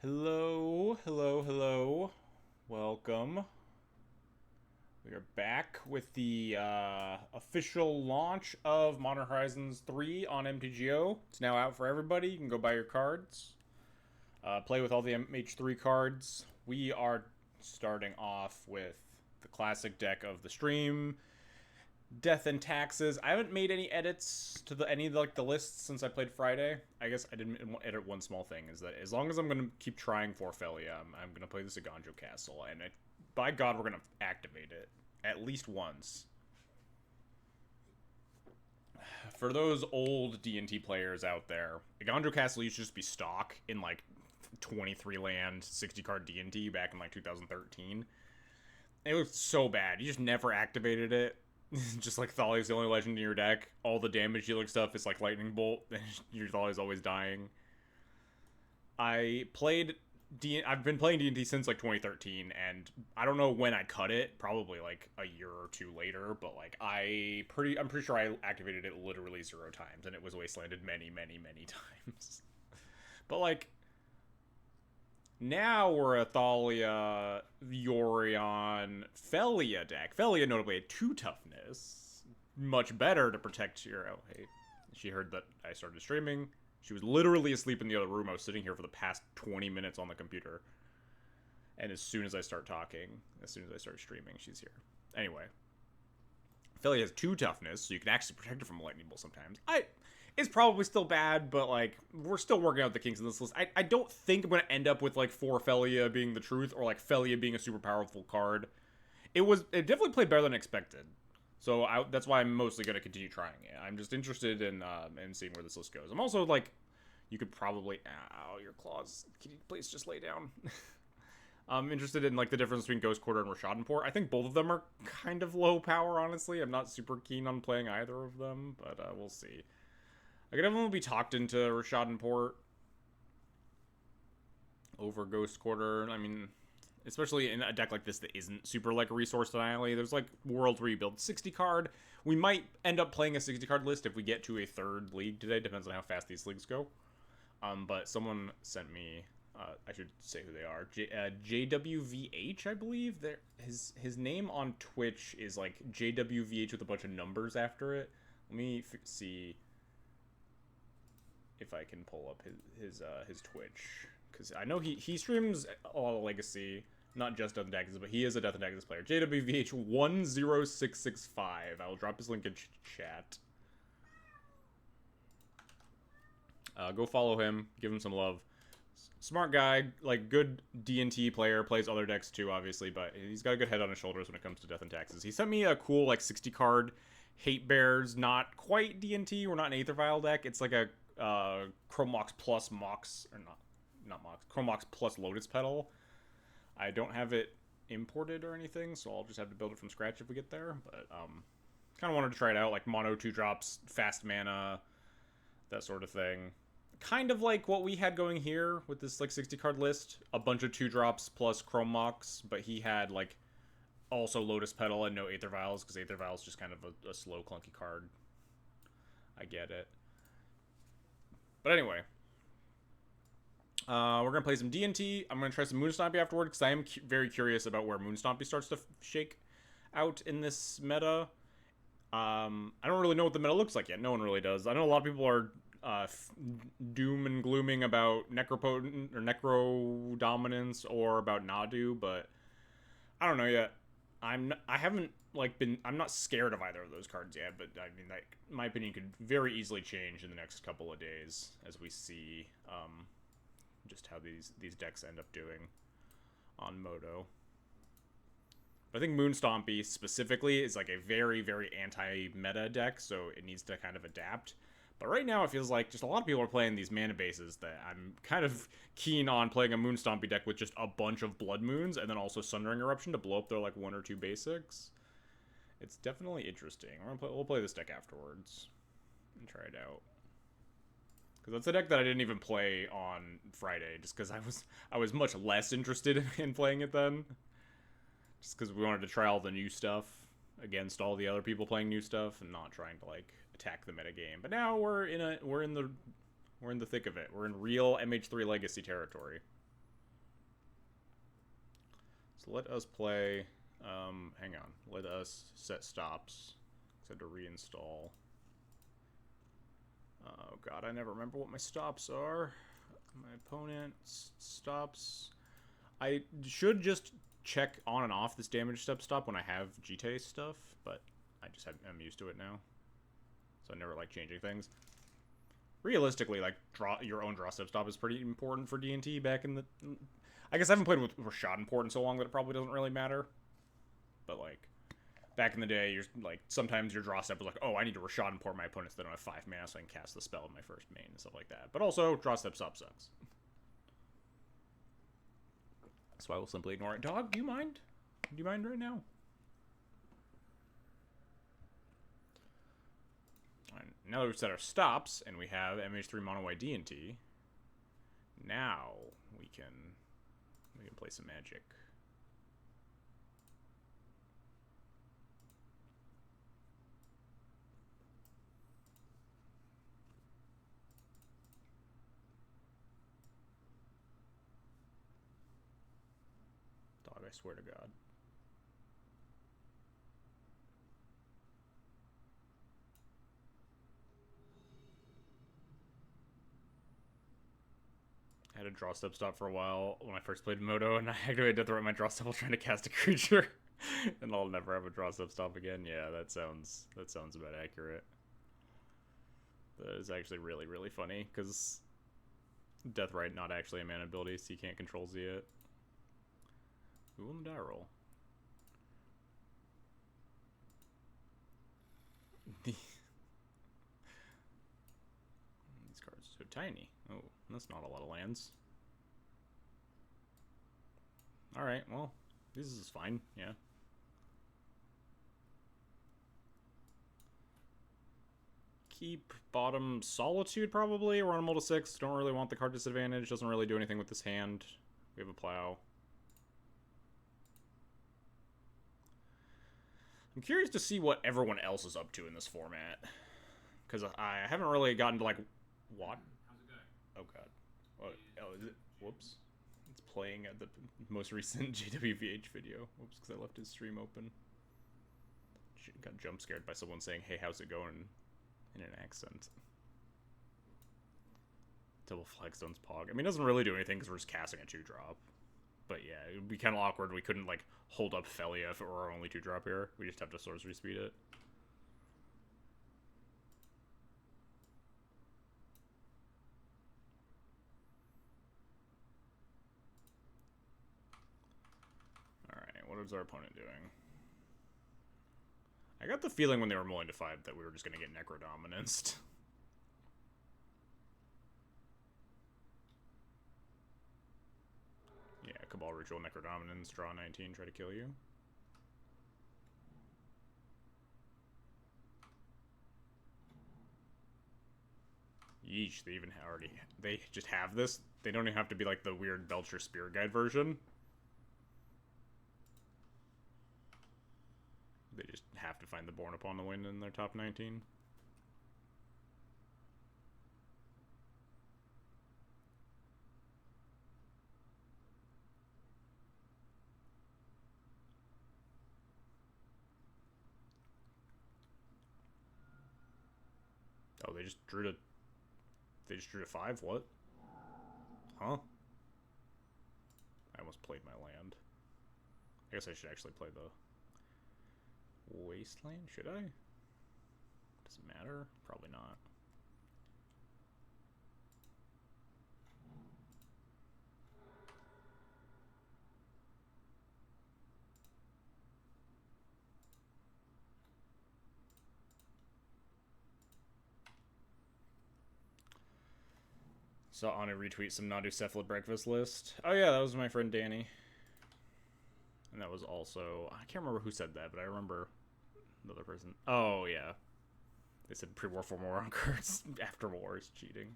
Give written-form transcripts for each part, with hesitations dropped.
Hello, hello, hello. Welcome. We are back with the official launch of Modern Horizons 3 on MTGO. It's now out for everybody. You can go buy your cards. Play with all the MH3 cards. We are starting off with the classic deck of the stream. Death and Taxes. I haven't made any edits to any of the lists since I played Friday. I guess I didn't edit one small thing, is that as long as I'm going to keep trying for Felia, I'm going to play this Aganjo Castle, and by God, we're going to activate it at least once. For those old D&T players out there, Aganjo Castle used to just be stock in 23 land, 60 card D&T back in 2013. It looked so bad. You just never activated it. Just Thalia's the only legend in your deck. All the damage dealing stuff is Lightning Bolt. Your Thalia's always dying. I've been playing D&D since 2013, and I don't know when I cut it. Probably a year or two later. But I'm pretty sure I activated it literally 0 times, and it was wastelanded many, many, many times. But now we're a Thalia, Yorion, Felia deck. Felia notably had 2 toughness. Much better to protect your... Oh, hey. She heard that I started streaming. She was literally asleep in the other room. I was sitting here for the past 20 minutes on the computer. And as soon as I start talking, as soon as I start streaming, she's here. Anyway. Felia has 2 toughness, so you can actually protect her from a lightning bolt sometimes. It's probably still bad, but we're still working out the kinks in this list. I don't think I'm gonna end up with 4 Felia being the truth, or Felia being a super powerful card. It definitely played better than expected. So that's why I'm mostly gonna continue trying it. I'm just interested in seeing where this list goes. I'm also you could probably your claws. Can you please just lay down? I'm interested in the difference between Ghost Quarter and Rashadenport. I think both of them are kind of low power, honestly. I'm not super keen on playing either of them, but we'll see. I could definitely be talked into Rashadenport over Ghost Quarter. I mean, especially in a deck like this that isn't super resource denial. There's World Rebuild 60 card. We might end up playing a 60 card list if we get to a 3rd league today. Depends on how fast these leagues go. But someone sent me... I should say who they are. JWVH, I believe. His name on Twitch is JWVH with a bunch of numbers after it. Let me see if I can pull up his Twitch, because I know he streams a lot of Legacy, not just Death and Taxes, but he is a Death and Taxes player. JWVH 10665. I will drop his link in chat. Go follow him, give him some love. Smart guy, good D&T player, plays other decks too, obviously, but he's got a good head on his shoulders when it comes to Death and Taxes. He sent me a cool 60 card Hate Bears, not quite D&T. We're not an Aether Vial deck. It's a Chromox plus Mox, or not Mox, Chromox plus Lotus Petal. I don't have it imported or anything, so I'll just have to build it from scratch if we get there. But kind of wanted to try it out, mono 2-drops, fast mana, that sort of thing. Kind of like what we had going here with this 60 card list, a bunch of 2-drops plus Chromox, but he had also Lotus Petal and no Aether Vials, because Aether Vials is just kind of a slow, clunky card. I get it. But anyway, we're going to play some D&T. I'm going to try some Moonstompy afterward, because I am very curious about where Moonstompy starts to shake out in this meta. I don't really know what the meta looks like yet. No one really does. I know a lot of people are doom and glooming about Necropotent or Necro Dominance or about Nadu, but I don't know yet. I'm not scared of either of those cards yet, but I mean, my opinion could very easily change in the next couple of days as we see just how these decks end up doing on Moto. But I think Moonstompy specifically is a very, very anti-meta deck, so it needs to kind of adapt. But right now it feels like just a lot of people are playing these mana bases that I'm kind of keen on playing a Moonstompy deck with just a bunch of Blood Moons and then also Sundering Eruption to blow up their 1 or 2 basics. It's definitely interesting. We'll play this deck afterwards and try it out. Because that's a deck that I didn't even play on Friday, just because I was much less interested in playing it then. Just because we wanted to try all the new stuff against all the other people playing new stuff and not trying to attack the metagame. But now we're in the thick of it. We're in real MH3 Legacy territory. So let us play, hang on. Let us set stops. I had to reinstall. Oh god, I never remember what my stops are. My opponent's stops. I should just check on and off this damage stop when I have GT stuff, but I'm used to it now. So I never like changing things. Realistically, like, your own draw stop is pretty important for D&T back in the... I guess I haven't played with Rashad Import in so long that it probably doesn't really matter. But, like, back in the day, you're like, sometimes your draw step was like, oh, I need to Rashad Import my opponents that don't have 5 mana so I can cast the spell in my first main and stuff like that. But also, draw step sucks. So I will simply ignore it. Dog, do you mind? Do you mind right now? Right, now that we've set our stops and we have MH3 mono white D&T, now we can play some Magic. Dog, I swear to God. I had a draw stop for a while when I first played Moto, and I activated Death Right my draw step while trying to cast a creature, and I'll never have a draw stop again. Yeah, that sounds about accurate. That is actually really, really funny, because Death Right not actually a mana ability, so you can't control Z it. Who on the die roll? These cards are so tiny. Oh, that's not a lot of lands. Alright, well, this is fine, yeah. Keep bottom Solitude, probably. We're on a multi 6. Don't really want the card disadvantage. Doesn't really do anything with this hand. We have a Plow. I'm curious to see what everyone else is up to in this format. Because I haven't really gotten to, like, what? How's it going? Oh, God. Oh, is it? Whoops. It's playing at the most recent JWVH video. Whoops, because I left his stream open. Got jump scared by someone saying, hey, how's it going? In an accent. Double Flagstone's Pog. I mean, it doesn't really do anything because we're just casting a 2-drop. But yeah, it would be kind of awkward. We couldn't, like, hold up Felia if it were our only 2-drop here. We just have to sorcery speed it. Alright, what is our opponent doing? I got the feeling when they were mulling to 5 that we were just going to get Necrodominanced. Yeah, Cabal Ritual, Necrodominance, draw 19, try to kill you. Yeesh, they even already... They just have this? They don't even have to be like the weird Belcher Spirit Guide version? They just have to find the Born Upon the Wind in their top 19. Oh, they just drew to... They just drew to 5? What? Huh? I almost played my land. I guess I should actually play the... Wasteland? Should I? Does it matter? Probably not. Saw Anu retweet some Nadu Cephalid breakfast list. Oh yeah, that was my friend Danny. And that was also... I can't remember who said that, but I remember another person. Oh, yeah. They said pre-war for moron cards after war is cheating.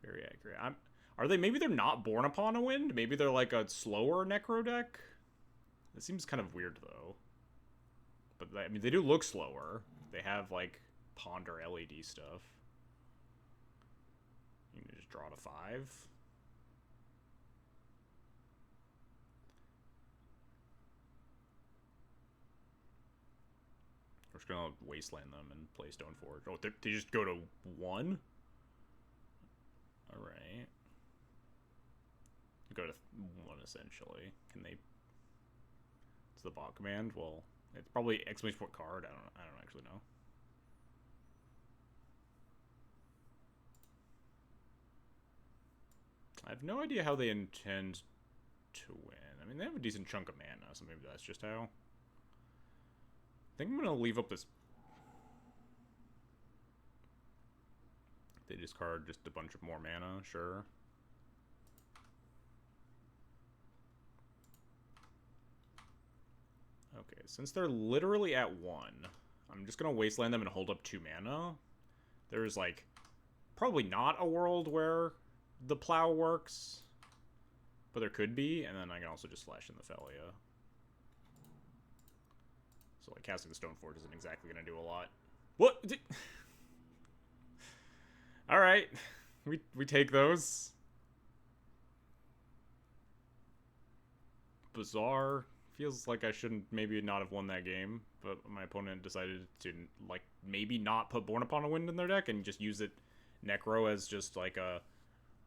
Very accurate. Are they... Maybe they're not Born Upon a Wind? Maybe they're like a slower Necro deck? It seems kind of weird, though. But, I mean, they do look slower. They have, like, Ponder LED stuff. You can just draw to 5. just gonna wasteland them and play Stoneforge. Oh, they just go to 1? Alright. Go to 1, essentially. Can they... It's the bot command? Well, it's probably exclamation point card. I don't actually know. I have no idea how they intend to win. I mean, they have a decent chunk of mana, so maybe that's just how. I think I'm gonna leave up this. They discard just a bunch of more mana, sure. Okay, since they're literally at 1, I'm just gonna wasteland them and hold up 2 mana. There's, like, probably not a world where the plow works, but there could be, and then I can also just flash in the Thalia. So, like, casting the Stoneforge isn't exactly gonna do a lot. What? Alright. We take those. Bizarre. Feels like I shouldn't maybe not have won that game, but my opponent decided to, like, maybe not put Born Upon a Wind in their deck and just use it Necro as just, like, a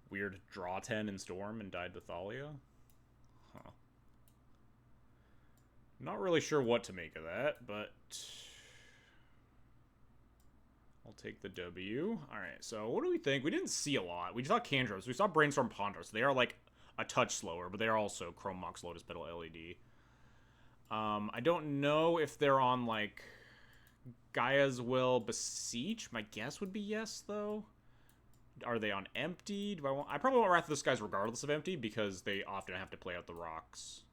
weird draw 10 in Storm and died to Thalia. Huh. Not really sure what to make of that, but I'll take the W. Alright, so what do we think? We didn't see a lot. We saw Cantrips. We saw Brainstorm Pondos. They are, like, a touch slower, but they are also Chrome Mox Lotus Petal LED. I don't know if they're on, like, Gaia's Will Beseech. My guess would be yes, though. Are they on Empty? I probably want Wrath of the Skies regardless of Empty, because they often have to play out the rocks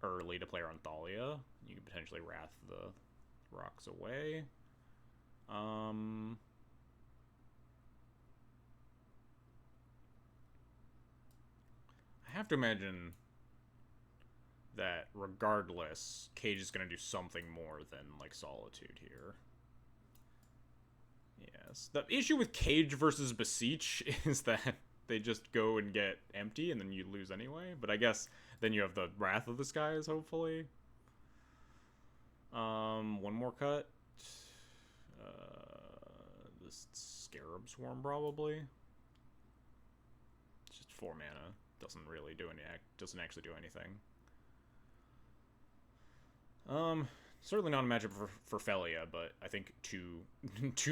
early to play around Thalia. You can potentially Wrath the rocks away. I have to imagine that regardless, Cage is going to do something more than, like, Solitude here. Yes. The issue with Cage versus Beseech is that they just go and get Empty, and then you lose anyway. But I guess then you have the Wrath of the Skies, hopefully. One more cut. This Scarab Swarm, probably. It's just 4 mana. Doesn't really do any. Doesn't actually do anything. Certainly not a matchup for Thalia, but I think 2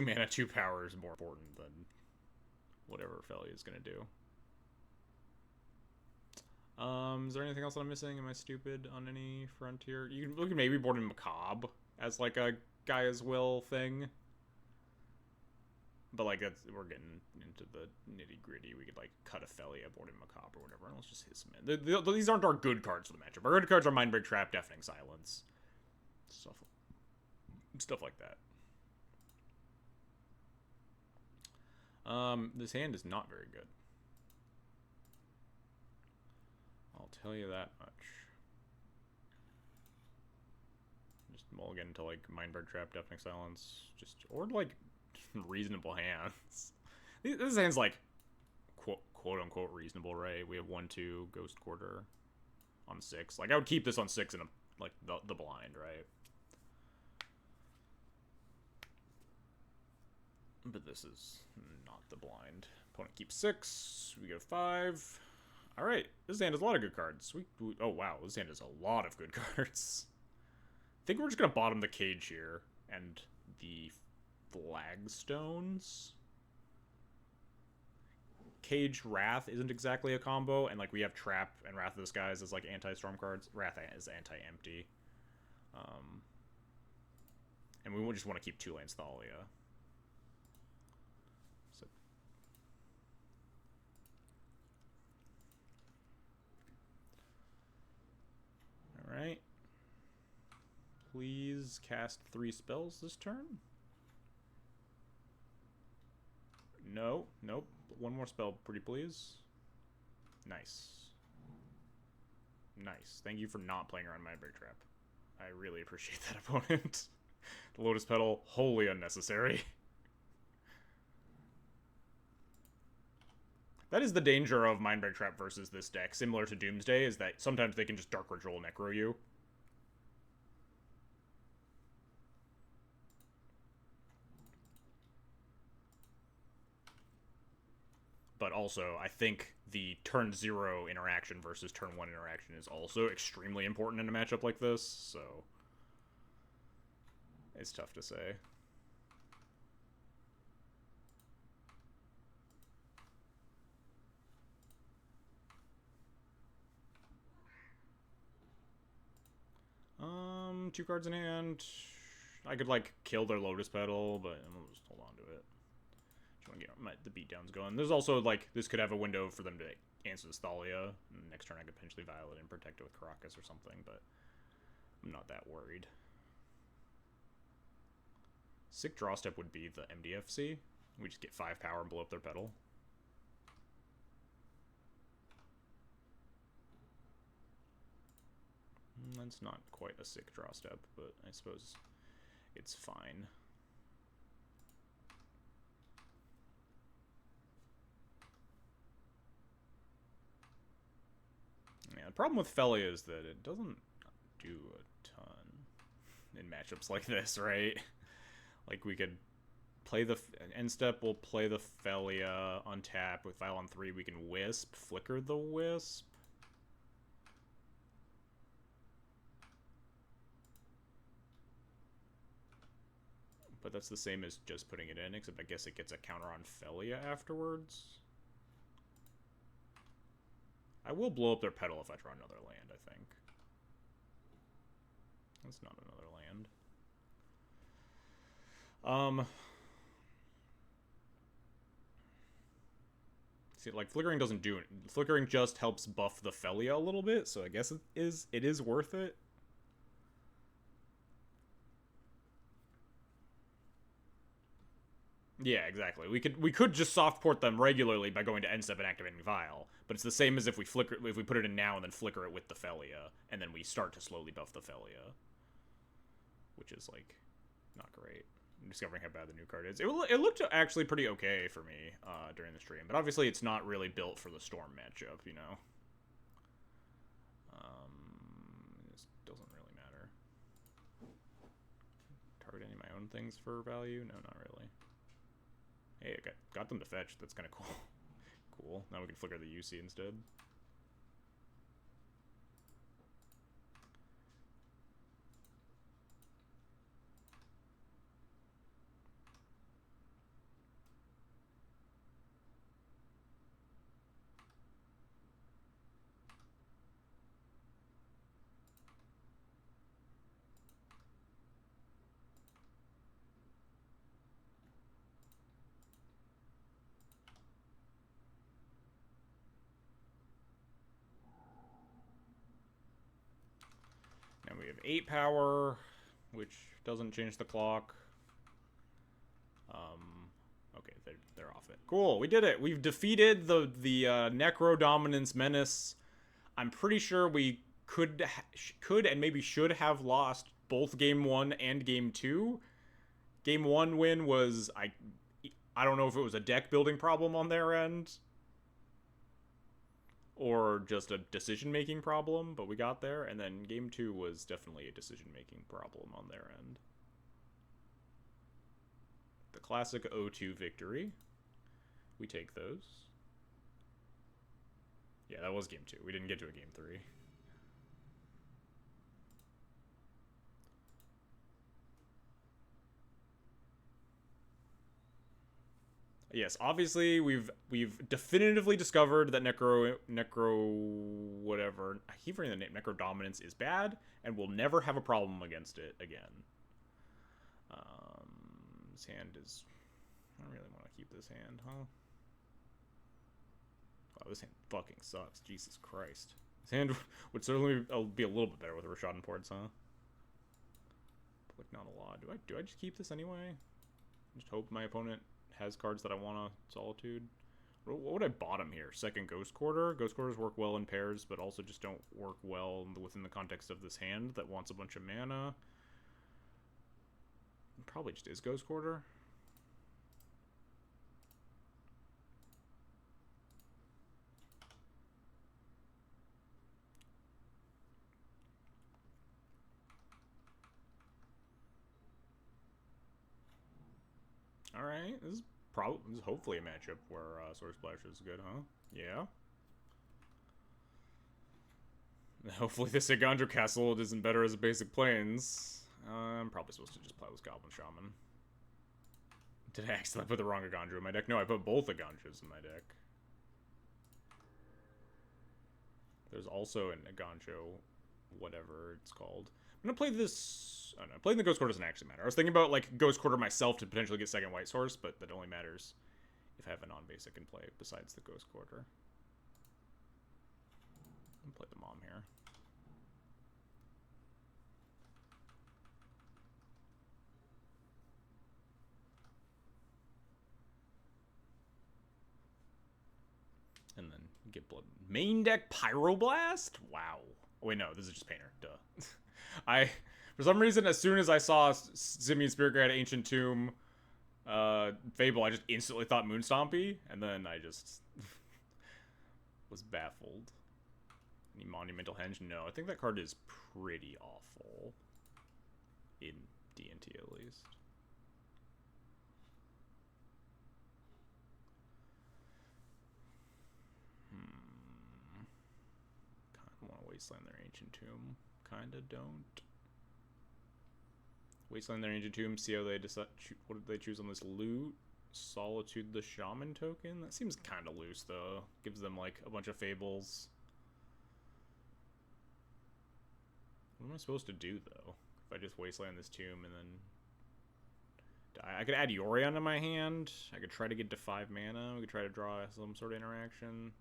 mana, 2 power is more important than whatever Thalia is gonna do. Is there anything else that I'm missing? Am I stupid on any frontier? We can maybe board in Macabre as, like, a Gaia's Will thing. But, like, we're getting into the nitty-gritty. We could, like, cut a Thalia, board in Macabre or whatever, and let's just hit some in. These aren't our good cards for the matchup. Our good cards are Mindbreak Trap, Deafening Silence. Stuff like that. This hand is not very good. I'll tell you that much. Just mulligan to, like, Mindbreak Trap, Deafening Silence, or, like, reasonable hands. This hand's, like, quote-unquote reasonable, right? We have 1-2 Ghost Quarter on 6. Like, I would keep this on 6 in a, like, the blind, right? But this is not the blind. Opponent keeps 6. We go 5. Alright, this hand has a lot of good cards. Oh, wow, this hand has a lot of good cards. I think we're just going to bottom the Cage here. And the Flagstones. Cage Wrath isn't exactly a combo. And, like, we have Trap and Wrath of the Skies as, like, anti-storm cards. Wrath is anti-empty. And we just want to keep 2 lands Thalia. So. Alright. Please cast 3 spells this turn. No. Nope. 1 more spell, pretty please. Nice. Nice. Thank you for not playing around Mindbreak Trap. I really appreciate that, opponent. The Lotus Petal, wholly unnecessary. That is the danger of Mindbreak Trap versus this deck, similar to Doomsday, is that sometimes they can just Dark Ritual Necro you. but also I think the turn 0 interaction versus turn 1 interaction is also extremely important in a matchup like this, so it's tough to say. Two cards in hand. I could, like, kill their Lotus Petal, but I'll just hold on to it. Just want to get the beatdowns going. There's also, like, this could have a window for them to answer the Thalia. And next turn I could potentially Violet and protect it with Caracas or something, but I'm not that worried. Sick draw step would be the MDFC. We just get 5 power and blow up their Petal. That's not quite a sick draw step, but I suppose it's fine. Yeah, the problem with Felia is that it doesn't do a ton in matchups like this, right? Like, we could play the end step, we'll play the Felia on tap. With Vile on 3, we can Wisp, flicker the Wisp. But that's the same as just putting it in, except I guess it gets a counter on Felia afterwards. I will blow up their Petal if I draw another land, I think. That's not another land. See, like, Flickering doesn't do it. Flickering just helps buff the Felia a little bit, so I guess it is worth it. Yeah, exactly. We could just soft port them regularly by going to end step and activating Vile, but it's the same as if we put it in now and then flicker it with the Felia, and then we start to slowly buff the Felia, which is, like, not great. I'm discovering how bad the new card is. It looked actually pretty okay for me during the stream, but obviously it's not really built for the Storm matchup, you know. This doesn't really matter. Target any of my own things for value? No, not really. Hey, I got them to fetch. That's kind of cool. Cool. Now we can flicker the UC instead. Now we have 8 power, which doesn't change the clock. Okay, they're off it. Cool, we did it. We've defeated the Necro Dominance Menace. I'm pretty sure we could and maybe should have lost both Game 1 and Game 2. Game 1 win was, I don't know if it was a deck building problem on their end, or just a decision-making problem, but we got there. And then Game 2 was definitely a decision-making problem on their end. The classic 0-2 victory. We take those. Yeah, that was Game 2. We didn't get to a Game 3. Yes, obviously we've definitively discovered that Necro whatever, I keep forgetting the name, Necro Dominance is bad, and we'll never have a problem against it again. This hand is, I don't really want to keep this hand, huh? Wow, this hand fucking sucks. Jesus Christ. This hand would certainly be a little bit better with Rashad and Ports, huh? But, like, not a lot. Do I just keep this anyway? Just hope my opponent has cards that I want to Solitude. What would I bottom here? Second Ghost Quarter? Ghost Quarters work well in pairs, but also just don't work well within the context of this hand that wants a bunch of mana. Probably just is Ghost Quarter. Alright, this is probably, hopefully a matchup where Sword Splash is good, huh? Yeah. Hopefully this Agandra Castle isn't better as a basic plains. I'm probably supposed to just play with Goblin Shaman. Did I accidentally put the wrong Agandra in my deck? No, I put both Agandras in my deck. There's also an Agandra, whatever it's called. I'm gonna play this. I don't know. Playing the Ghost Quarter doesn't actually matter. I was thinking about like Ghost Quarter myself to potentially get second white source, but that only matters if I have a non-basic in play besides the Ghost Quarter. I'm gonna play the Mom here. And then get blood. Main deck Pyroblast? Wow. Oh, wait, no, this is just Painter. Duh. For some reason, as soon as I saw Simian Spirit Guide, Ancient Tomb, Fable, I just instantly thought Moonstompy, and then I just was baffled. Any Monumental Henge? No, I think that card is pretty awful. In D&T, at least. Kinda want to Wasteland their Ancient Tomb. Kinda don't. Wasteland their Ancient Tomb, see how they decide. What did they choose on this loot? Solitude the Shaman token? That seems kind of loose, though. Gives them, like, a bunch of fables. What am I supposed to do, though? If I just Wasteland this tomb and then die? I could add Yorion in my hand. I could try to get to 5 mana. We could try to draw some sort of interaction.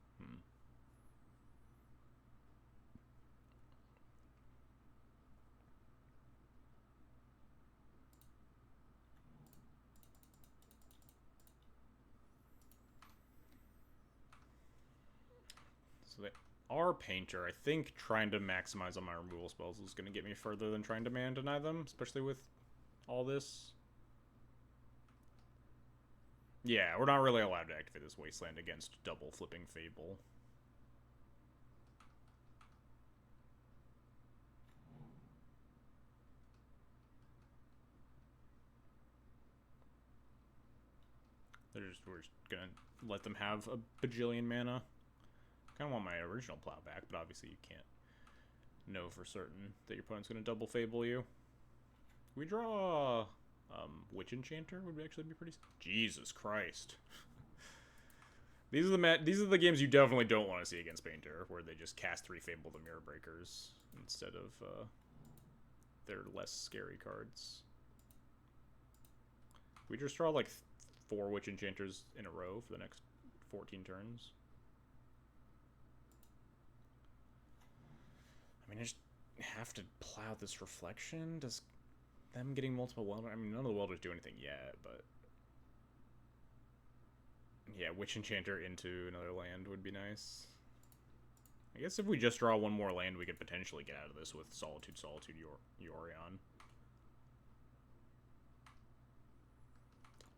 So they are Painter. I think trying to maximize on my removal spells is going to get me further than trying to mana deny them, especially with all this. Yeah, we're not really allowed to activate this Wasteland against double flipping Fable. We're just gonna let them have a bajillion mana. Kind of want my original plow back, but obviously you can't know for certain that your opponent's gonna double Fable you. We draw Witch Enchanter would actually be pretty. Jesus Christ. These are the games you definitely don't want to see against Painter, where they just cast 3 Fable the Mirror Breakers instead of their less scary cards. We just draw like 4 Witch Enchanters in a row for the next 14 turns. I mean, I just have to plow this Reflection. Does them getting multiple Welder? I mean, none of the Welders do anything yet, but yeah, Witch Enchanter into another land would be nice. I guess if we just draw one more land, we could potentially get out of this with Solitude, Yorion.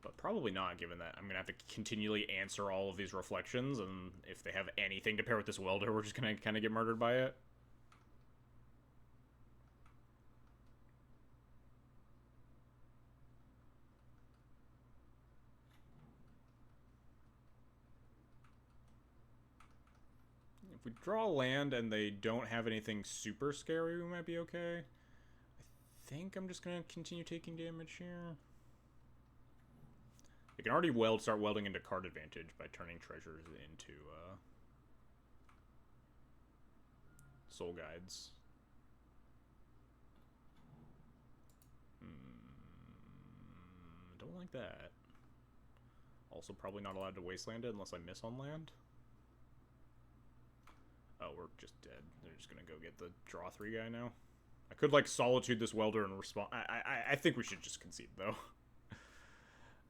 But probably not, given that I'm going to have to continually answer all of these Reflections, and if they have anything to pair with this Welder, we're just going to kind of get murdered by it. If we draw land and they don't have anything super scary, we might be okay. I think I'm just going to continue taking damage here. I can already start welding into card advantage by turning treasures into soul guides. Don't like that. Also probably not allowed to wasteland it unless I miss on land. Oh, we're just dead. They're just gonna go get the draw 3 guy now. I could like Solitude this Welder and respond. I think we should just concede though.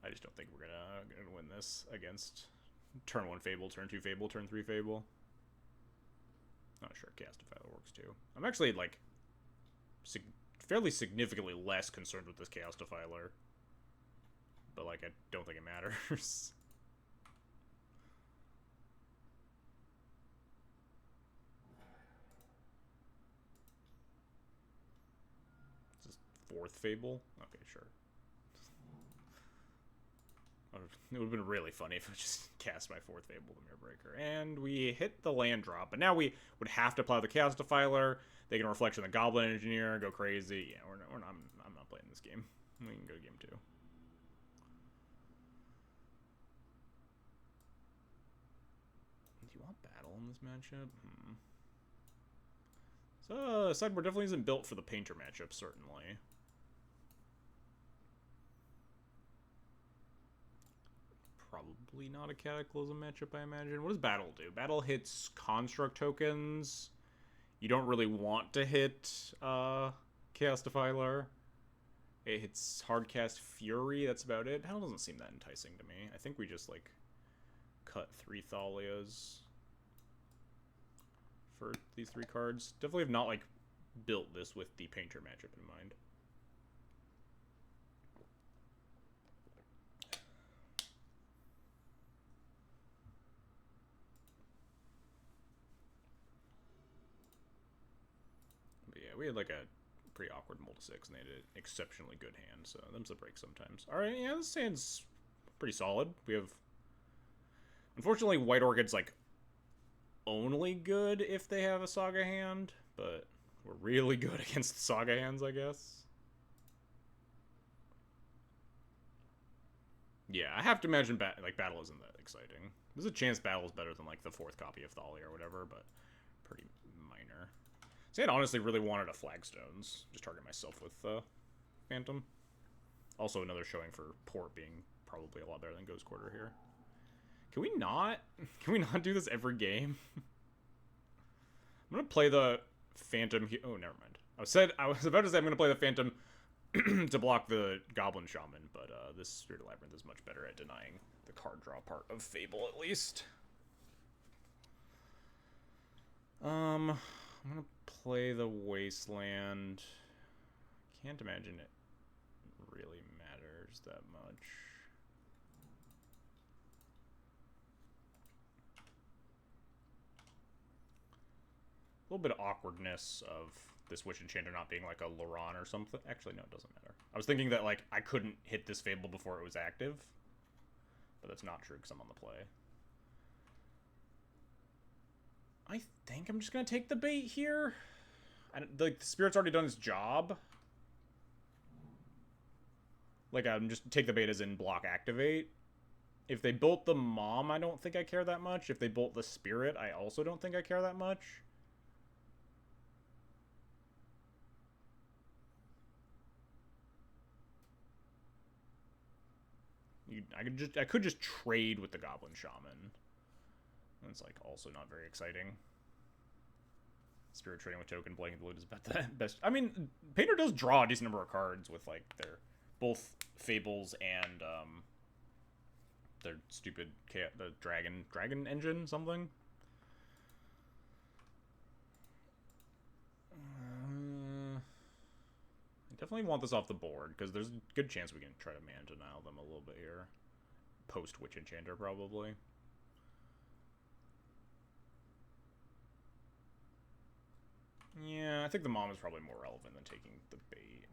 I just don't think we're gonna win this against turn 1 Fable, turn 2 Fable, turn 3 Fable. Not sure Chaos Defiler works too. I'm actually like fairly significantly less concerned with this Chaos Defiler, but like I don't think it matters. Is this 4th Fable? Okay, sure. It would have been really funny if I just cast my 4th Fable, the Mirror Breaker. And we hit the land drop, but now we would have to apply the Chaos Defiler. They can Reflection the Goblin Engineer, go crazy. Yeah, I'm not playing this game. We can go to game 2. Do you want battle in this matchup? So, sideboard definitely isn't built for the Painter matchup, certainly. Probably not a Cataclysm matchup, I imagine. What does Battle do? Battle hits Construct tokens. You don't really want to hit Chaos Defiler. It hits Hardcast Fury. That's about it. Battle doesn't seem that enticing to me. I think we just, like, cut 3 Thalias for these 3 cards. Definitely have not, like, built this with the Painter matchup in mind. We had like a pretty awkward multi-6, and they had an exceptionally good hand, so them's the break sometimes. Alright, yeah, this hand's pretty solid. We have... Unfortunately, White Orchid's like only good if they have a Saga hand, but we're really good against Saga hands, I guess. Yeah, I have to imagine Battle isn't that exciting. There's a chance Battle is better than like the 4th copy of Thalia or whatever, but pretty minor. So I honestly really wanted a Flagstones. Just target myself with Phantom. Also another showing for Port being probably a lot better than Ghost Quarter here. Can we not? Can we not do this every game? I'm gonna play the Phantom here. Oh, never mind. I was about to say I'm gonna play the Phantom to block the Goblin Shaman, but this Spirit Labyrinth is much better at denying the card draw part of Fable, at least. I'm gonna play the Wasteland. Can't imagine it really matters that much. A little bit of awkwardness of this Witch Enchanter not being like a Laron or something. Actually, no, it doesn't matter. I was thinking that like I couldn't hit this Fable before it was active, but that's not true because I'm on the play. I think I'm just gonna take the bait here. The Spirit's already done its job. Like, I'm just take the bait as in block activate. If they bolt the Mom, I don't think I care that much. If they bolt the Spirit, I also don't think I care that much. I could just trade with the Goblin Shaman. It's like also not very exciting. Spirit trading with token, blanking the loot is about the best. I mean, Painter does draw a decent number of cards with like their both Fables and their stupid the dragon engine something. I definitely want this off the board because there's a good chance we can try to mana denial them a little bit here. Post Witch Enchanter probably. Yeah, I think the Mom is probably more relevant than taking the bait.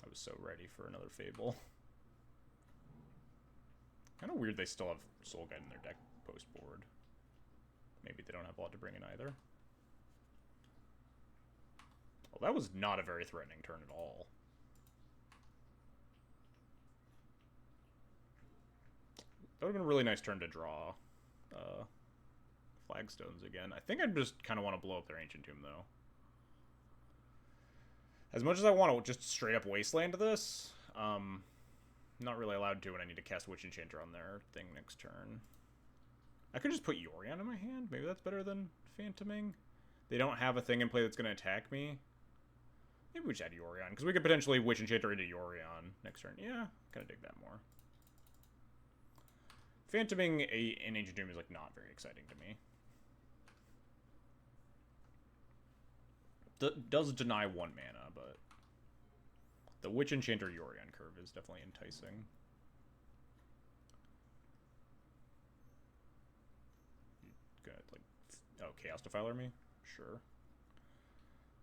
I was so ready for another Fable. Kind of weird they still have Soul Guide in their deck post-board. Maybe they don't have a lot to bring in either. Well, that was not a very threatening turn at all. That would have been a really nice turn to draw Flagstones again. I think I just kind of want to blow up their Ancient Tomb, though. As much as I want to just straight up Wasteland this, not really allowed to when I need to cast Witch Enchanter on their thing next turn. I could just put Yorion in my hand. Maybe that's better than Phantoming. They don't have a thing in play that's going to attack me. Maybe we just add Yorion, because we could potentially Witch Enchanter into Yorion next turn. Yeah, kind of dig that more. Phantoming an Ancient Tomb is like not very exciting to me. Does deny 1 mana, but the Witch Enchanter Yorion curve is definitely enticing. Good, like, oh, Chaos Defiler me? Sure.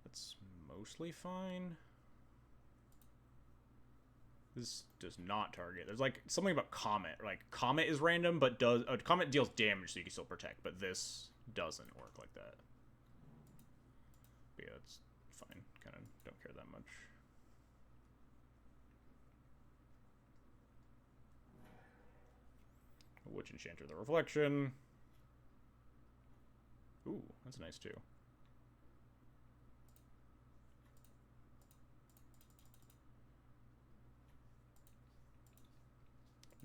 That's mostly fine. This does not target. There's like something about Comet. Like Comet is random, but does Comet deals damage, so you can still protect. But this doesn't work like that. But yeah, that's fine. Kind of don't care that much. Witch Enchanter, the Reflection. Ooh, that's nice too.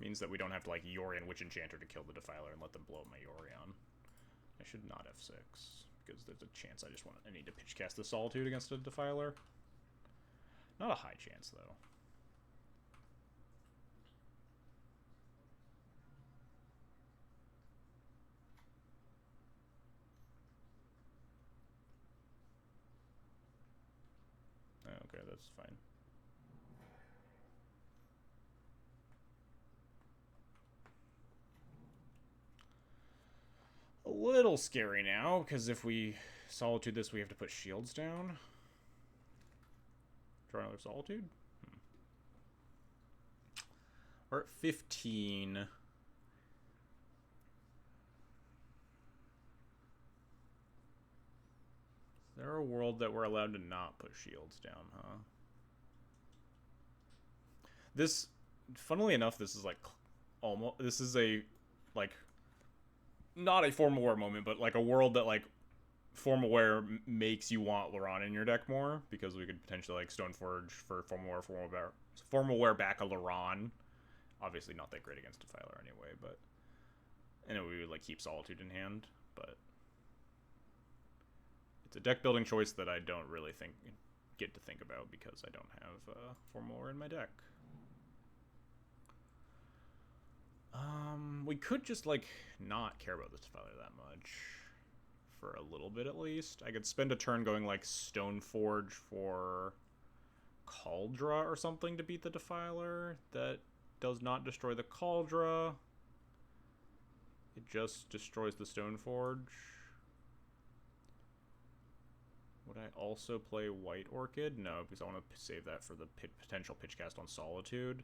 Means that we don't have to, like, Yorion Witch Enchanter to kill the Defiler and let them blow up my Yorion. I should not F6, because there's a chance I need to pitch cast the Solitude against a Defiler. Not a high chance, though. Okay, that's fine. A little scary now, because if we Solitude this, we have to put shields down. Try another Solitude? We're at 15. Is there a world that we're allowed to not put shields down, huh? This, funnily enough, this is like almost, this is a, like, not a Formal Wear moment, but like a world that like Formal Wear makes you want Laron in your deck more, because we could potentially like Stoneforge for Formal Wear back a Laron. Obviously not that great against Defiler anyway, but and we would like keep Solitude in hand, but it's a deck building choice that I don't really get to think about because I don't have Formal Wear in my deck. We could just, like, not care about this Defiler that much. For a little bit, at least. I could spend a turn going, like, Stoneforge for Cauldra or something to beat the Defiler. That does not destroy the Cauldra. It just destroys the Stoneforge. Would I also play White Orchid? No, because I want to save that for the potential pitch cast on Solitude.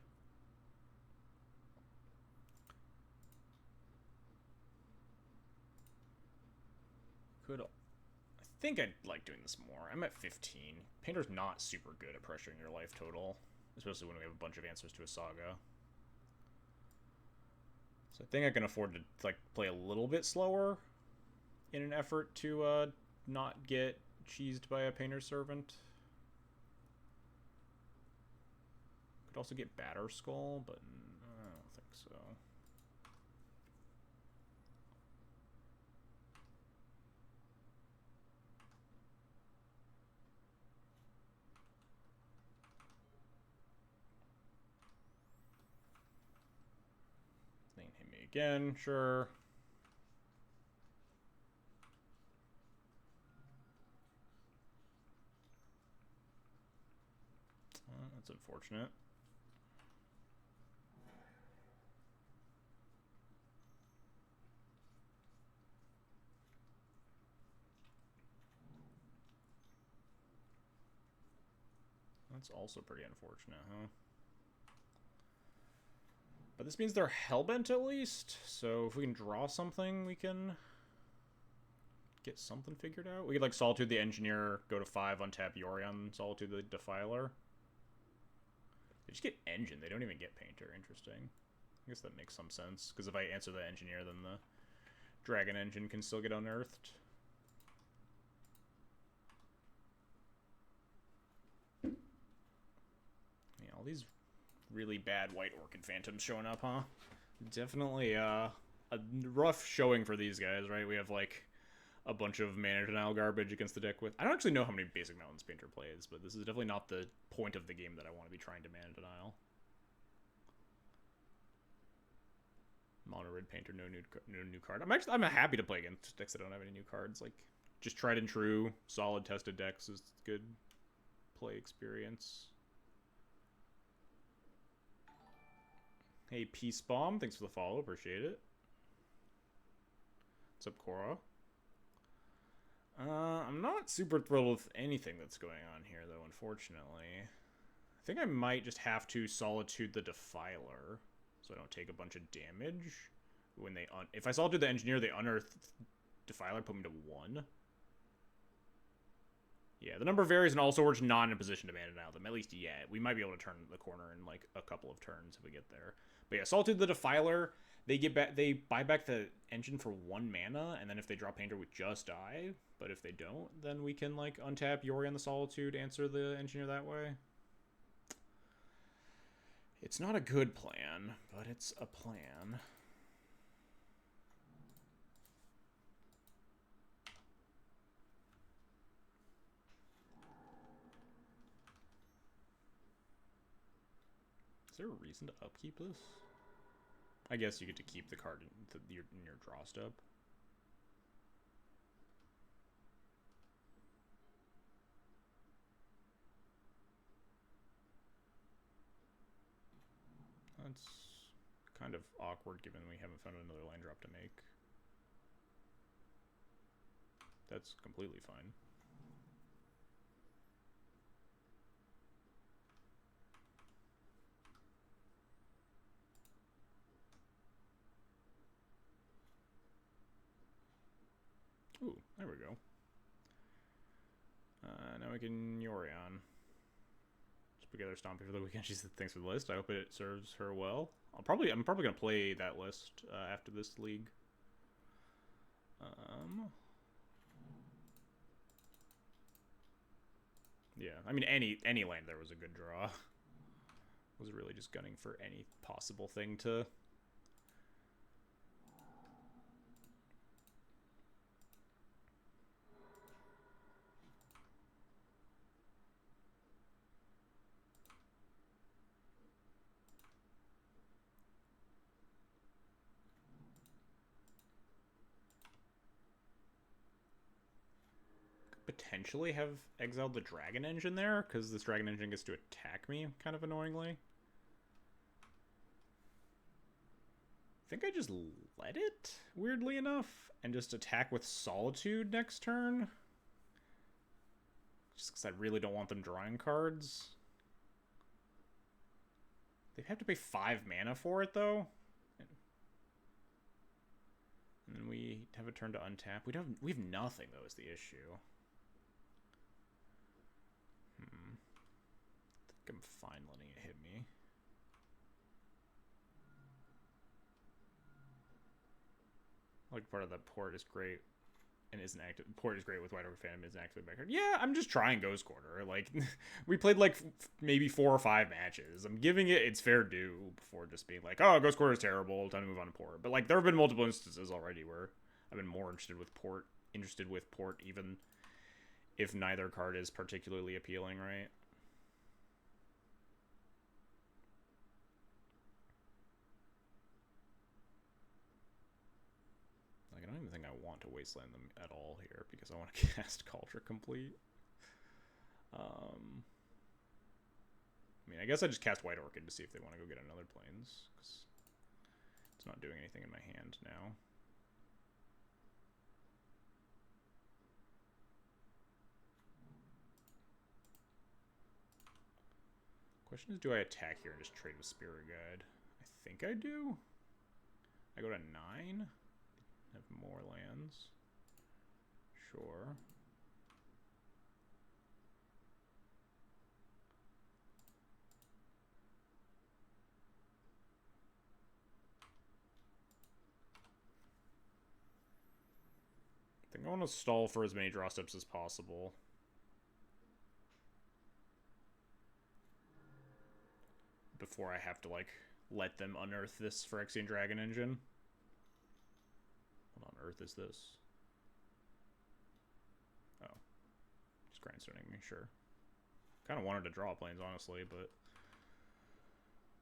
I think I'd like doing this more. I'm at 15. Painter's not super good at pressuring your life total, especially when we have a bunch of answers to a saga. So I think I can afford to like play a little bit slower in an effort to not get cheesed by a Painter's Servant. Could also get Batter Skull, but I don't think so. Hit me again, sure. That's unfortunate. That's also pretty unfortunate, huh? But this means they're hellbent at least, so if we can draw something, we can get something figured out. We could like Solitude the Engineer, go to 5, untap Yorion, Solitude the Defiler. They just get Engine, they don't even get Painter. Interesting. I guess that makes some sense, because if I answer the Engineer, then the Dragon Engine can still get unearthed. Yeah, all these really bad White Orchid Phantoms showing up, huh? Definitely a rough showing for these guys, right? We have like a bunch of mana denial garbage against the deck with... I don't actually know how many basic Mountains Painter plays, but this is definitely not the point of the game that I want to be trying to mana denial. Mono Red Painter, no new card. I'm happy to play against decks that don't have any new cards. Like, just tried and true, solid tested decks is good play experience. Hey, Peace Bomb, thanks for the follow, appreciate it. What's up, Cora? I'm not super thrilled with anything that's going on here, though, unfortunately. I think I might just have to Solitude the Defiler, so I don't take a bunch of damage. When they if I Solitude the Engineer, they unearth Defiler, put me to 1. Yeah, the number varies, and also we're just not in a position to mana now them, at least yet. We might be able to turn the corner in, like, a couple of turns if we get there. But yeah, Solitude the Defiler, they buy back the engine for 1 mana, and then if they draw Painter, we just die. But if they don't, then we can, like, untap Yori on the Solitude, answer the Engineer that way. It's not a good plan, but it's a plan. Is there a reason to upkeep this? I guess you get to keep the card in your draw step. That's kind of awkward given we haven't found another land drop to make. That's completely fine. Ooh, there we go. Now we can Yori on. Just put together Stompy for the weekend. She said thanks for the list. I hope it serves her well. I'm probably gonna play that list after this league. Yeah, I mean any land there was a good draw. Was really just gunning for any possible thing to. Potentially have exiled the Dragon Engine there, because this Dragon Engine gets to attack me kind of annoyingly. I think I just let it, weirdly enough, and just attack with Solitude next turn. Just because I really don't want them drawing cards. They have to pay 5 mana for it, though. And then we have a turn to untap. We have nothing, though, is the issue. I think I'm fine letting it hit me. Like, part of the port is great and isn't active. Port is great with White Orc Phantom, isn't actively back card. Yeah, I'm just trying Ghost Quarter. Like, we played like maybe 4 or 5 matches. I'm giving it its fair due before just being like, oh, Ghost Quarter is terrible, time to move on to port. But like, there have been multiple instances already where I've been more interested with port, even if neither card is particularly appealing, right? Like, I don't even think I want to wasteland them at all here because I want to cast Culture Complete. I mean, I guess I just cast White Orchid to see if they want to go get another Plains, because it's not doing anything in my hand now. Question is, do I attack here and just trade with Spirit Guide? I think I do. I go to 9. Have more lands. Sure. I think I want to stall for as many draw steps as possible. Before I have to, like, let them unearth this Phyrexian Dragon Engine. What on earth is this? Oh. Just grindstoning me, sure. Kind of wanted to draw Plains, honestly, but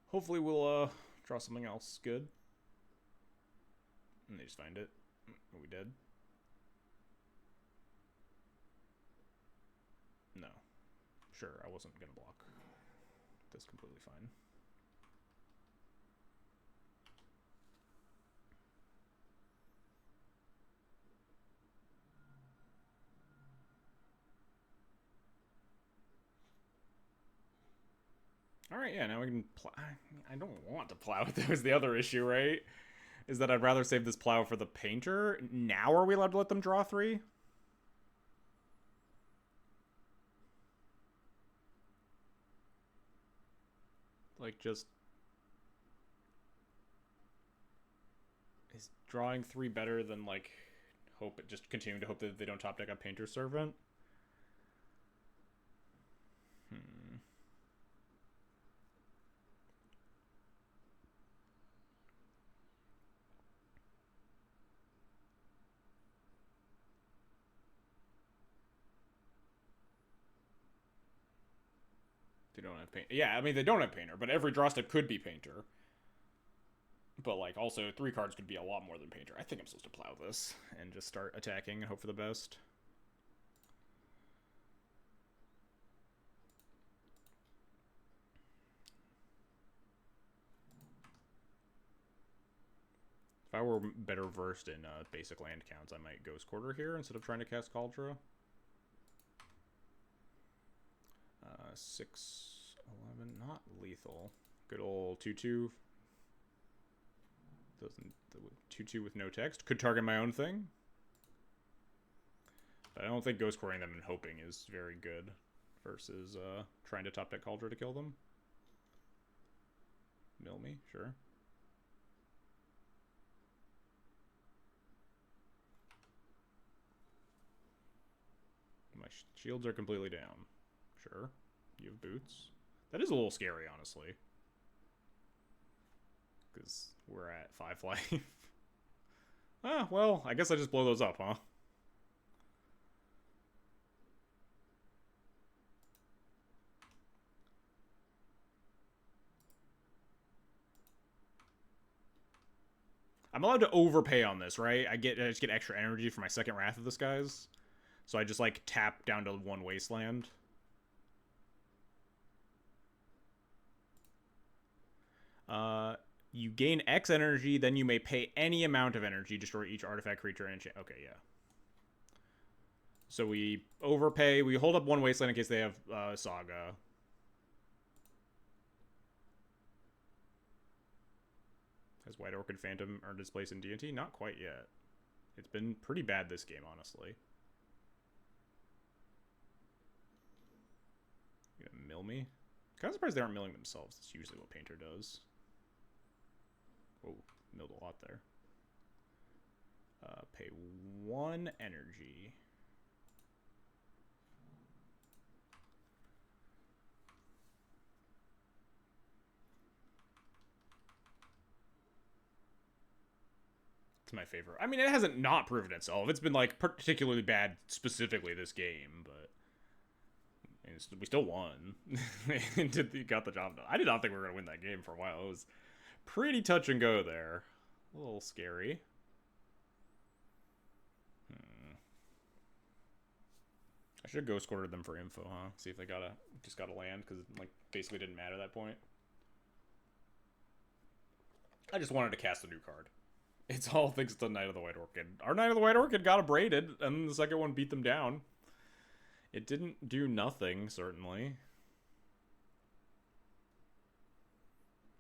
hopefully we'll draw something else good. And they just find it. Are we dead? No. Sure, I wasn't gonna block. That's completely fine. Alright, yeah, now we can plow. I don't want to plow. That was the other issue, right? Is that I'd rather save this plow for the painter. Now are we allowed to let them draw 3? Like, just... Is drawing 3 better than, like, just continuing to hope that they don't top deck a painter servant? They don't have painter. Yeah, I mean, they don't have painter, but every draw step could be painter. But, like, also, 3 cards could be a lot more than painter. I think I'm supposed to plow this and just start attacking and hope for the best. If I were better versed in basic land counts, I might Ghost Quarter here instead of trying to cast Cauldron. 6, 11, not lethal. Good old 2/2. Doesn't 2/2 with no text. Could target my own thing. But I don't think Ghost Quartering them and hoping is very good versus trying to top deck Cauldron to kill them. Mill me, sure. My shields are completely down. Sure. You have boots. That is a little scary, honestly. Because we're at 5 life. Ah, well, I guess I just blow those up, huh? I'm allowed to overpay on this, right? I just get extra energy for my second Wrath of the Skies. So I just, like, tap down to 1 Wasteland. You gain X energy, then you may pay any amount of energy, destroy each artifact, creature, and enchant. Okay, yeah. So we overpay. We hold up 1 Wasteland in case they have Saga. Has White Orchid Phantom earned its place in D&T? Not quite yet. It's been pretty bad this game, honestly. You gonna mill me? Kind of surprised they aren't milling themselves. That's usually what Painter does. Oh, milled a lot there. Pay 1 energy. It's my favorite. I mean, it hasn't not proven itself. It's been, like, particularly bad specifically this game, but we still won. Got the job done. I did not think we were going to win that game for a while. It was pretty touch and go there. A little scary. I should have Ghost Quartered them for info, huh? See if they just got a land, because it, like, basically didn't matter at that point. I just wanted to cast a new card. It's all thanks to Knight of the White Orchid. Our Knight of the White Orchid got abraded, and the second one beat them down. It didn't do nothing, certainly.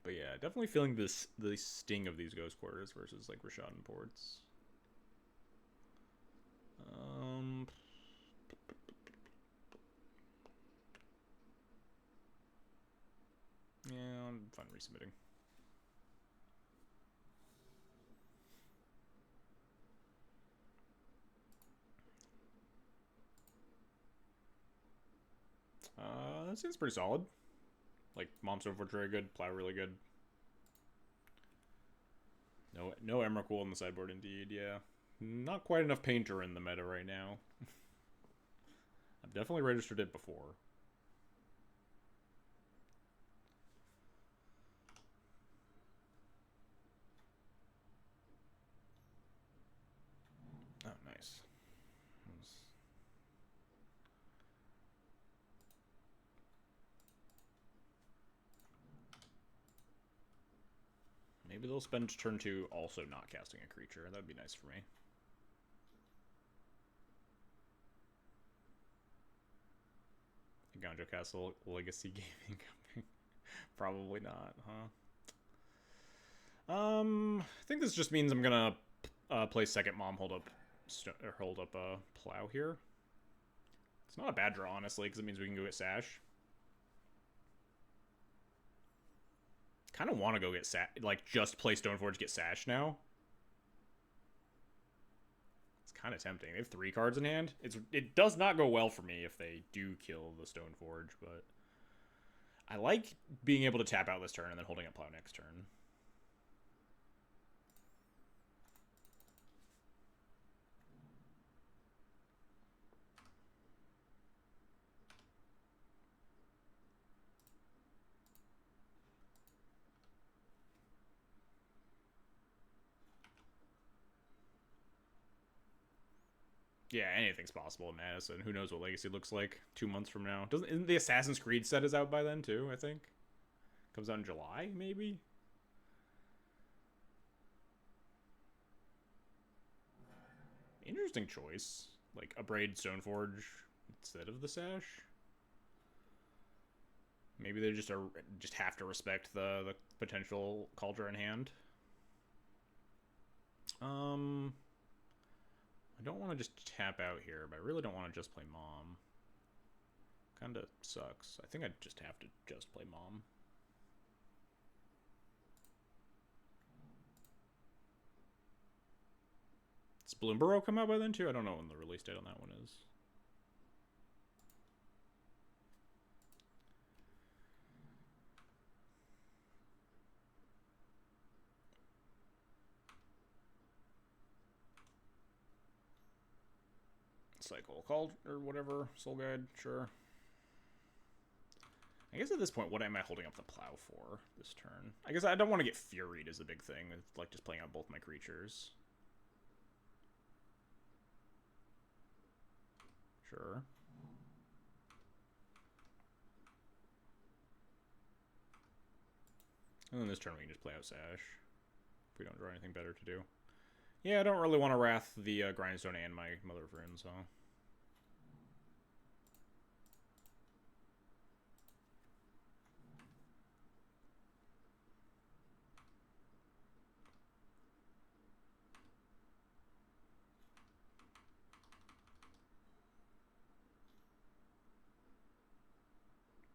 But yeah, definitely feeling the sting of these Ghost Quarters versus, like, Rishadan Ports. Yeah, I'm fine resubmitting. That seems pretty solid. Like, Mom's Overwatch very good, Plow really good. No Emrakul in the sideboard, indeed, yeah. Not quite enough Painter in the meta right now. I've definitely registered it before. Oh, nice. Maybe they'll spend turn 2 also not casting a creature. That'd be nice for me. Ganjo Castle Legacy Gaming Company. Probably not, huh? I think this just means I'm gonna play second mom, hold up plow here. It's not a bad draw, honestly, because it means we can go get Sash. Kind of want to go get like just play Stoneforge, get Sash now. It's kind of tempting. They have 3 cards in hand. It does not go well for me if they do kill the Stoneforge, but I like being able to tap out this turn and then holding up plow next turn. Yeah, anything's possible in Madison. Who knows what Legacy looks like 2 months from now? Isn't the Assassin's Creed set is out by then too, I think? Comes out in July, maybe? Interesting choice. Like, a Braid Stoneforge instead of the Sash? Maybe they just have to respect the potential Cauldron in hand. I don't want to just tap out here, but I really don't want to just play Mom. Kinda sucks. I think I just have to just play Mom. Does Bloomborough come out by then too? I don't know when the release date on that one is. Cycle called or whatever, Soul Guide, sure. I guess at this point, what am I holding up the plow for this turn? I guess I don't want to get Furied is a big thing. It's like just playing out both my creatures. Sure. And then this turn we can just play out Sash. If we don't draw anything better to do. Yeah, I don't really want to Wrath the Grindstone and my Mother of Runes, so...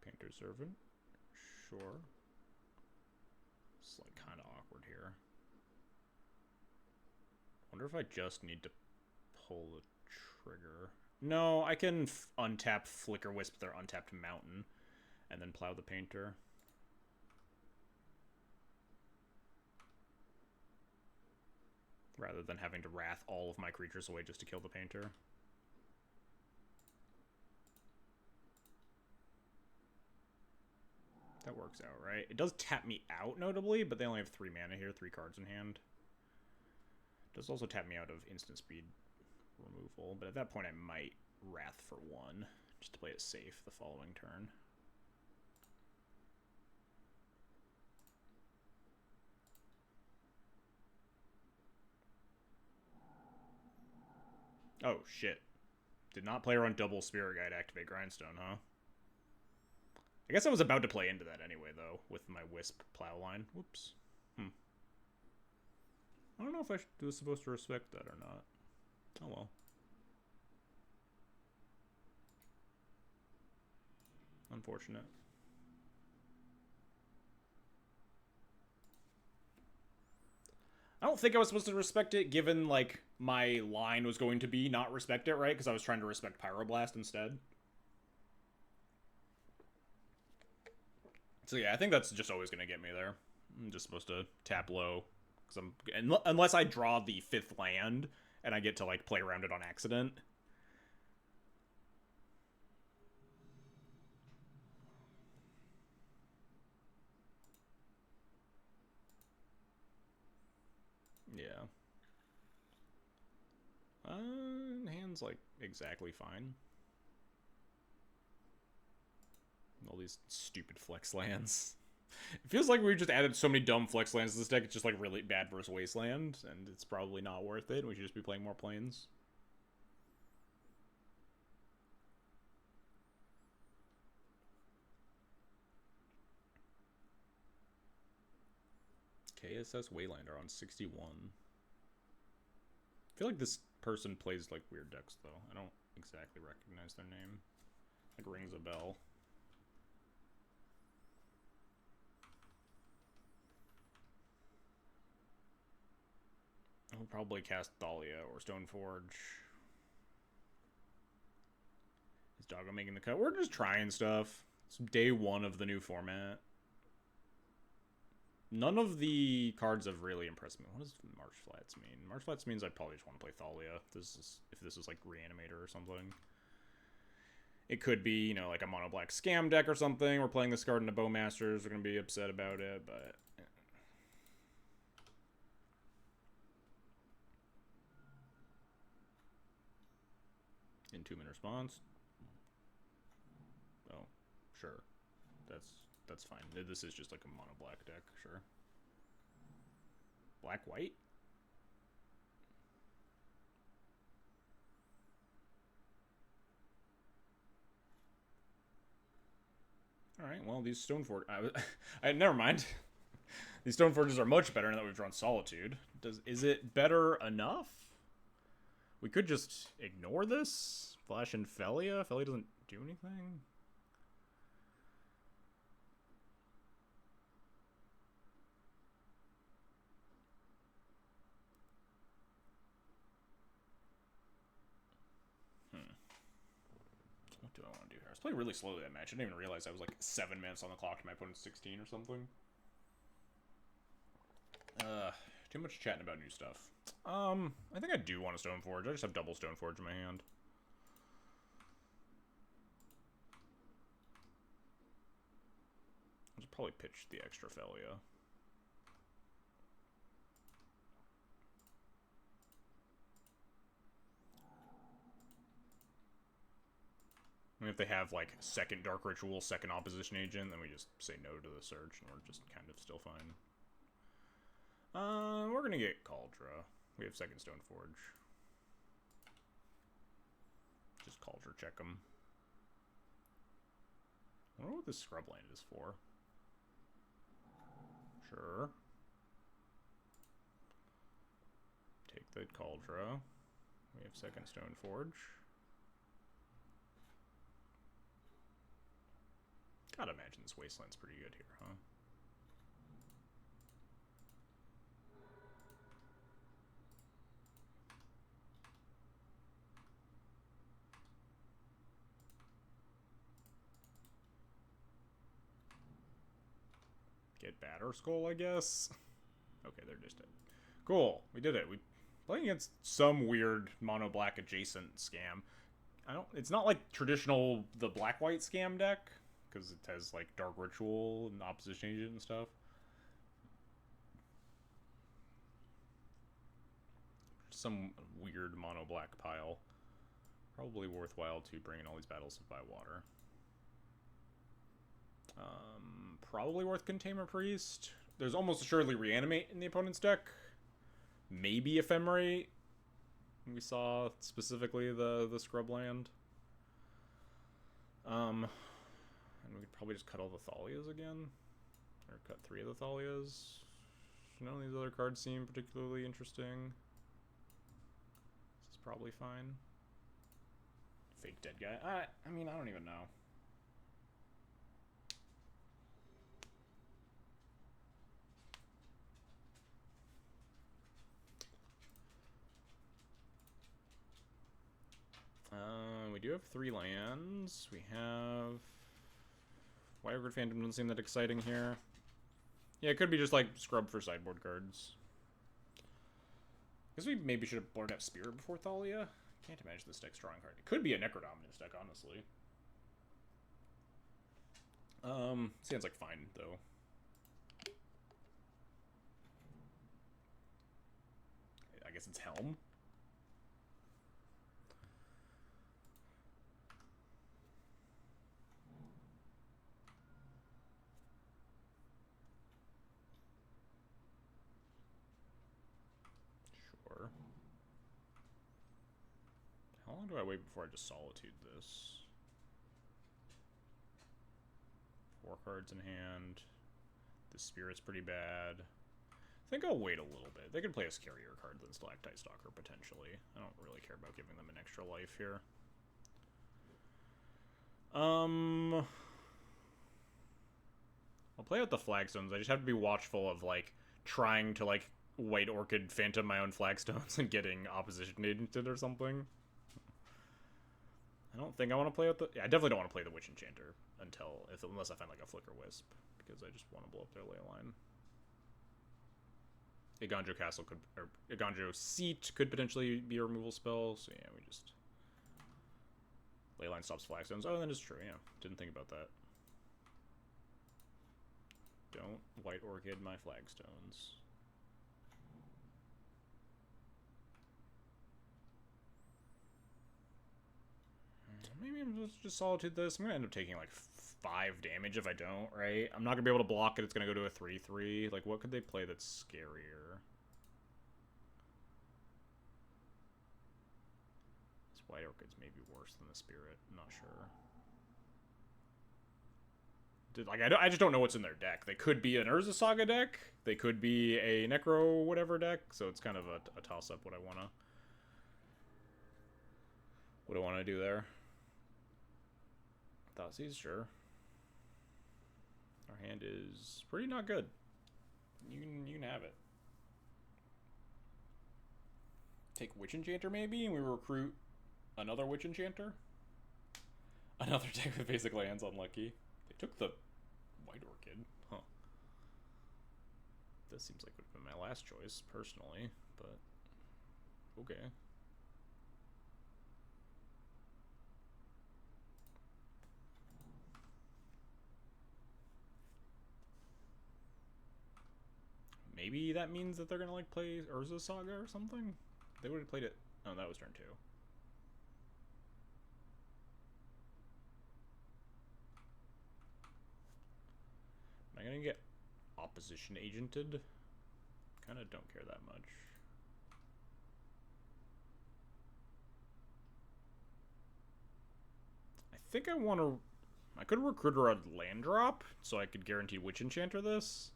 Painter Servant? Sure. It's like kind of awkward here. Wonder if I just need to pull the trigger. No, I can untap Flicker Wisp their untapped Mountain and then plow the Painter. Rather than having to Wrath all of my creatures away just to kill the Painter. That works out, right? It does tap me out, notably, but they only have 3 mana here, 3 cards in hand. It does also tap me out of instant speed removal, but at that point I might Wrath for 1, just to play it safe the following turn. Oh, shit. Did not play around double Spirit Guide activate Grindstone, huh? I guess I was about to play into that anyway, though, with my Wisp plow line. Whoops. I don't know if I was supposed to respect that or not. Oh well. Unfortunate. I don't think I was supposed to respect it, given, like, my line was going to be not respect it, right? Because I was trying to respect Pyroblast instead. So yeah, I think that's just always going to get me there. I'm just supposed to tap low. Because unless I draw the 5th land, and I get to, like, play around it on accident. Yeah. Hand's, like, exactly fine. All these stupid flex lands. It feels like we just added so many dumb flex lands to this deck. It's just like really bad versus Wasteland, and it's probably not worth it. We should just be playing more planes. KSS Waylander on 61. I feel like this person plays like weird decks though. I don't exactly recognize their name. Like rings a bell. I'll probably cast Thalia or Stoneforge. Is Doggo making the cut? We're just trying stuff. It's day one of the new format. None of the cards have really impressed me. What does March Flats mean? March Flats means I'd probably just want to play Thalia. If this is like Reanimator or something. It could be, you know, like a mono black scam deck or something. We're playing this card into Bowmasters. We're going to be upset about it, but... In 2-minute response. Oh, sure. That's fine. This is just like a mono black deck, sure. Black white? Alright, well, these Stoneforge... never mind. These Stoneforges are much better now that we've drawn Solitude. Is it better enough? We could just ignore this? Flash and Felia? Felia doesn't do anything? What do I want to do here? I was playing really slowly that match. I didn't even realize I was like 7 minutes on the clock to my opponent's 16 or something. Too much chatting about new stuff. I think I do want a Stoneforge. I just have double Stoneforge in my hand. I'll just probably pitch the extra Felia. And if they have, like, second Dark Ritual, second Opposition Agent, then we just say no to the search, and we're just kind of still fine. We're gonna get Cauldra. We have second Stoneforge. Just Cauldra check them. I wonder what this Scrubland is for. Sure. Take the Cauldra. We have second Stoneforge. Gotta imagine this Wasteland's pretty good here, huh? Get Batter Skull, I guess? Okay, they're just dead. Cool, we did it. We playing against some weird mono black adjacent scam. It's not like traditional the black white scam deck, because it has like Dark Ritual and Opposition Agent and stuff. Some weird mono black pile. Probably worthwhile to bring in all these battles by water. Probably worth Container Priest. There's almost assuredly Reanimate in the opponent's deck. Maybe Ephemerate. We saw specifically the Scrubland. And we could probably just cut all the Thalias again. Or cut 3 of the Thalias. None of these other cards seem particularly interesting. This is probably fine. Fake dead guy. I mean, I don't even know. We do have 3 lands. We have... Wireguard Phantom doesn't seem that exciting here. Yeah, it could be just like scrub for sideboard cards. Guess we maybe should have boarded out Spirit before Thalia. Can't imagine this deck's drawing card. It could be a Necrodominance deck, honestly. Sounds like fine, though. I guess it's Helm. Sure. How long do I wait before I just Solitude this? 4 cards in hand. The Spirit's pretty bad. I think I'll wait a little bit. They could play a scarier card than Stalactite Stalker, potentially. I don't really care about giving them an extra life here. I'll play out the Flagstones. I just have to be watchful of, like, trying to, like, White Orchid Phantom my own Flagstones and getting opposition agented or something. I don't think I want to play out the... Yeah, I definitely don't want to play the Witch Enchanter unless I find, like, a Flicker Wisp, because I just want to blow up their ley line. Iganjo Castle could... Or Iganjo Seat could potentially be a removal spell, so yeah, we just... Leyline stops Flagstones. Oh, that is true, yeah. Didn't think about that. Don't White Orchid my Flagstones. Maybe I'm just Solitude this. I'm going to end up taking, like, 5 damage if I don't, right? I'm not going to be able to block it. It's going to go to a 3-3. Like, what could they play that's scarier? This White Orchid's maybe worse than the Spirit. I'm not sure. Like, I just don't know what's in their deck. They could be an Urza Saga deck. They could be a Necro whatever deck. So it's kind of a toss-up what I want to do there. Thoughtseize, sure. Our hand is pretty not good. You can have it. Take Witch Enchanter maybe, and we recruit another Witch Enchanter. Another deck with basic lands unlucky. They took the White Orchid, huh? That seems like would have been my last choice personally, but okay. Maybe that means that they're gonna, like, play Urza Saga or something? They would have played it. Oh, that was turn 2. Am I gonna get opposition agented? Kinda don't care that much. I think I want to... I could recruit her a land drop, so I could guarantee Witch Enchanter this.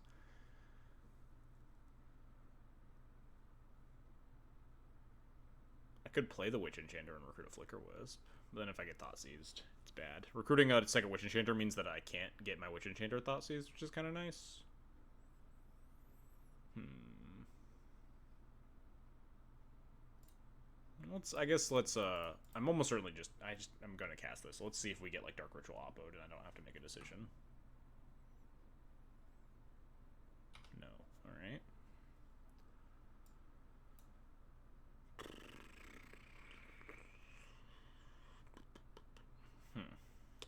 I could play the Witch Enchanter and recruit a Flicker Wisp. But then if I get Thoughtseized, it's bad. Recruiting a second Witch Enchanter means that I can't get my Witch Enchanter Thoughtseized, which is kind of nice. I'm almost certainly I'm gonna cast this. So let's see if we get, like, Dark Ritual Oppoed and I don't have to make a decision. No. Alright.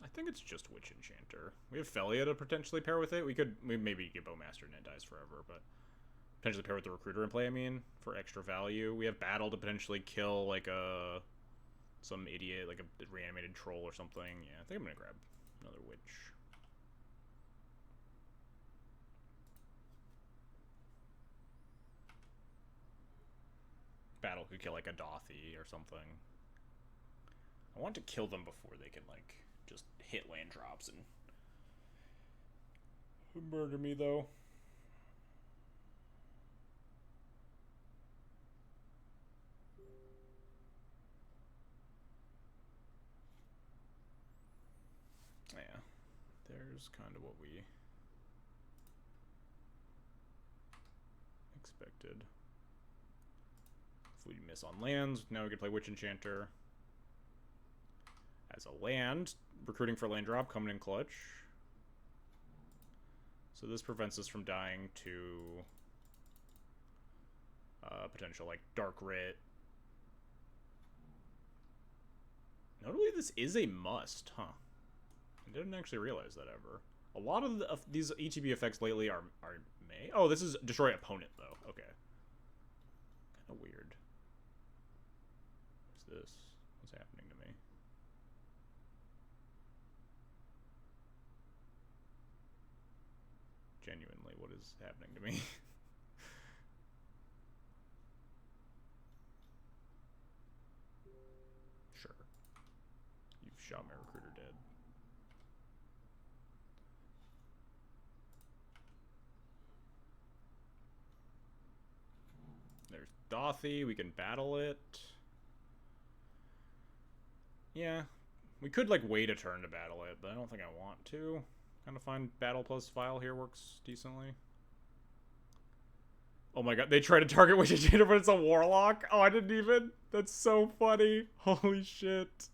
I think it's just Witch Enchanter. We have Felia to potentially pair with it. We maybe get Bowmaster and it dies forever, but potentially pair with the Recruiter and play, I mean, for extra value. We have Battle to potentially kill, like, some idiot, like a reanimated troll or something. Yeah, I think I'm gonna grab another Witch. Battle could kill, like, a Dothy or something. I want to kill them before they can, like, just hit land drops and murder me, though. Yeah, there's kind of what we expected. If we miss on lands, now we can play Witch Enchanter. As a land, recruiting for land drop, coming in clutch. So this prevents us from dying to potential, like, Dark Writ. Notably, this is a must, huh? I didn't actually realize that ever. A lot of these ETB effects lately are May. Oh, this is destroy opponent, though. Okay. Kind of weird. What's this? What's happening to me? Genuinely, what is happening to me? Sure. You've shot my recruiter dead. there's Dothy. We can battle it. Yeah. We could, like, wait a turn to battle it, but I don't think I want to. Kind of find battle plus file here works decently. Oh my god, they try to target Witch Enchanter, but it's a Warlock? Oh, I didn't even. That's so funny. Holy shit.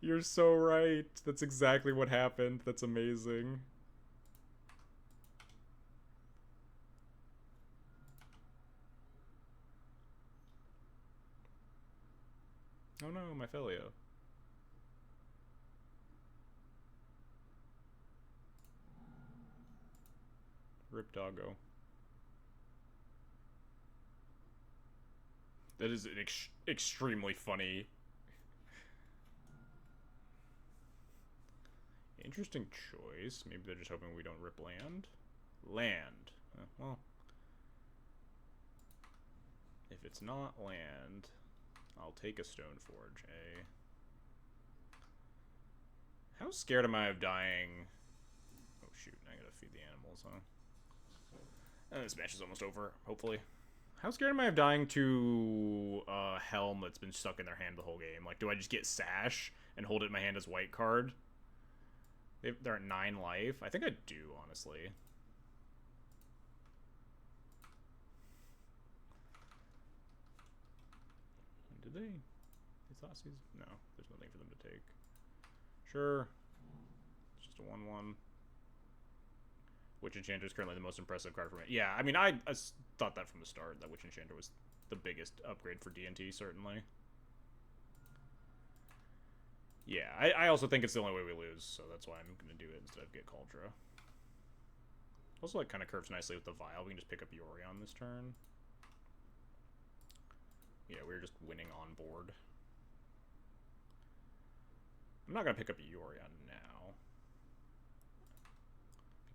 You're so right. That's exactly what happened. That's amazing. Oh no, my Felio. Rip doggo. That is an extremely funny. Interesting choice. Maybe they're just hoping we don't rip land. Land. Well. If it's not land, I'll take a Stone Forge, eh? How scared am I of dying? Oh shoot, I gotta feed the animals, huh? And this match is almost over, hopefully. How scared am I of dying to a Helm that's been stuck in their hand the whole game? Like, do I just get Sash and hold it in my hand as white card? They're at 9 life? I think I do, honestly. Did they? Thoughtsies? No, there's nothing for them to take. Sure. It's just a 1/1. Witch Enchanter is currently the most impressive card for me. Yeah, I mean, I thought that from the start, that Witch Enchanter was the biggest upgrade for D&T, certainly. Yeah, I also think it's the only way we lose, so that's why I'm going to do it instead of get Cauldra. Also, like, kind of curves nicely with the Vial. We can just pick up Yorion this turn. Yeah, we're just winning on board. I'm not going to pick up Yorion now.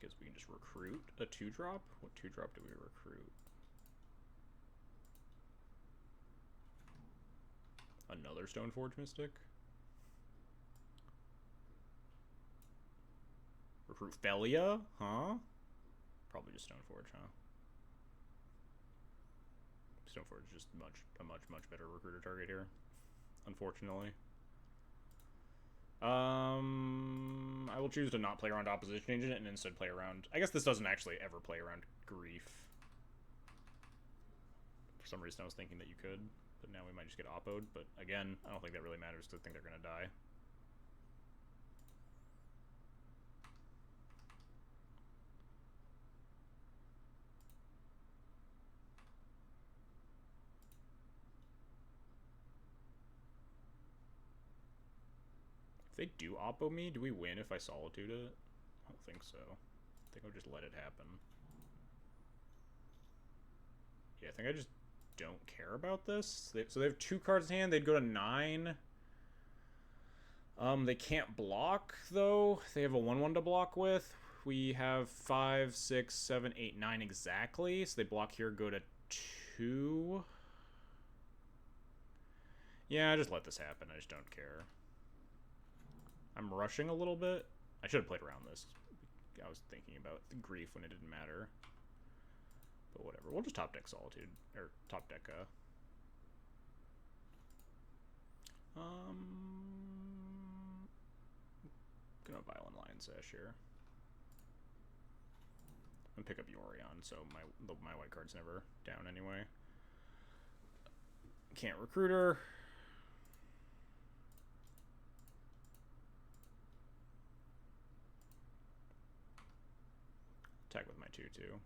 Because we can just recruit a 2-drop? What 2-drop do we recruit? Another Stoneforge Mystic? Recruit Felia? Huh? Probably just Stoneforge, huh? Stoneforge is just a much better recruiter target here. Unfortunately. I will choose to not play around Opposition Agent and instead play around... I guess this doesn't actually ever play around Grief. For some reason I was thinking that you could, but now we might just get Oppo'd. But again, I don't think that really matters because I think they're going to die. If they do Oppo me, do we win if I Solitude it? I don't think so. I think I'll just let it happen. Yeah, I think I just don't care about this. So they have 2 cards in hand. They'd go to 9. They can't block, though. They have a 1/1 to block with. We have 5, 6, 7, 8, 9 exactly. So they block here, go to 2. Yeah, just let this happen. I just don't care. I'm rushing a little bit. I should have played around this. I was thinking about the Grief when it didn't matter. But whatever. We'll just top deck Solitude. Or top deck, gonna Violent Lion Sash here. And pick up Yorion, so my white card's never down anyway. Can't recruit her. Attack with my 2/2.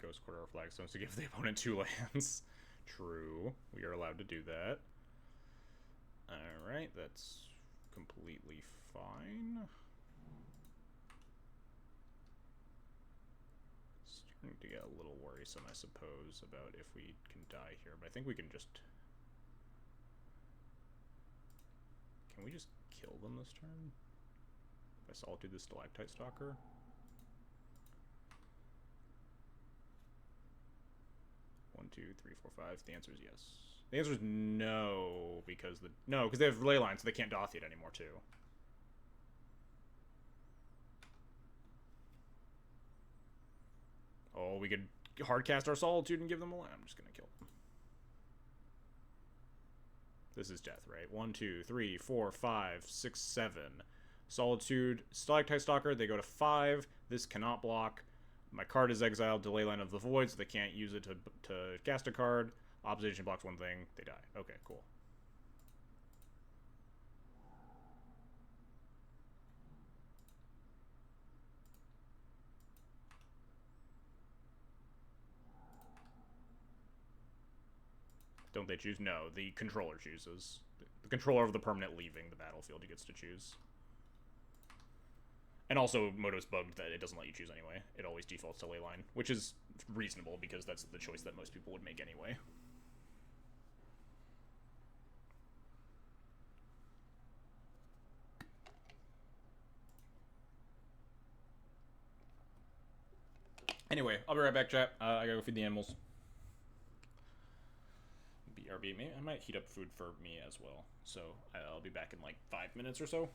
Ghost Quarter or Flagstones to give the opponent 2 lands. True. We are allowed to do that. Alright, that's completely fine. starting to get a little worrisome, I suppose, about if we can die here, but I think we can just... Can we just kill them this turn? If I Solitude the Stalactite Stalker? One, two, three, four, five. The answer is yes. The answer is no, because they have Leyline, so they can't Dothian anymore, too. Oh, we could hardcast our Solitude and give them a land. I'm just gonna kill them. This is death, right? 1, 2, 3, 4, 5, 6, 7. Solitude, Stalactite Stalker, they go to 5. This cannot block. My card is exiled to Leyline of the Void, so they can't use it to cast a card. Opposition blocks one thing, they die. Okay, cool. Don't they choose? No, the controller chooses. The controller of the permanent leaving the battlefield gets to choose. And also, Moto's bugged that it doesn't let you choose anyway. It always defaults to Leyline, which is reasonable because that's the choice that most people would make anyway. Anyway, I'll be right back, chat. I gotta go feed the animals. BRB. Maybe I might heat up food for me as well. So I'll be back in like 5 minutes or so.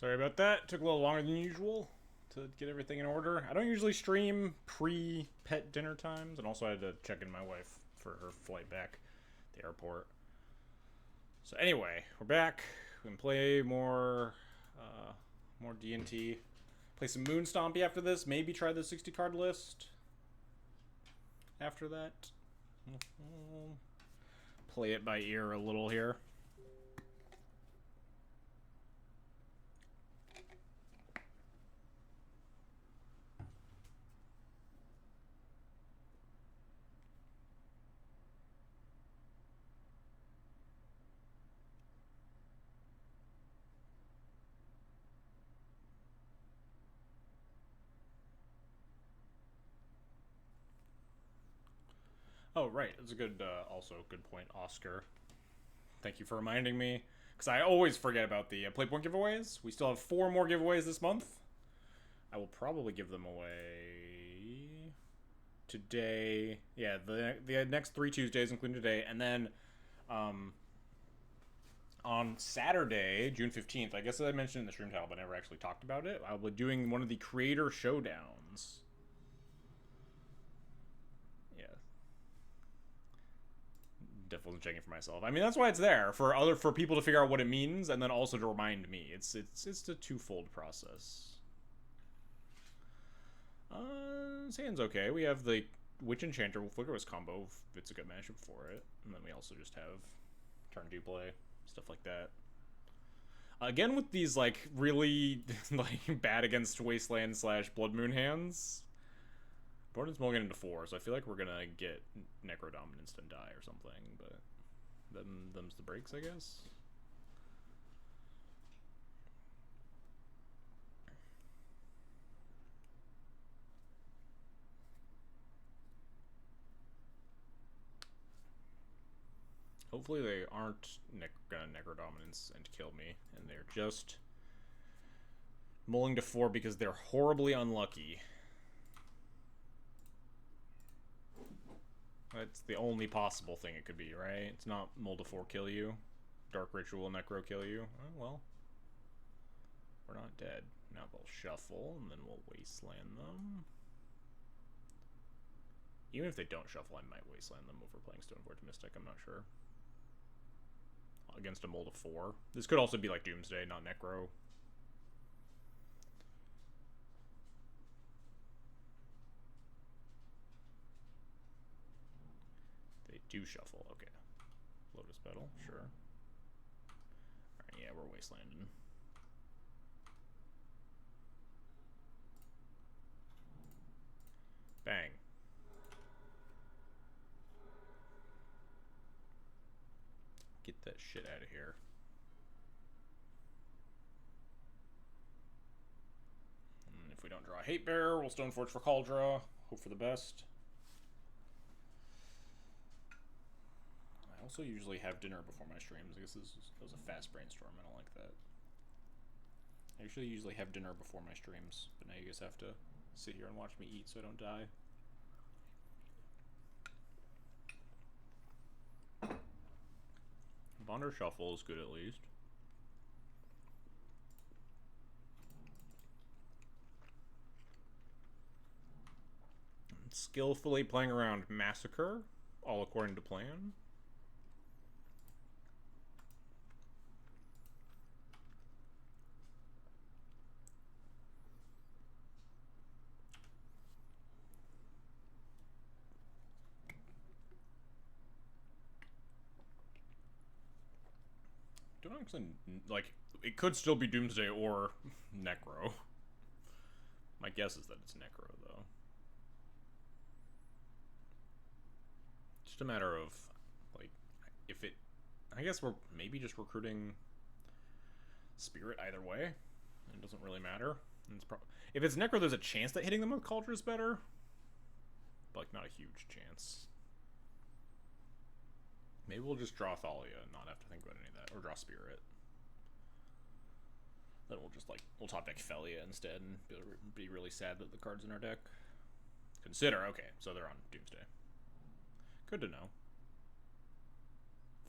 Sorry about that. Took a little longer than usual to get everything in order. I don't usually stream pre-pet dinner times, and also I had to check in my wife for her flight back to the airport. So anyway, we're back. We can play more D&T. Play some Moon Stompy after this. Maybe try the 60 card list after that. Play it by ear a little here. Oh, right. That's a good, also good point, Oscar. Thank you for reminding me. Because I always forget about the Playpoint giveaways. We still have 4 more giveaways this month. I will probably give them away today. Yeah, the next 3 Tuesdays, including today. And then on Saturday, June 15th, I guess I mentioned in the stream title, but I never actually talked about it. I'll be doing one of the creator showdowns. Definitely checking for myself. I mean, that's why it's there for people to figure out what it means, and then also to remind me. It's a twofold process. Sand's okay. We have the Witch Enchanter with Flickerless combo if it's a good matchup for it, and then we also just have turn 2 play, stuff like that. Again, with these like really like bad against Wasteland / Blood Moon hands. Borden's mulligan into 4, so I feel like we're gonna get Necro Dominance and die or something, but them's the breaks, I guess. Hopefully they aren't gonna Necro Dominance and kill me, and they're just mulling to 4 because they're horribly unlucky. That's the only possible thing it could be, right? It's not mull to 4 kill you. Dark Ritual Necro kill you. Oh, well. We're not dead. Now they'll shuffle, and then we'll Wasteland them. Even if they don't shuffle, I might Wasteland them over playing Stoneforge Mystic. I'm not sure. Against a mull to 4. This could also be like Doomsday, not Necro. Do shuffle, okay. Lotus Petal, sure. Alright, yeah, we're Wastelanding. Bang. Get that shit out of here. And if we don't draw a Hate Bearer, we'll Stoneforge for Cauldra. Hope for the best. I also usually have dinner before my streams. I guess this was a fast brainstorm. I don't like that. I usually have dinner before my streams, but now you guys have to sit here and watch me eat so I don't die. Bonder Shuffle is good at least. Skillfully playing around Massacre, all according to plan. Don't actually, like, it could still be Doomsday or Necro. My guess is that it's Necro, though. Just a matter of, like, if it... I guess we're maybe just recruiting Spirit either way. It doesn't really matter. And it's if it's Necro, there's a chance that hitting them with Cauldra is better. But, like, not a huge chance. Maybe we'll just draw Thalia and not have to think about any of that. Or draw Spirit. Then we'll just, like, we'll top deck Thalia instead and be really sad that the card's in our deck. Consider, okay, so they're on Doomsday. Good to know.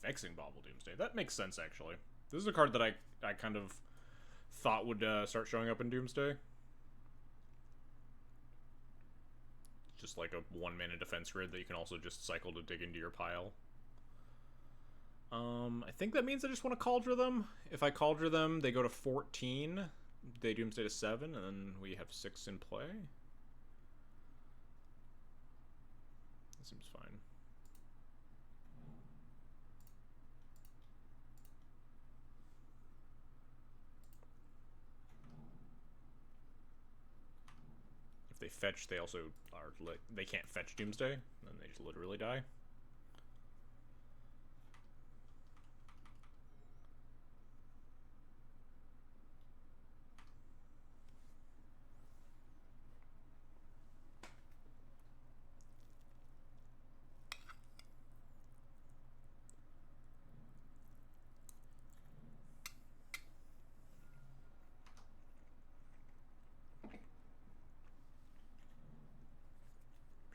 Vexing Bauble Doomsday. That makes sense, actually. This is a card that I kind of thought would start showing up in Doomsday. Just like a 1-mana defense grid that you can also just cycle to dig into your pile. I think that means I just want to Cauldron them. If I Cauldron them, they go to 14. They Doomsday to 7, and then we have 6 in play. That seems fine. If they fetch, they also are like, they can't fetch Doomsday, then they just literally die.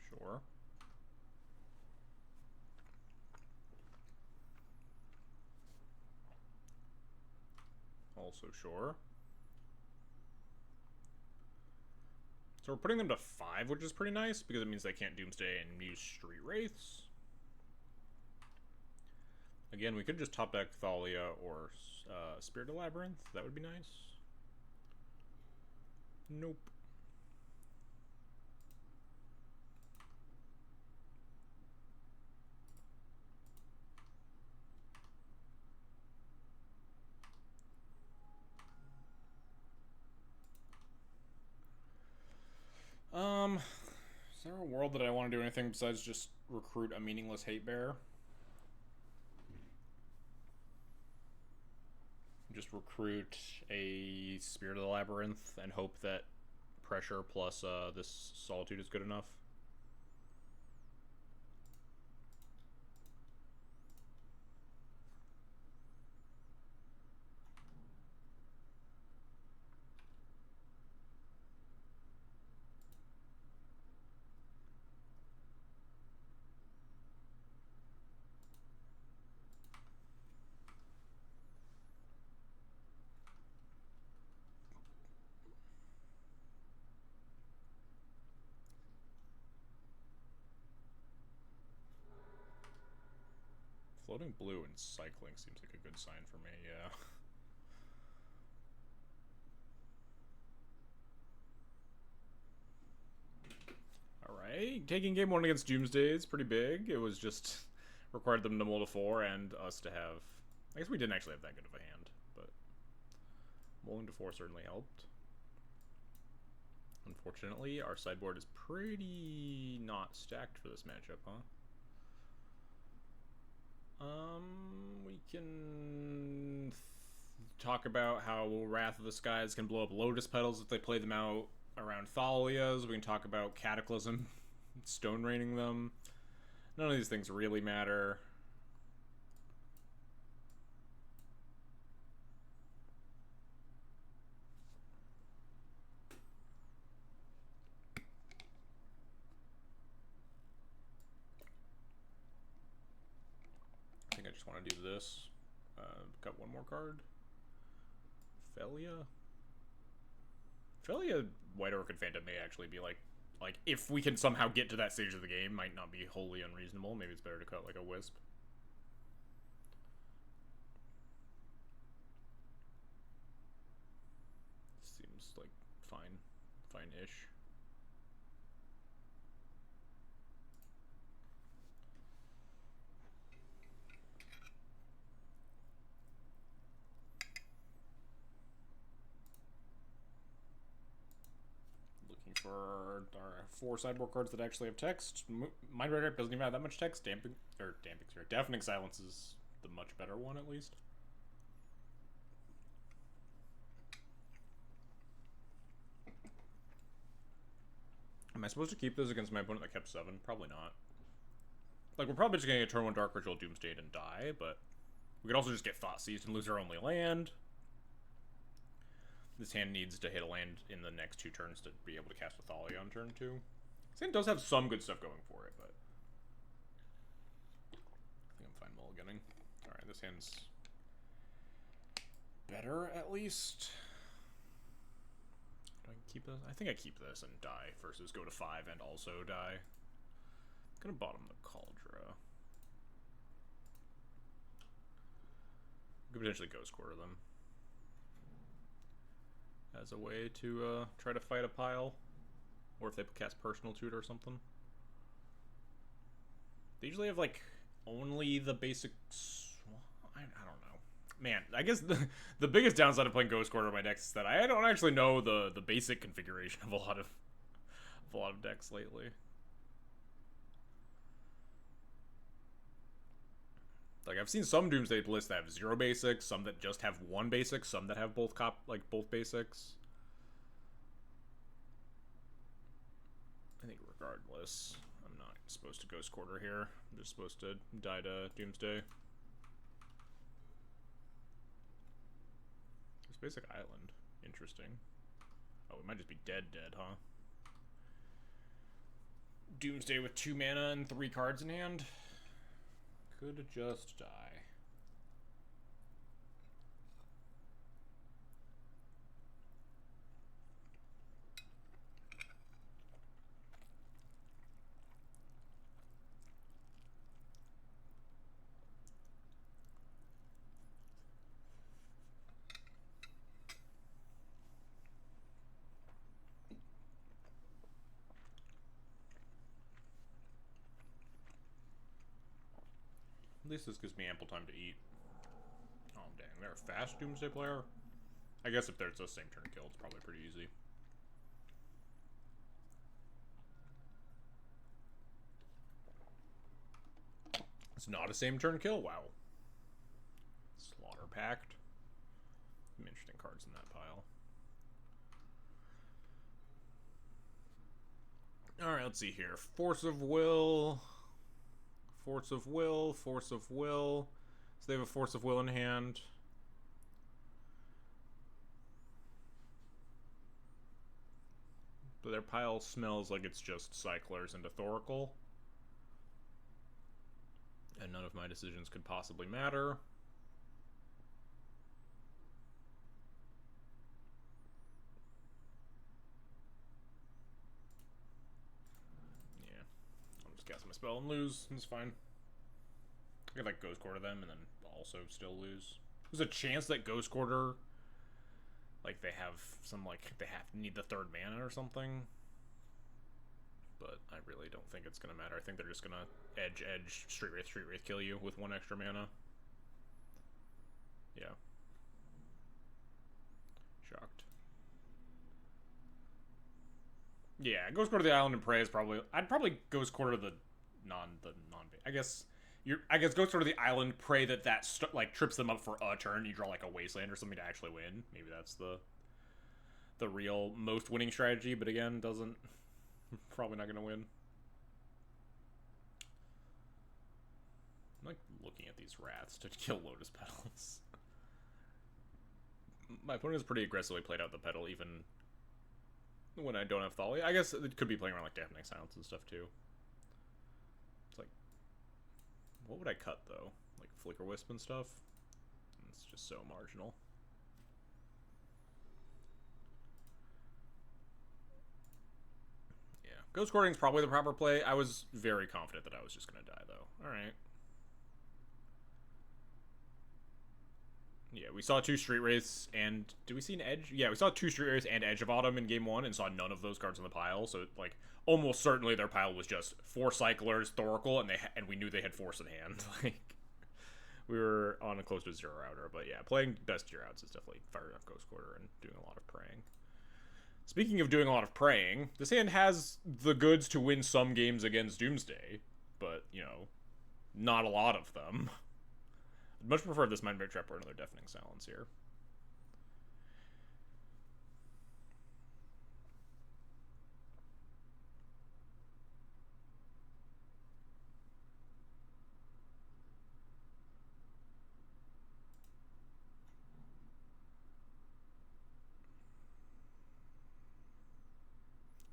Sure. Also sure. So we're putting them to 5, which is pretty nice, because it means they can't Doomsday and use Street Wraiths. Again, we could just top deck Thalia or Spirit of Labyrinth. That would be nice. Nope. Is there a world that I want to do anything besides just recruit a meaningless hate bear? Just recruit a Spirit of the Labyrinth and hope that pressure plus this Solitude is good enough. Floating blue and cycling seems like a good sign for me, yeah. Alright, taking game 1 against Doomsday is pretty big. It was just required them to mull to 4 and us to have... I guess we didn't actually have that good of a hand, but mulling to 4 certainly helped. Unfortunately, our sideboard is pretty not stacked for this matchup, huh? We can talk about how Wrath of the Skies can blow up Lotus Petals if they play them out around Thalias. We can talk about Cataclysm, Stone Raining them. None of these things really matter. I think I just want to do this. Got one more card. Felia? Felia, White Orchid Phantom may actually be like if we can somehow get to that stage of the game, might not be wholly unreasonable. Maybe it's better to cut like a Wisp. Seems like fine-ish. For our 4 sideboard cards that actually have text. Mind Reader doesn't even have that much text. Deafening Silence is the much better one, at least. Am I supposed to keep this against my opponent that kept 7? Probably not. Like, we're probably just going to get turn 1 Dark Ritual Doomsday and die, but we could also just get Thoughtseize and lose our only land. This hand needs to hit a land in the next 2 turns to be able to cast a Thalia on turn 2. This hand does have some good stuff going for it, but I think I'm fine mulliganing. Alright, this hand's better, at least. Do I keep this? I think I keep this and die versus go to 5 and also die. I'm gonna bottom the Cauldra. Could potentially Ghost Quarter them as a way to try to fight a pile, or if they cast Personal Tutor or something. They usually have like only the basics. I don't know, man. I guess the biggest downside of playing Ghost Quarter in my decks is that I don't actually know the basic configuration of a lot of decks lately. Like, I've seen some Doomsday lists that have 0 basics, some that just have 1 basic, some that have both both basics. I think regardless, I'm not supposed to Ghost Quarter here. I'm just supposed to die to Doomsday. This basic island. Interesting. Oh, it might just be dead, huh? Doomsday with 2 mana and 3 cards in hand. Could just die. At least this gives me ample time to eat. Oh, dang. They're a fast Doomsday player? I guess if there's a same turn kill, it's probably pretty easy. It's not a same turn kill? Wow. Slaughter Pact. Some interesting cards in that pile. Alright, let's see here. Force of Will. Force of Will. Force of Will. So they have a Force of Will in hand. But their pile smells like it's just Cyclers into Thoracle. And none of my decisions could possibly matter. Yeah. I'll just cast my spell and lose. It's fine. I could like Ghost Quarter them and then also still lose. There's a chance that Ghost Quarter, like they have some need the 3rd mana or something. But I really don't think it's gonna matter. I think they're just gonna edge, Street Wraith kill you with 1 extra mana. Yeah. Shocked. Yeah, Ghost Quarter the Island and Prey is probably. I'd probably Ghost Quarter the non. I guess Ghost Quarter the Island, pray that like trips them up for a turn. You draw like a Wasteland or something to actually win. Maybe that's the real most winning strategy. But again, doesn't. Probably not gonna win. I'm like looking at these rats to kill Lotus Petals. My opponent has pretty aggressively played out the petal even when I don't have Thali. I guess it could be playing around like Deafening Silence and stuff too. It's like, what would I cut though? Like Flicker Wisp and stuff? It's just so marginal. Ghost Quartering is probably the proper play. I was very confident that I was just going to die, though. Alright. Yeah, we saw 2 Street Wraiths, and... Did we see an Edge? Yeah, we saw 2 Street Wraiths and Edge of Autumn in Game 1, and saw none of those cards in the pile, so, like, almost certainly their pile was just 4 Cyclers, Thoracle, and we knew they had Force in hand. Like, we were on a close to 0 outer, but yeah, playing best 0 outs is definitely firing up Ghost Quarter and doing a lot of praying. Speaking of doing a lot of praying, this hand has the goods to win some games against Doomsday, but, you know, not a lot of them. I'd much prefer this Mindbreak Trap or another Deafening Silence here.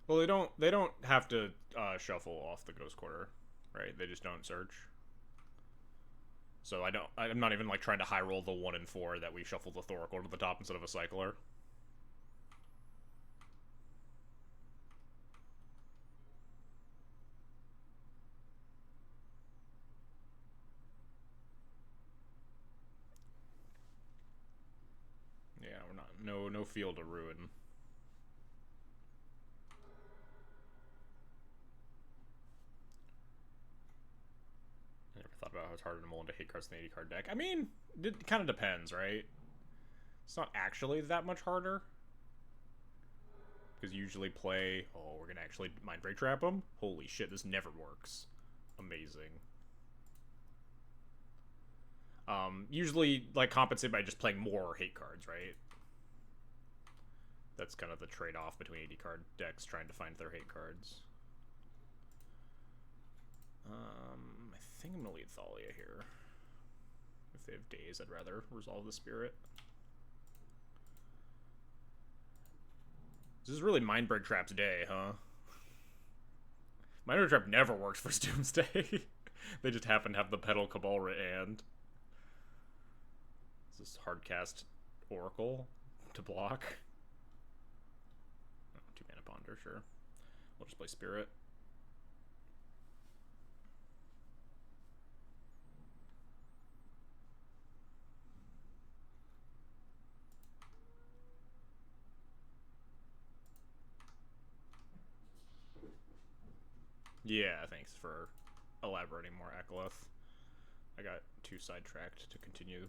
Well, they don't have to shuffle off the Ghost Quarter, right? They just don't search. So I'm not even like trying to high roll the 1 and 4 that we shuffle the Thoracle to the top instead of a Cycler. no field to ruin. I never thought about how it's harder to mull into hate cards than the 80 card deck. I mean, it kind of depends, right? It's not actually that much harder. Because you usually play... Oh, we're going to actually Mind Break Trap them? Holy shit, this never works. Amazing. Usually, like, compensate by just playing more hate cards, right? That's kind of the trade-off between 80 card decks trying to find their hate cards. I think I'm gonna lead Thalia here. If they have Daze, I'd rather resolve the Spirit. This is really Mind Break Trap's day, huh? Mind Break Trap never works for Doomsday. They just happen to have the Petal Cabal and... Is this Hardcast Oracle to block? Oh, 2-mana Ponder, sure. We'll just play Spirit. Yeah, thanks for elaborating more, Akaleth. I got too sidetracked to continue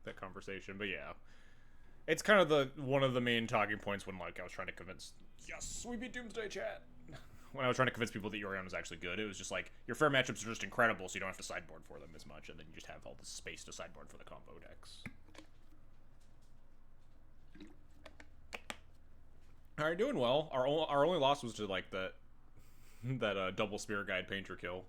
that conversation, but yeah. It's kind of one of the main talking points when, like, I was trying to convince... Yes, we beat Doomsday, chat! When I was trying to convince people that Yorion was actually good, it was just like, your fair matchups are just incredible, so you don't have to sideboard for them as much, and then you just have all the space to sideboard for the combo decks. Alright, doing well. Our only loss was to, like, that double Spirit Guide Painter kill.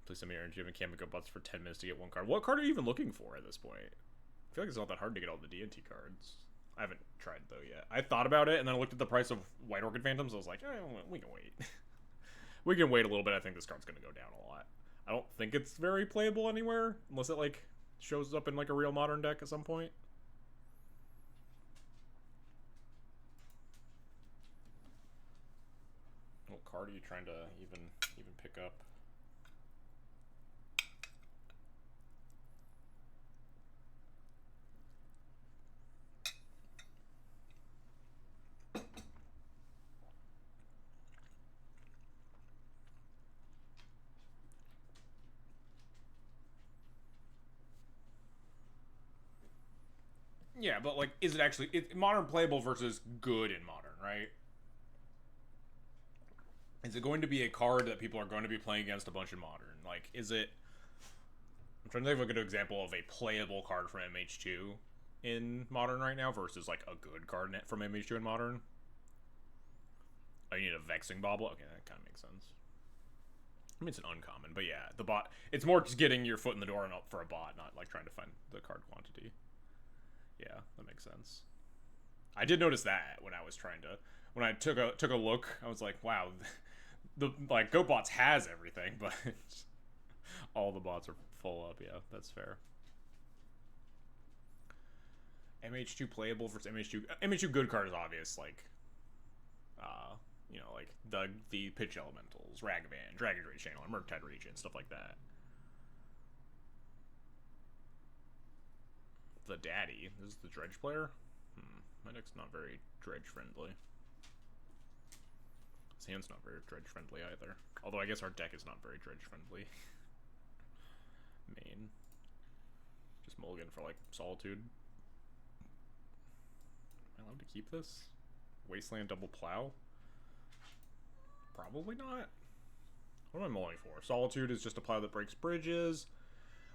Please send me your energy and Kamiko Butts for 10 minutes to get one card. What card are you even looking for at this point? I feel like it's not that hard to get all the DNT cards. I haven't tried, though, yet. I thought about it, and then I looked at the price of White Orchid Phantoms, I was like, we can wait. We can wait a little bit. I think this card's going to go down a lot. I don't think it's very playable anywhere, unless it, like, shows up in, like, a real Modern deck at some point. What card are you trying to even pick up? Yeah, but, like, is it actually... Modern playable versus good in Modern, right? Is it going to be a card that people are going to be playing against a bunch in Modern? Like, is it... I'm trying to think of a good example of a playable card from MH2 in Modern right now versus, like, a good card from MH2 in Modern. Oh, you need a Vexing Bauble? Okay, that kind of makes sense. I mean, it's an uncommon, but yeah, the bot... It's more just getting your foot in the door and up for a bot, not, like, trying to find the card quantity. Yeah, that makes sense. I did notice that when I was trying to... When I took a look, I was like, wow, the like GoBots has everything, but all the bots are full up. Yeah, that's fair. MH2 playable versus MH2 good card is obvious, like you know, like the pitch elementals, Ragavan, Dragon Rage Channel, Murktide Regent, stuff like that. The daddy. This is the dredge player? My deck's not very dredge friendly. His hand's not very dredge friendly either. Although I guess our deck is not very dredge friendly. Main. Just mulligan for, like, Solitude. Am I allowed to keep this? Wasteland double plow? Probably not. What am I mulling for? Solitude is just a plow that breaks bridges.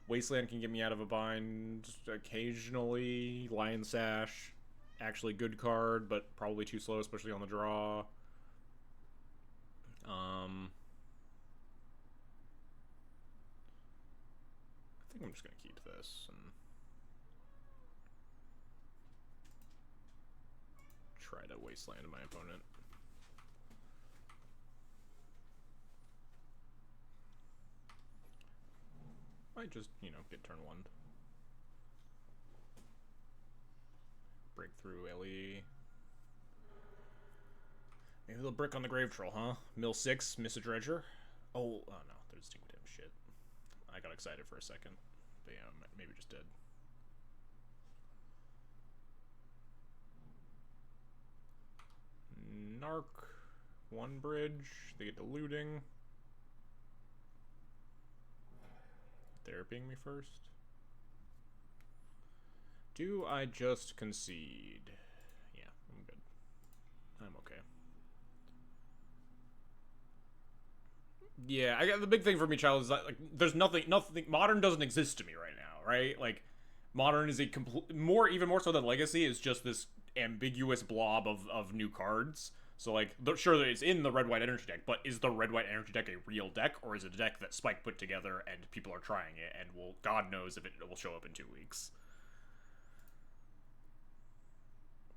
Wasteland can get me out of a bind occasionally. Lion Sash, actually good card, but probably too slow, especially on the draw. I think I'm just gonna keep this and try to Wasteland my opponent. Might just, you know, get turn 1. Breakthrough LE. Maybe they'll brick on the Grave Troll, huh? Mill 6, miss a Dredger. Oh no, they're Distinct Shit. I got excited for a second. But yeah, maybe just did. Mark. One bridge. They get to looting. Therapying me first. Do I just concede? Yeah, I'm good. I'm okay. Yeah, I got the big thing for me, child, is that like there's nothing modern doesn't exist to me right now, right? Like modern is a complete even more so than legacy is just this ambiguous blob of new cards. So like sure it's in the red white energy deck, but is the red white energy deck a real deck or is it a deck that Spike put together and people are trying it and will God knows if it will show up in 2 weeks.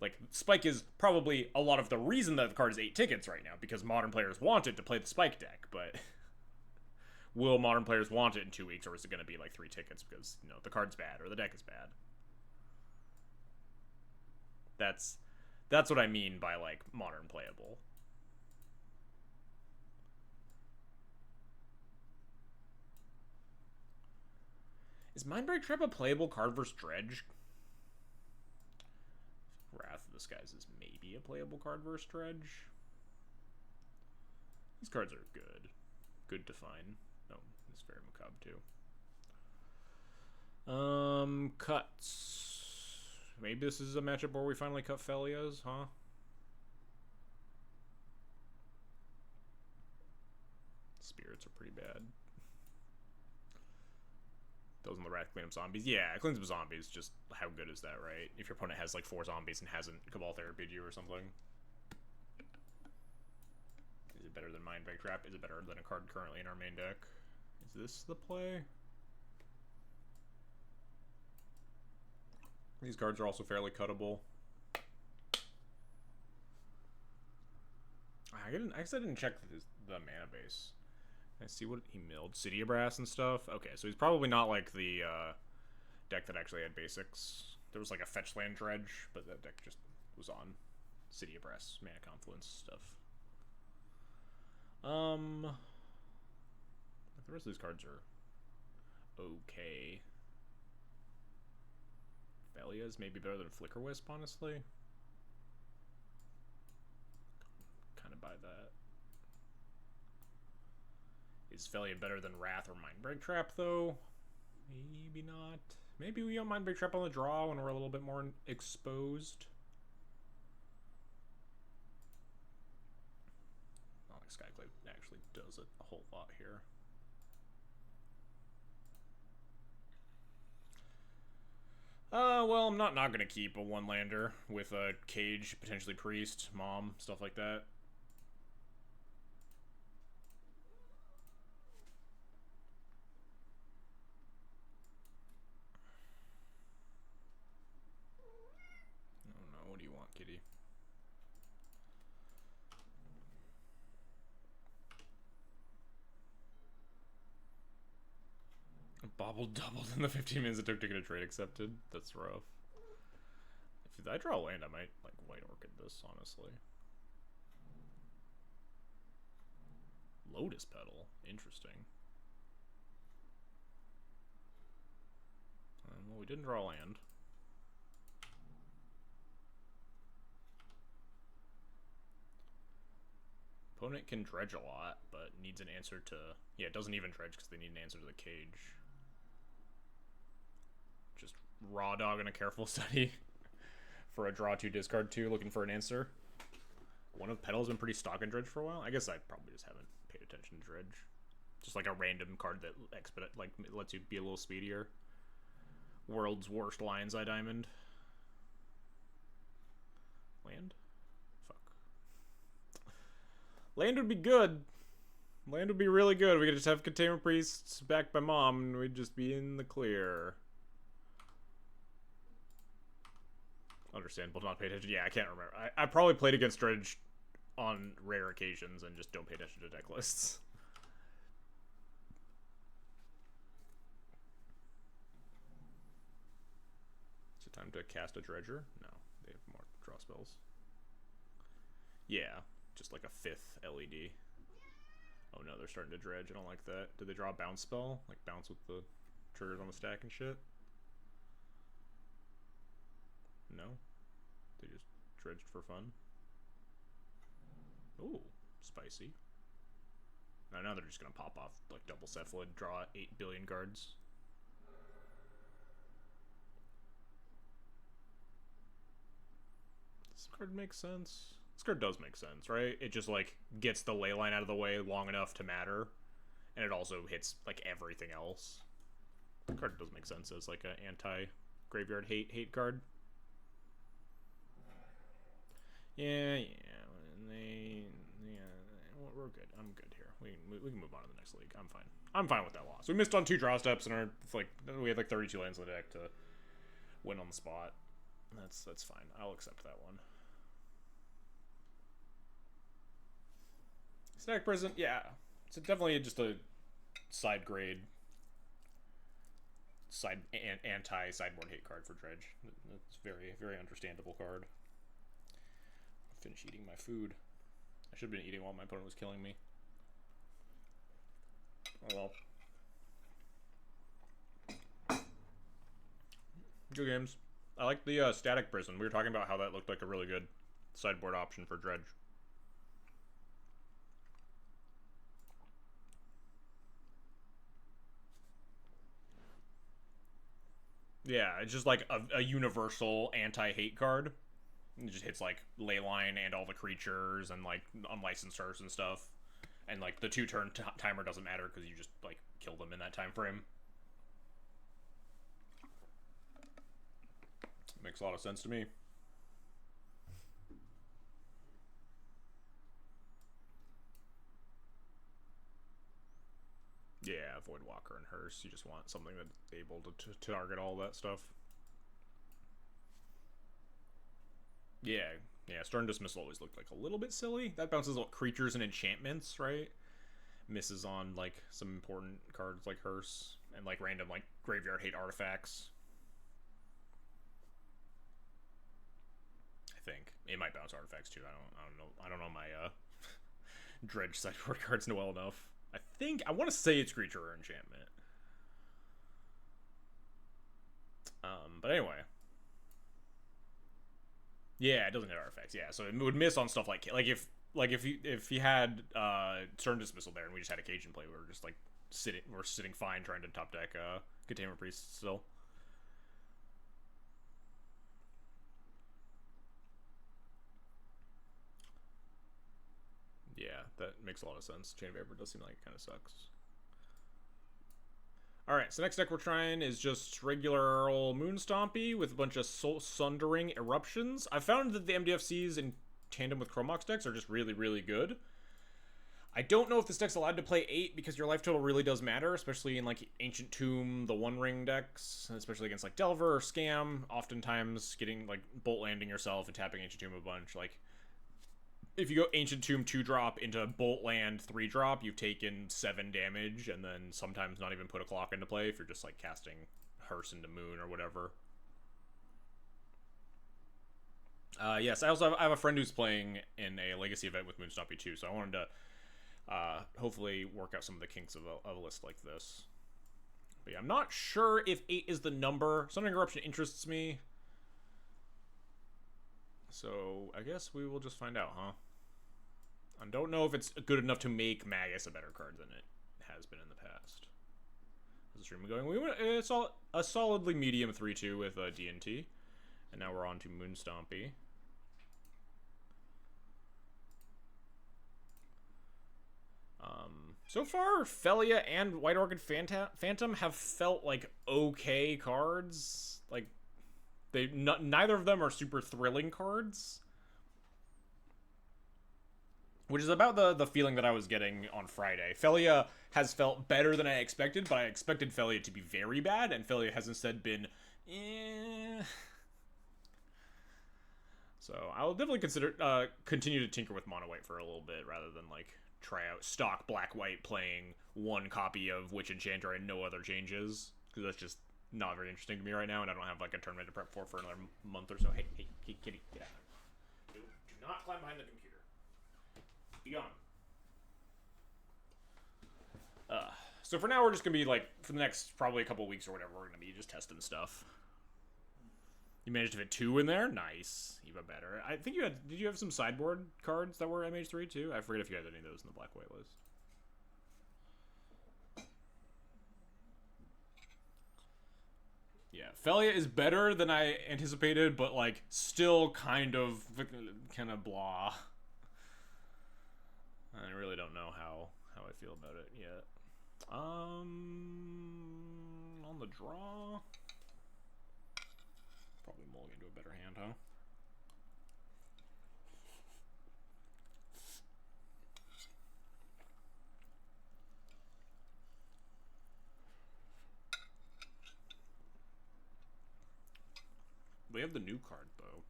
Like, Spike is probably a lot of the reason that the card is 8 tickets right now, because modern players wanted to play the Spike deck, but will modern players want it in 2 weeks, or is it going to be like 3 tickets because, you know, the card's bad or the deck is bad? That's what I mean by, like, modern playable. Is Mindbreak Trap a playable card versus Dredge? Wrath of the Skies is maybe a playable card versus Dredge. These cards are good. Good to find. Oh, it's very macabre too. Cuts. Maybe this is a matchup where we finally cut Felias, huh? Spirits are pretty bad. Those on the Wrath clean up zombies. Yeah, cleans up zombies. Just how good is that, right? If your opponent has like 4 zombies and hasn't Cabal Therapied you or something. Is it better than Mindbreak Trap? Is it better than a card currently in our main deck? Is this the play? These cards are also fairly cuttable. I guess I didn't check the mana base. I see what he milled. City of Brass and stuff. Okay, so he's probably not like the deck that actually had basics. There was like a fetch land dredge, but that deck just was on City of Brass, mana confluence stuff. The rest of these cards are okay. Felia's maybe better than Flicker Wisp, honestly. Kind of buy that. Is Felia better than Wrath or Mindbreak Trap, though? Maybe not. Maybe we don't Mindbreak Trap on the draw when we're a little bit more exposed. I don't think Skyclave actually does it a whole lot here. Well, I'm not gonna keep a one-lander with a Cage, potentially Priest, Mom, stuff like that. What do you want, kitty? Bobble doubled in the 15 minutes it took to get a trade accepted. That's rough. If I draw a land, I might like White Orchid this, honestly. Lotus Petal. Interesting. Well, we didn't draw a land. Opponent can dredge a lot, but needs an answer to... Yeah, it doesn't even dredge because they need an answer to the Cage. Just raw dog and a careful study for a draw 2, discard 2, looking for an answer. One of Petal's been pretty stock in dredge for a while. I guess I probably just haven't paid attention to dredge. Just like a random card that lets you be a little speedier. World's worst Lion's Eye Diamond. Land? Fuck. Land would be good. Land would be really good. We could just have Containment Priests backed by Mom, and we'd just be in the clear. Understandable to not pay attention. Yeah, I can't remember. I probably played against Dredge on rare occasions and just don't pay attention to deck lists. Is it time to cast a Dredger? No, they have more draw spells. Yeah, just like a 5th LED. Oh no, they're starting to dredge. I don't like that. Did they draw a bounce spell? Like bounce with the triggers on the stack and shit? No? They just dredged for fun? Ooh, spicy. Now they're just gonna pop off like double cephalid, draw 8 billion cards. This card makes sense. This card does make sense, right? It just like gets the ley line out of the way long enough to matter, and it also hits like everything else. The card does make sense as like an anti-graveyard hate card. Yeah. We're good. I'm good here. We can move on to the next league. I'm fine. I'm fine with that loss. We missed on 2 draw steps, and we had like 32 lands in the deck to win on the spot. That's fine. I'll accept that one. Static Prison, yeah. It's definitely just a side grade, anti-sideboard hate card for Dredge. It's very understandable card. I'll finish eating my food. I should have been eating while my opponent was killing me. Oh well. Good games. I like the Static Prison. We were talking about how that looked like a really good sideboard option for Dredge. Yeah, it's just like a universal anti-hate card. It just hits like Leyline and all the creatures and like unlicensed stars and stuff. And like the 2-turn timer doesn't matter because you just like kill them in that time frame. Makes a lot of sense to me. Yeah, Voidwalker and Hearse. You just want something that's able to target all that stuff. Yeah, Stern Dismissal always looked like a little bit silly. That bounces on creatures and enchantments, right? Misses on like some important cards like Hearse and like random like graveyard hate artifacts. I think it might bounce artifacts too. I don't know my Dredge sideboard cards well enough. I want to say it's creature or enchantment. But anyway. Yeah, it doesn't hit artifacts. Yeah, so it would miss on stuff like if you had Stern Dismissal there and we just had a Cajun play, we were just like sitting fine trying to top deck Containment Priest still. Yeah, that makes a lot of sense. Chain of Vapor does seem like it kind of sucks. Alright, so next deck we're trying is just regular old Moon Stompy with a bunch of Soul Sundering Eruptions. I found that the MDFCs in tandem with Chromox decks are just really good. I don't know if this deck's allowed to play 8 because your life total really does matter, especially in like Ancient Tomb, the One Ring decks, especially against like Delver or Scam. Oftentimes getting like Bolt Landing yourself and tapping Ancient Tomb a bunch, like if you go Ancient Tomb 2-drop into Bolt Land 3-drop, you've taken 7 damage, and then sometimes not even put a clock into play if you're just like casting Hearse into Moon or whatever. Yes, I have a friend who's playing in a Legacy event with Moon Stompy too, so I wanted to hopefully work out some of the kinks of a list like this. But yeah, I'm not sure if 8 is the number. Sundering Eruption interests me. So I guess we will just find out, huh? I don't know if it's good enough to make Magus a better card than it has been in the past. How's the stream going? It's all a solidly medium 3-2 with D&T. And now we're on to Moon Stompy. So far, Felia and White Orchid Phantom have felt like okay cards. Like, neither of them are super thrilling cards. Which is about the feeling that I was getting on Friday. Felia has felt better than I expected, but I expected Felia to be very bad, and Felia has instead been, So I'll definitely continue to tinker with Mono White for a little bit, rather than like try out stock Black-White playing one copy of Witch Enchanter and no other changes, because that's just not very interesting to me right now, and I don't have like a tournament to prep for another month or so. Hey, kitty, get out. Do not climb behind the computer. Be gone. So for now, we're just gonna be like, for the next probably a couple weeks or whatever, we're gonna be just testing stuff. You managed to fit 2 in there? Nice. Even better. I think you had... Did you have some sideboard cards that were MH3 too? I forget if you had any of those in the black-white list. Yeah, Felia is better than I anticipated, but, like, still kind of blah. I really don't know how I feel about it yet. On the draw... Probably mulligan to a better hand, huh? We have the new card, though.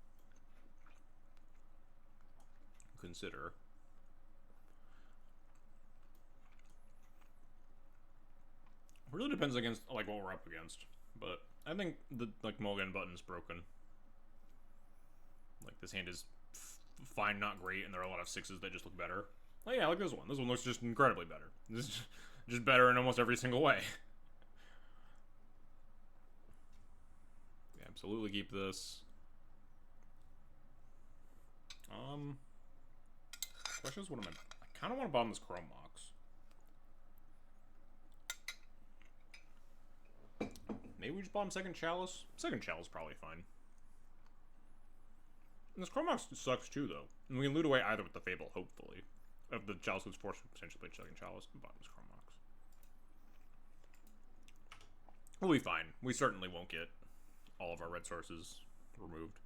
Consider. Really depends against, like, what we're up against. But I think the, like, mulligan button's broken. Like, this hand is fine, not great, and there are a lot of 6s that just look better. Oh yeah, like this one. This one looks just incredibly better. This is just better in almost every single way. Yeah, absolutely keep this. Question is, what am I kind of want to bomb this Chrome Mox. Maybe we just bomb second Chalice? Second Chalice is probably fine. And this Chrome Mox sucks too, though. And we can loot away either with the Fable, hopefully. If the Chalice was forced to potentially play second Chalice and bomb this Chrome Mox. We'll be fine. We certainly won't get all of our red sources removed.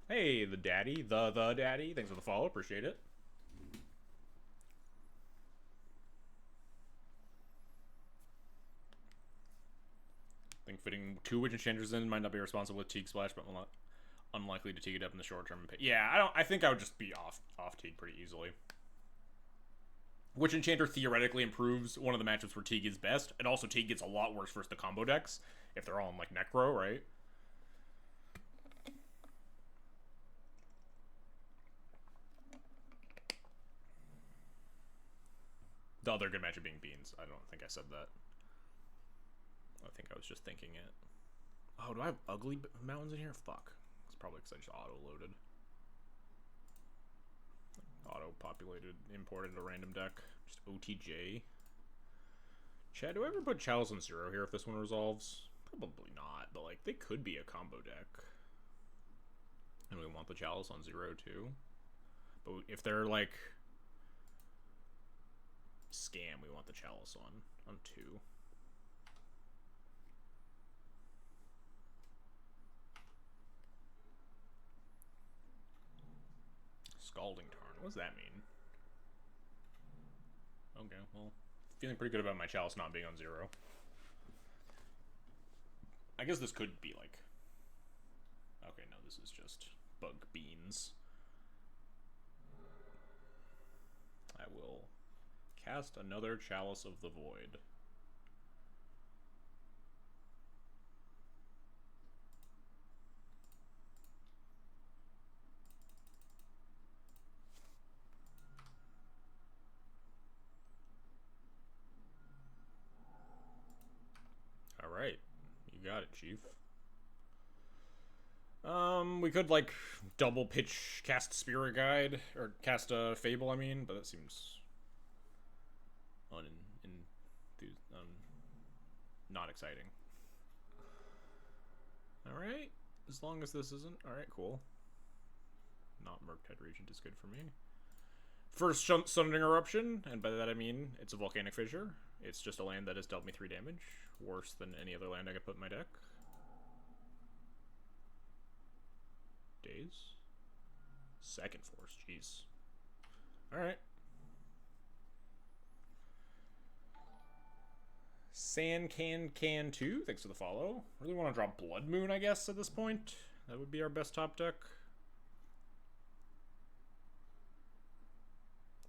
Hey, the daddy. The daddy. Thanks for the follow. Appreciate it. I think fitting 2 Witch Enchanters in might not be responsible with Teague Splash, but unlikely to Teague it up in the short term. Yeah, I think I would just be off Teague pretty easily. Witch Enchanter theoretically improves one of the matchups where Teague is best, and also Teague gets a lot worse versus the combo decks if they're all in, like, Necro, right? The other good matchup being Beans. I don't think I said that. I think I was just thinking it. Oh, do I have ugly mountains in here? Fuck. It's probably because I just auto-loaded. Auto-populated, imported into a random deck. Just OTJ. Chad, do I ever put Chalice on 0 here if this one resolves? Probably not, but, like, they could be a combo deck. And we want the Chalice on 0 too. But if they're, like... Scam, we want the Chalice on 2. Scalding Tarn. What does that mean? Okay, well, feeling pretty good about my Chalice not being on 0. I guess this could be like... Okay, no, this is just bug beans. I will cast another Chalice of the Void. Alright, you got it, Chief. We could, like, double pitch cast Spirit Guide, or cast a Fable, I mean, but that seems not exciting. Alright, as long as this isn't... Alright, cool. Not Murktide Regent is good for me. First Summoning Eruption, and by that I mean it's a Volcanic Fissure. It's just a land that has dealt me 3 damage. Worse than any other land I could put in my deck. Days? Second Force, jeez. Alright. San Can 2, thanks for the follow. Really want to draw Blood Moon, I guess, at this point. That would be our best top deck.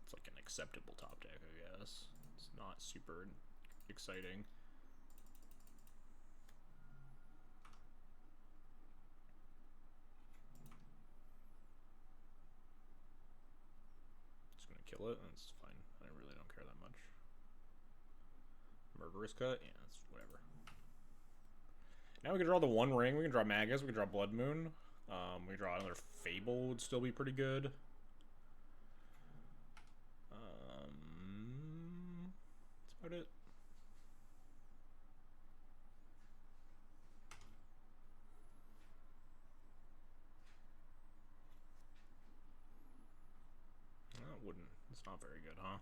It's like an acceptable top deck, I guess. It's not super exciting. Just gonna kill it, that's fine. I really don't care that much. Murderous Cut? Yeah, that's whatever. Now we can draw the One Ring. We can draw Magus. We can draw Blood Moon. We can draw another Fable. Would still be pretty good. That's about it. Wouldn't. It's not very good, huh? I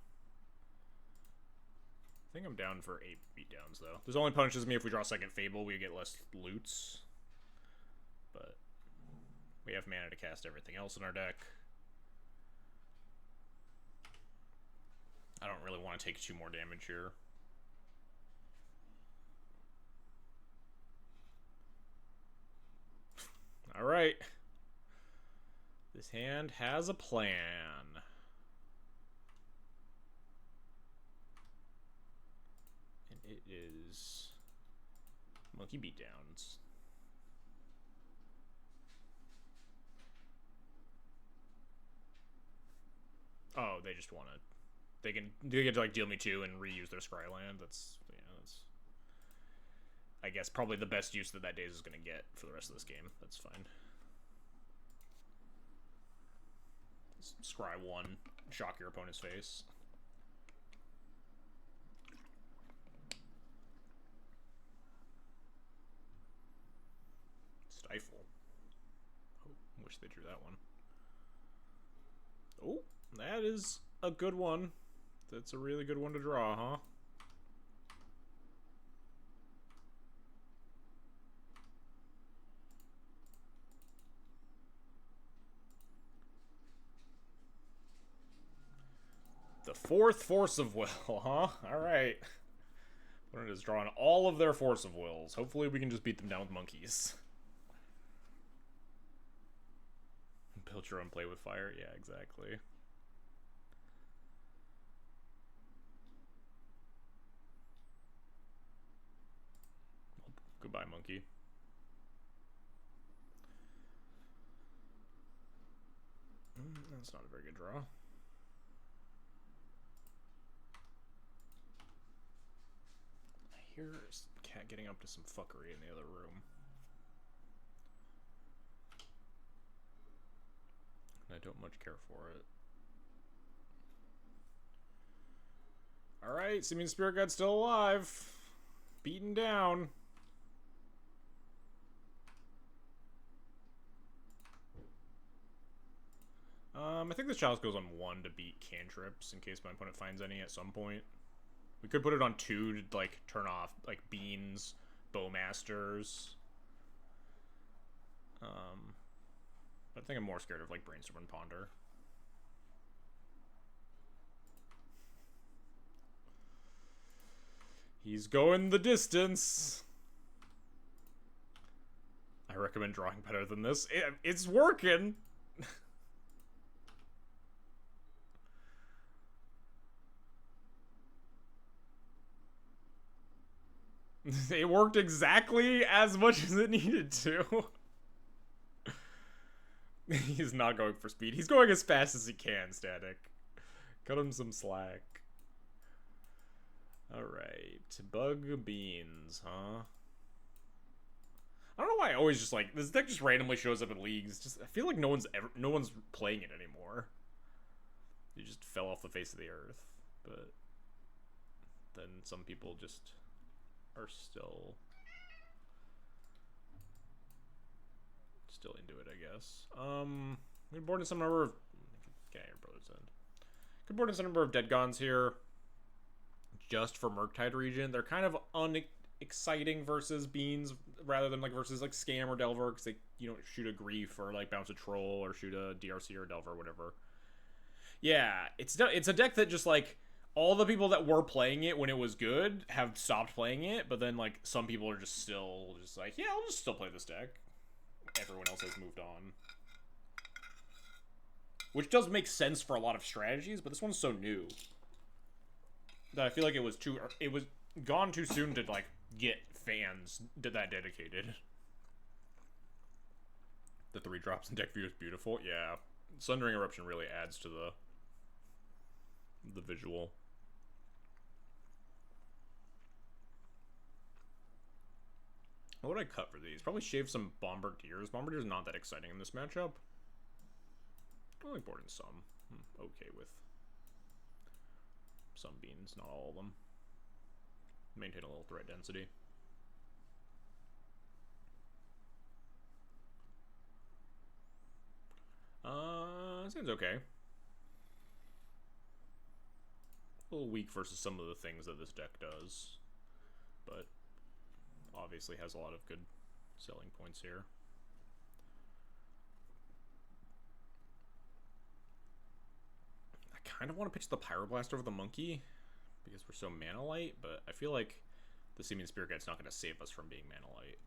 think I'm down for 8 beatdowns, though. This only punishes me if we draw second Fable. We get less loots. But we have mana to cast everything else in our deck. I don't really want to take 2 more damage here. Alright. This hand has a plan. And it is Monkey Beatdowns. Oh, they just want to... They get to like deal me 2 and reuse their Scryland. That's, yeah, that's... I guess probably the best use that Daze is going to get for the rest of this game. That's fine. Scry 1, shock your opponent's face. Stifle. Oh, wish they drew that one. Oh, that is a good one. That's a really good one to draw, huh? The 4th Force of Will, huh? Alright. Opponent has drawn all of their Force of Wills. Hopefully we can just beat them down with monkeys. Build your own play with fire? Yeah, exactly. Goodbye, monkey. That's not a very good draw. I hear a cat getting up to some fuckery in the other room. And I don't much care for it. Alright, Simian Spirit God's still alive. Beaten down. I think this chalice goes on 1 to beat cantrips in case my opponent finds any at some point. We could put it on 2 to like turn off like beans, bowmasters. But I think I'm more scared of like brainstorm and ponder. He's going the distance. I recommend drawing better than this. It's working. It worked exactly as much as it needed to. He's not going for speed. He's going as fast as he can, Static. Cut him some slack. Alright. Bug beans, huh? I don't know why I always just like... This deck just randomly shows up in leagues. Just I feel like no one's playing it anymore. It just fell off the face of the earth. But then some people just... are still into it, I guess. We board in some number of your brother's end. Could board in some number of Dead Gons here, just for Murktide region. They're kind of unexciting versus beans, rather than like versus like Scam or Delver, because they shoot a Grief or like bounce a Troll or shoot a DRC or Delver or whatever. Yeah, it's a deck that just like. All the people that were playing it when it was good have stopped playing it, but then, like, some people are just still just like, yeah, I'll just still play this deck. Everyone else has moved on. Which does make sense for a lot of strategies, but this one's so new that I feel like it was gone too soon to, like, get fans that dedicated. The 3 drops in deck view is beautiful. Yeah. Sundering Eruption really adds to the visual. What would I cut for these? Probably shave some Bombardiers. Bombardiers not that exciting in this matchup. I like boarding some. I'm okay with some beans, not all of them. Maintain a little threat density. Seems okay. A little weak versus some of the things that this deck does, but obviously has a lot of good selling points here. I kind of want to pitch the Pyroblast over the Monkey because we're so mana light, but I feel like the Seeming Spirit Guide's not going to save us from being mana light.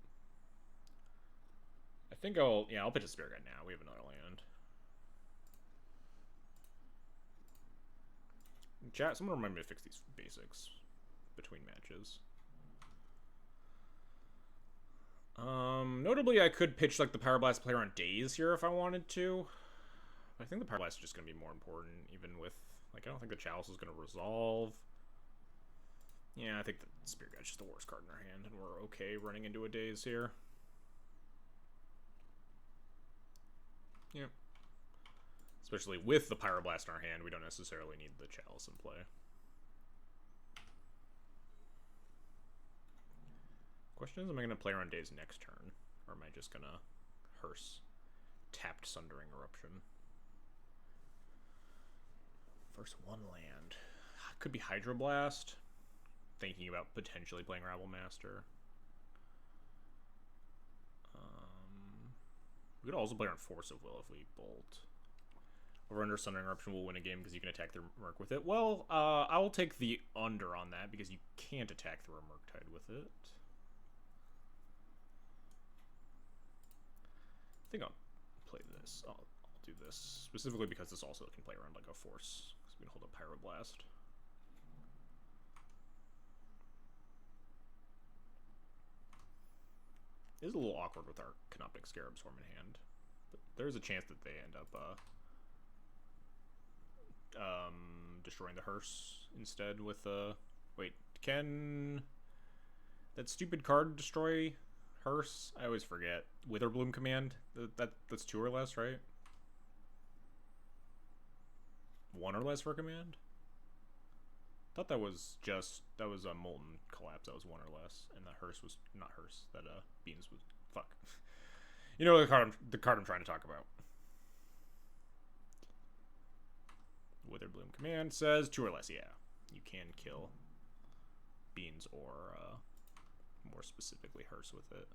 I think I'll pitch a Spirit Guide now. We have another land. Chat, someone remind me to fix these basics between matches. Notably, I could pitch like the Pyroblast player on days here if I wanted to. I think the Pyroblast is just going to be more important, even with, like, I don't think the Chalice is going to resolve. Yeah, I think the Spirit Guide's just the worst card in our hand, and we're okay running into a daze here. Yep. Especially with the Pyroblast in our hand, we don't necessarily need the Chalice in play. Question is, am I going to play around days next turn? Or am I just going to Hearse tapped Sundering Eruption? First one land. Could be Hydroblast. Thinking about potentially playing Rabble Master. We could also play on Force of Will if we bolt. Over under Sundering Eruption will win a game because you can attack through Murk with it. Well, I will take the under on that because you can't attack through a Murktide with it. I think I'll play this. I'll do this specifically because this also can play around like a Force. So we can hold a Pyroblast. It is a little awkward with our Canoptic Scarab Swarm in hand, but there's a chance that they end up destroying the Hearse instead with wait, can that stupid card destroy Hearse? I always forget. Witherbloom command? That's 2 or less, right? 1 or less for command? Thought that was a Molten Collapse. That was 1 or less, and that Hearse was not Hearse. That Beans was fuck. You know the card I'm trying to talk about. Witherbloom command says 2 or less. Yeah, you can kill Beans or more specifically Hearse with it.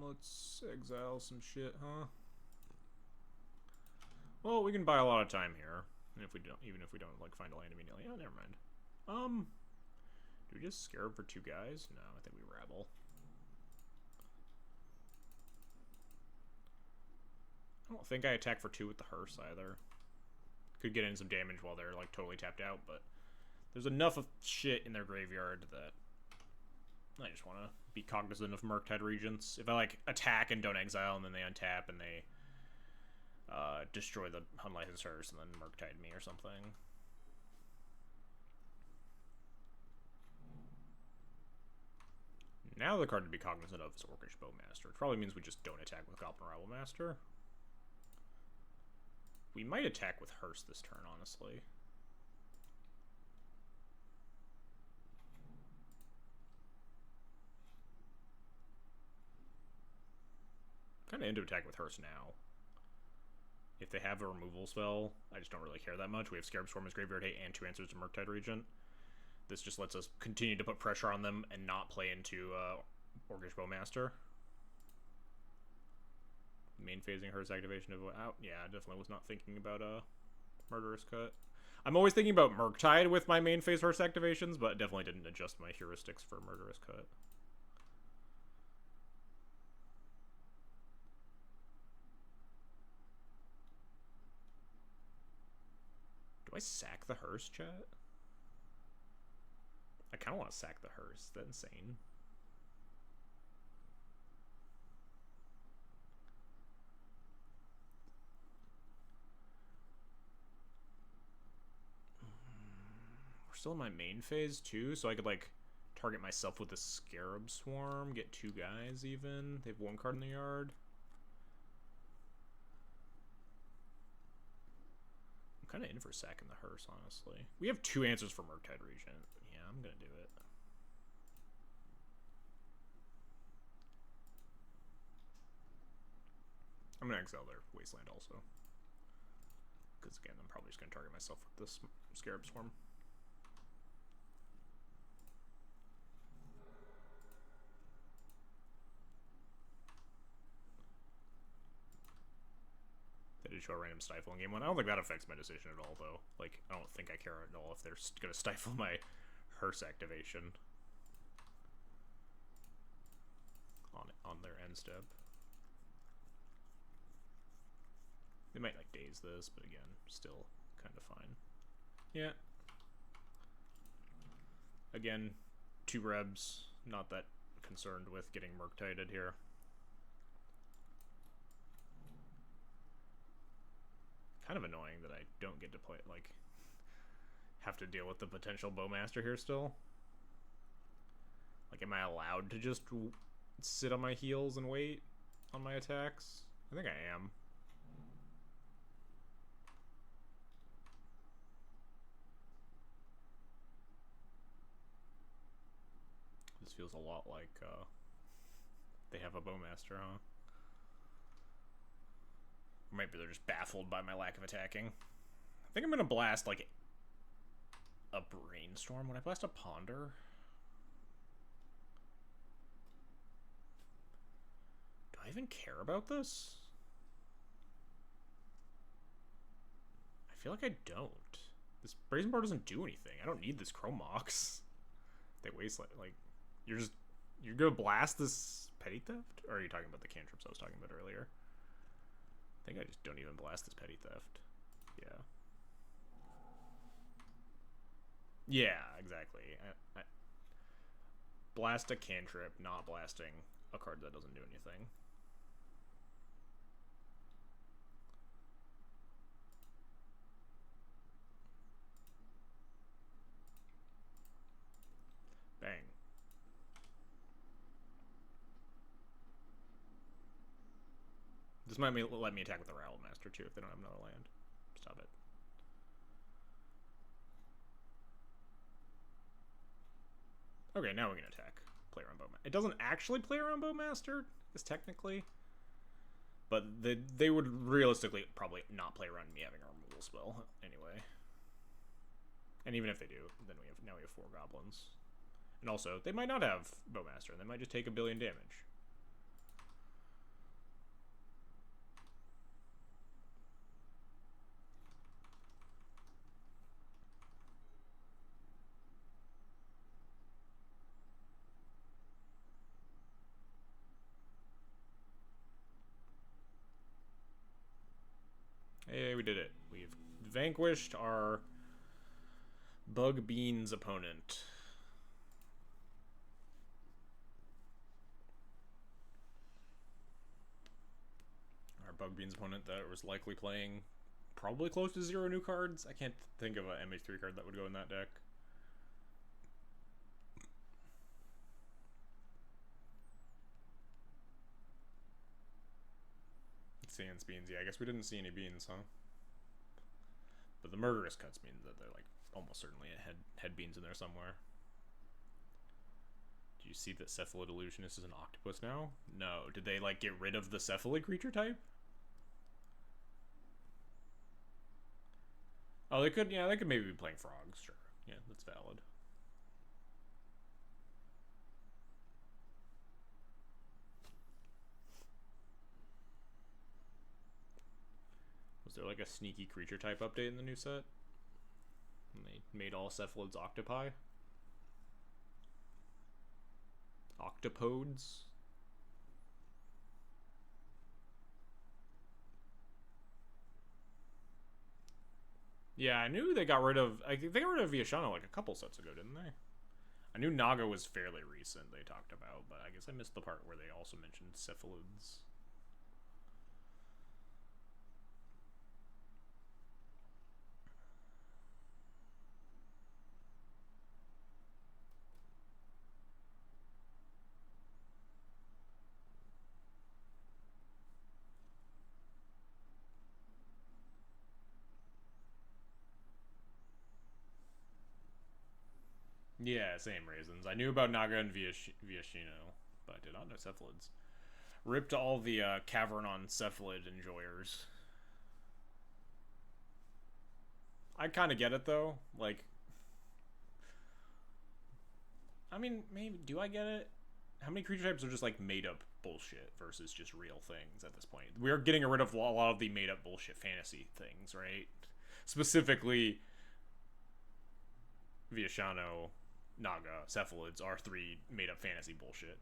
Let's exile some shit, huh? Well, we can buy a lot of time here, and if we don't, even if we don't like find a land immediately. Oh, never mind. Do we just Scarab for 2 guys? No, I think we Rabble. I don't think I attack for 2 with the Hearse either. Could get in some damage while they're like totally tapped out, but there's enough of shit in their graveyard that I just want to be cognizant of Murktide Regents. If I like attack and don't exile, and then they untap and they destroy the Unlicensed Hearse and then Murktide me or something. Now the card to be cognizant of is Orcish Bowmaster. It probably means we just don't attack with Goblin Rabble Master. We might attack with Hearse this turn, honestly. Kind of into attack with Hearse now. If they have a removal spell, I just don't really care that much. We have Scarab Swarm as Graveyard Hate and 2 answers to Murktide Regent. This just lets us continue to put pressure on them and not play into Orcish Bowmaster. Main phasing Hearse activation of out. Yeah, I definitely was not thinking about Murderous Cut. I'm always thinking about Murktide with my main phase Hearse activations, but definitely didn't adjust my heuristics for Murderous Cut. Do I sack the Hearse, chat? I kind of want to sack the Hearse. That's insane. We're still in my main phase too, so I could like target myself with a Scarab Swarm, get 2 guys even. They have 1 card in the yard. I'm kind of in for sacking the hearse, honestly. We have 2 answers for Murktide Regent. Yeah, I'm gonna do it. I'm gonna exile their Wasteland also. Because again, I'm probably just gonna target myself with this Scarab Swarm. They did show a random stifle in game 1. I don't think that affects my decision at all, though. Like, I don't think I care at all if they're gonna stifle my hearse activation on their end step. They might like daze this, but again, still kind of fine. Yeah. Again, 2 Rebs, not that concerned with getting Murktided here. Kind of annoying that I don't get to play, like, have to deal with the potential Bowmaster here still. Like, am I allowed to just sit on my heels and wait on my attacks? I think I am. This feels a lot like they have a Bowmaster, huh? Or maybe they're just baffled by my lack of attacking. I think I'm gonna blast like a Brainstorm. Would I blast a Ponder? Do I even care about this? I feel like I don't. This Brazen Bar doesn't do anything. I don't need this Chrome Mox. They waste like you're gonna blast this Petty Theft? Or are you talking about the cantrips I was talking about earlier? I think I just don't even blast this Petty Theft. Yeah. Yeah, exactly. I blast a cantrip, not blasting a card that doesn't do anything. Bang. This might let me attack with the Rattle Master too if they don't have another land. Stop it. Okay, now we can attack. Play around Bowmaster. It doesn't actually play around Bowmaster, is technically. But they would realistically probably not play around me having a removal spell anyway. And even if they do, then now we have 4 goblins. And also, they might not have Bowmaster, and they might just take 1 billion damage. Hey, we did it. We've vanquished our Bug Beans opponent. Our Bug Beans opponent that was likely playing probably close to 0 new cards. I can't think of an MH3 card that would go in that deck. Sans beans, yeah, I guess we didn't see any beans, huh? But the murderous cuts mean that they're like almost certainly had beans in there somewhere. Do you see that Cephalid Illusionist is an octopus now? No. Did they like get rid of the cephalid creature type? Oh, they could, yeah, they could maybe be playing frogs, sure. Yeah, that's valid. Was there like a sneaky creature type update in the new set? And they made all cephalids octopi? Octopodes? Yeah, I knew they got rid of... they got rid of Viashana like a couple sets ago, didn't they? I knew Naga was fairly recent they talked about, but I guess I missed the part where they also mentioned cephalids. Yeah, same reasons. I knew about Naga and Viashino, but I did not know cephalids. Rip to all the Cavernon cephalid enjoyers. I kind of get it, though. Like, I mean, maybe, do I get it? How many creature types are just, like, made-up bullshit versus just real things at this point? We're getting rid of a lot of the made-up bullshit fantasy things, right? Specifically, Viashano, Naga, cephalids are 3 made-up fantasy bullshit.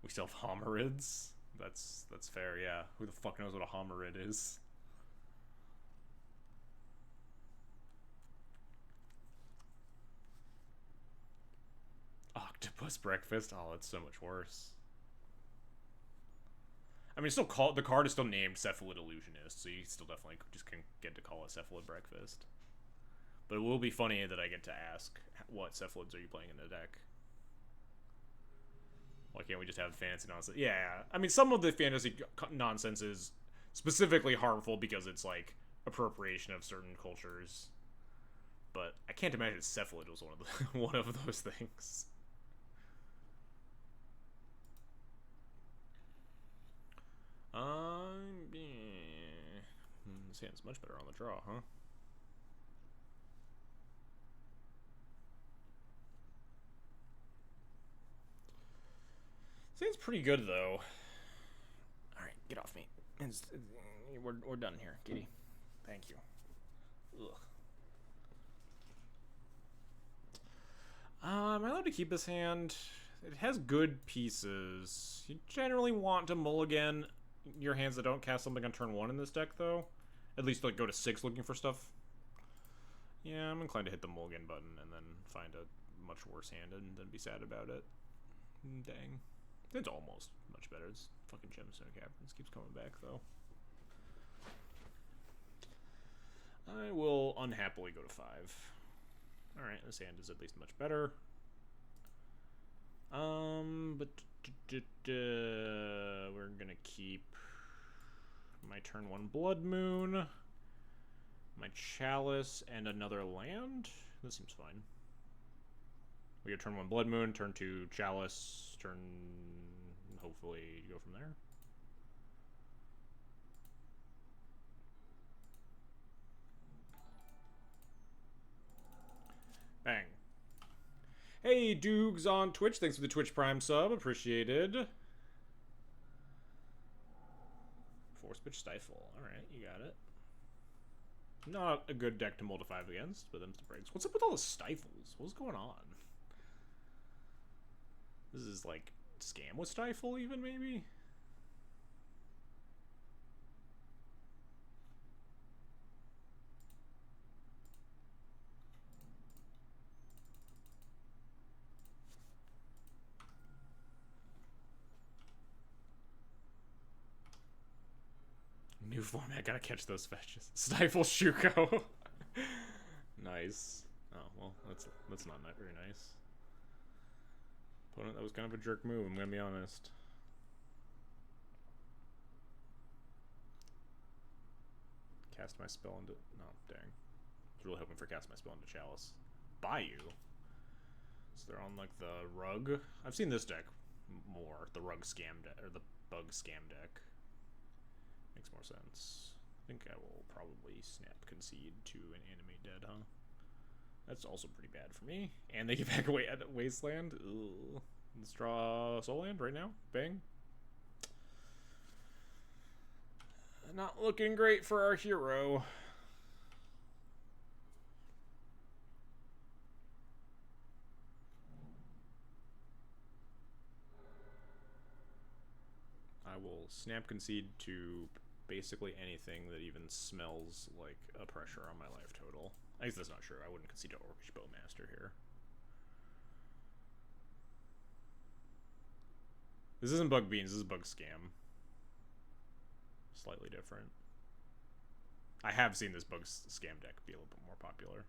We still have homerids? That's fair, yeah. Who the fuck knows what a homerid is? Octopus breakfast? Oh, it's so much worse. I mean, still the card is still named Cephalid Illusionist, so you still definitely just can get to call it Cephalid Breakfast. But it will be funny that I get to ask, what cephalids are you playing in the deck? Why can't we just have fantasy nonsense? Yeah, I mean, some of the fantasy nonsense is specifically harmful because it's, like, appropriation of certain cultures. But I can't imagine cephalid was one of those things. This hand's much better on the draw, huh? Seems pretty good, though. Alright, get off me. We're done here, kitty. Thank you. Ugh. Am I allowed to keep this hand? It has good pieces. You generally want to mulligan your hands that don't cast something on turn 1 in this deck, though. At least, like, go to 6 looking for stuff. Yeah, I'm inclined to hit the mulligan button and then find a much worse hand and then be sad about it. Dang. It's almost much better. It's fucking Gemstone Caverns keeps coming back, though. I will unhappily go to 5. Alright, this hand is at least much better. But we're gonna keep my turn 1 Blood Moon, my Chalice, and another land. This seems fine. We get turn 1 Blood Moon, turn 2 Chalice, turn... hopefully go from there. Bang. Hey, Doogs on Twitch. Thanks for the Twitch Prime sub. Appreciated. Force Pitch Stifle. Alright, you got it. Not a good deck to multiply against, but them's the breaks. What's up with all the stifles? What's going on? This is like scam with Stifle, even, maybe? New format, gotta catch those fetches. Stifle Shuko. Nice. Oh, well, that's not very nice. Opponent, that was kind of a jerk move, I'm gonna be honest. Cast my spell into... No, dang. I was really hoping for cast my spell into Chalice. Bayou? So they're on, like, the Rug? I've seen this deck more. The Rug Scam deck, or the Bug Scam deck. Makes more sense. I think I will probably snap concede to an animate dead, huh? That's also pretty bad for me. And they get back away at Wasteland. Ugh. Let's draw Soul Land right now. Bang. Not looking great for our hero. I will snap concede to basically anything that even smells like a pressure on my life total. I guess that's not true. I wouldn't concede to Orcish Bowmaster here. This isn't Bug Beans, this is Bug Scam. Slightly different. I have seen this Bug Scam deck be a little bit more popular.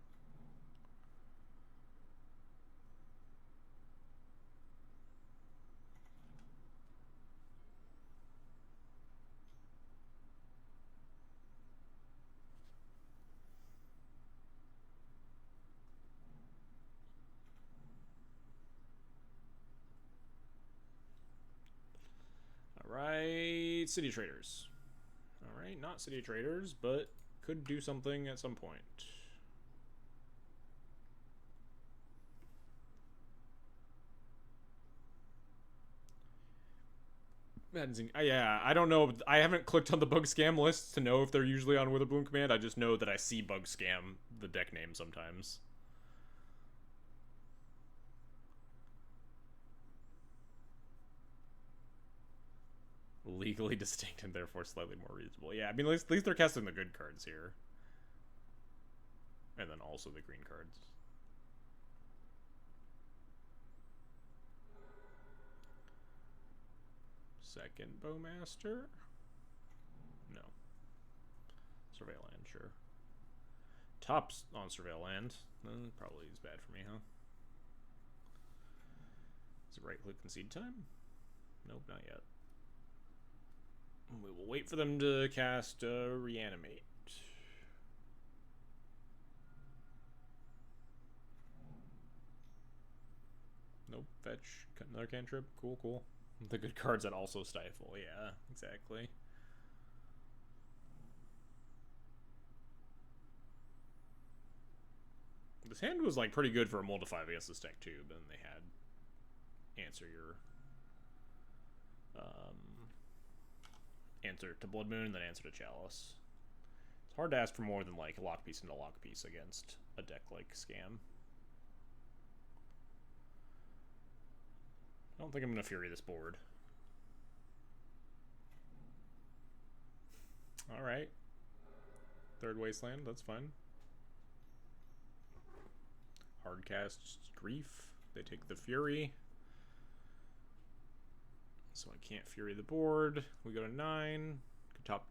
Activate City Traders. Alright, not City Traders, but could do something at some point. Yeah, I don't know. I haven't clicked on the bug scam lists to know if they're usually on Witherbloom Command. I just know that I see bug scam, the deck name, sometimes. Legally distinct and therefore slightly more reasonable. Yeah, I mean, at least they're casting the good cards here. And then also the green cards. Second Bowmaster? No. Surveil Land, sure. Tops on Surveil Land. Probably is bad for me, huh? Is it right-click concede time? Nope, not yet. We will wait for them to cast Reanimate. Nope, fetch. Another cantrip. Cool, cool. The good cards that also stifle. Yeah, exactly. This hand was like pretty good for a multi-5 against this deck too, but then they had answer your answer to Blood Moon, then answer to Chalice. It's hard to ask for more than like a lock piece and a lock piece against a deck like Scam. I don't think I'm gonna Fury this board. Alright. Third Wasteland, that's fine. Hardcast Grief. They take the Fury. So I can't Fury the board. We go to 9. Top.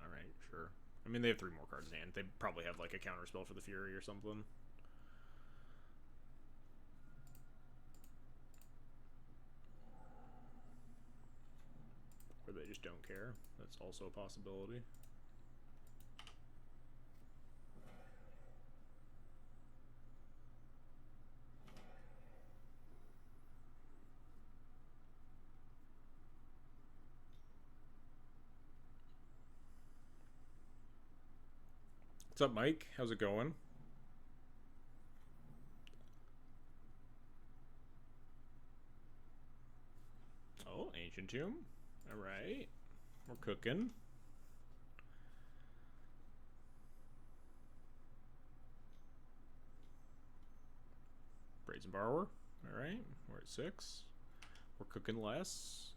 Alright, sure. I mean, they have 3 more cards in hand. They probably have like a counter spell for the Fury or something. Or they just don't care. That's also a possibility. What's up, Mike? How's it going? Oh, Ancient Tomb. Alright. We're cooking. Brazen Borrower. Alright. We're at 6. We're cooking less.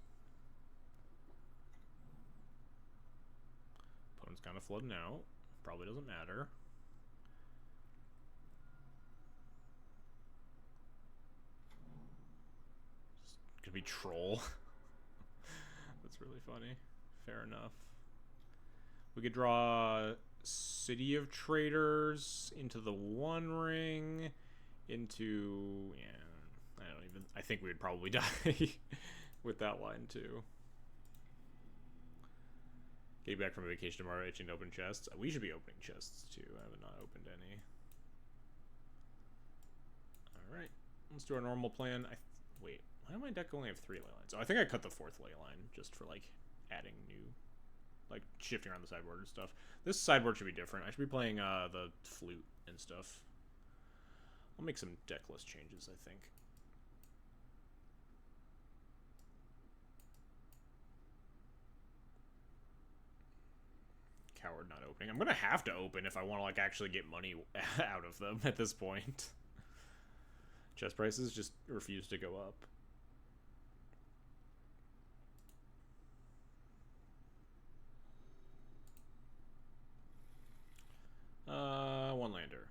Opponent's kind of flooding out. Probably doesn't matter. It's gonna be Troll. That's really funny. Fair enough. We could draw City of Traders into the One Ring, into, yeah, I think we would probably die with that line too. Getting back from vacation tomorrow, itching to open chests. We should be opening chests too. I have not opened any. Alright, let's do our normal plan. Wait, why did my deck only have 3 ley lines? Oh, I think I cut the 4th ley line just for like adding new, like shifting around the sideboard and stuff. This sideboard should be different. I should be playing the flute and stuff. I'll make some deck list changes, I think. Coward not opening. I'm gonna have to open if I want to like actually get money out of them at this point. Chest prices just refuse to go up. One lander.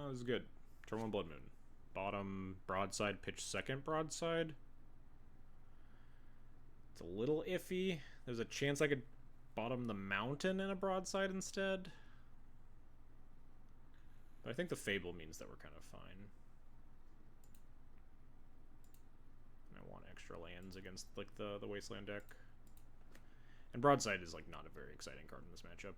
This is good. Turn 1 Blood Moon. Bottom broadside, pitch second broadside. It's a little iffy. There's a chance I could bottom the mountain in a broadside instead. But I think the Fable means that we're kind of fine. And I want extra lands against like the Wasteland deck. And broadside is like not a very exciting card in this matchup.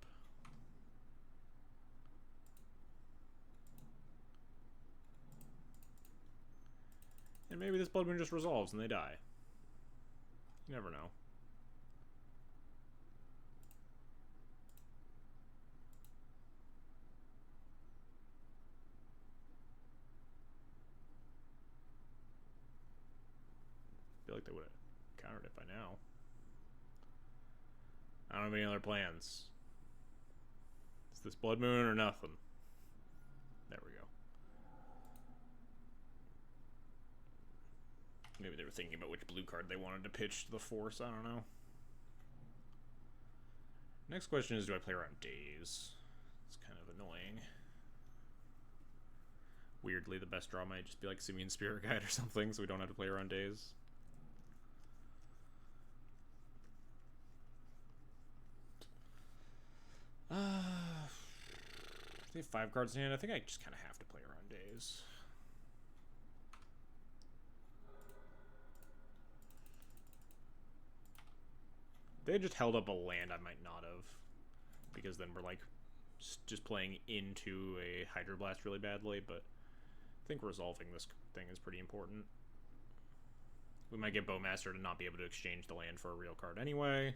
And maybe this Blood Moon just resolves and they die. You never know. I feel like they would have countered it by now. I don't have any other plans. Is this Blood Moon or nothing? There we go. Maybe they were thinking about which blue card they wanted to pitch to the Force. I don't know. Next question is, do I play around days? It's kind of annoying. Weirdly, the best draw might just be like Simian Spirit Guide or something, so we don't have to play around days. They have 5 cards in hand. I think I just kind of have to play around days. They just held up a land I might not have, because then we're like just playing into a Hydroblast really badly, but I think resolving this thing is pretty important. We might get Bowmaster to not be able to exchange the land for a real card anyway.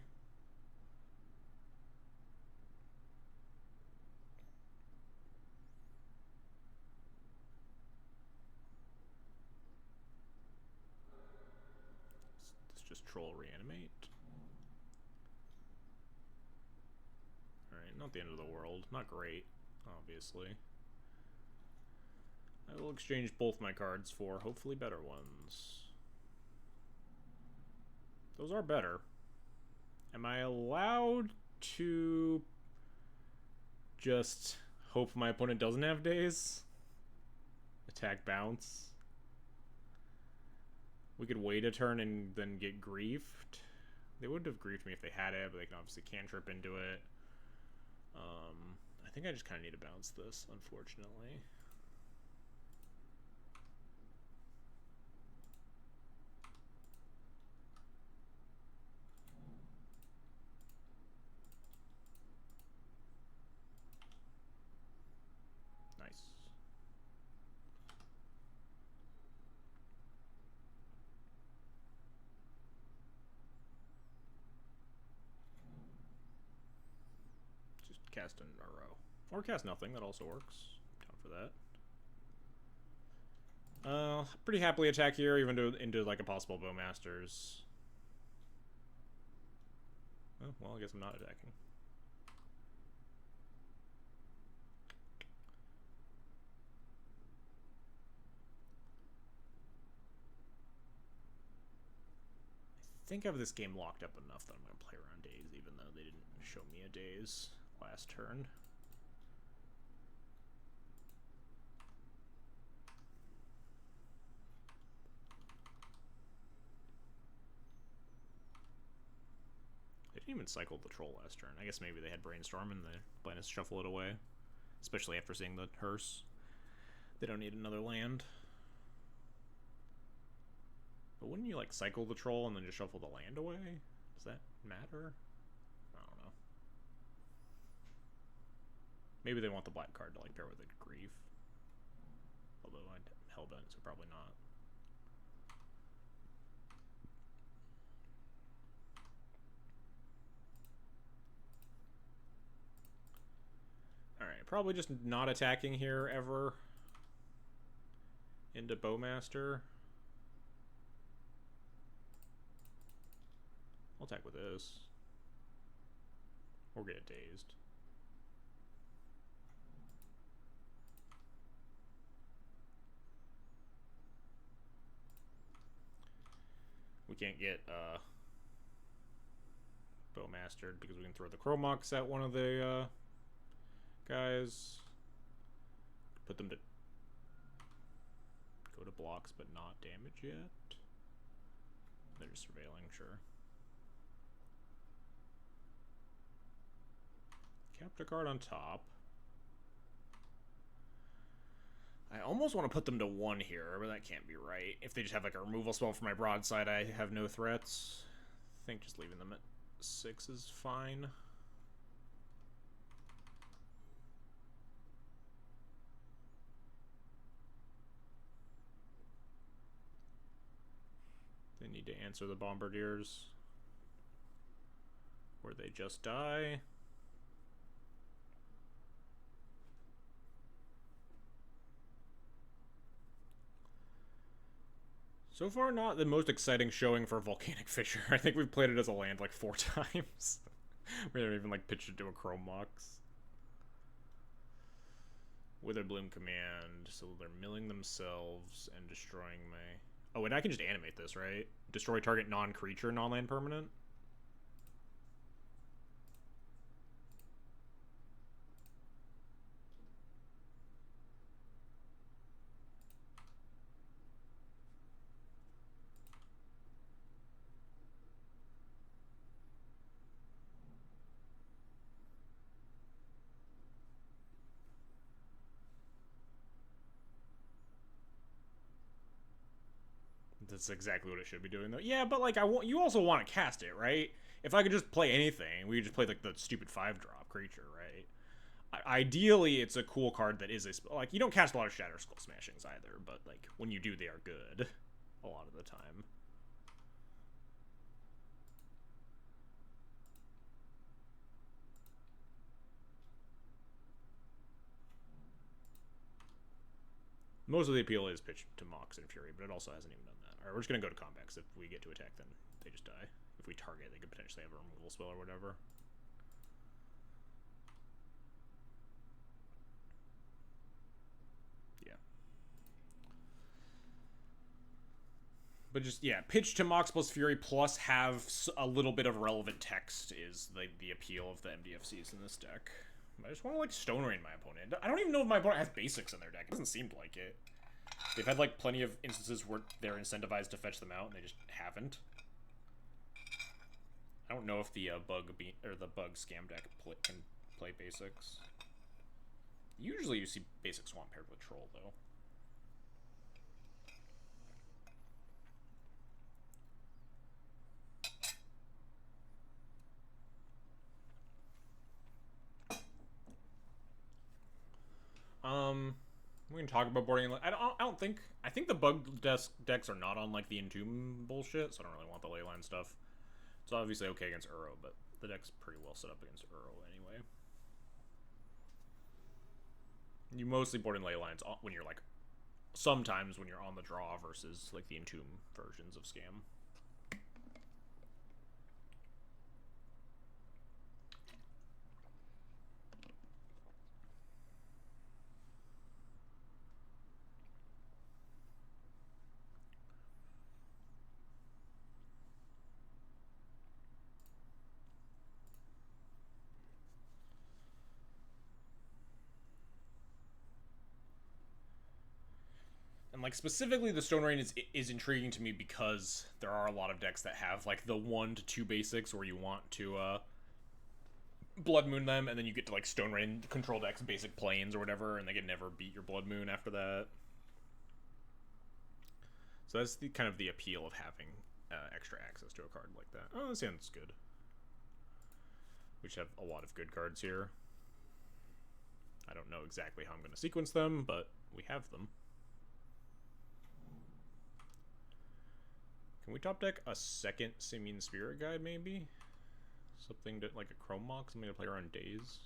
Let's just Troll Reanimate. Alright, not the end of the world. Not great, obviously. I will exchange both my cards for hopefully better ones. Those are better. Am I allowed to just hope my opponent doesn't have days? Attack, bounce. We could wait a turn and then get griefed. They wouldn't have griefed me if they had it, but they can obviously cantrip into it. I think I just kind of need to bounce this, unfortunately. Nice. Just cast in a row. Or cast nothing, that also works. Down for that. Pretty happily attack here, even into like a possible Bowmasters. Oh, well, I guess I'm not attacking. I think I have this game locked up enough that I'm going to play around days, even though they didn't show me a days last turn. They didn't even cycle the Troll last turn. I guess maybe they had Brainstorm and the plan is to shuffle it away. Especially after seeing the hearse. They don't need another land. But wouldn't you like cycle the Troll and then just shuffle the land away? Does that matter? I don't know. Maybe they want the black card to like pair with a Grief. Although I'm hellbent, so probably not. Alright, probably just not attacking here ever. Into Bowmaster. I'll attack with this. Or get it dazed. We can't get Bowmastered because we can throw the Chromux at one of the guys. Put them to go to blocks but not damage yet. They're just surveilling, sure. Kept a card on top. I almost want to put them to 1 here, but that can't be right. If they just have like a removal spell for my broadside, I have no threats. I think just leaving them at 6 is fine. They need to answer the Bombardiers. Where they just die. So far, not the most exciting showing for Volcanic Fissure. I think we've played it as a land like 4 times. We haven't even like pitched it to a Chrome Mox. Witherbloom command, so they're milling themselves and destroying my... Oh, and I can just animate this, right? Destroy target non-creature, non-land permanent? That's exactly what it should be doing, though. Yeah, but like, you also want to cast it, right? If I could just play anything, we could just play like the stupid 5-drop creature, right? Ideally, it's a cool card that is a like, you don't cast a lot of Shatter Skull Smashings either, but like when you do, they are good a lot of the time. Most of the appeal is pitched to Mox and Fury, but it also hasn't even done that. Alright, we're just gonna go to Combat, if we get to attack, then they just die. If we target, they could potentially have a removal spell or whatever. Yeah. But just, yeah, pitch to Mox plus Fury plus have a little bit of relevant text is the appeal of the MDFCs in this deck. I just want to, like, Stone Rain my opponent. I don't even know if my opponent has basics in their deck. It doesn't seem like it. They've had, like, plenty of instances where they're incentivized to fetch them out, and they just haven't. I don't know if the bug scam deck can play basics. Usually you see basic Swamp paired with Troll, though. We can talk about boarding. I don't think. I think the bug decks are not on like the Entomb bullshit, so I don't really want the Leyline stuff. It's obviously okay against Uro, but the deck's pretty well set up against Uro anyway. You mostly board in Leylines when you're like, sometimes when you're on the draw versus like the Entomb versions of Scam. And like specifically the Stone Rain is intriguing to me because there are a lot of decks that have like the 1 to 2 basics where you want to Blood Moon them, and then you get to like Stone Rain control decks, basic planes or whatever, and they can never beat your Blood Moon after that. So that's the kind of the appeal of having extra access to a card like that. Oh, this hand's good. We should have a lot of good cards here. I don't know exactly how I'm going to sequence them, but we have them. Can we top deck a second Simian Spirit Guide, maybe? Something to, like a Chrome Mox, something to play around Days?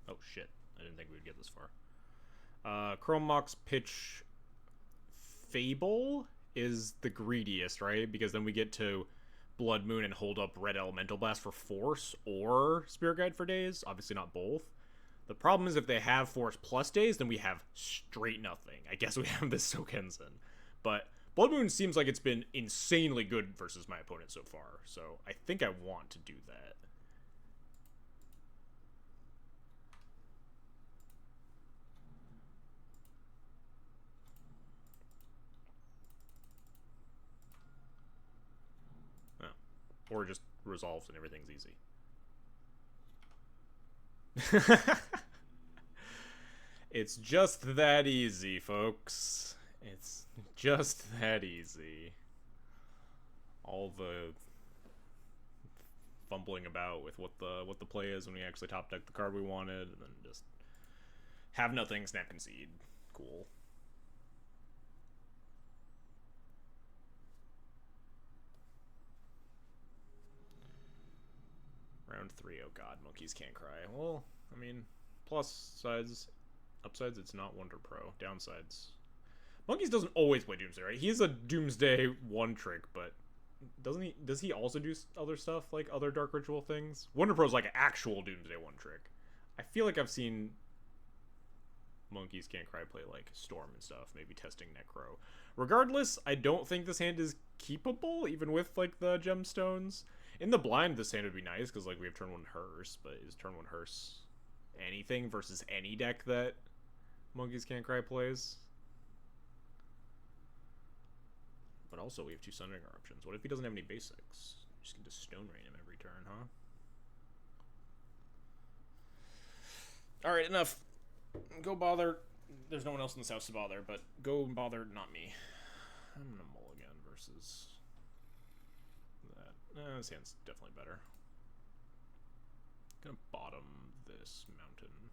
Oh shit, I didn't think we would get this far. Chrome Mox pitch Fable is the greediest, right? Because then we get to Blood Moon and hold up Red Elemental Blast for Force or Spirit Guide for Days. Obviously not both. The problem is if they have Force plus Days, then we have straight nothing. I guess we have this Sokensen. But Blood Moon seems like it's been insanely good versus my opponent so far. So I think I want to do that. Oh. Or just resolves and everything's easy. It's just that easy, folks. It's just that easy. All the fumbling about with what the play is when we actually top deck the card we wanted, and then just have nothing, snap concede. Cool. MH3. Oh god, monkeys can't cry. Well, I mean, plus sides, upsides, it's not Wonder Pro. Downsides, monkeys doesn't always play Doomsday, right? He is a Doomsday one trick, but doesn't he? Does he also do other stuff like other Dark Ritual things? Wonder Pro's like an actual Doomsday one trick. I feel like I've seen monkeys can't cry play like Storm and stuff, maybe testing Necro. Regardless, I don't think this hand is keepable, even with like the gemstones. In the blind, this hand would be nice because like we have turn one Hearse, but is turn one Hearse anything versus any deck that monkeys can't cry plays? But also, we have 2 Sundering options. What if he doesn't have any basics? Just can just Stone Rain him every turn, huh? Alright, enough. Go bother. There's no one else in this house to bother, but go bother not me. I'm gonna mulligan versus that. This hand's definitely better. Gonna bottom this mountain.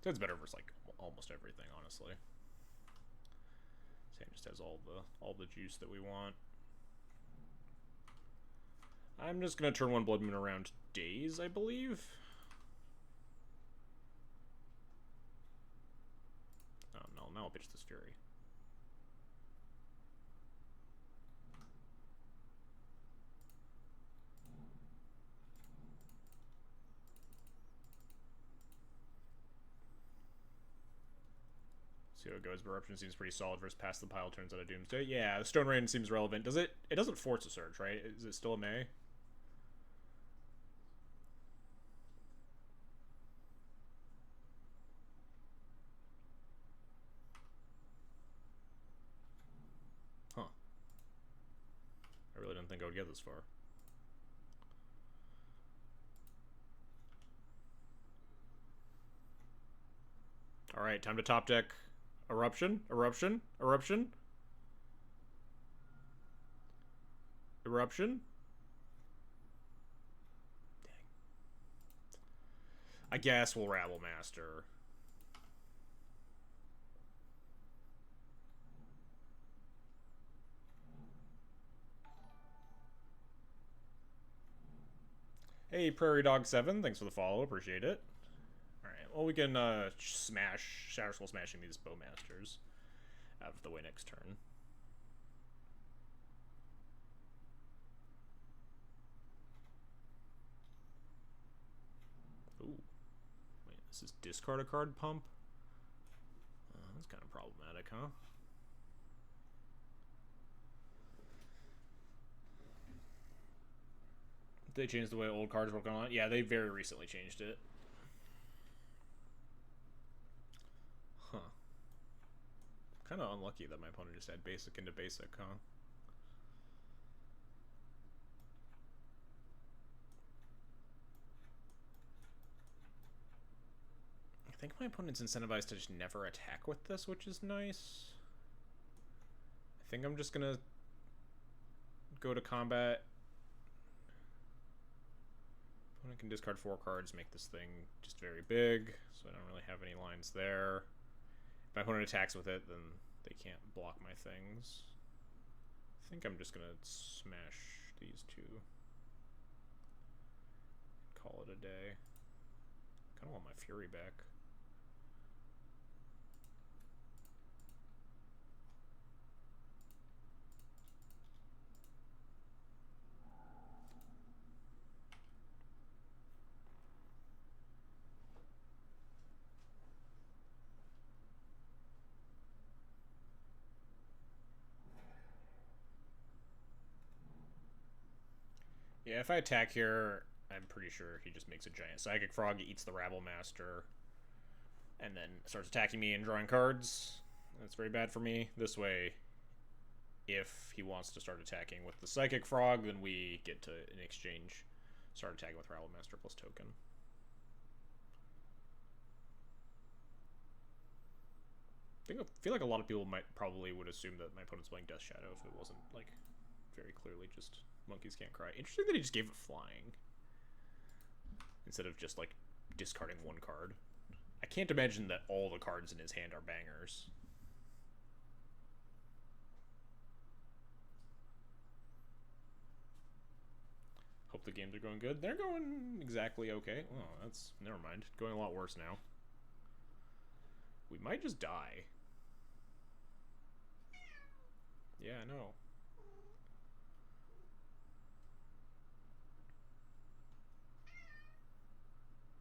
That's better versus like almost everything, honestly. This hand just has all the juice that we want. I'm just gonna turn 1 Blood Moon around Daze, I believe. Oh no, now I'll pitch this Fury. See how it goes. Eruption seems pretty solid versus past the pile turns out of Doomsday. Yeah, the Stone Rain seems relevant. Does it? It doesn't force a search, right? Is it still a May? Huh. I really didn't think I would get this far. Alright, time to top deck Eruption, Eruption, Eruption. Eruption. Dang. I guess we'll Rabble Master. Hey, Prairie Dog 7, thanks for the follow, appreciate it. Alright, well we can smash Shatter Skull smashing these Bowmasters out of the way next turn. Ooh. Wait, this is discard a card pump? That's kind of problematic, huh? They changed the way old cards work on it? Yeah, they very recently changed it. Huh. Kind of unlucky that my opponent just had basic into basic, huh? I think my opponent's incentivized to just never attack with this, which is nice. I think I'm just gonna go to combat. Opponent can discard 4 cards, make this thing just very big, so I don't really have any lines there. If my opponent attacks with it, then they can't block my things. I think I'm just gonna smash these 2. Call it a day. Kinda want my Fury back. Yeah, if I attack here, I'm pretty sure he just makes a giant Psychic Frog, eats the Rabble Master, and then starts attacking me and drawing cards. That's very bad for me. This way, if he wants to start attacking with the Psychic Frog, then we get to, in exchange, start attacking with Rabble Master plus token. I feel like a lot of people probably would assume that my opponent's playing Death Shadow if it wasn't, like, very clearly just monkeys can't cry. Interesting that he just gave it flying instead of just like discarding 1 card. I can't imagine that all the cards in his hand are bangers. Hope hope the games are going good. They're going exactly okay. Oh, that's... Never mind. Going a lot worse now. We might just die. Yeah, I know.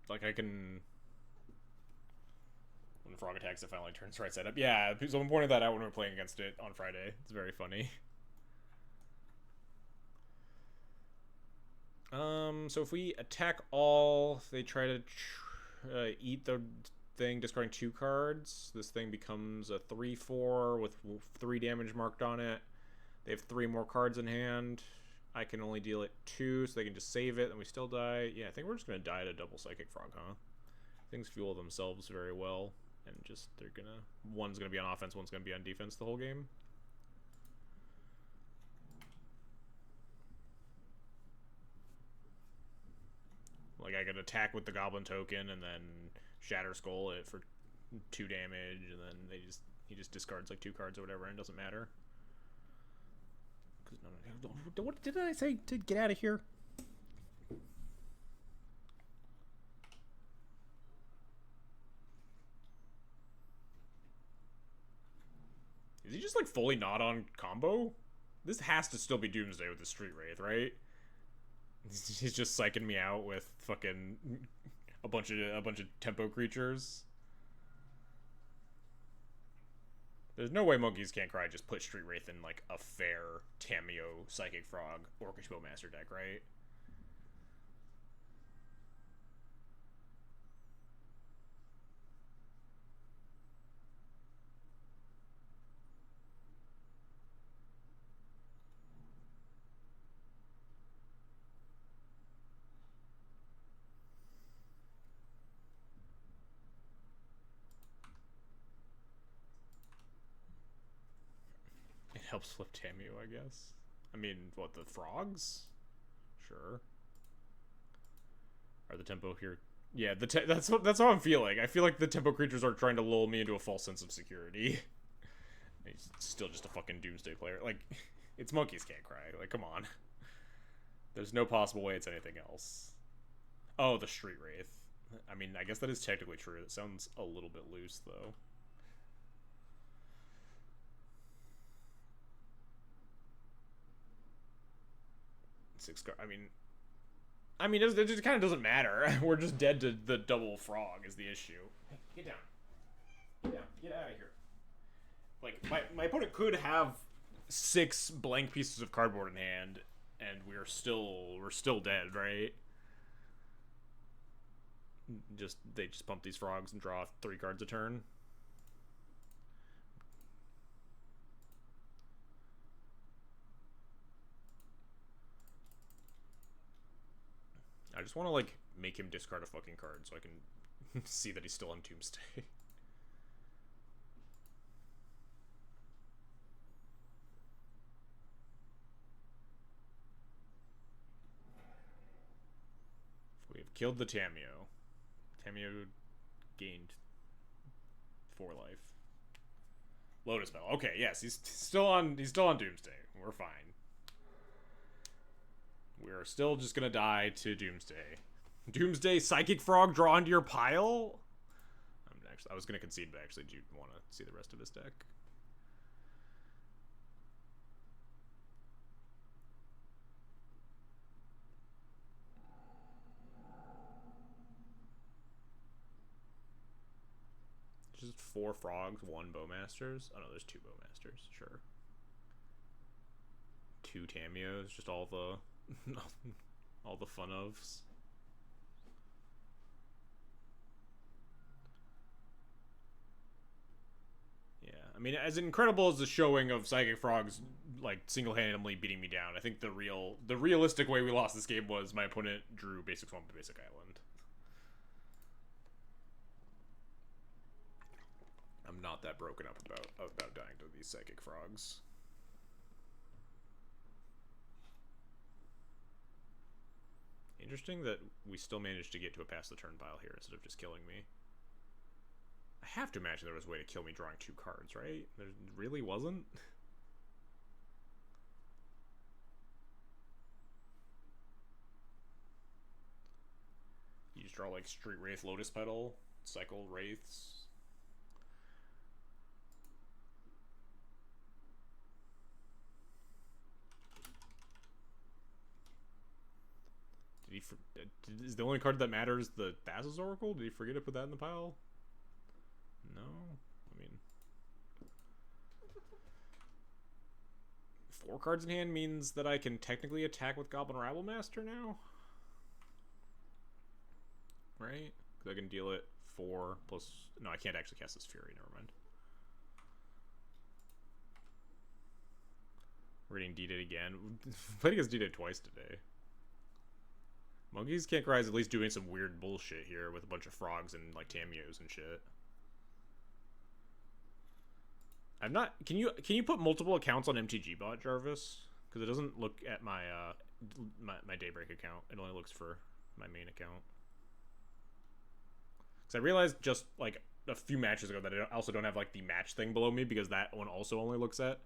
Like, I can... When frog attacks, it finally turns right side up. Yeah, someone pointed that out when we were playing against it on Friday. It's very funny. So if we attack all, they try to eat the thing, discarding 2 cards. This thing becomes a 3/4 with 3 damage marked on it. They have 3 more cards in hand. I can only deal it 2, so they can just save it, and we still die. Yeah, I think we're just gonna die to double Psychic Frog, huh? Things fuel themselves very well, and just they're gonna... One's gonna be on offense, one's gonna be on defense the whole game. Like, I could attack with the Goblin token and then Shatter Skull it for 2 damage, and then he just discards like 2 cards or whatever, and it doesn't matter. What did I say to get out of here? Is he just like fully not on combo? This has to still be Doomsday with the Street Wraith, right? He's just psyching me out with fucking a bunch of tempo creatures. There's no way Monkeys Can't Cry just put Street Wraith in like a fair Tameo Psychic Frog Orcish Bowmaster deck, right? Helps flip Tameo, I guess. I mean, what, the frogs? Sure. Are the tempo here? Yeah, that's how I'm feeling. I feel like the tempo creatures are trying to lull me into a false sense of security. He's still just a fucking Doomsday player. Like, it's Monkeys Can't Cry. Like, come on. There's no possible way it's anything else. Oh, the Street Wraith. I mean, I guess that is technically true. That sounds a little bit loose, though. I mean, it just kind of doesn't matter. We're just dead to the double frog is the issue. Hey, get down. Get down. Get out of here. Like, my opponent could have 6 blank pieces of cardboard in hand, and we're still dead, right? They just pump these frogs and draw 3 cards a turn. I just want to, like, make him discard a fucking card so I can see that he's still on Doomsday. If we have killed the Tameo. Tameo gained 4 life. Lotus Bell. Okay, yes, he's still on Doomsday. We're fine. We're still just gonna die to Doomsday. Doomsday Psychic Frog draw into your pile? I was gonna concede, but actually do want to see the rest of his deck. Just 4 frogs, 1 Bowmasters. Oh no, there's 2 Bowmasters, sure. 2 Tameos, just all the all the fun ofs. Yeah, I mean, as incredible as the showing of Psychic Frogs, like, single-handedly beating me down, I think the realistic way we lost this game was my opponent drew Basic Swamp to Basic Island. I'm not that broken up about dying to these Psychic Frogs. Interesting that we still managed to get to a pass the turn pile here instead of just killing me. I have to imagine there was a way to kill me drawing 2 cards, right? There really wasn't? just draw like Street Wraith, Lotus Petal, cycle Wraiths. Is the only card that matters the Thassa's Oracle? Did he forget to put that in the pile? No? I mean... 4 cards in hand means that I can technically attack with Goblin Rabblemaster now? Right? Because I can deal it 4 plus... No, I can't actually cast this Fury, never mind. Reading D-Date again. Played against D-Date twice today. Monkeys Can't Cry is at least doing some weird bullshit here with a bunch of frogs and like Tamios and shit. I'm not. Can you put multiple accounts on MTG Bot, Jarvis? Because it doesn't look at my my Daybreak account. It only looks for my main account. Because I realized just like a few matches ago that I also don't have like the match thing below me because that one also only looks at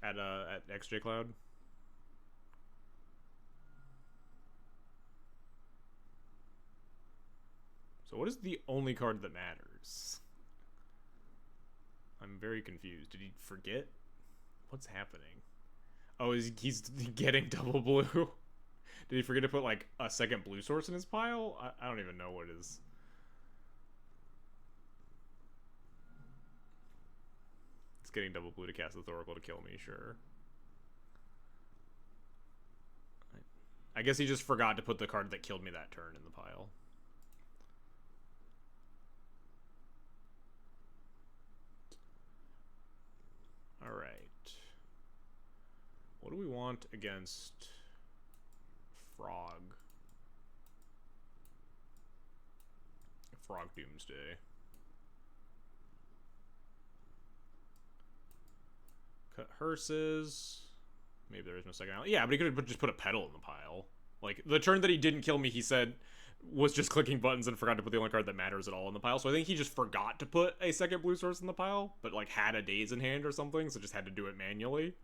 at XJ Cloud. So what is the only card that matters? I'm very confused. Did he forget? What's happening? Oh, he's getting double blue? Did he forget to put like a second blue source in his pile? I don't even know what it is. Getting double blue to cast the Thoracle to kill me, sure. I guess he just forgot to put the card that killed me that turn in the pile. Alright. What do we want against Frog? Frog Doomsday. Cut Hearses. Maybe there is no second alley. Yeah, but he could have just put a pedal in the pile. Like, the turn that he didn't kill me, he said, was just clicking buttons and forgot to put the only card that matters at all in the pile. So I think he just forgot to put a second blue source in the pile, but, like, had a Daze in hand or something, so just had to do it manually.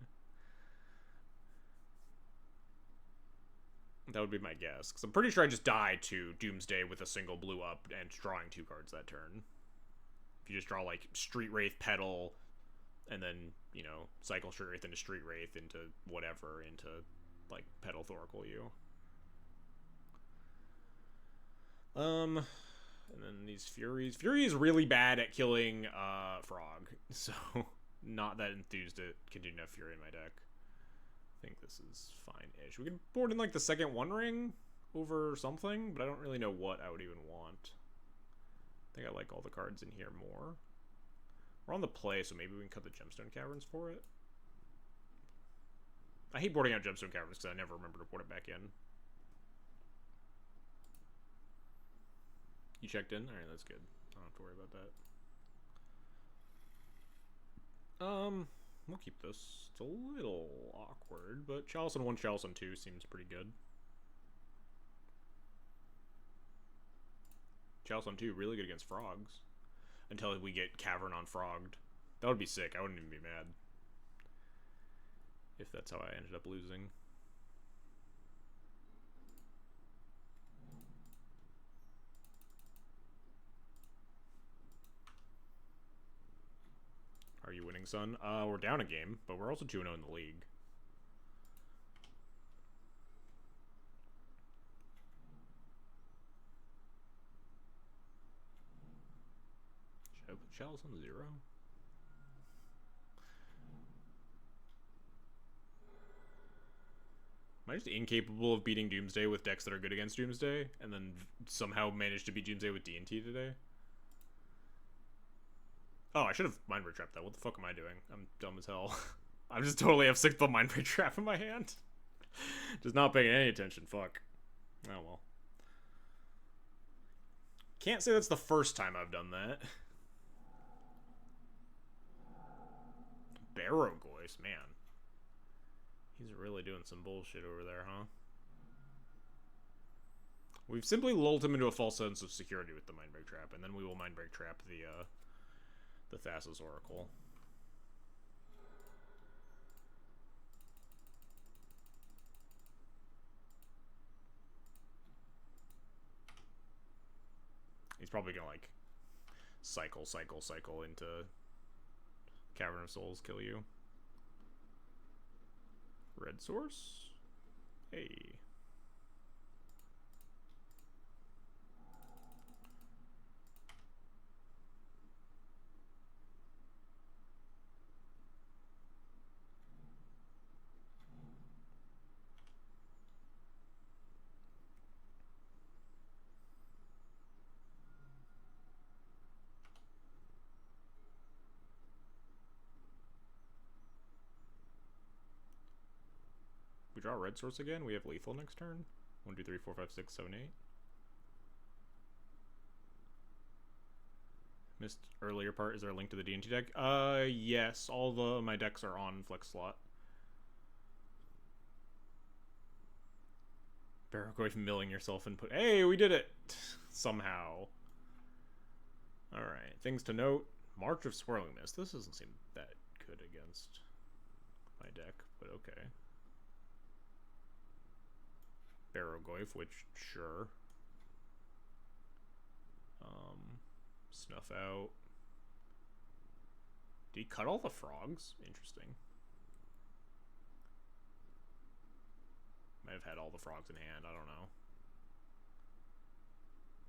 That would be my guess. Because I'm pretty sure I just died to Doomsday with a single blue up and drawing 2 cards that turn. If you just draw, like, Street Wraith, Pedal... And then, you know, cycle Street Wraith into Street Wraith into whatever, into, like, Pedal Thoracle you. And then these Furies. Fury is really bad at killing, Frog. So, not that enthused to continue to have Fury in my deck. I think this is fine-ish. We can board in, like, the second One Ring over something, but I don't really know what I would even want. I think I like all the cards in here more. We're on the play, so maybe we can cut the Gemstone Caverns for it. I hate boarding out Gemstone Caverns because I never remember to board it back in. You checked in? Alright, that's good. I don't have to worry about that. We'll keep this. It's a little awkward, but Chalice on 1, Chalice on 2 seems pretty good. Chalice on 2, really good against frogs. Until we get Cavern on Frogged. That would be sick. I wouldn't even be mad. If that's how I ended up losing. Are you winning, son? We're down a game, but we're also 2-0 in the league. Chalice on 0? Am I just incapable of beating Doomsday with decks that are good against Doomsday, and then somehow managed to beat Doomsday with D&T today? Oh, I should have Mind Break Trap that. What the fuck am I doing? I'm dumb as hell. I'm just totally have 6th of Mind Break Trap in my hand. Just not paying any attention. Fuck. Oh well. Can't say that's the first time I've done that. Barrogoyce, man. He's really doing some bullshit over there, huh? We've simply lulled him into a false sense of security with the Mind Break Trap, and then we will Mind Break Trap the Thassa's Oracle. He's probably gonna, like, cycle into Cavern of Souls, kill you. Red source? Hey. We draw red source again. We have lethal next turn. 1, 2, 3, 4, 5, 6, 7, 8. Missed earlier part. Is there a link to the D&T deck? Yes. All my decks are on Flex Slot. Barrow, go away from milling yourself and put... Hey, we did it! Somehow. Alright. Things to note. March of Swirling Mist. This doesn't seem that good against my deck, but okay. Barrow-goyf, which, sure. Snuff out. Did he cut all the frogs? Interesting. Might have had all the frogs in hand, I don't know.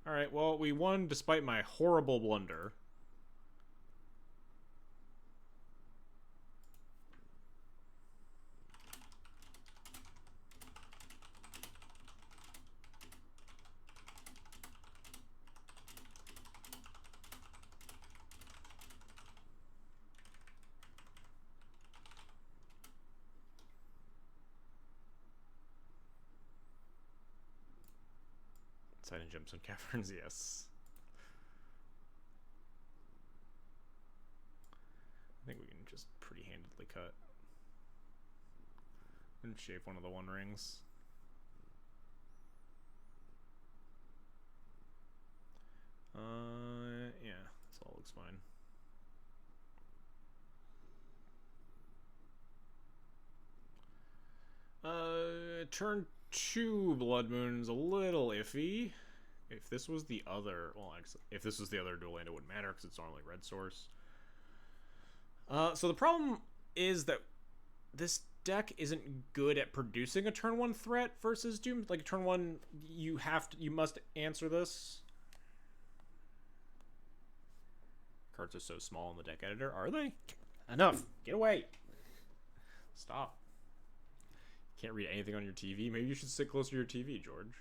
Alright, well, we won despite my horrible blunder. Side and jumps on caverns, yes. I think we can just pretty handedly cut. And shave one of the One Rings. Yeah, this all looks fine. Turn 2 Blood Moon's a little iffy. If this was the other, well, actually, if this was the other dual land, it wouldn't matter because it's normally red source. So the problem is that this deck isn't good at producing a turn 1 threat versus Doom. Like turn 1, you must answer this. Cards are so small in the deck editor, are they? Enough. Get away. Stop. Can't read anything on your TV. Maybe you should sit closer to your TV, George.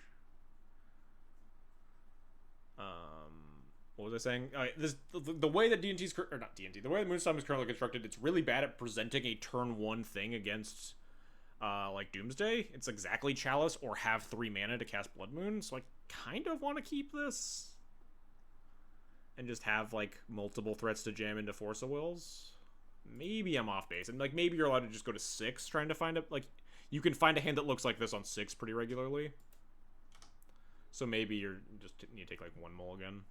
What was I saying? The way that D&T's or not D&T, the way that Moonstorm is currently constructed, it's really bad at presenting a turn 1 thing against like Doomsday. It's exactly Chalice or have 3 mana to cast Blood Moon. So I kind of want to keep this and just have like multiple threats to jam into Force of Wills. Maybe I'm off base, and like maybe you're allowed to just go to 6 trying to find a like. You can find a hand that looks like this on 6 pretty regularly. So maybe you're just need to take like 1 mulligan.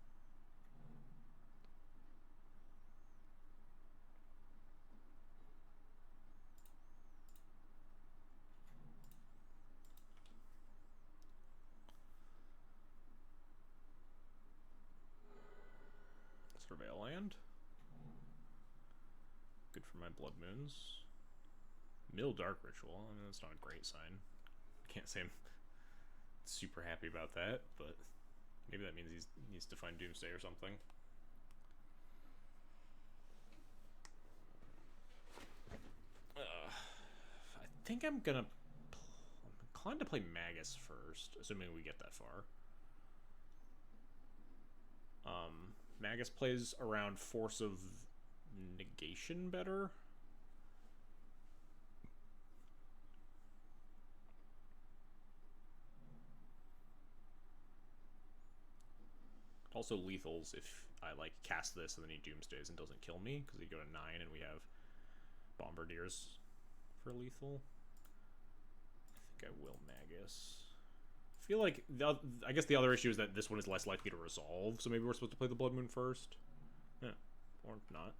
Surveil land. Good for my Blood Moons. Mill Dark Ritual. I mean, that's not a great sign. Can't say I'm super happy about that, but maybe that means he needs to find Doomsday or something. I think I'm inclined to play Magus first, assuming we get that far. Magus plays around Force of Negation better. Also lethals if I like cast this and then he Doomsdays and doesn't kill me, because he go to 9 and we have Bombardiers for lethal. I think I will Magus. I feel like I guess the other issue is that this one is less likely to resolve, so maybe we're supposed to play the Blood Moon first. Yeah, or not.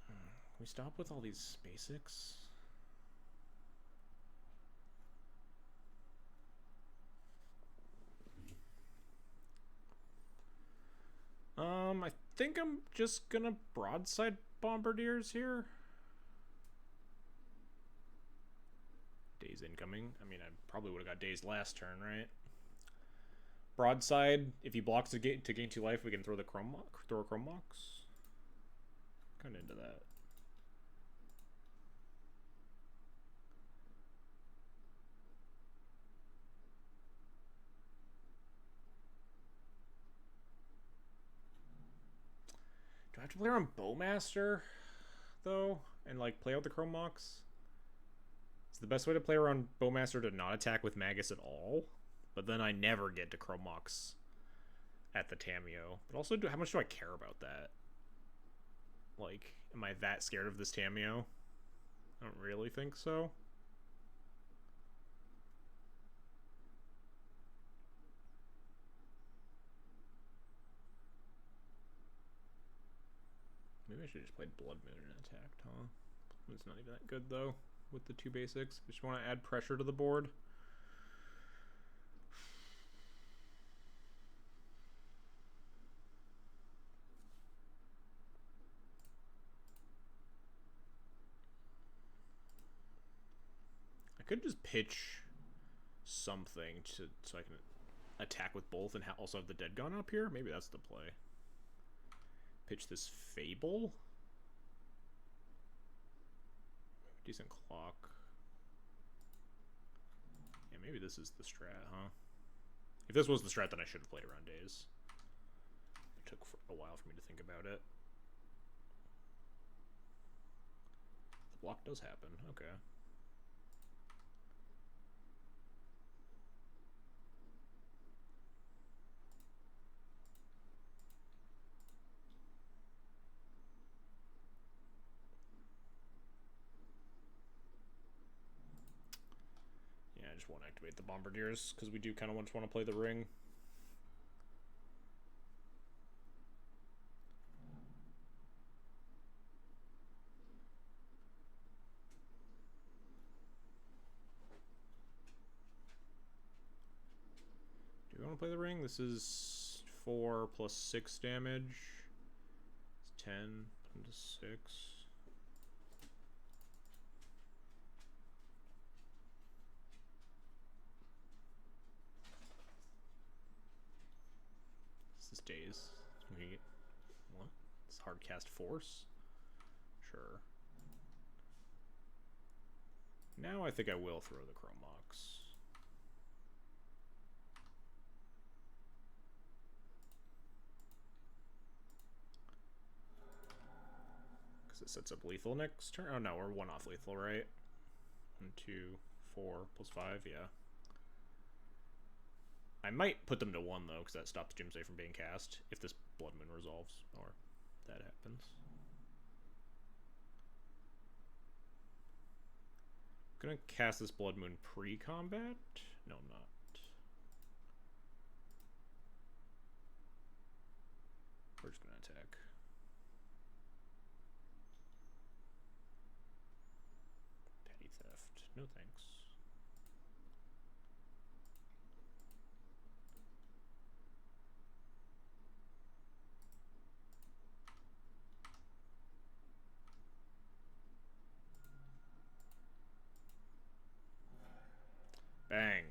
Can we stop with all these basics? think I'm just gonna broadside bombardiers here. Daze incoming. I mean, I probably would have got Daze last turn, right? Broadside. If he blocks to gain 2 life, we can throw a Chrome Mox. Kind of into that. Do I have to play around Bowmaster, though, and like play out the Chrome Mox? It's the best way to play around Bowmaster to not attack with Magus at all, but then I never get to Chrome Mox at the Tameo. But also, how much do I care about that? Like, am I that scared of this Tameo? I don't really think so. Maybe I should have just played Blood Moon and attacked, huh? It's not even that good, though, with the 2 basics. I just want to add pressure to the board. I could just pitch something so I can attack with both and also have the Dead Gone up here. Maybe that's the play. Pitch this Fable. Decent clock. Yeah, maybe this is the strat, huh? If this was the strat, then I should have played around Daze. It took a while for me to think about it. The block does happen. Okay. I just won't activate the Bombardiers because we do kind of want to play the ring. Do we want to play the ring? This is 4 plus 6 damage. It's 10 into 6. Days. What? It's hard cast force? Sure. Now I think I will throw the Chrome Mox. Because it sets up lethal next turn. Oh no, we're 1 off lethal, right? 1, 2, 4 plus 5, yeah. I might put them to 1, though, because that stops Jimsay from being cast, if this Blood Moon resolves, or that happens. I'm gonna cast this Blood Moon pre-combat? No, I'm not. We're just gonna attack. Petty Theft. No thanks. Bang.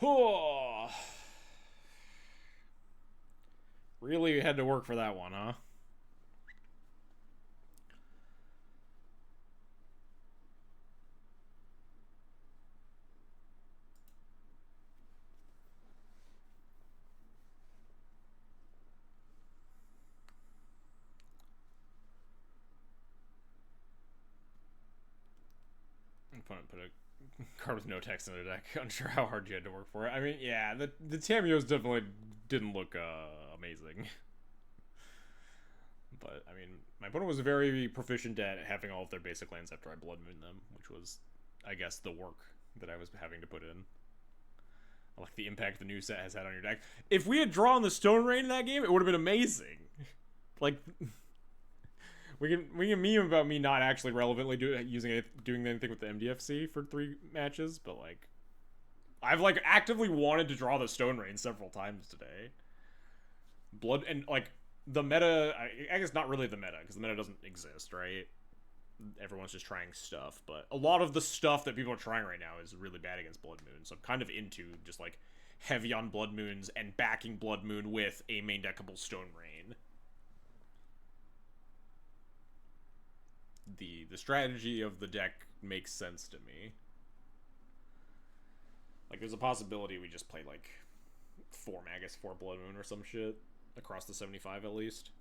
Oh. Really had to work for that one, huh? Opponent put a card with no text in the deck. Unsure how hard you had to work for it. I mean, yeah, the Tameos definitely didn't look amazing. But, I mean, my opponent was very proficient at having all of their basic lands after I Blood Moon them, which was, I guess, the work that I was having to put in. I like the impact the new set has had on your deck. If we had drawn the Stone Rain in that game, it would have been amazing. Like... We can meme about me not actually relevantly doing anything with the MDFC for 3 matches, but like, I've like actively wanted to draw the Stone Rain several times today. Blood and like the meta. I guess not really the meta because the meta doesn't exist, right? Everyone's just trying stuff, but a lot of the stuff that people are trying right now is really bad against Blood Moon. So I'm kind of into just like heavy on Blood Moons and backing Blood Moon with a main deckable Stone Rain. The strategy of the deck makes sense to me. Like, there's a possibility we just play like 4 Magus, 4 Blood Moon or some shit across the 75 at least.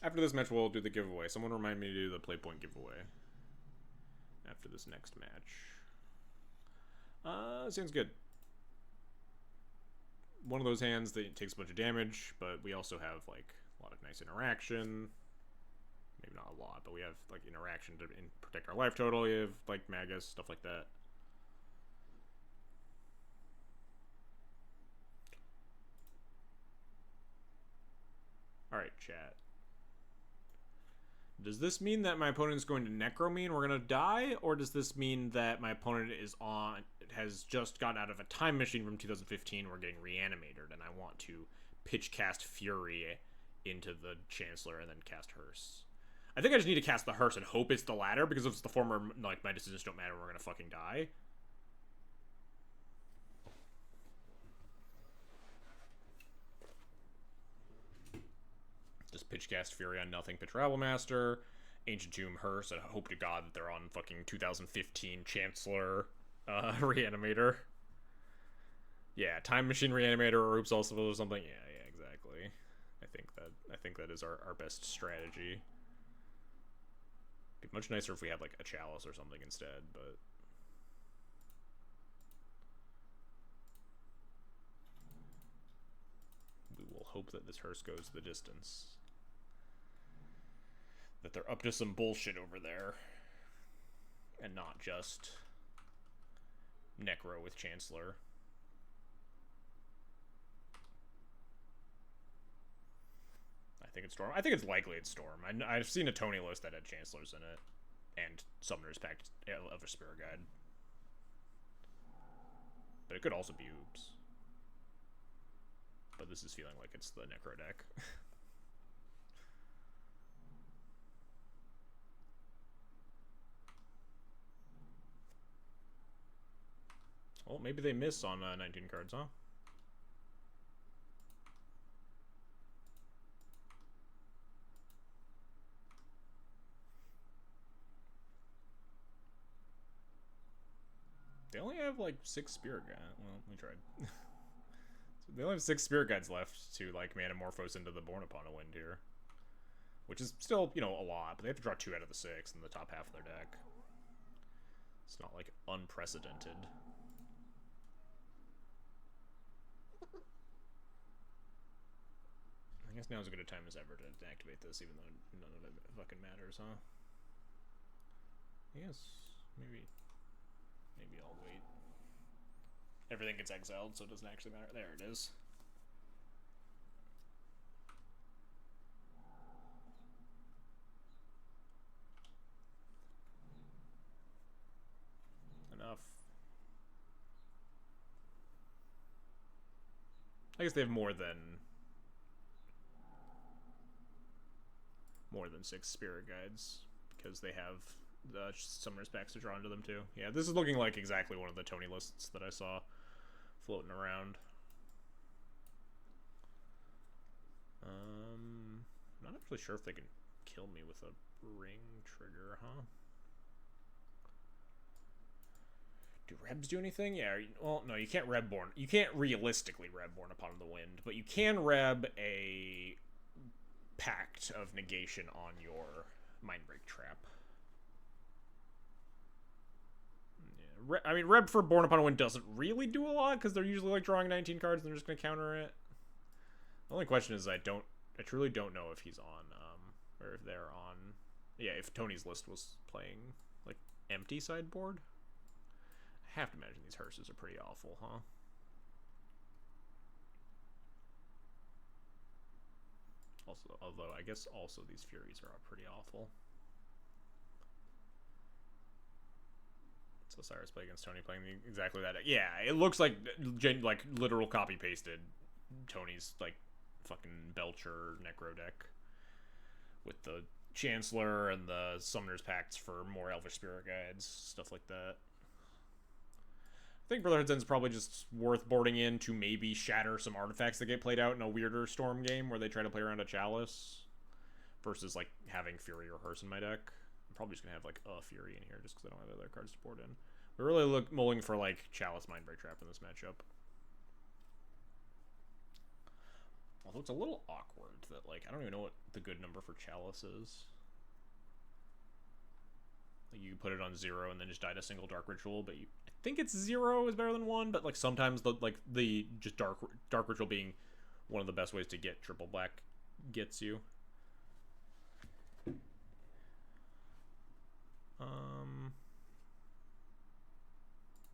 After this match, we'll do the giveaway. Someone remind me to do the Playpoint giveaway after this next match. Sounds good. One of those hands that takes a bunch of damage, but we also have like a lot of nice interaction. Maybe not a lot, but we have like interaction to protect our life total. We have like Magus, stuff like that. Alright, chat. Does this mean that my opponent is going to Necro me and we're going to die? Or does this mean that my opponent has just got out of a time machine from 2015, we're getting reanimated, and I want to pitch cast Fury into the Chancellor and then cast Hearse? I think I just need to cast the Hearse and hope it's the latter, because if it's the former, like, my decisions don't matter, we're going to fucking die. Just pitch cast Fury on nothing, pitch Rabble Master, Ancient Tomb, Hearse, and hope to God that they're on fucking 2015 Chancellor Reanimator. Yeah, Time Machine Reanimator or Oops Also or something. Yeah, exactly. I think that is our best strategy. Be much nicer if we had like a Chalice or something instead, but we will hope that this Hearse goes the distance. That they're up to some bullshit over there. And not just Necro with Chancellor. I think it's Storm. I think it's likely it's Storm. I've seen a Tony list that had Chancellors in it. And Summoner's Pact of a Spirit Guide. But it could also be Oops. But this is feeling like it's the Necro deck. Well, maybe they miss on 19 cards, huh? They only have like 6 Spirit Guides. Well, we tried. So they only have 6 Spirit Guides left to like Manamorphose into the Born Upon a Wind here. Which is still, you know, a lot, but they have to draw 2 out of the 6 in the top half of their deck. It's not like unprecedented. I guess now is as good a time as ever to activate this, even though none of it fucking matters, huh? Yes, maybe I'll wait. Everything gets exiled, so it doesn't actually matter. There it is. Enough. I guess they have more than 6 Spirit Guides, because they have the Summoner's Packs to draw into them too. Yeah, this is looking like exactly one of the Tony lists that I saw floating around. Not actually sure if they can kill me with a ring trigger, huh? Do Rebs do anything? Yeah, well, no, you can't Rebborn. You can't realistically Rebborn Upon the Wind, but you can Reb a Pact of Negation on your Mindbreak Trap. Yeah, I mean, Reb for Born Upon a Wind doesn't really do a lot, because they're usually like drawing 19 cards and they're just going to counter it. The only question is I truly don't know if he's on, or if they're on, yeah, if Tony's list was playing, like, empty sideboard. I have to imagine these Hearses are pretty awful, huh? Also, although I guess also these Furies are pretty awful. So Cyrus play against Tony playing exactly that. Yeah, it looks like literal copy pasted Tony's like fucking Belcher Necro deck with the Chancellor and the Summoner's Pacts for more Elvish Spirit Guides, stuff like that. I think Brotherhood's End's probably just worth boarding in to maybe shatter some artifacts that get played out in a weirder Storm game where they try to play around a Chalice versus like having Fury or Hearse in my deck. I'm probably just gonna have like a Fury in here just because I don't have other cards to board in. We're really mulling for like Chalice Mindbreak Trap in this matchup. Although it's a little awkward that like I don't even know what the good number for Chalice is. Like you put it on 0 and then just die to single Dark Ritual, but I think it's 0 is better than 1. But like sometimes the just Dark Ritual being one of the best ways to get triple black gets you.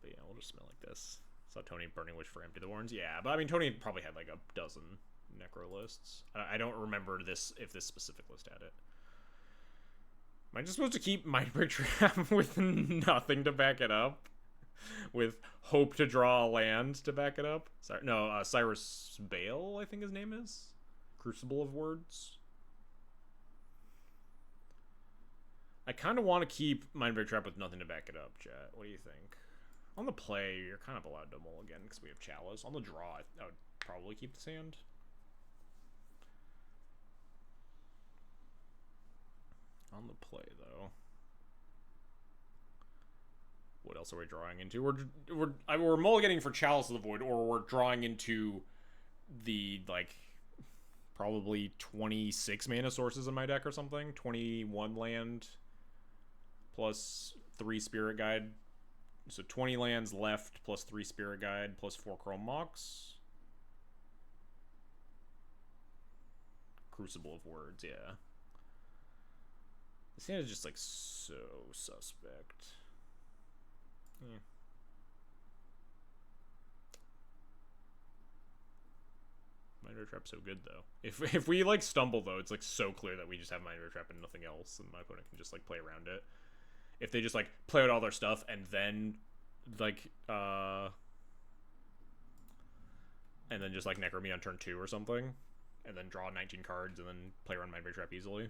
But yeah, we'll just smell like this. Saw Tony Burning Wish for Empty the Warrens. Yeah, but I mean Tony probably had like a dozen Necro lists. I don't remember this if this specific list had it. Am I just supposed to keep Mindbreak Trap with nothing to back it up? With hope to draw a land to back it up? Sorry, no, Cyrus Bale, I think his name is. Crucible of Words. I kind of want to keep Mindbreak Trap with nothing to back it up, chat. What do you think? On the play, you're kind of allowed to mull again because we have Chalice. On the draw, I would probably keep this hand. On the play, though. What else are we drawing into? We're mulliganing for Chalice of the Void, or we're drawing into the, like, probably 26 mana sources in my deck or something. 21 land plus 3 Spirit Guide. So 20 lands left plus 3 Spirit Guide plus 4 Chrome Mox. Crucible of Words, yeah. This hand is just like so suspect. Yeah. Mindbreak Trap's so good though. If we like stumble though, it's like so clear that we just have Mindbreak Trap and nothing else, and my opponent can just like play around it. If they just like play out all their stuff and then like just like Necro me on turn 2 or something, and then draw 19 cards and then play around Mindbreak Trap easily.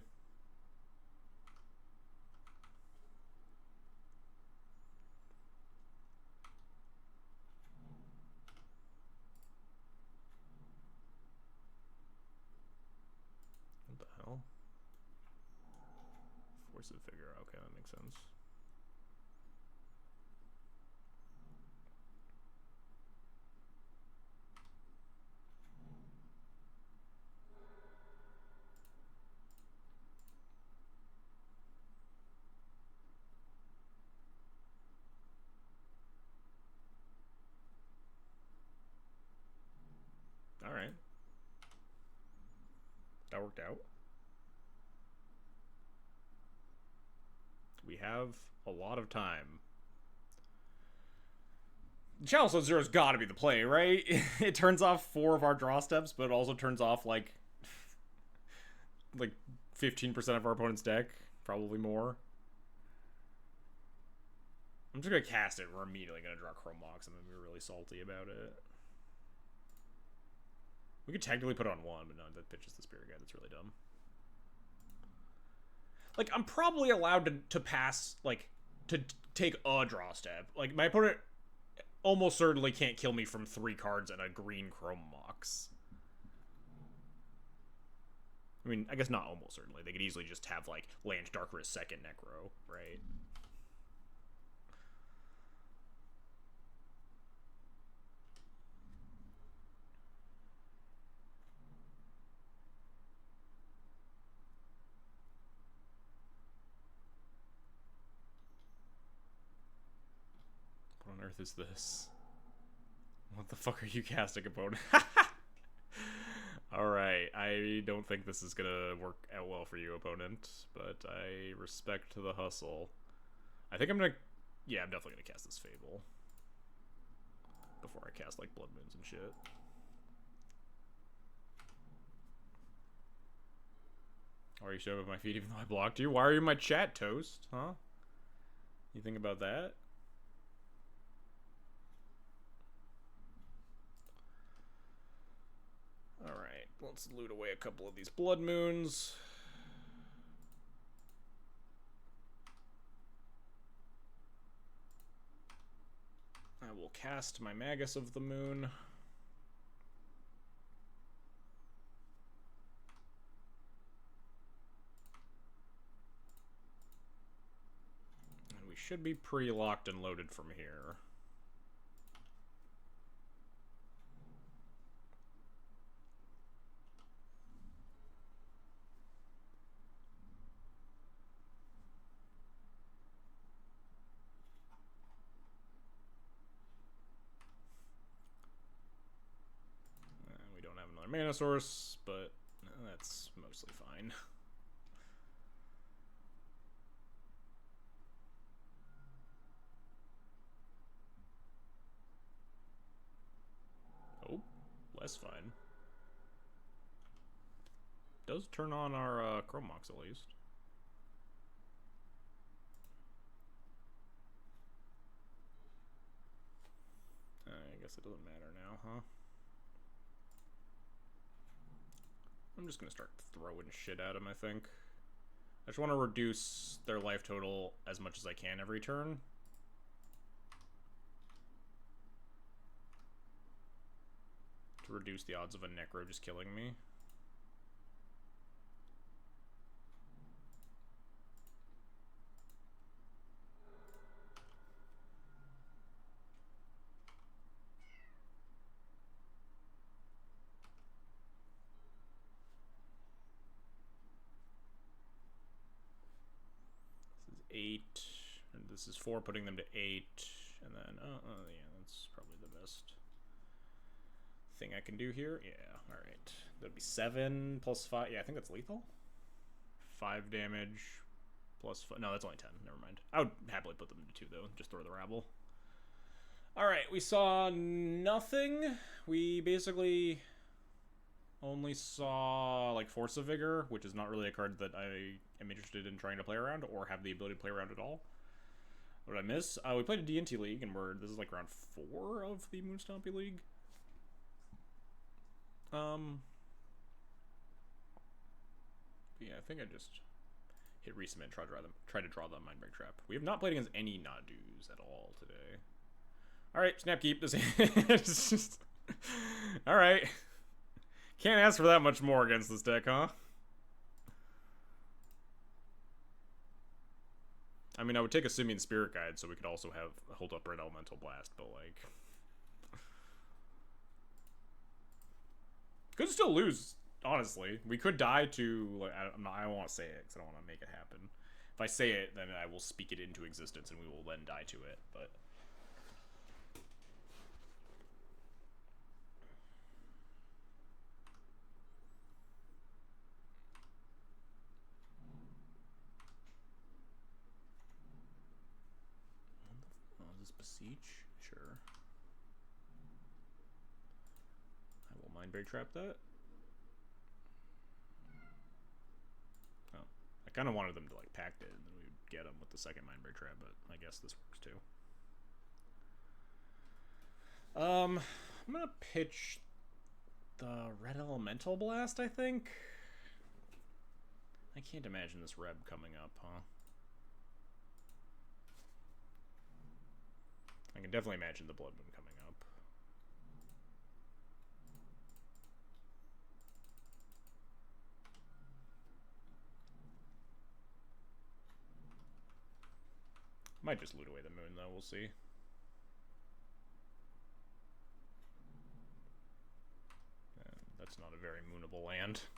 What the hell? Force of Figure. Okay, that makes sense. Alright. That worked out. We have a lot of time. Chalice on 0's gotta be the play, right? It turns off 4 of our draw steps, but it also turns off like 15% of our opponent's deck. Probably more. I'm just gonna cast it. We're immediately gonna draw Chrome Mox. I'm gonna be really salty about it. We could technically put it on 1, but no, that pitches the Spirit Guide. That's really dumb. Like, I'm probably allowed to pass, like, to take a draw step. Like, my opponent almost certainly can't kill me from 3 cards and a green Chrome Mox. I mean, I guess not almost certainly. They could easily just have, like, Land Darker as second Necro, right? What on earth is this? What the fuck are you casting, opponent? Alright, I don't think this is gonna work out well for you, opponent, but I respect the hustle. I think I'm gonna... Yeah, I'm definitely gonna cast this Fable. Before I cast, like, Blood Moons and shit. Or you showed up at my feet even though I blocked you? Why are you in my chat, Toast? Huh? You think about that? let's loot away a couple of these blood moons. I will cast my Magus of the Moon. And we should be pretty locked and loaded from here. Mana source, but that's mostly fine. Oh, less fine. Does turn on our Chrome Mox at least. I guess it doesn't matter now, huh? I'm just gonna start throwing shit at them, I think. I just want to reduce their life total as much as I can every turn. To reduce the odds of a Necro just killing me. This is 8, and this is 4, putting them to 8, and then, yeah, that's probably the best thing I can do here. Yeah, alright. That'd be 7 plus 5. Yeah, I think that's lethal. 5 damage plus 5. No, that's only 10. Never mind. I would happily put them to 2, though. Just throw the rabble. Alright, we saw nothing. We basically only saw, like, Force of Vigor, which is not really a card that I am interested in trying to play around or have the ability to play around at all. What did I miss? We played a D&T League, and this is, like, round 4 of the Moon Stompy League. Yeah, I think I just hit resubmit, try to draw the Mindbreak Trap. We have not played against any Nadus at all today. Alright, Snapkeep. It's just... Alright. Can't ask for that much more against this deck, huh? I mean, I would take a Simian Spirit Guide so we could also have hold up Red Elemental Blast, but like... Could still lose, honestly. We could die to, like, I don't want to say it because I don't want to make it happen. If I say it, then I will speak it into existence and we will then die to it, but... Oh, is this Beseech? Sure. I will Mindbreak Trap that. Oh. I kind of wanted them to, like, pact it, and then we would get them with the second Mindbreak Trap, but I guess this works too. I'm gonna pitch the Red Elemental Blast, I think. I can't imagine this Reb coming up, huh? I can definitely imagine the Blood Moon coming up. Might just loot away the moon, though. We'll see. That's not a very moonable land.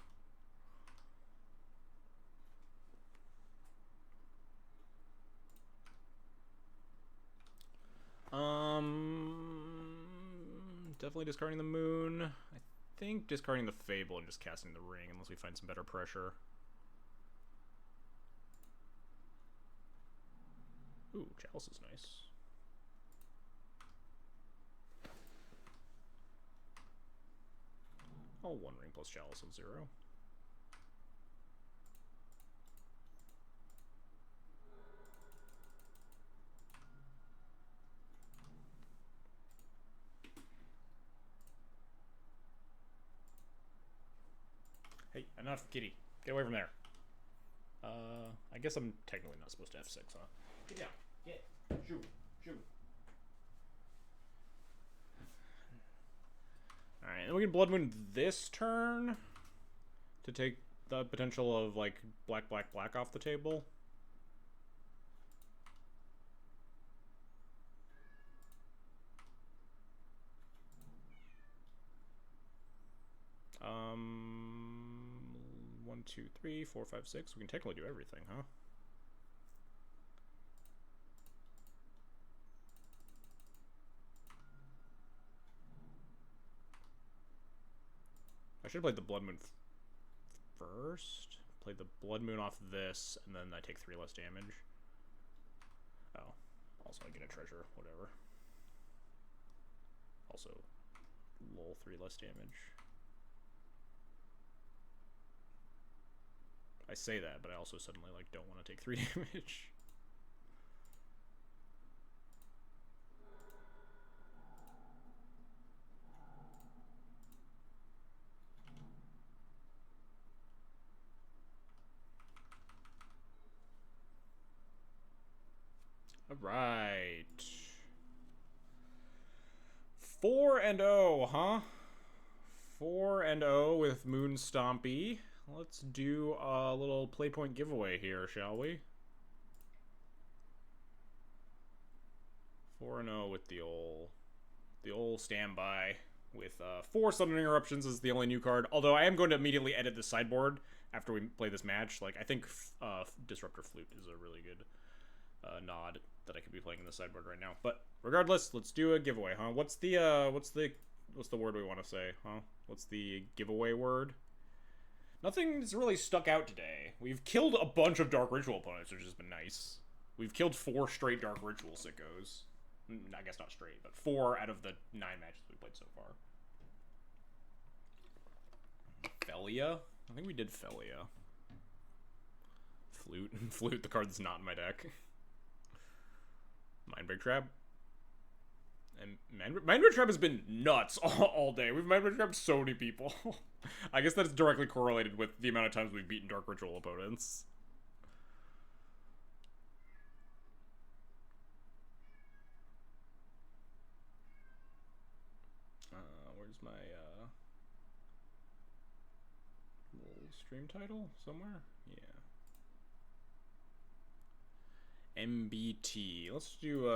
Definitely discarding the moon. I think discarding the Fable and just casting the ring unless we find some better pressure. Ooh, Chalice is nice. Oh, 1 ring plus Chalice of 0. enough, kitty. Get away from there. I guess I'm technically not supposed to F6, huh? Get down. Get. Shoot. Shoot. Alright, and we can Blood Moon this turn to take the potential of, like, black, black, black off the table. One, two, three, four, five, six. We can technically do everything, huh? I should have played the Blood Moon first. Played the Blood Moon off this, and then I take 3 less damage. Oh. Also, I get a treasure, whatever. Also, lol, 3 less damage. I say that, but I also suddenly, like, don't want to take 3 damage. Alright. 4-0, huh? 4-0 with Moon Stompy. Let's do a little playpoint giveaway here, shall we? 4-0 with the old standby. With 4 sudden interruptions is the only new card. Although I am going to immediately edit the sideboard after we play this match. Like, I think Disruptor Flute is a really good nod that I could be playing in the sideboard right now. But regardless, let's do a giveaway, huh? What's the word we want to say, huh? What's the giveaway word? Nothing's really stuck out today. We've killed a bunch of Dark Ritual opponents, which has been nice. We've killed 4 straight Dark Ritual sickos. I guess not straight, but 4 out of the 9 matches we played so far. Felia? I think we did Felia. Flute. Flute, the card that's not in my deck. Mindbreak Trap. And Mindbreak Trap has been nuts all day. We've Mindbreak Trapped so many people. I guess that's directly correlated with the amount of times we've beaten Dark Ritual opponents. Where's my little stream title? Somewhere? Yeah. MBT. Let's do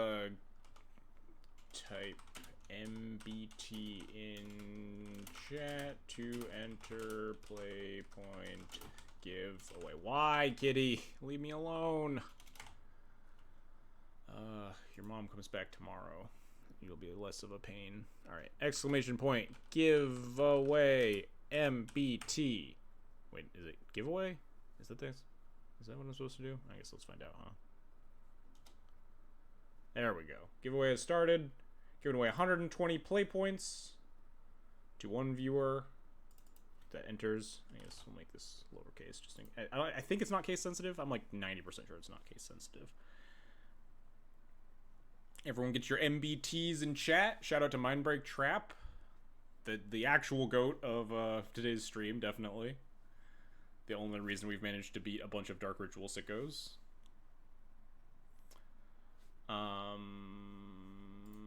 type MBT in chat to enter play point giveaway. Why, kitty? Leave me alone. Your mom comes back tomorrow. You'll be less of a pain. Alright, exclamation point giveaway MBT. Wait, is it giveaway? Is that this? Is that what I'm supposed to do? I guess let's find out, huh? There we go. Giveaway has started. Giving away 120 play points to one viewer that enters. I guess we'll make this lowercase. Just I think it's not case sensitive. I'm like 90% sure it's not case sensitive. Everyone get your MBTs in chat. Shout out to Mindbreak Trap, the actual goat of today's stream, definitely. The only reason we've managed to beat a bunch of Dark Ritual sickos.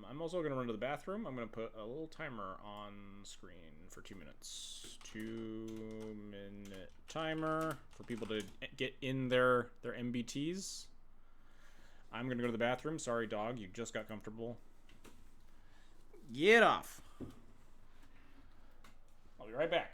I'm also going to run to the bathroom. I'm going to put a little timer on screen for 2 minutes. 2-minute timer for people to get in their MBTs. I'm going to go to the bathroom. Sorry, dog. You just got comfortable. Get off. I'll be right back.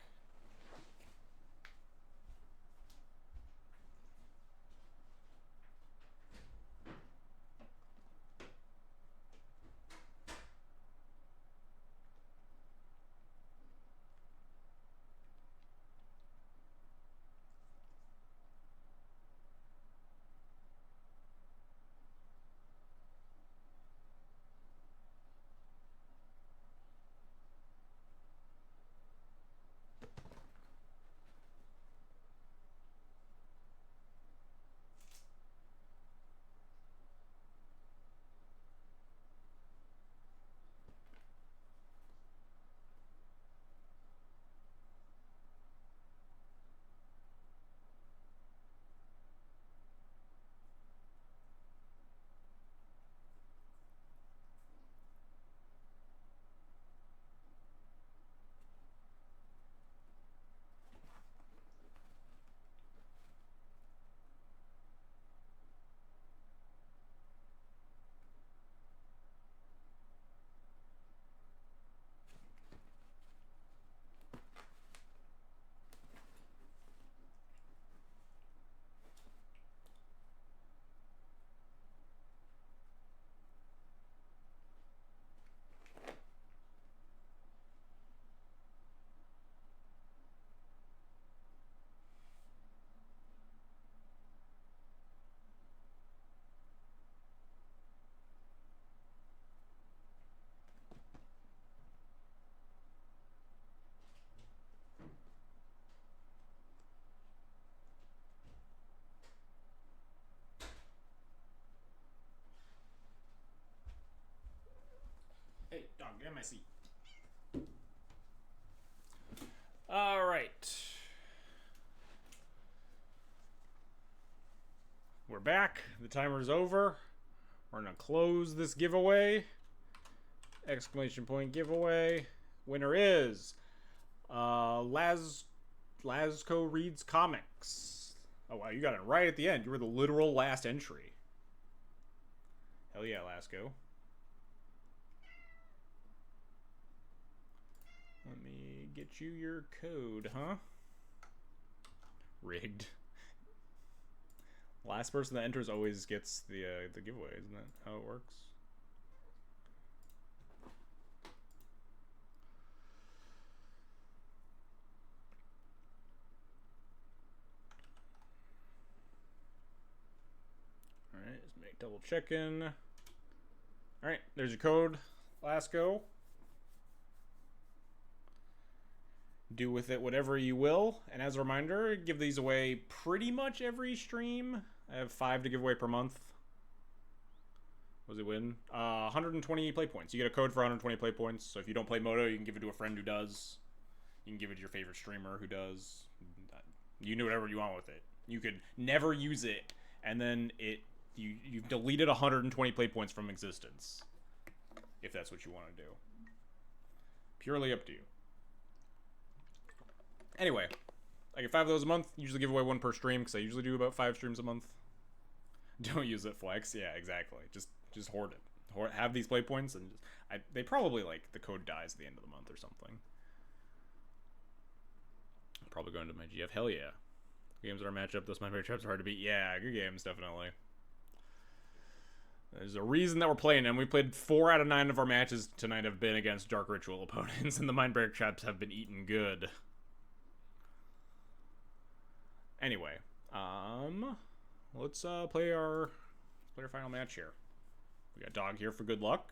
my seat. All right. We're back. The timer's over. We're going to close this giveaway. Exclamation point giveaway. Winner is Lasco Reads Comics. Oh, wow. You got it right at the end. You were the literal last entry. Hell yeah, Lasco. Let me get you your code, huh? Rigged. Last person that enters always gets the giveaway, isn't that how it works? Alright, just make double checking. Alright, there's your code. Lasco. Do with it whatever you will. And as a reminder, give these away pretty much every stream. I have 5 to give away per month. What does it win? 120 play points. You get a code for 120 play points. So if you don't play Moto, you can give it to a friend who does. You can give it to your favorite streamer who does. You do whatever you want with it. You could never use it, and then you've deleted 120 play points from existence. If that's what you want to do. Purely up to you. Anyway, I get 5 of those a month. Usually give away 1 per stream, because I usually do about 5 streams a month. Don't use it, Flex. Yeah, exactly. Just hoard it. Have these play points, and they probably, like, the code dies at the end of the month or something. I'll probably go into my GF. Hell yeah. Games that are matchup, those my favorite traps are hard to beat. Yeah, good games, definitely. There's a reason that we're playing them. We played 4 out of 9 of our matches tonight have been against Dark Ritual opponents, and the Mindbreaker traps have been eaten good. Anyway, let's play our final match here. We got Dog here for good luck.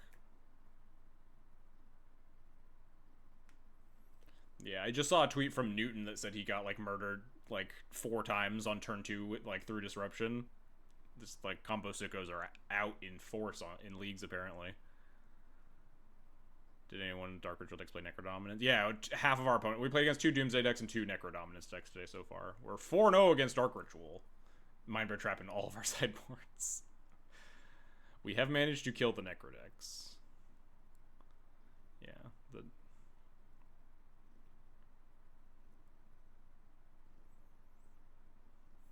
Yeah, I just saw a tweet from Newton that said he got, like, murdered, like, 4 times on turn 2, like, through disruption. This, like, combo sickos are out in force in leagues, apparently. Did anyone Dark Ritual decks play Necrodominance? Yeah, half of our opponent. We played against 2 Doomsday decks and 2 Necrodominance decks today so far. We're 4-0 against Dark Ritual. Mindbreaker Trap in all of our sideboards. We have managed to kill the Necro decks. Yeah.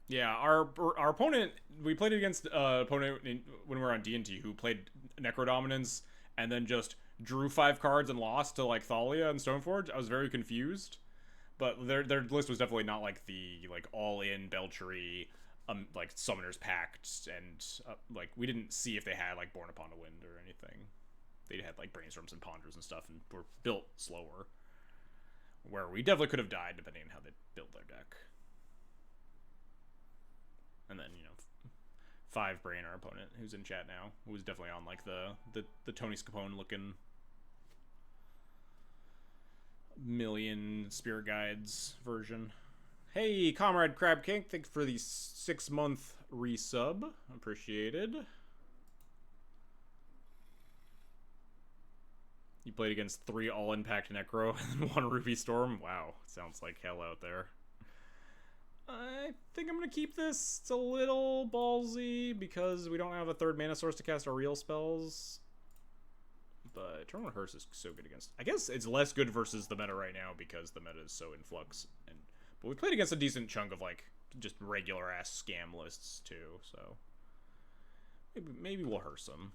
Yeah, our opponent, we played against opponent when we were on D&T who played Necrodominance and then just drew 5 cards and lost to, like, Thalia and Stoneforge. I was very confused, but their list was definitely not like the, like, all-in Belchery, like, Summoner's Pact, and like, we didn't see if they had, like, Born Upon a Wind or anything. They had, like, Brainstorms and Ponders and stuff, and were built slower, where we definitely could have died depending on how they built their deck. And then, you know, 5 Brain, our opponent, who's in chat now, who was definitely on, like, the Tony Scapone looking million Spirit Guides version. Hey, Comrade Crab King, thanks for the 6-month resub. Appreciated. You played against 3 all-impact Necro and 1 Ruby Storm? Wow, sounds like hell out there. I think I'm going to keep this. It's a little ballsy because we don't have a 3rd mana source to cast our real spells. But Turn 1 Hearse is so good against... I guess it's less good versus the meta right now because the meta is so in flux. But we played against a decent chunk of, like, just regular-ass scam lists, too, so... Maybe we'll Hearse them.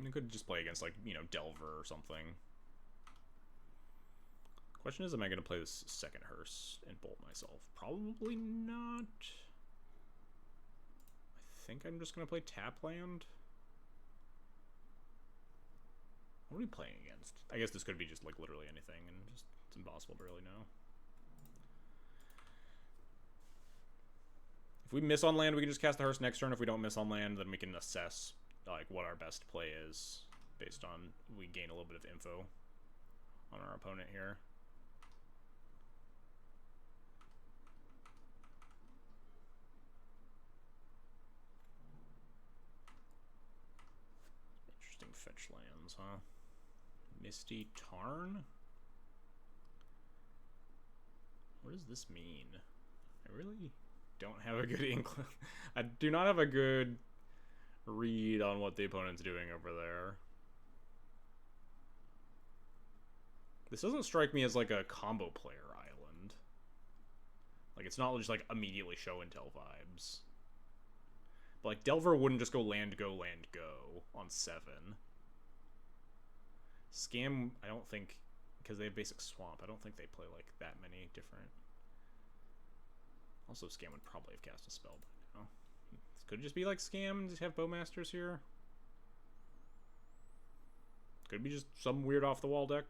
We could just play against, like, you know, Delver or something. Question is, am I going to play this 2nd Hearse and bolt myself? Probably not. I think I'm just going to play Tapland. What are we playing against? I guess this could be just, like, literally anything, and just it's impossible to really know. If we miss on land, we can just cast the Hearse next turn. If we don't miss on land, then we can assess, like, what our best play is based on we gain a little bit of info on our opponent here. Interesting fetch lands, huh? Misty Tarn? What does this mean? I really don't have a good inkling. I do not have a good read on what the opponent's doing over there. This doesn't strike me as like a combo player island. Like, it's not just like immediately show and tell vibes. But like, Delver wouldn't just go land, go, land, go on 7. Scam, I don't think, because they have basic swamp, I don't think they play like that many different. Also, Scam would probably have cast a spell by now. This could just be like Scam, just have Bowmasters here. Could be just some weird off the wall deck.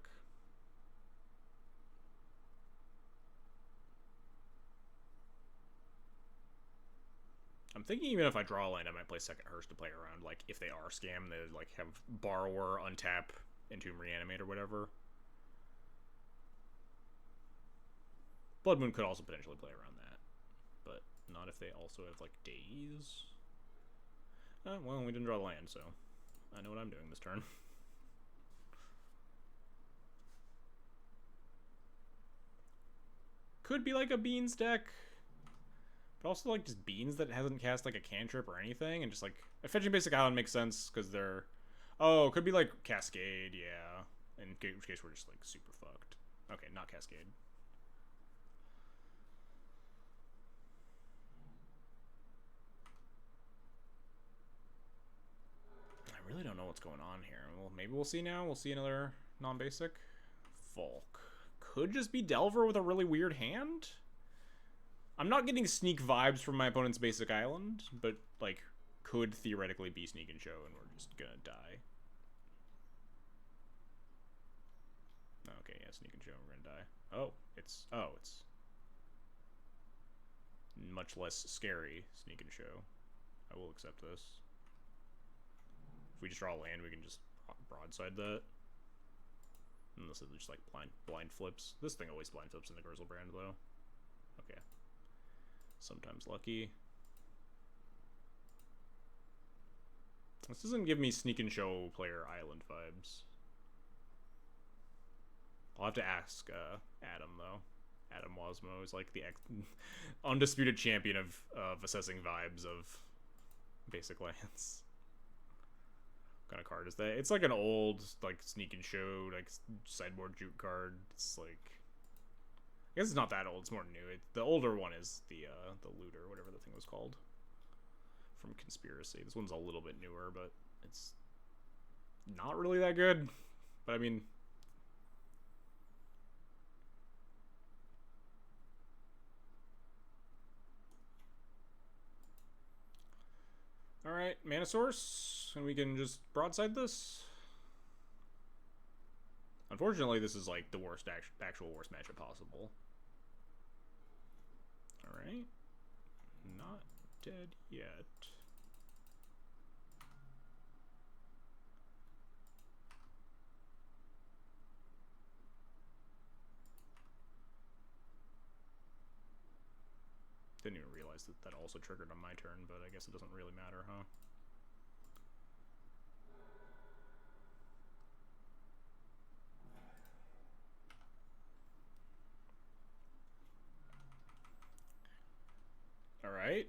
I'm thinking even if I draw a land, I might play Second Hearse to play around. Like, if they are Scam, they like have Borrower, untap, Entomb, Reanimate, or whatever. Blood Moon could also potentially play around that, but not if they also have like Daze. Well, we didn't draw the land, so I know what I'm doing this turn. Could be like a Beans deck, but also like just Beans that hasn't cast like a cantrip or anything, and just like a fetching basic island makes sense because they're. Oh, it could be like Cascade, yeah. In which case we're just like super fucked. Okay, not Cascade. I really don't know what's going on here. Well, maybe we'll see now. We'll see another non-basic. Volk. Could just be Delver with a really weird hand? I'm not getting Sneak vibes from my opponent's basic island, but, like, could theoretically be Sneak and Show, and we're just gonna die. Okay, yeah, Sneak and Show, we're gonna die. Oh, it's much less scary, Sneak and Show. I will accept this. If we just draw a land, we can just broadside that. Unless it just like blind flips. This thing always blind flips in the Grizzlebrand though. Okay. Sometimes lucky. This doesn't give me Sneak and Show player island vibes. I'll have to ask Adam though. Adam Wasmo is like the undisputed champion of assessing vibes of basic lands. What kind of card is that? It's like an old like Sneak and Show like sideboard juke card. It's like, I guess it's not that old. It's more new. The older one is the Looter, whatever the thing was called, from Conspiracy. This one's a little bit newer, but it's not really that good. But I mean, all right, mana source, and we can just broadside this. Unfortunately, this is like the worst, actual worst matchup possible. All right, not dead yet. Didn't even realize that that also triggered on my turn, but I guess it doesn't really matter, huh? Alright.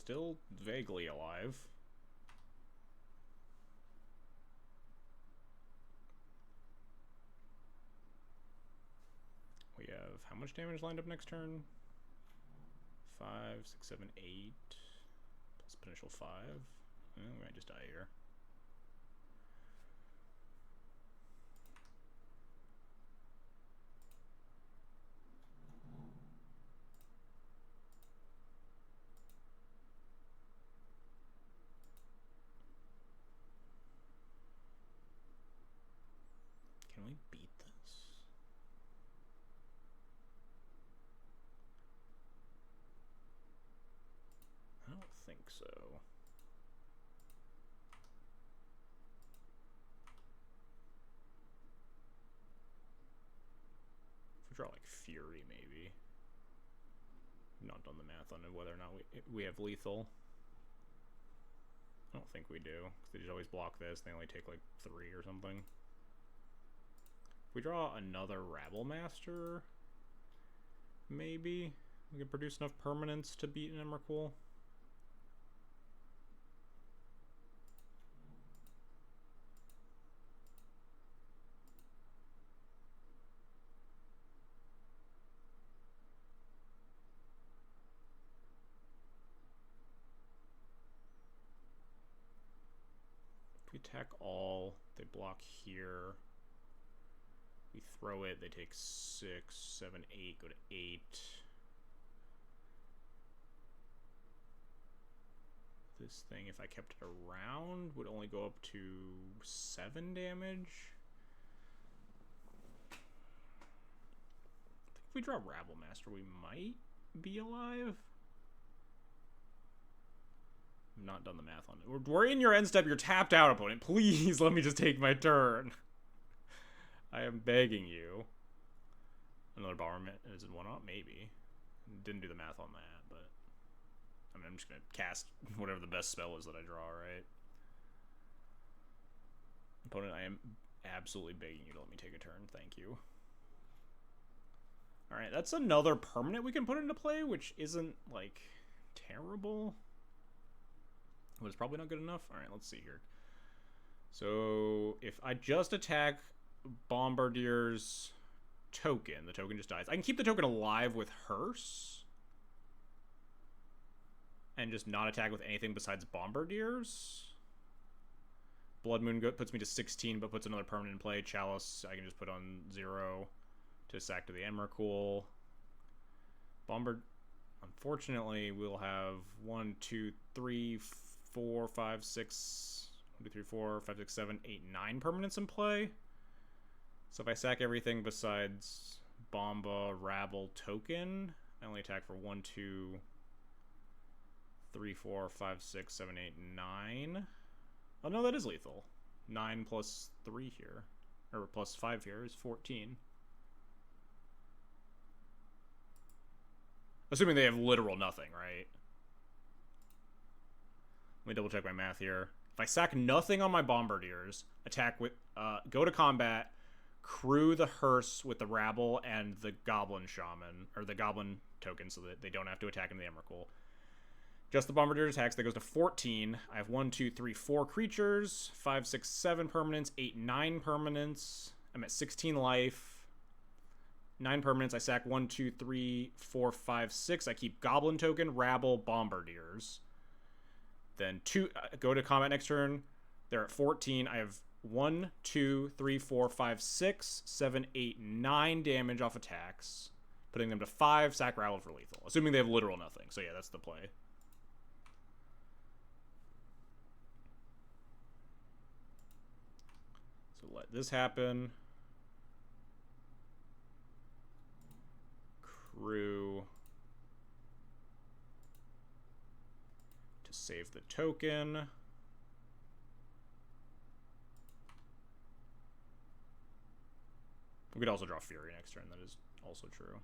Still vaguely alive. We have how much damage lined up next turn? 5, 6, 7, 8. Plus potential 5. We might just die here. Can we beat this? I don't think so. If we draw like Fury, maybe. I've not done the math on whether or not we have lethal. I don't think we do. Because they just always block this. They only take like 3 or something. If we draw another Rabble Master, maybe we can produce enough permanents to beat an Emrakul. If we attack all, they block here. We throw it, they take 6, 7, 8, go to 8. This thing, if I kept it around, would only go up to 7 damage. I think if we draw Rabble Master, we might be alive. I've not done the math on it. We're in your end step, you're tapped out, opponent. Please let me just take my turn. I am begging you. Another Bomberman is in 1-up? Maybe. Didn't do the math on that, but... I mean, I'm just gonna cast whatever the best spell is that I draw, right? Opponent, I am absolutely begging you to let me take a turn. Thank you. Alright, that's another permanent we can put into play, which isn't, like, terrible. But it's probably not good enough. Alright, let's see here. So, if I just attack Bombardier's token, the token just dies. I can keep the token alive with Hearse and just not attack with anything besides Bombardiers. Blood Moon puts me to 16, but puts another permanent in play. Chalice, I can just put on 0 to sack to the Emrakul. Unfortunately, we'll have 1, 2, 3, 4, 5, 6, 1, 2, 3, 4, 5, 6, 7, 8, 9 permanents in play. So if I sack everything besides Bomba, Rabble, Token, I only attack for 1, 2, 3, 4, 5, 6, 7, 8, 9. Oh no, that is lethal. 9 plus 3 here. Or plus 5 here is 14. Assuming they have literal nothing, right? Let me double check my math here. If I sack nothing on my Bombardiers, attack with, go to combat, crew the Hearse with the Rabble and the Goblin Shaman, or the Goblin token so that they don't have to attack into the Emrakul. Just the Bombardier attacks, that goes to 14. I have 1, 2, 3, 4 creatures, 5, 6, 7 permanents, 8, 9 permanents. I'm at 16 life. 9 permanents, I sack 1, 2, 3, 4, 5, 6. I keep Goblin token, Rabble, Bombardiers. Then go to combat next turn. They're at 14. I have 1, 2, 3, 4, 5, 6, 7, 8, 9 damage off attacks. Putting them to 5, sack Rabble for lethal. Assuming they have literal nothing. So yeah, that's the play. So let this happen. Crew to save the token. We could also draw Fury next turn, that is also true.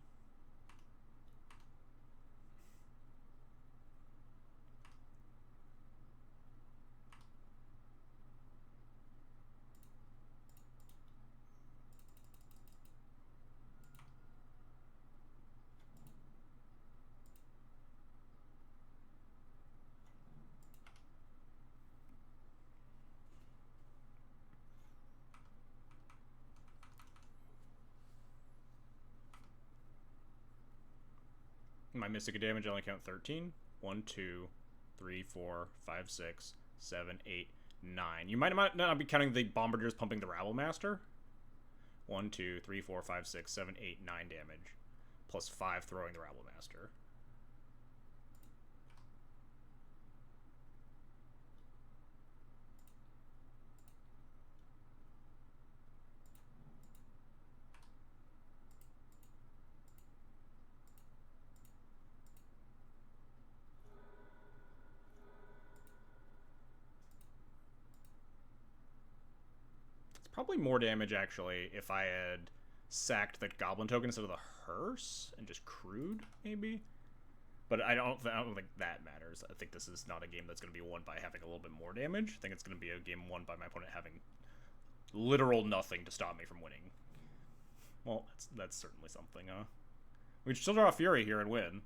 My Mystic damage, I only count 13. 1, 2, 3, 4, 5, 6, 7, 8, 9. You might not be counting the Bombardiers pumping the Rabble Master. 1, 2, 3, 4, 5, 6, 7, 8, 9 damage. Plus 5 throwing the Rabble Master. Probably more damage, actually, if I had sacked the Goblin token instead of the Hearse and just crewed, maybe? But I don't think that matters. I think this is not a game that's going to be won by having a little bit more damage. I think it's going to be a game won by my opponent having literal nothing to stop me from winning. Well, that's certainly something, huh? We can still draw Fury here and win.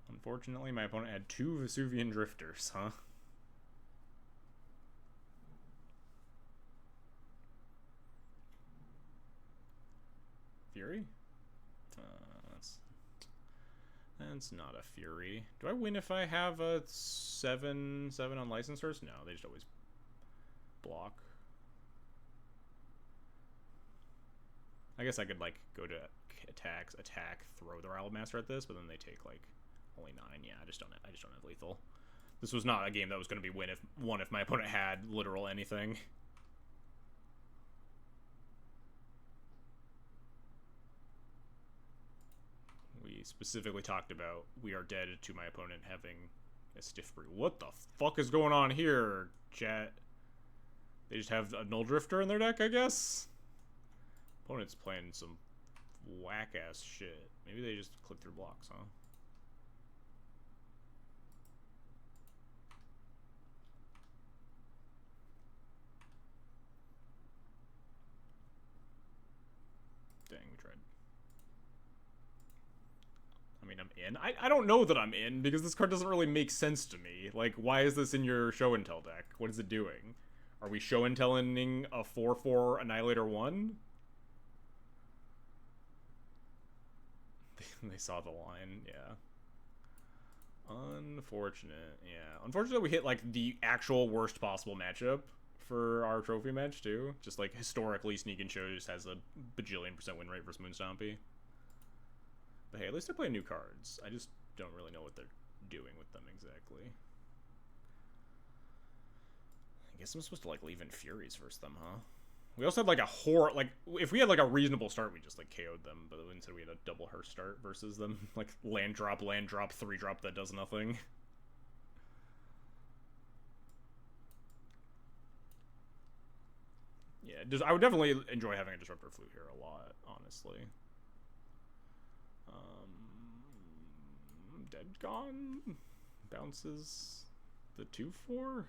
Unfortunately, my opponent had 2 Vesuvian Drifters, huh? Fury? That's not a Fury. Do I win if I have a 7/7 unlicensors? No, they just always block. I guess I could like go to attack, throw the Rival Master at this, but then they take like only 9. Yeah, I just don't have lethal. This was not a game that was going to be won if my opponent had literal anything. We specifically talked about we are dead to my opponent having a stiff brew. What the fuck is going on here, chat? They just have a Null Drifter in their deck, I guess? Opponent's playing some whack-ass shit. Maybe they just click through blocks, huh? Dang, we tried. I mean, I'm in. I don't know that I'm in, because this card doesn't really make sense to me. Like, why is this in your Show and Tell deck? What is it doing? Are we Show and Telling a 4/4 Annihilator 1? They saw the line, yeah. Unfortunate, yeah. Unfortunately, we hit, like, the actual worst possible matchup for our trophy match, too. Just, like, historically, Sneak and Show just has a bajillion% win rate versus Moonstompy. But hey, at least they're playing new cards. I just don't really know what they're doing with them exactly. I guess I'm supposed to, like, leave in Furies versus them, huh? We also had, like, if we had, like, a reasonable start, we just, like, KO'd them. But instead we had a double her start versus them. Like, land drop, 3-drop that does nothing. Yeah, I would definitely enjoy having a Disruptor Flute here a lot, honestly. Dead Gone bounces the 2/4.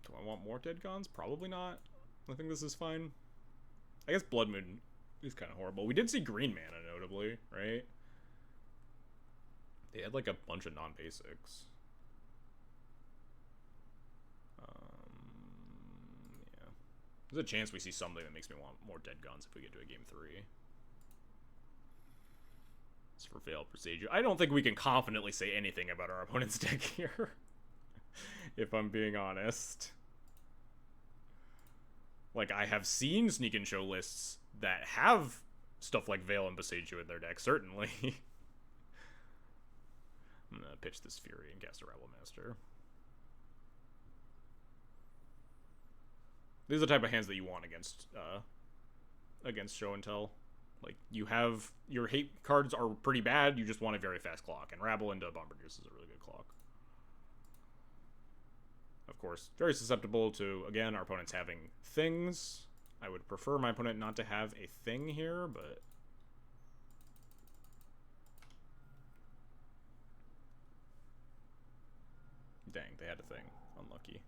Do I want more Dead Gones? Probably not. I think this is fine. I guess Blood Moon is kind of horrible. We did see Green Mana, notably, right? They had like a bunch of non-basics. Yeah. There's a chance we see something that makes me want more Dead Gones if we get to a game 3. It's for Veiled Procedure. I don't think we can confidently say anything about our opponent's deck here. If I'm being honest. Like, I have seen Sneak and Show lists that have stuff like Veil and Boseiju in their deck, certainly. I'm gonna pitch this Fury and cast a Rival Master. These are the type of hands that you want against Show and Tell. Like, you have... Your hate cards are pretty bad, you just want a very fast clock, and Rabble into Bombardiers is a really good clock. Of course, very susceptible to, again, our opponents having things. I would prefer my opponent not to have a thing here, but... Dang, they had a thing. Unlucky.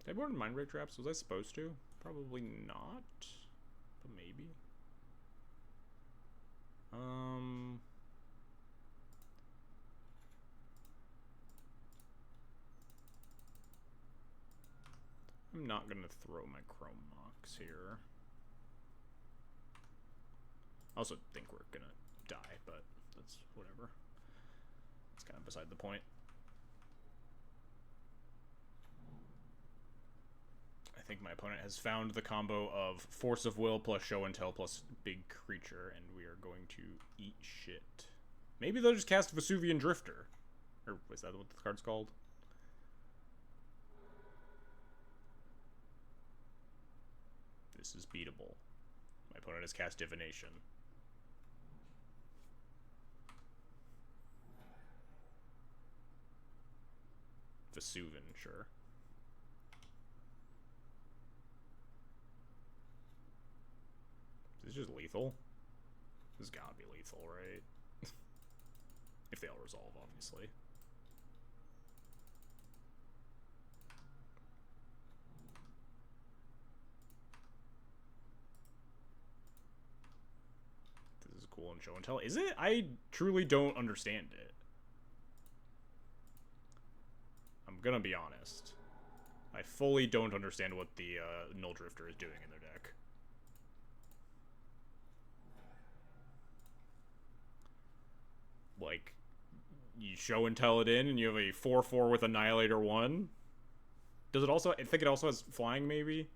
Did I board Mind Break Traps? Was I supposed to? Probably not, but maybe. I'm not gonna throw my Chrome Mox here. I also think we're gonna die, but that's whatever. It's kind of beside the point. I think my opponent has found the combo of Force of Will plus Show and Tell plus Big Creature, and we are going to eat shit. Maybe they'll just cast Vesuvian Drifter. Or is that what the card's called? This is beatable. My opponent has cast Divination. Vesuvan, sure. Is this just lethal? This has gotta be lethal, right? If they all resolve, obviously. This is cool in show and tell. Is it? I truly don't understand it. I'm gonna be honest. I fully don't understand what the Null Drifter is doing in their deck. Like, you show and tell it in, and you have a 4/4 with Annihilator 1. Does it also... I think it also has flying, maybe?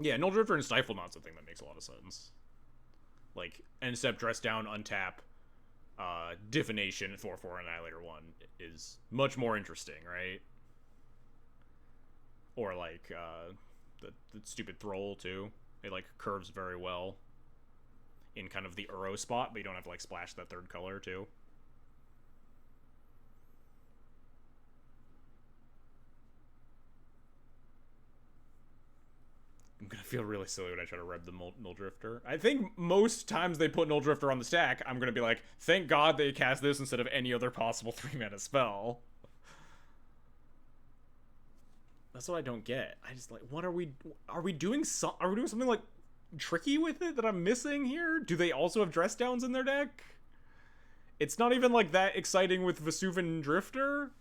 Yeah, Null Drifter and Stifle Knot's a thing that makes a lot of sense. Like, end step, dress down, untap, Divination, 4/4, Annihilator 1 is much more interesting, right? Or, like, the stupid Thrall, too. It, like, curves very well in kind of the Uro spot, but you don't have to, like, splash that third color, too. I'm gonna feel really silly when I try to reb the Null Drifter. I think most times they put Null Drifter on the stack, I'm gonna be like, thank God they cast this instead of any other possible 3-mana spell. That's what I don't get. I just like, what are we doing something like tricky with it that I'm missing here? Do they also have dress downs in their deck? It's not even like that exciting with Vesuvan Drifter.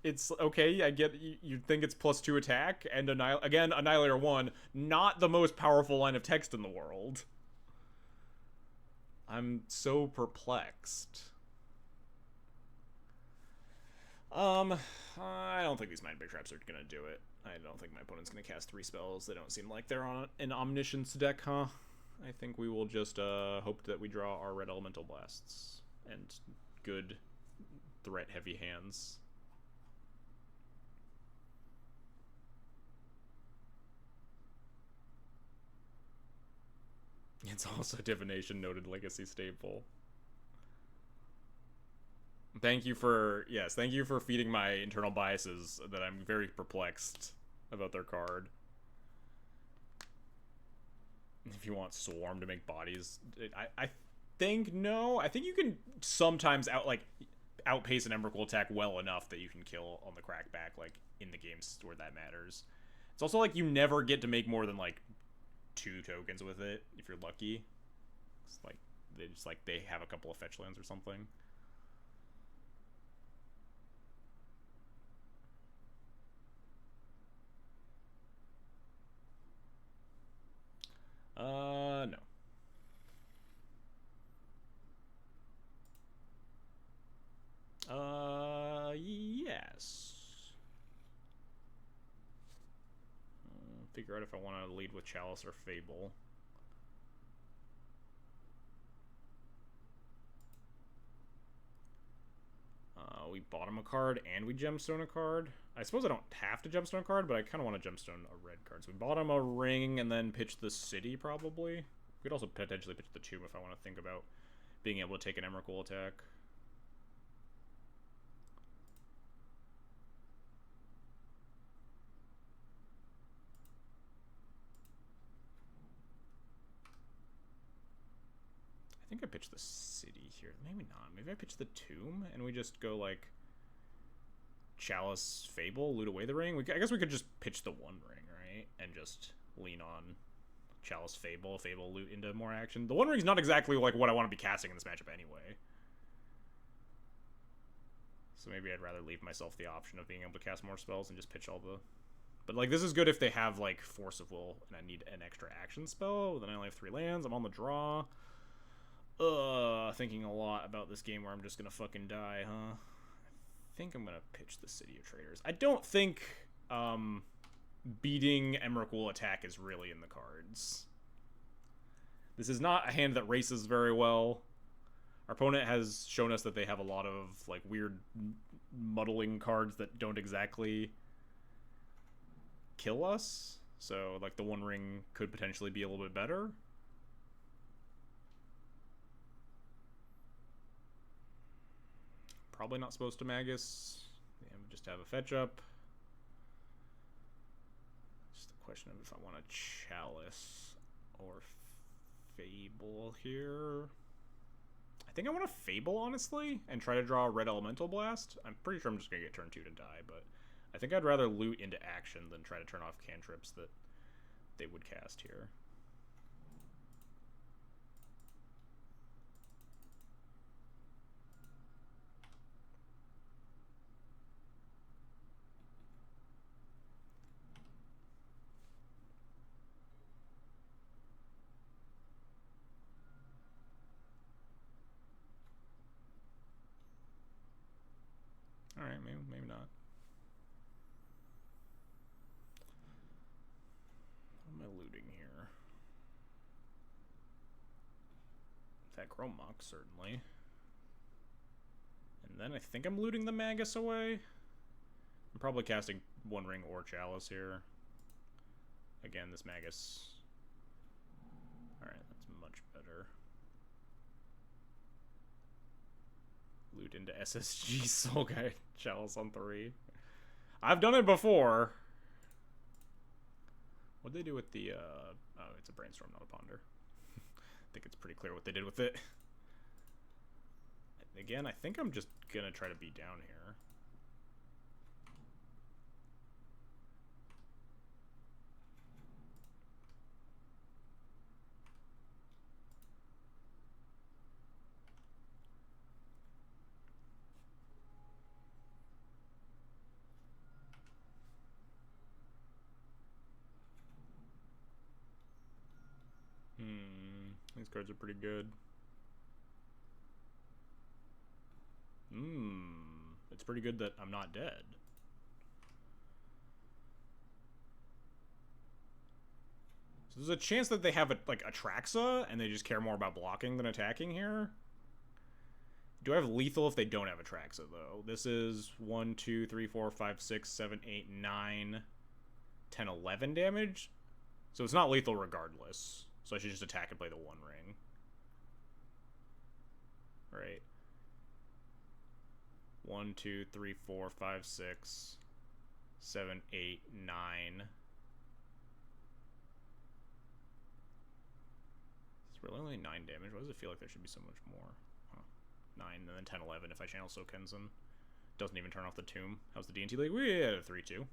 It's okay, I get you'd think it's +2 attack, and again, Annihilator 1, not the most powerful line of text in the world. I'm so perplexed. I don't think these Mind Break Traps are gonna do it. I don't think my opponent's gonna cast 3 spells. They don't seem like they're on an Omniscience deck, huh? I think we will just hope that we draw our Red Elemental Blasts and good threat-heavy hands. It's also Divination, noted legacy staple. Thank you for feeding my internal biases that I'm very perplexed about their card. If you want Swarm to make bodies, I think no. I think you can sometimes outpace an Emrakul attack well enough that you can kill on the crackback, like in the games where that matters. It's also like you never get to make more than like 2 tokens with it if you're lucky. It's like they have a couple of fetch lands or something. No. Yes. Figure out if I want to lead with Chalice or Fable. We bottom a card and we gemstone a card. I suppose I don't have to gemstone a card, but I kind of want to gemstone a red card. So we bottom a ring and then pitch the city, probably. We could also potentially pitch the tomb if I want to think about being able to take an Emrakul attack. I think I pitched the city here. Maybe not. Maybe I pitch the tomb and we just go like Chalice, Fable, loot away the ring. I guess we could just pitch the 1 ring, right? And just lean on Chalice, Fable, loot into more action. The 1 ring's not exactly like what I want to be casting in this matchup anyway. So maybe I'd rather leave myself the option of being able to cast more spells and just pitch all the... But like this is good if they have like Force of Will and I need an extra action spell. Then I only have 3 lands. I'm on the draw. Thinking a lot about this game where I'm just gonna fucking die, huh? I think I'm gonna pitch the City of Traders. I don't think, beating Emrakul attack is really in the cards. This is not a hand that races very well. Our opponent has shown us that they have a lot of, like, weird muddling cards that don't exactly kill us. So, like, the 1 ring could potentially be a little bit better. Probably not supposed to Magus. Yeah, just have a fetch up. Just the question of if I want a Chalice or Fable here. I think I want a Fable, honestly, and try to draw a red Elemental Blast. I'm pretty sure I'm just going to get turn 2 to die, but I think I'd rather loot into action than try to turn off cantrips that they would cast here. Alright, maybe not. What am I looting here? That Chrome Mock, certainly. And then I think I'm looting the Magus away. I'm probably casting One Ring or Chalice here. Again, this Magus. Alright, that's much better. Loot into SSG Soul Guide Chalice on 3. I've done it before. What'd they do with the, oh, it's a Brainstorm, not a Ponder. I think it's pretty clear what they did with it. Again, I think I'm just gonna try to be down here. These cards are pretty good. It's pretty good that I'm not dead. So there's a chance that they have a, like, Atraxa, and they just care more about blocking than attacking here. Do I have lethal if they don't have Atraxa, though? This is 1, 2, 3, 4, 5, 6, 7, 8, 9, 10, 11 damage. So it's not lethal regardless. So I should just attack and play the One Ring. Right. 1, 2, 3, 4, 5, 6, 7, 8, 9. It's really only 9 damage. Why does it feel like there should be so much more? Huh. 9, and then 10, 11 if I channel Sokensen. Doesn't even turn off the Tomb. How's the D&T League? We had a 3-2.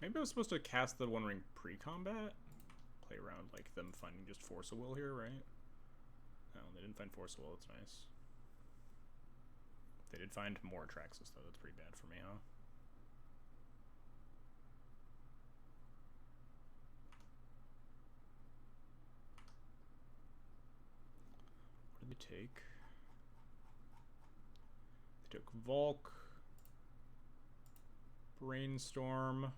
Maybe I was supposed to cast the One Ring pre-combat? Play around, like, them finding just Force of Will here, right? No, they didn't find Force of Will, that's nice. They did find more Atraxas, though. That's pretty bad for me, huh? What did they take? They took Volk, Brainstorm,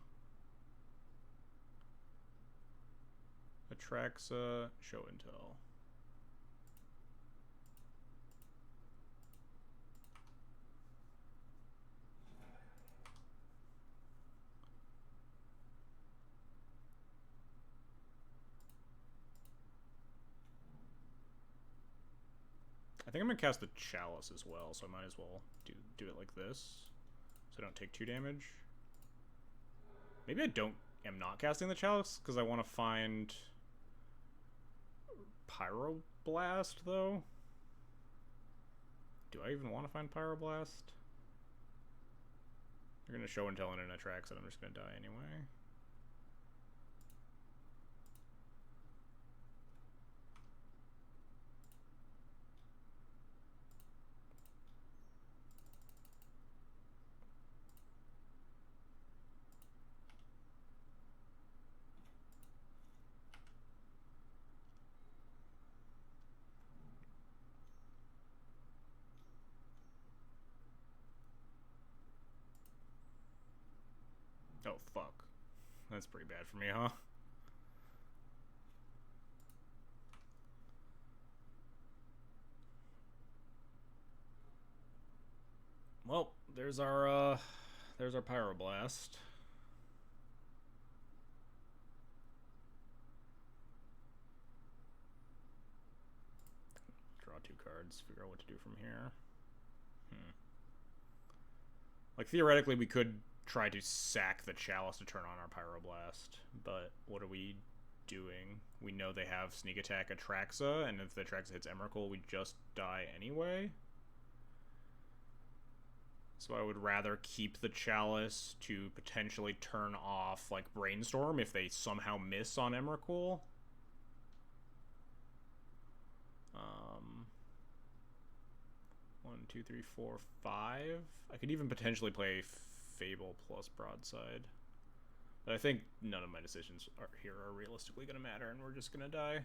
Atraxa, Show and Tell. I think I'm gonna cast the Chalice as well, so I might as well do it like this, so I don't take 2 damage. Maybe I am not casting the Chalice because I want to find Pyroblast, though. Do I even want to find Pyroblast? They're gonna Show and Tell in an Atraxa, and I'm just gonna die anyway. Oh, fuck. That's pretty bad for me, huh? Well, there's our Pyroblast. Draw 2 cards, figure out what to do from here. Like, theoretically, we could try to sack the Chalice to turn on our Pyroblast, but what are we doing? We know they have Sneak Attack Atraxa, and if the Atraxa hits Emrakul, we just die anyway. So I would rather keep the Chalice to potentially turn off, like, Brainstorm if they somehow miss on Emrakul. 1, 2, 3, 4, 5. I could even potentially play Fable plus Broadside. But I think none of my decisions here are realistically going to matter, and we're just going to die.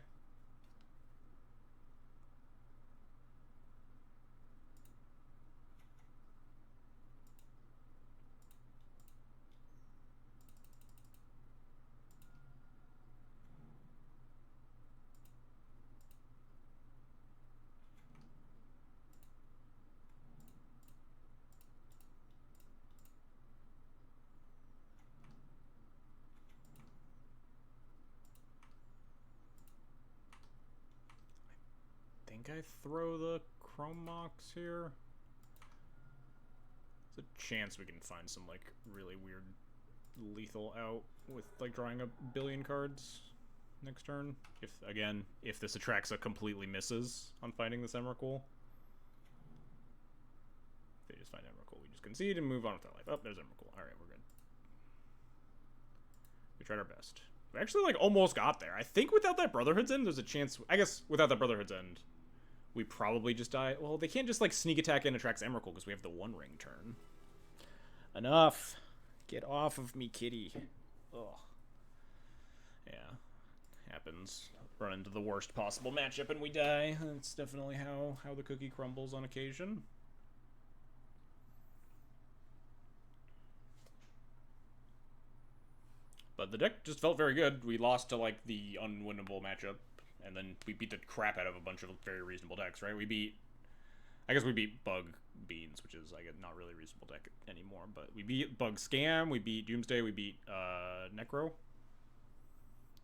I throw the Chrome Mox here. There's a chance we can find some, like, really weird lethal out with, like, drawing a billion cards next turn. If this Atraxa completely misses on finding this Emrakul. If they just find Emrakul, we just concede and move on with our life. Oh, there's Emrakul. Alright, we're good. We tried our best. We actually, like, almost got there. I think without that Brotherhood's End, there's a chance... I guess without that Brotherhood's End... we probably just die. Well, they can't just, like, sneak attack and attract Emrakul because we have the One Ring turn. Enough. Get off of me, kitty. Ugh. Yeah. Happens. Run into the worst possible matchup and we die. That's definitely how the cookie crumbles on occasion. But the deck just felt very good. We lost to, like, the unwinnable matchup. And then we beat the crap out of a bunch of very reasonable decks, right? I guess we beat Bug Beans, which is, like, a not really reasonable deck anymore. But we beat Bug Scam, we beat Doomsday, we beat Necro.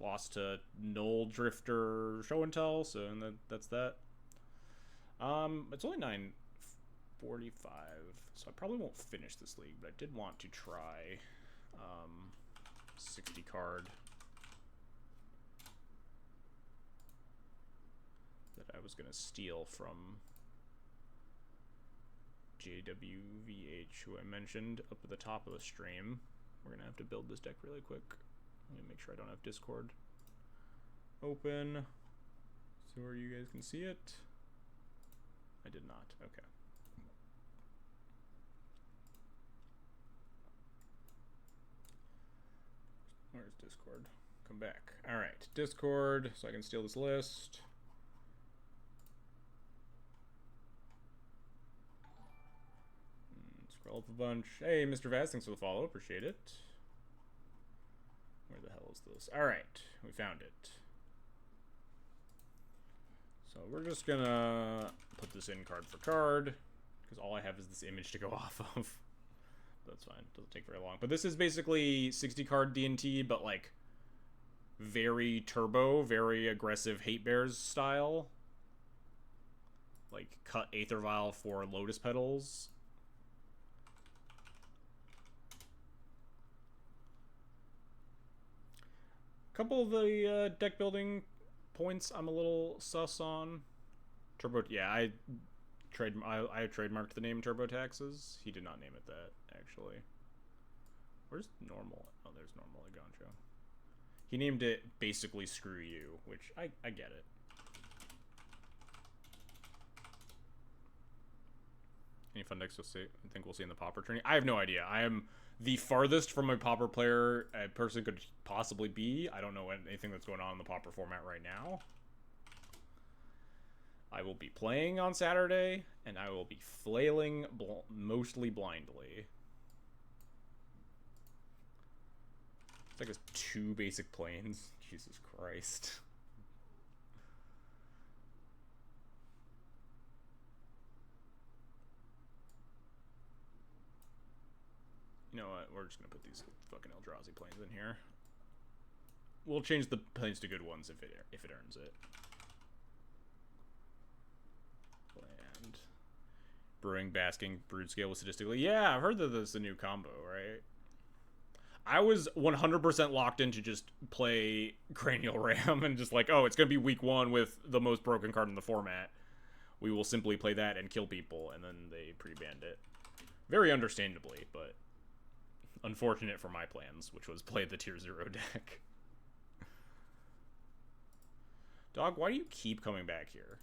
Lost to Null Drifter Show and Tell, so that's that. It's only 9:45, so I probably won't finish this league, but I did want to try 60 card. That I was going to steal from JWVH, who I mentioned up at the top of the stream. We're going to have to build this deck really quick. Let me make sure I don't have Discord open so where you guys can see it. I did not. Okay. Where's Discord? Come back. Alright, Discord, so I can steal this list. Scroll up a bunch. Hey, Mr. Vaz, thanks for the follow. Appreciate it. Where the hell is this? Alright, we found it. So we're just gonna put this in card for card, because all I have is this image to go off of. That's fine. Doesn't take very long. But this is basically 60 card D&T, but, like, very turbo, very aggressive Hate Bears style. Like, cut Aether Vial for Lotus Petals. Couple of the deck building points I'm a little sus on. Turbo, yeah, I trademarked the name Turbo Taxes. He did not name it that, actually. Where's normal? Oh, there's normal Agancho. He named it basically Screw You, which I get it. Any fun decks you'll see? I think we'll see in the Pauper tourney. I have no idea. I am the farthest from a Pauper player a person could possibly be. I don't know anything that's going on in the Pauper format right now. I will be playing on Saturday, and I will be flailing mostly blindly. It's like it's 2 basic planes. Jesus Christ. You know what? We're just gonna put these fucking Eldrazi planes in here. We'll change the planes to good ones if it earns it. Land. Brewing, Basking, Brood Scale with Statistically. Yeah, I've heard that this is a new combo, right? I was 100% locked in to just play Cranial Ram and just like, oh, it's going to be week 1 with the most broken card in the format. We will simply play that and kill people, and then they pre-banned it. Very understandably, but unfortunate for my plans, which was play the tier 0 deck. Dog, why do you keep coming back here?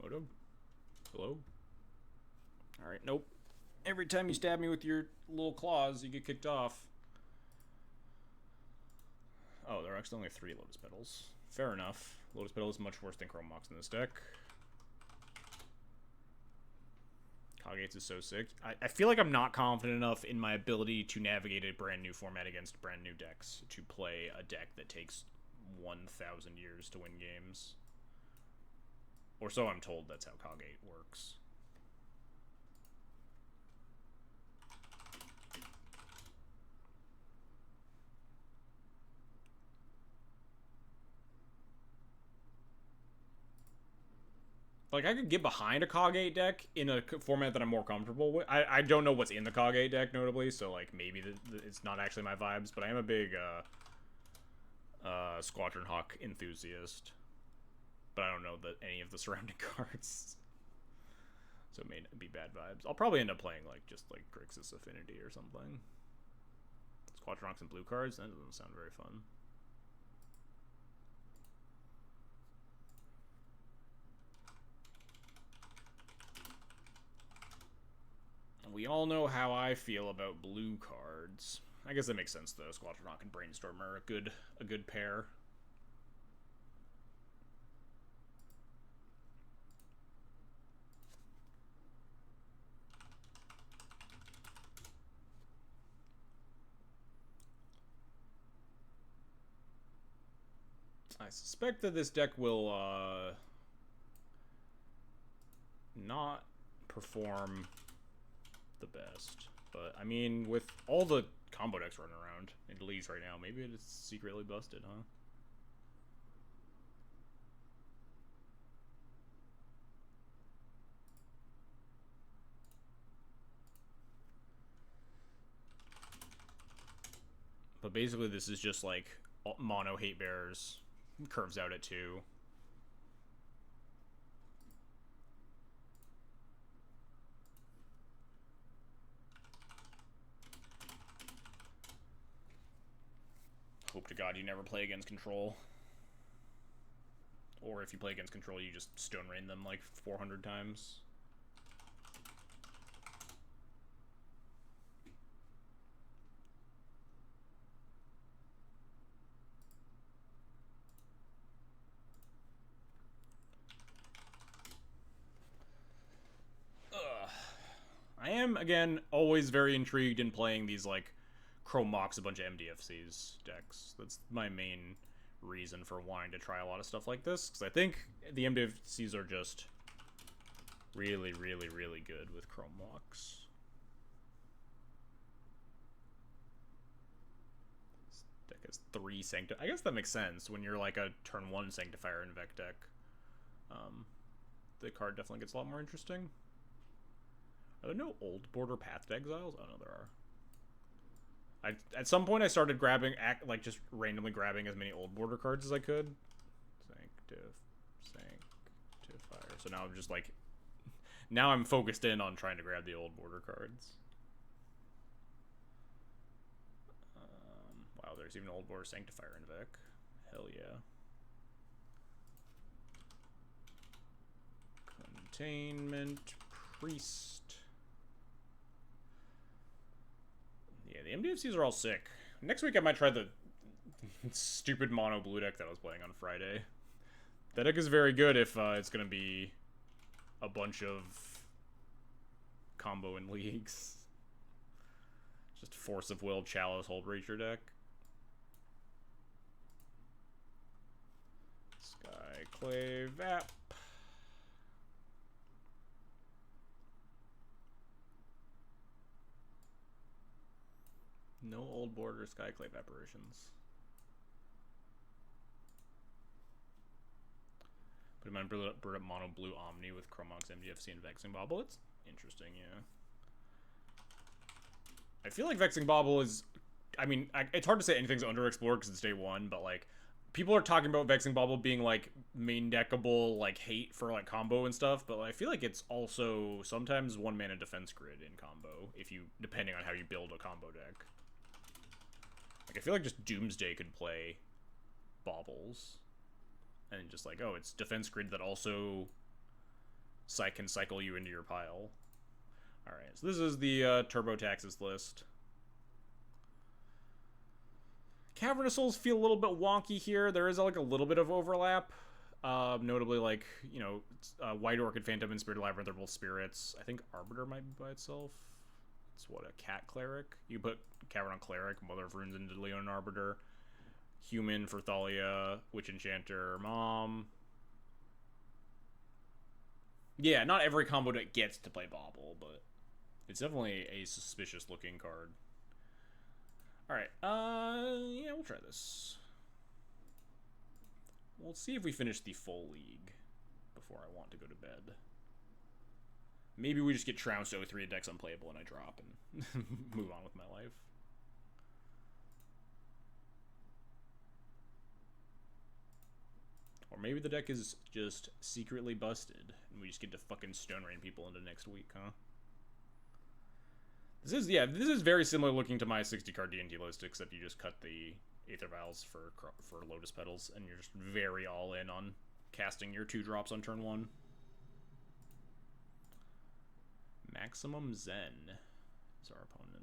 Moto? Hello? Alright, nope. Every time you stab me with your little claws, you get kicked off. Oh, there are actually only 3 Lotus Petals. Fair enough. Lotus Petal is much worse than Chrome Mox in this deck. Kagates is so sick. I feel like I'm not confident enough in my ability to navigate a brand new format against brand new decks to play a deck that takes 1,000 years to win games. Or so I'm told that's how Kagate works. Like, I could get behind a Kagate deck in a format that I'm more comfortable with. I don't know what's in the Kagate deck, notably, so, like, maybe it's not actually my vibes, but I am a big Squadron Hawk enthusiast. But I don't know any of the surrounding cards. So it may be bad vibes. I'll probably end up playing, like, just, like, Grixis Affinity or something. Squadron Hawks and blue cards? That doesn't sound very fun. We all know how I feel about blue cards. I guess that makes sense, though. Squadron Hawk and Brainstorm are a good pair. I suspect that this deck will not perform the best. But, I mean, with all the combo decks running around in leagues right now, maybe it's secretly busted, huh? But basically this is just like mono hate bears, curves out at 2. Hope to God you never play against control. Or if you play against control, you just stone rain them like 400 times. I am, again, always very intrigued in playing these, like, Chrome Mox a bunch of MDFCs decks. That's my main reason for wanting to try a lot of stuff like this, because I think the MDFCs are just really, really, really good with Chrome Mox. This deck has 3 Sanctifier. I guess that makes sense when you're like a turn 1 Sanctifier in Vec deck. The card definitely gets a lot more interesting. Are there no old border Path to Exiles? Oh, no, there are. At some point, I started grabbing, like, just randomly grabbing as many old border cards as I could. Sanctifier. So now I'm just, like, now I'm focused in on trying to grab the old border cards. Wow, there's even old border Sanctifier in Vec. Hell yeah. Containment Priest. Yeah, the MDFCs are all sick. Next week I might try the stupid mono blue deck that I was playing on Friday. That deck is very good if it's gonna be a bunch of combo in leagues. Just Force of Will, Chalice, Hold Rager deck. Skyclave app. No old border Skyclave apparitions. Put him on Bird Up Mono Blue Omni with Chromox, MGFC, and Vexing Bauble. It's interesting, yeah. I feel like Vexing Bauble is... I mean, it's hard to say anything's underexplored because it's day one, but, like, people are talking about Vexing Bauble being, like, main deckable, like, hate for, like, combo and stuff, but I feel like it's also sometimes one-mana defense grid in combo, if you... depending on how you build a combo deck. Like, I feel like just Doomsday could play Baubles. And just like, oh, it's defense grid that also can cycle you into your pile. Alright, so this is the Turbo Taxes list. Cavernous Souls feel a little bit wonky here. There is like a little bit of overlap. Notably, like, you know, White Orchid, Phantom, and Spirit Labyrinth are both spirits. I think Arbiter might be by itself. It's what, a cat cleric? You put Cavern on Cleric, Mother of Runes into Leon Arbiter. Human for Thalia, Witch Enchanter, Mom. Yeah, not every combo deck gets to play Bauble, but it's definitely a suspicious looking card. Alright, yeah, we'll try this. We'll see if we finish the full league before I want to go to bed. Maybe we just get trounced 0-3 decks unplayable and I drop and move on with my life. Or maybe the deck is just secretly busted, and we just get to fucking Stone Rain people into next week, huh? This is very similar looking to my 60-card D&D list, except you just cut the Aether Vials for Lotus Petals, and you're just very all in on casting your 2 drops on turn 1. Maximum Zen is our opponent.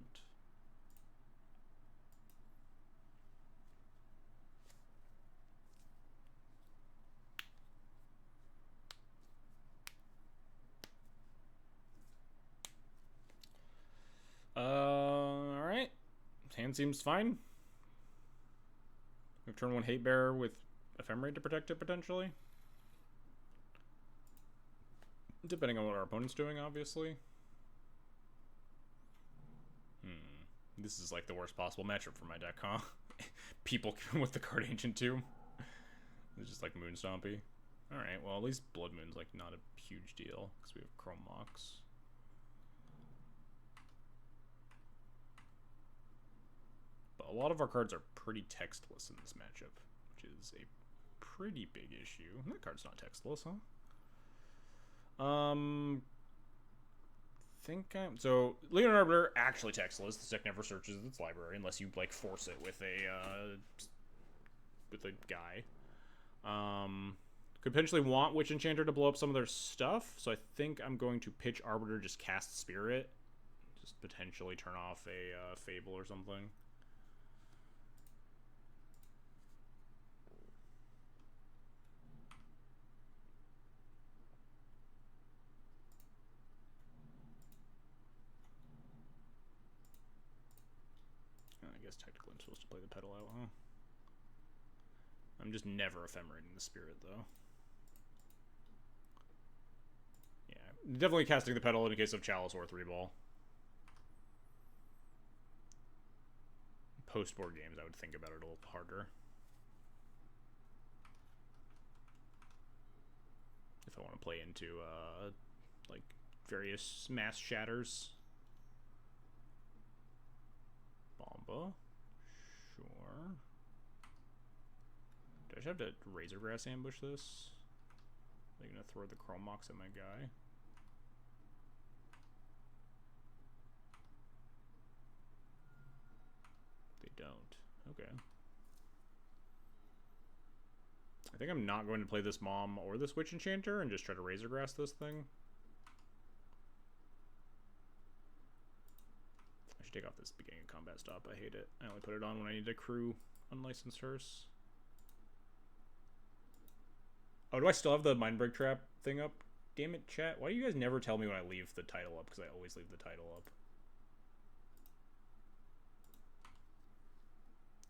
Alright. Hand seems fine. We have turn 1 Hate Bearer with Ephemerate to protect it, potentially. Depending on what our opponent's doing, obviously. This is like the worst possible matchup for my deck, huh? People with the card Ancient Tomb. It's just like Moon Stompy. Alright, well at least Blood Moon's like not a huge deal, because we have Chrome Mox. But a lot of our cards are pretty textless in this matchup, which is a pretty big issue. That card's not textless, huh? So Leon Arbiter actually textless. This deck never searches its library unless you like force it with a guy. Could potentially want Witch Enchanter to blow up some of their stuff, so I think I'm going to pitch Arbiter, just cast Spirit, just potentially turn off a Fable or something. I guess technically I'm supposed to play the Petal out, huh? I'm just never ephemerating the Spirit, though. Yeah, definitely casting the Petal in case of Chalice or 3-ball. Post-board games, I would think about it a little harder. If I want to play into, like, various mass shatters. Bomba. Sure. Do I just have to Razor Grass ambush this? Are they gonna throw the Chrome Mox at my guy? They don't. Okay. I think I'm not going to play this Mom or this Witch Enchanter and just try to Razor Grass this thing. should take off this beginning of combat stop. I hate it. I only put it on when I need to crew unlicensed hearse. Oh, do I still have the Mindbreak Trap thing up? Damn it, chat. Why do you guys never tell me when I leave the title up? Because I always leave the title up.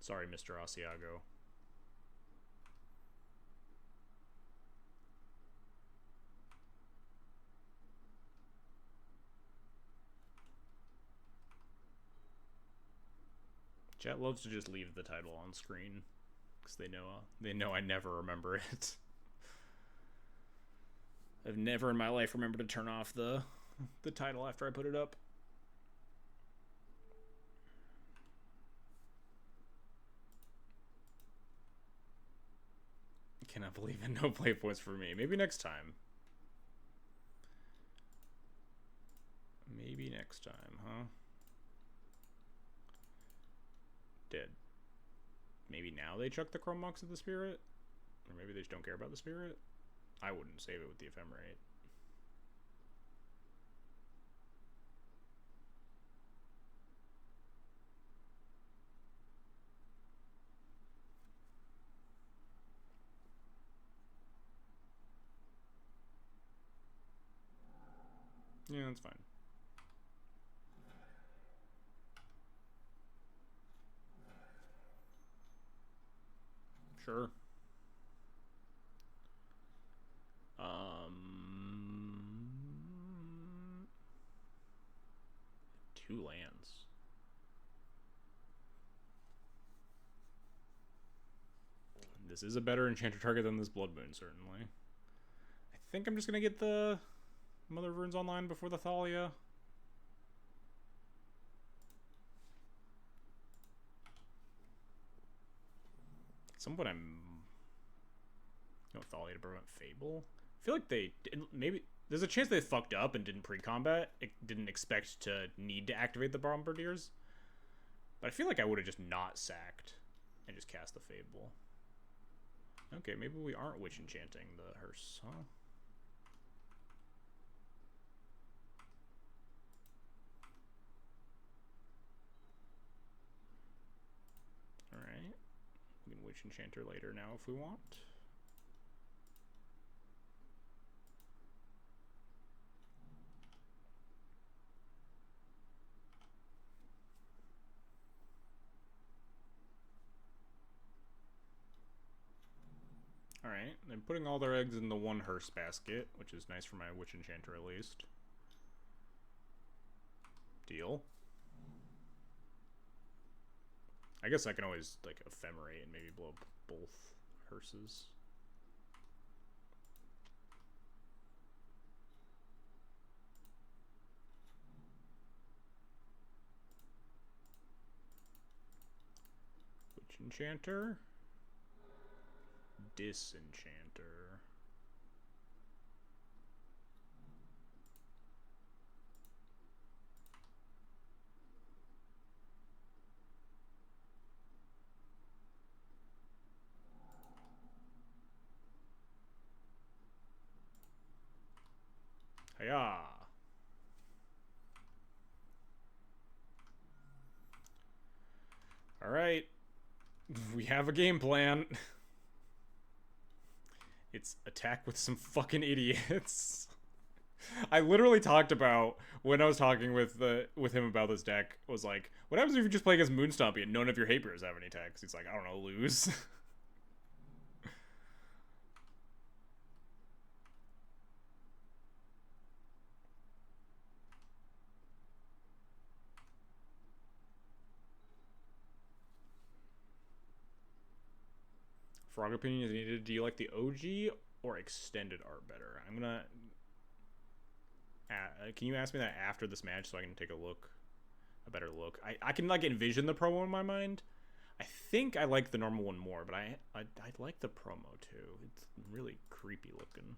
Sorry, Mr. Asiago. Chat loves to just leave the title on screen because they know I never remember it. I've never in my life remembered to turn off the title after I put it up. I cannot believe it. No play points for me. Maybe next time. Maybe next time, huh? Dead. Maybe now they chuck the Chrome Mox of the Spirit? Or maybe they just don't care about the Spirit? I wouldn't save it with the Ephemerate. Yeah, that's fine. Sure. Two lands. This is a better enchanter target than this Blood Moon, certainly. I think I'm just gonna get the Mother of Runes online before the Thalia. At some point Thalia to prevent Fable. I feel like they maybe there's a chance they fucked up and didn't pre-combat. It didn't expect to need to activate the Bombardiers. But I feel like I would have just not sacked and just cast the Fable. Okay, maybe we aren't witch enchanting the hearse, huh? Alright. We can witch enchanter later now if we want. Alright, they're putting all their eggs in the one hearse basket, which is nice for my witch enchanter at least. Deal. I guess I can always, like, ephemerate and maybe blow up both hearses. Witch enchanter. Disenchanter. Hiya! Alright. We have a game plan. It's attack with some fucking idiots. I literally talked about, when I was talking with him about this deck, was like, what happens if you just play against Moon Stompy and none of your hate bears have any attacks? He's like, I don't know, lose. Frog opinion is needed. Do you like the OG or extended art better? I'm gonna... can you ask me that after this match so I can take a better look? I can, like, envision the promo in my mind. I think I like the normal one more, but I like the promo too. It's really creepy looking.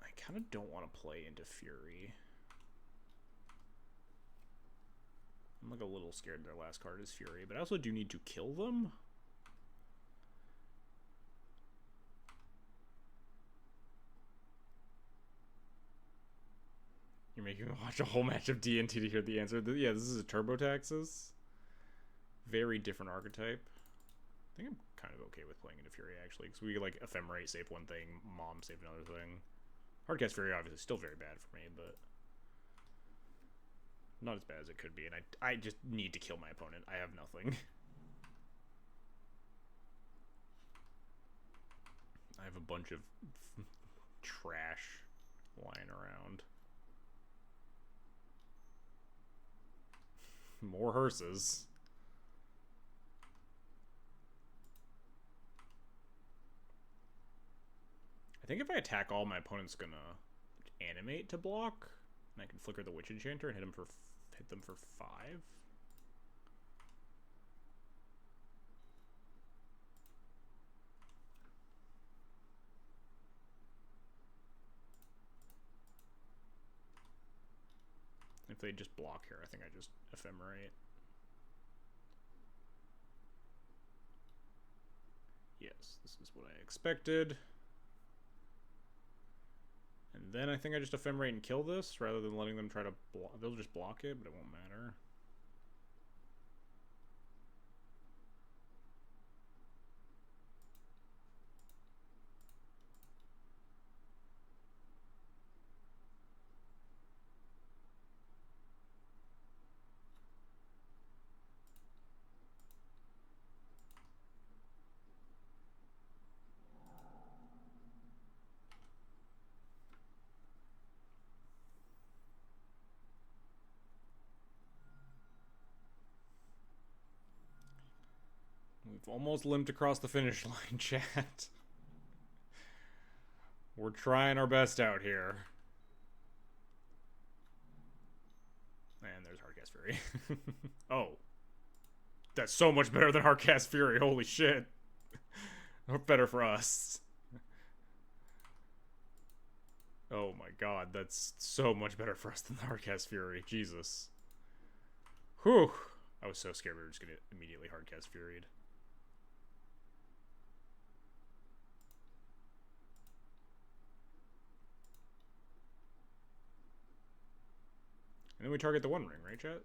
I kind of don't want to play into Fury. I'm like a little scared their last card is Fury, but I also do need to kill them. You're making me watch a whole match of DNT to hear the answer. Yeah, this is a TurboTaxes. Very different archetype. I think I'm kind of okay with playing into Fury, actually, because we, like, Ephemerate saved one thing, Mom saved another thing. Hardcast Fury, obviously, still very bad for me, but not as bad as it could be, and I just need to kill my opponent. I have nothing. I have a bunch of trash lying around. More hearses. I think if I attack all, my opponent's gonna animate to block, and I can flicker the Witch Enchanter and hit them for 5. If they just block here, I think I just Ephemerate. Yes, this is what I expected. And then I think I just Ephemerate and kill this, rather than letting them try to block. They'll just block it, but it won't matter. We've almost limped across the finish line, chat. We're trying our best out here. And there's Hardcast Fury. Oh. That's so much better than Hardcast Fury, holy shit. Better for us. Oh my god, that's so much better for us than the Hardcast Fury. Jesus. Whew. I was so scared we were just gonna immediately Hardcast Furied. And then we target the One Ring, right, chat?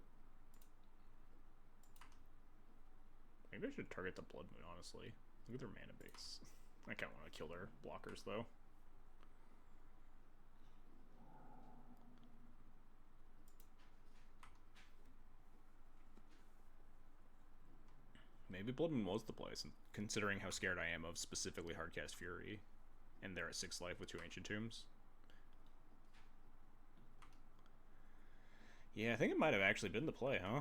Maybe I should target the Blood Moon, honestly. Look at their mana base. I kind of want to kill their blockers, though. Maybe Blood Moon was the place, considering how scared I am of specifically Hardcast Fury. And they're at 6 life with 2 Ancient Tombs. Yeah, I think it might have actually been the play, huh?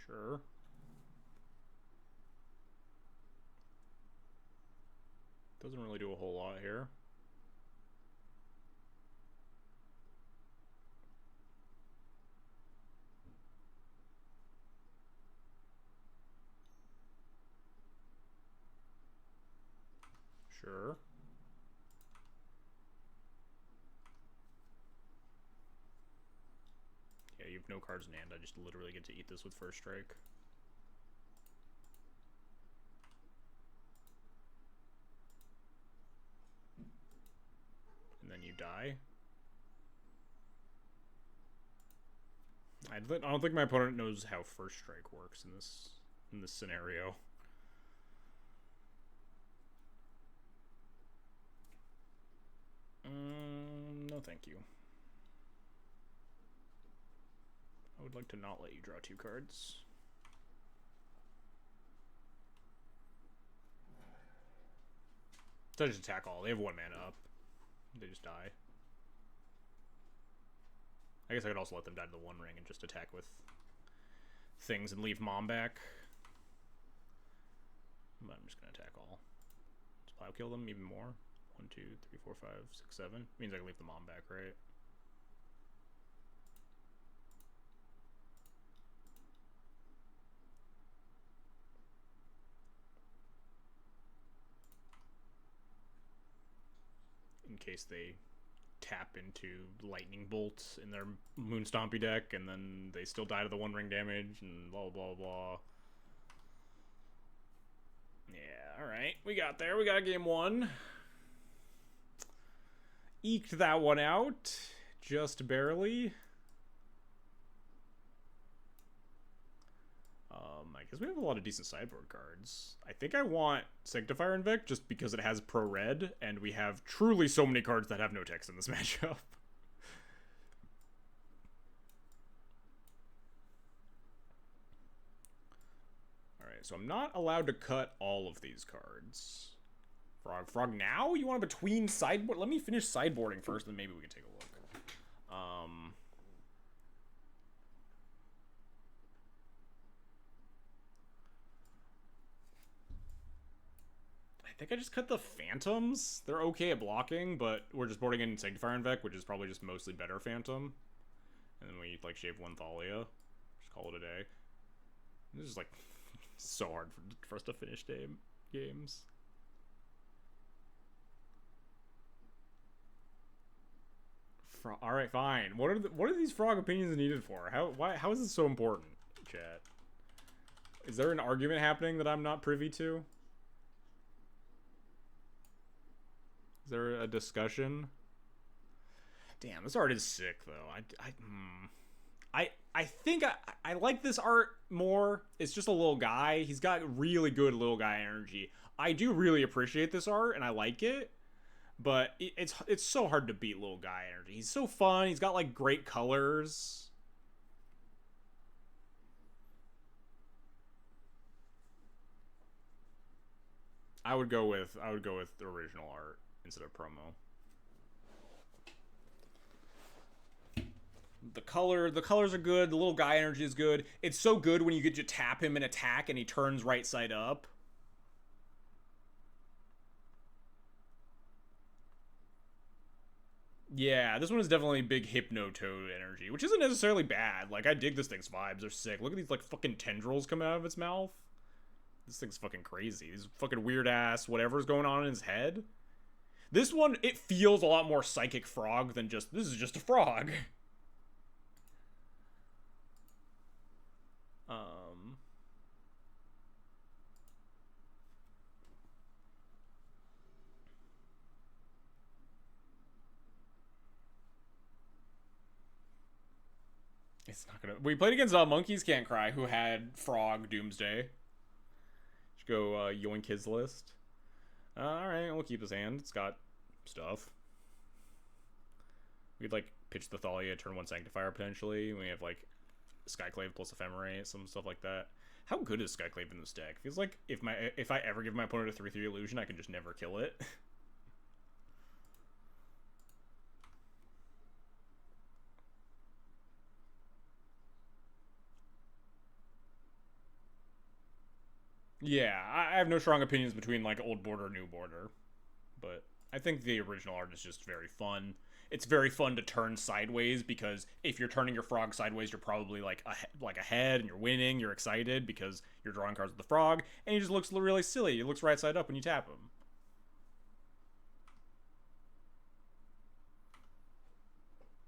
Sure. Doesn't really do a whole lot here. Sure. Yeah, you have no cards in hand. I just literally get to eat this with first strike. And then you die. I don't think my opponent knows how first strike works in this scenario. No thank you. I would like to not let you draw 2 cards. So I just attack all. They have 1 mana up. They just die. I guess I could also let them die to the One Ring and just attack with things and leave Mom back. But I'm just going to attack all. Let's plow kill them even more. 1, 2, 3, 4, 5, 6, 7. Means I can leave the Mom back, right? case they tap into Lightning Bolt in their Moon Stompy deck, and then they still die to the 1 ring damage, and blah, blah, blah. Yeah, alright. We got there. We got game 1. Eked that one out. Just barely. I guess we have a lot of decent sideboard cards. I think I want Sanctifier Invect just because it has pro red, and we have truly so many cards that have no text in this matchup. Alright, so I'm not allowed to cut all of these cards. Frog now? You want to between sideboard? Let me finish sideboarding first, then maybe we can take a look. I think I just cut the Phantoms. They're okay at blocking, but we're just boarding in Sanctifier Invec, which is probably just mostly better Phantom. And then we, like, shave 1 Thalia. Just call it a day. This is, like, so hard for us to finish games. Alright, fine. What are these frog opinions needed for? How is this so important, chat? Is there an argument happening that I'm not privy to? Is there a discussion? Damn, this art is sick though. I think I like this art more. It's just a little guy. He's got really good little guy energy. I do really appreciate this art and I like it, but it's so hard to beat little guy energy. He's so fun. He's got like great colors. I would go with the original art instead of promo. The colors are good. The little guy energy is good. It's so good when you get to tap him and attack and he turns right side up. Yeah, this one is definitely big Hypnotoad energy, which isn't necessarily bad. Like, I dig this thing's vibes. They're sick. Look at these, like, fucking tendrils coming out of its mouth. This thing's fucking crazy. These fucking weird-ass whatever's going on in his head. This one, it feels a lot more Psychic Frog than just, this is just a frog. It's not gonna... We played against Monkeys Can't Cry, who had Frog Doomsday. Should go yoink his list. Alright, we'll keep his hand. It's got stuff. We'd, like, pitch the Thalia, turn 1 Sanctifier, potentially. We have, like, Skyclave plus Ephemerate, some stuff like that. How good is Skyclave in this deck? Feels like if I ever give my opponent a 3/3 illusion, I can just never kill it. Yeah, I have no strong opinions between, like, old border, new border. But I think the original art is just very fun. It's very fun to turn sideways, because if you're turning your frog sideways, you're probably, like ahead, and you're winning, you're excited, because you're drawing cards with the frog, and he just looks really silly. He looks right side up when you tap him.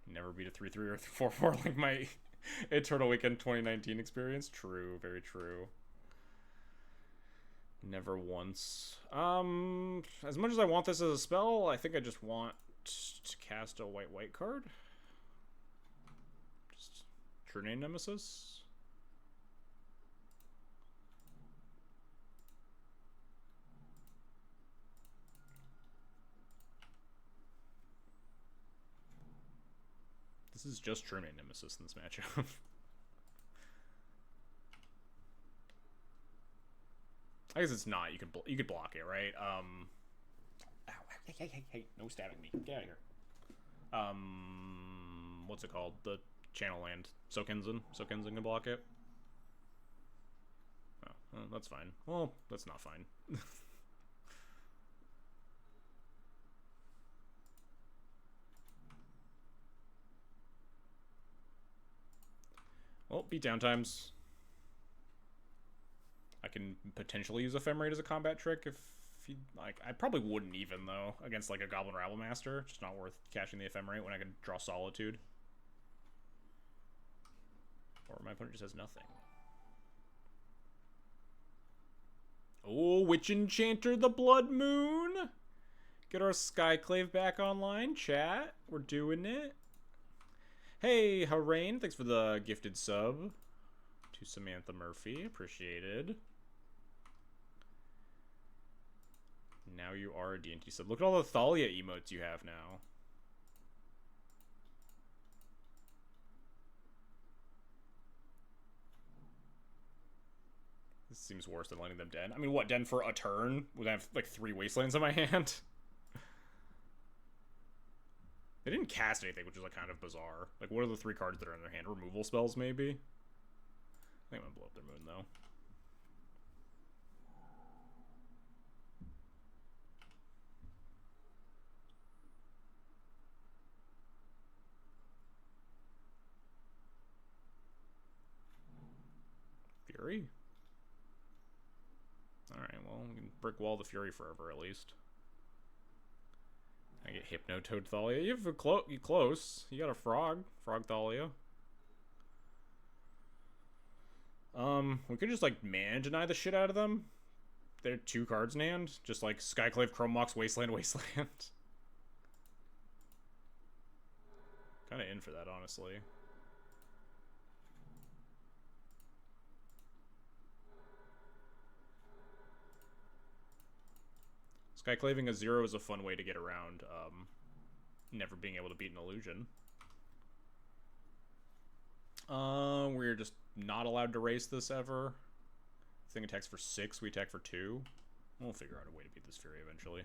Never beat a 3/3 or 4/4 like my Eternal Weekend 2019 experience. True, very true. Never once. As much as I want this as a spell, I think I just want to cast a white card. Just True Name Nemesis. This is just True Name Nemesis in this matchup. I guess it's not. You could block it, right? Ow, hey, no stabbing me. Get out of here. What's it called? The channel land. Sokenzin can block it. Oh, well, that's fine. Well, that's not fine. Well, beat down times. I can potentially use Ephemerate as a combat trick if If you, like, I probably wouldn't even, though, against, like, a Goblin Rabble Master. Just not worth cashing the Ephemerate when I can draw Solitude. Or my opponent just has nothing. Oh, Witch Enchanter the Blood Moon! Get our Skyclave back online, chat. We're doing it. Hey, Harain, thanks for the gifted sub. To Samantha Murphy, appreciated. Now you are a D&T sub. Look at all the Thalia emotes you have now. This seems worse than letting them den. I mean, what, den for a turn? Would I have, like, 3 Wastelands in my hand? They didn't cast anything, which is, like, kind of bizarre. Like, what are the 3 cards that are in their hand? Removal spells, maybe? I think I'm gonna blow up their moon, though. Fury? Alright, well, we can brick wall the Fury forever, at least. I get Hypnotoad Thalia. You have you close. You got a Frog Thalia. We could just, like, mana deny the shit out of them. They're 2 cards in hand. Just, like, Skyclave, Chrome Mox, Wasteland. Kinda in for that, honestly. Skyclaving a 0 is a fun way to get around never being able to beat an illusion. We're just not allowed to race this ever. Thing attacks for 6, we attack for 2. We'll figure out a way to beat this Fury eventually.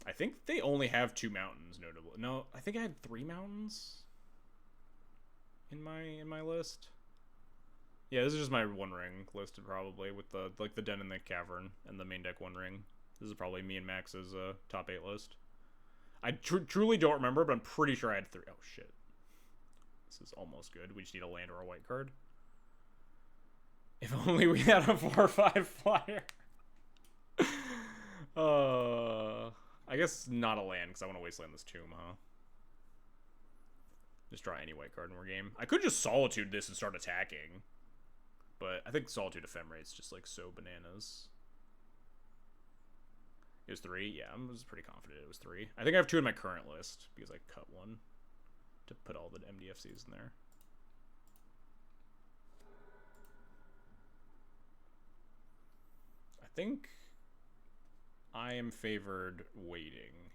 I think they only have 2 mountains, notably. No, I think I had 3 mountains in my list. Yeah, this is just my One Ring listed probably with the like the Den in the Cavern and the main deck One Ring. This is probably me and Max's top 8 list. I truly don't remember, but I'm pretty sure I had 3. Oh shit, this is almost good. We just need a land or a white card. If only we had a 4/5 flyer. I guess not a land because I want to wasteland this tomb, huh? Just draw any white card in our game. I could just Solitude this and start attacking. But I think Solitude Ephemerate's just, like, so bananas. It was 3? Yeah, I was pretty confident it was 3. I think I have 2 in my current list, because I cut 1 to put all the MDFCs in there. I think I am favored waiting.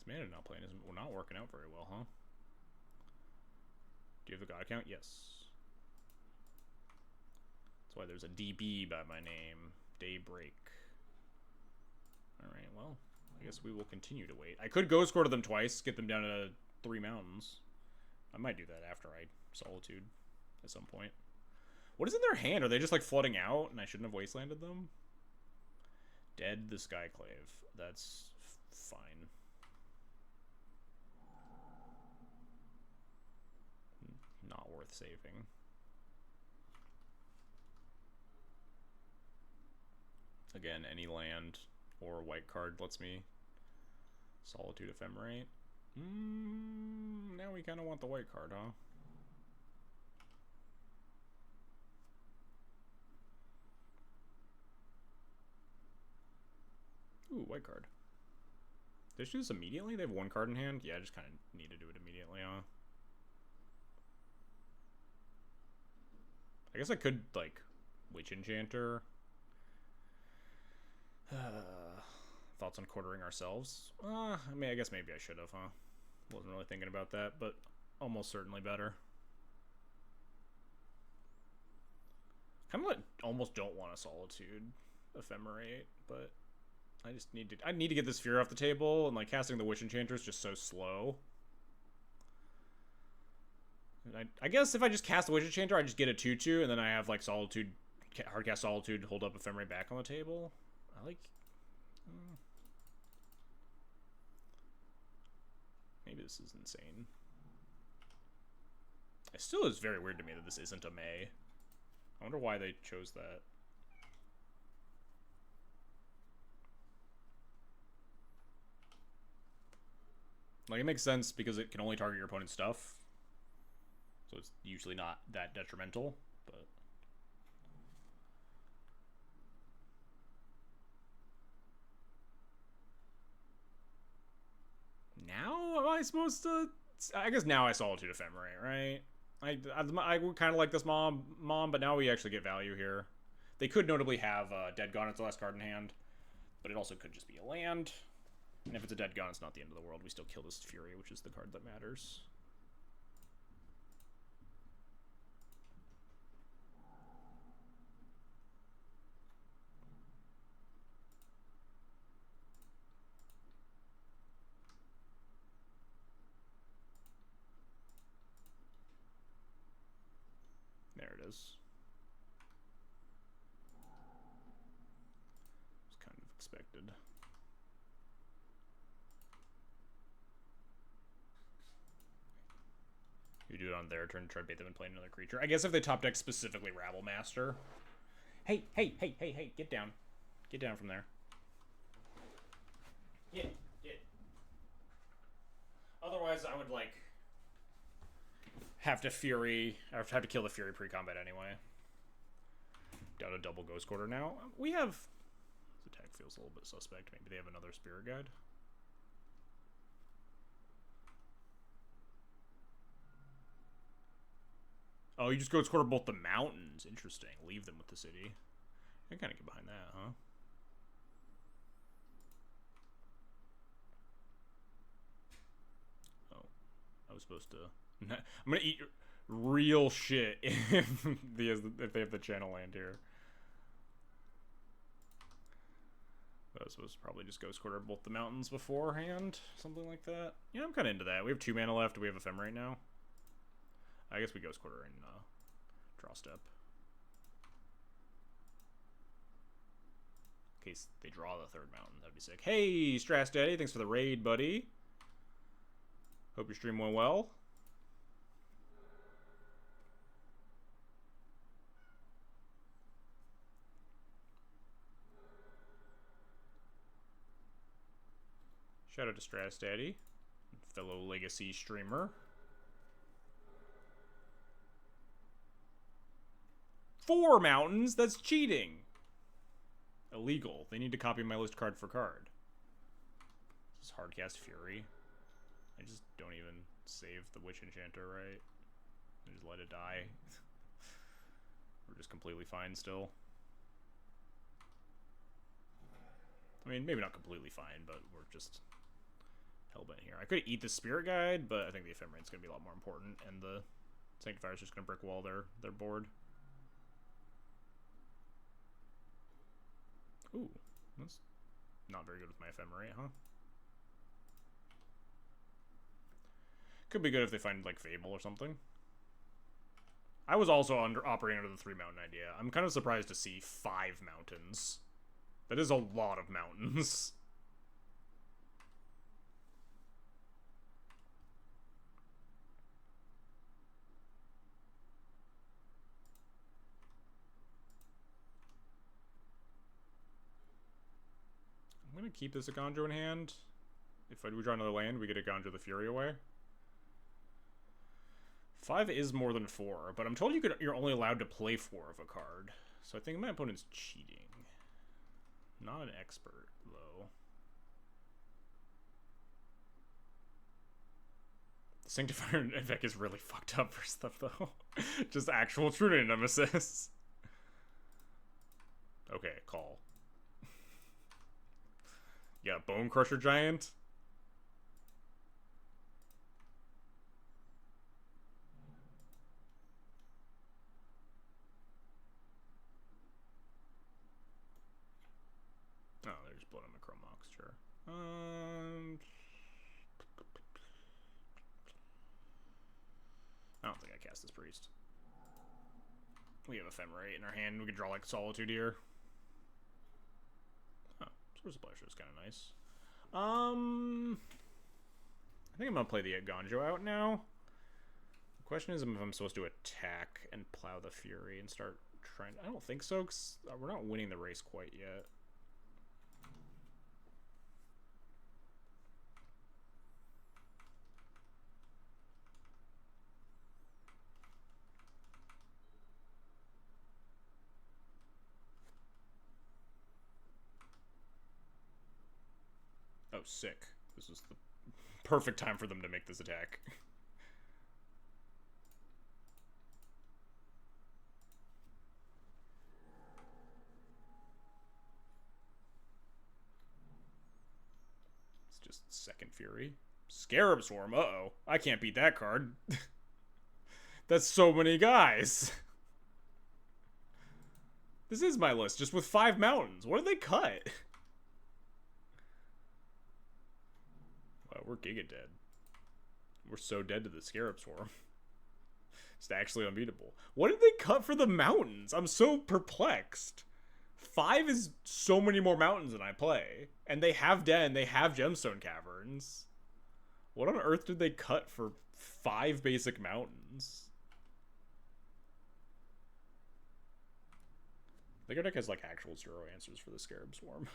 Mana not playing isn't not working out very well, huh? Do you have the God account? Yes. That's why there's a DB by my name. Daybreak. Alright, well, I guess we will continue to wait. I could go score to them twice, get them down to 3 mountains. I might do that after I Solitude at some point. What is in their hand? Are they just, like, flooding out and I shouldn't have wastelanded them? Dead the Skyclave. That's fine. Not worth saving. Again, any land or white card lets me Solitude Ephemerate. Now we kind of want the white card, huh? Ooh, white card. They should do this immediately? They have 1 card in hand? Yeah, I just kind of need to do it immediately, huh? I guess I could, like, Witch Enchanter. Thoughts on quartering ourselves? I mean, I guess maybe I should have, huh? Wasn't really thinking about that, but almost certainly better. Kind of like almost don't want a Solitude Ephemerate, but I just need to. I need to get this Fury off the table, and like casting the Witch Enchanter is just so slow. I guess if I just cast the Witch Enchanter, I just get a 2/2, and then I have like Solitude, Hardcast Solitude, hold up Ephemerate back on the table. I like. Maybe this is insane. It still is very weird to me that this isn't a May. I wonder why they chose that. Like, it makes sense because it can only target your opponent's stuff. So it's usually not that detrimental, but... Now am I supposed to... I guess now I Solitude Ephemerate, right? I would kind of like this mom, but now we actually get value here. They could notably have Dead Gone as the last card in hand, but it also could just be a land. And if it's a Dead Gone, it's not the end of the world. We still kill this Fury, which is the card that matters. There it is. It's kind of expected. You do it on their turn to try to bait them and play another creature. I guess if they top deck specifically Rabble Master. Hey, get down. Get down from there. Yeah. Otherwise, I would, like, have to Fury. I would have to kill the Fury pre-combat anyway. Down a double Ghost Quarter now. We have... This attack feels a little bit suspect. Maybe they have another Spirit Guide. Oh, you just Ghost Quarter both the mountains. Interesting. Leave them with the city. I can kind of get behind that, huh? Oh. I was supposed to... I'm gonna eat real shit if they have the channel land here. I was supposed to probably just Ghost Quarter both the mountains beforehand. Something like that. Yeah, I'm kind of into that. We have 2 mana left. Do we have Ephemerate now? I guess we Ghost Quarter and draw step. In case they draw the 3rd mountain. That'd be sick. Hey, Strass Daddy. Thanks for the raid, buddy. Hope your stream went well. Shout out to Strass Daddy, fellow Legacy streamer. 4 mountains? That's cheating. Illegal. They need to copy my list card for card. This is Hardcast Fury. I just don't even save the Witch Enchanter, right? I just let it die. We're just completely fine still. I mean, maybe not completely fine, but we're just hellbent here. I could eat the Spirit Guide, but I think the Ephemerate's going to be a lot more important, and the Sanctifier's just going to brick wall their board. Ooh, that's not very good with my Ephemerate, huh? Could be good if they find, like, Fable or something. I was also operating under the 3 mountain idea. I'm kind of surprised to see 5 mountains. That is a lot of mountains. I'm gonna keep this Agonjo in hand. If we draw another land, we get Agonjo the Fury away. 5 is more than 4, but I'm told you're only allowed to play 4 of a card. So I think my opponent's cheating. Not an expert, though. The Sanctifier deck is really fucked up for stuff, though. Just actual True Nemesis. Okay, call. Yeah, Bone Crusher Giant. Oh, they're just blowing on the Chrome Mox, sure. Oh, don't think I cast this priest. We have Ephemerate in our hand. We can draw like Solitude here. Oh, Source of Pleasure is kind of nice. I think I'm gonna play the Ganjo out now. The question is if I'm supposed to attack and plow the Fury and start trying. I don't think so, because we're not winning the race quite yet. Oh, sick. This was the perfect time for them to make this attack. It's just second Fury. Scarab Swarm, uh-oh. I can't beat that card. That's so many guys. This is my list, just with 5 mountains. What did they cut? Wow, we're giga dead. We're so dead to the Scarab Swarm. It's actually unbeatable. What did they cut for the mountains? I'm so perplexed. 5 is so many more mountains than I play. And they have Den, they have Gemstone Caverns. What on earth did they cut for 5 basic mountains? I think our deck has like actual 0 answers for the Scarab Swarm.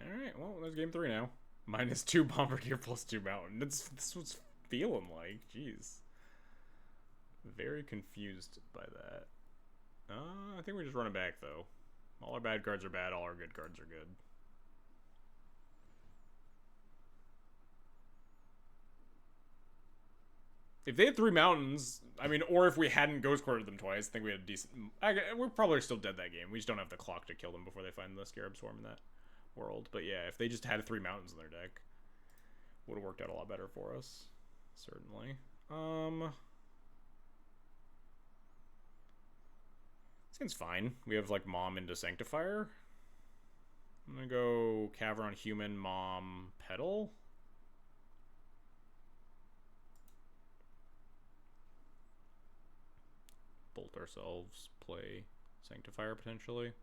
Alright, well, there's game 3 now. -2 Bomber Gear +2 Mountain. That's what's feeling like. Jeez. Very confused by that. I think we just run it back, though. All our bad cards are bad, all our good cards are good. If they had 3 mountains, I mean, or if we hadn't Ghost Quartered them twice, I think we had a decent... we're probably still dead that game. We just don't have the clock to kill them before they find the Scarab Swarm in that world. But yeah, if they just had 3 mountains in their deck, would have worked out a lot better for us. Certainly. This game's fine. We have, like, Mom into Sanctifier. I'm gonna go Cavern Human, Mom, Petal. Bolt ourselves, play Sanctifier, potentially.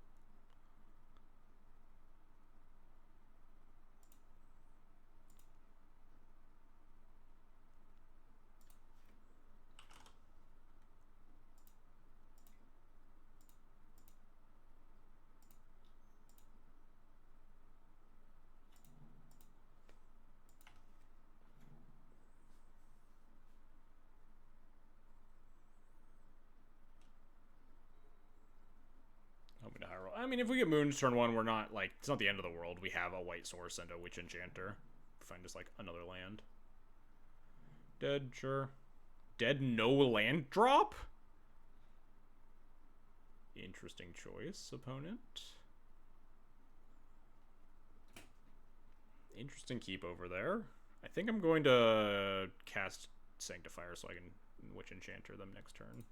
I mean, if we get Moons turn 1, we're not, like, it's not the end of the world. We have a White Source and a Witch Enchanter. Find us, like, another land. Dead, sure. Dead, no land drop? Interesting choice, opponent. Interesting keep over there. I think I'm going to cast Sanctifier so I can Witch Enchanter them next turn.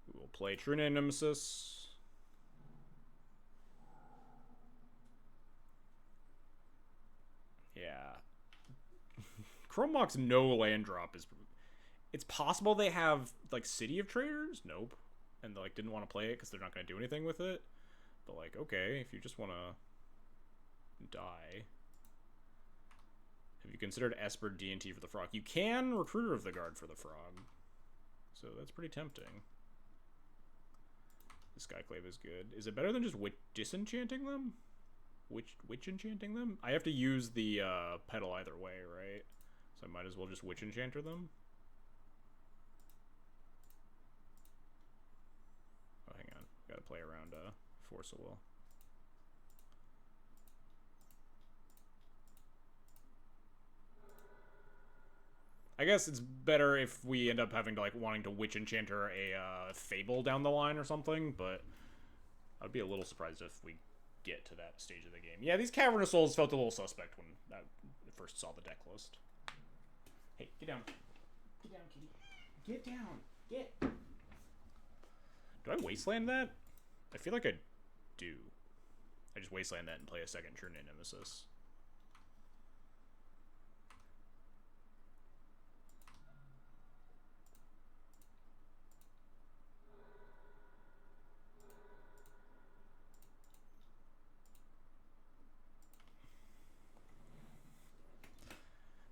We will play True Name Nemesis. Yeah. Chrome Mox no land drop is... It's possible they have, like, City of Traders? Nope. And they, like, didn't want to play it because they're not going to do anything with it. But, like, okay, if you just want to die... Have you considered Esper D&T for the Frog? You can Recruiter of the Guard for the Frog. So that's pretty tempting. The Skyclave is good. Is it better than just disenchanting them? Witch enchanting them? I have to use the Petal either way, right? So I might as well just Witch Enchanter them. Oh, hang on. Gotta play around Force of Will. I guess it's better if we end up having to, like, wanting to Witch Enchanter a Fable down the line or something, but I'd be a little surprised if we get to that stage of the game. Yeah, these Cavernous Souls felt a little suspect when I first saw the deck list. Hey, get down. Get down, kitty. Get down. Get. Do I Wasteland that? I feel like I do. I just Wasteland that and play a second turn in Nemesis.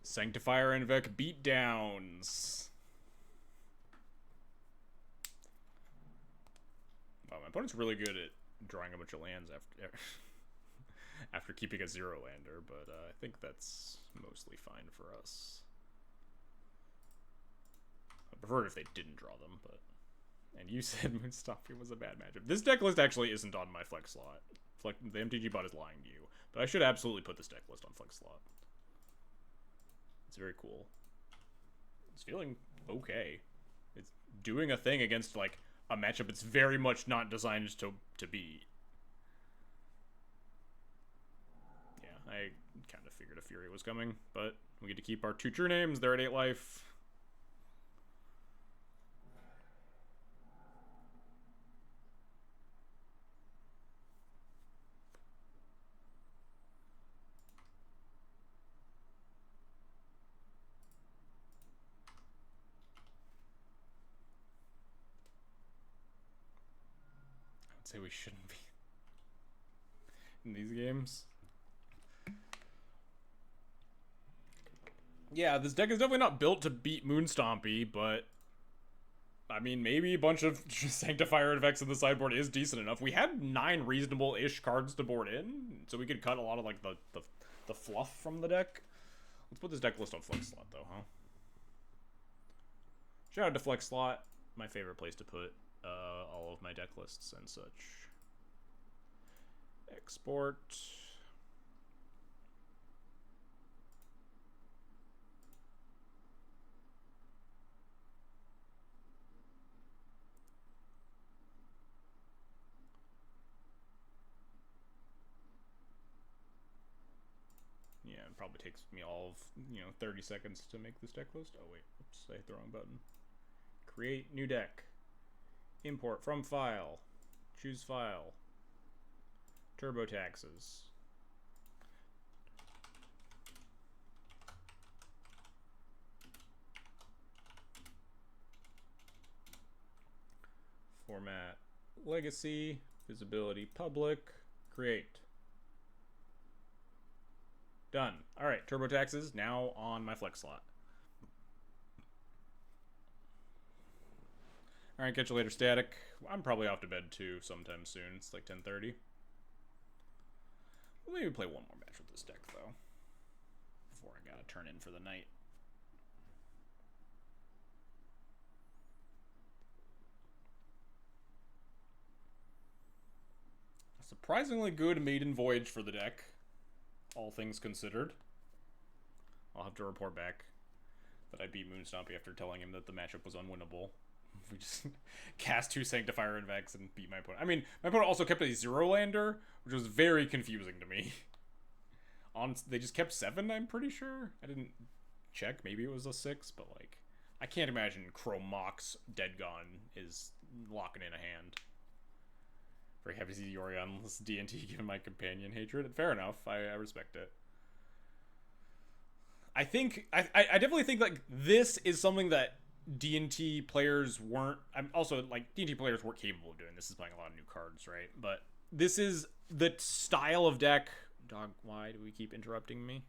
Sanctifier Invoke beatdowns. Wow, my opponent's really good at drawing a bunch of lands after keeping a 0-lander, but I think that's mostly fine for us. I prefer it if they didn't draw them, but... And you said Moonstompy was a bad matchup. This deck list actually isn't on my flex slot. The MTG bot is lying to you, but I should absolutely put this deck list on flex slot. It's very cool. It's feeling okay. It's doing a thing against, like, a matchup it's very much not designed to beat. Yeah, I kind of figured a Fury was coming, but we get to keep our 2 true names. They're at 8 life. Say we shouldn't be in these games. Yeah, this deck is definitely not built to beat Moonstompy, but I mean, maybe a bunch of Sanctifier effects in the sideboard is decent enough. We had 9 reasonable-ish cards to board in, so we could cut a lot of like the fluff from the deck. Let's put this deck list on flex slot though, huh? Shout out to flex slot, my favorite place to put all of my deck lists and such. Export. Yeah, it probably takes me all of, 30 seconds to make this deck list. Oh wait, oops, I hit the wrong button. Create new deck. Import from file. Choose file. Turbo taxes. Format legacy. Visibility public. Create. Done. Alright, turbo taxes now on my flex slot. Alright, catch you later, Static. I'm probably off to bed too sometime soon. It's like 10:30. We'll maybe play one more match with this deck, though. Before I gotta turn in for the night. A surprisingly good maiden voyage for the deck, all things considered. I'll have to report back that I beat Moonstompy after telling him that the matchup was unwinnable. We just cast 2 Sanctifier and Vex and beat my opponent. I mean, my opponent also kept a 0-lander, which was very confusing to me. They just kept 7, I'm pretty sure. I didn't check. Maybe it was a 6, but, like, I can't imagine Chromox Dead Gone is locking in a hand. Very happy to see Yori on this D&T given my companion hatred. Fair enough. I respect it. I definitely think, like, this is something that D&T players weren't... also, like, D&T players weren't capable of doing this. Is playing a lot of new cards, right? But this is the style of deck... Dog, why do we keep interrupting me?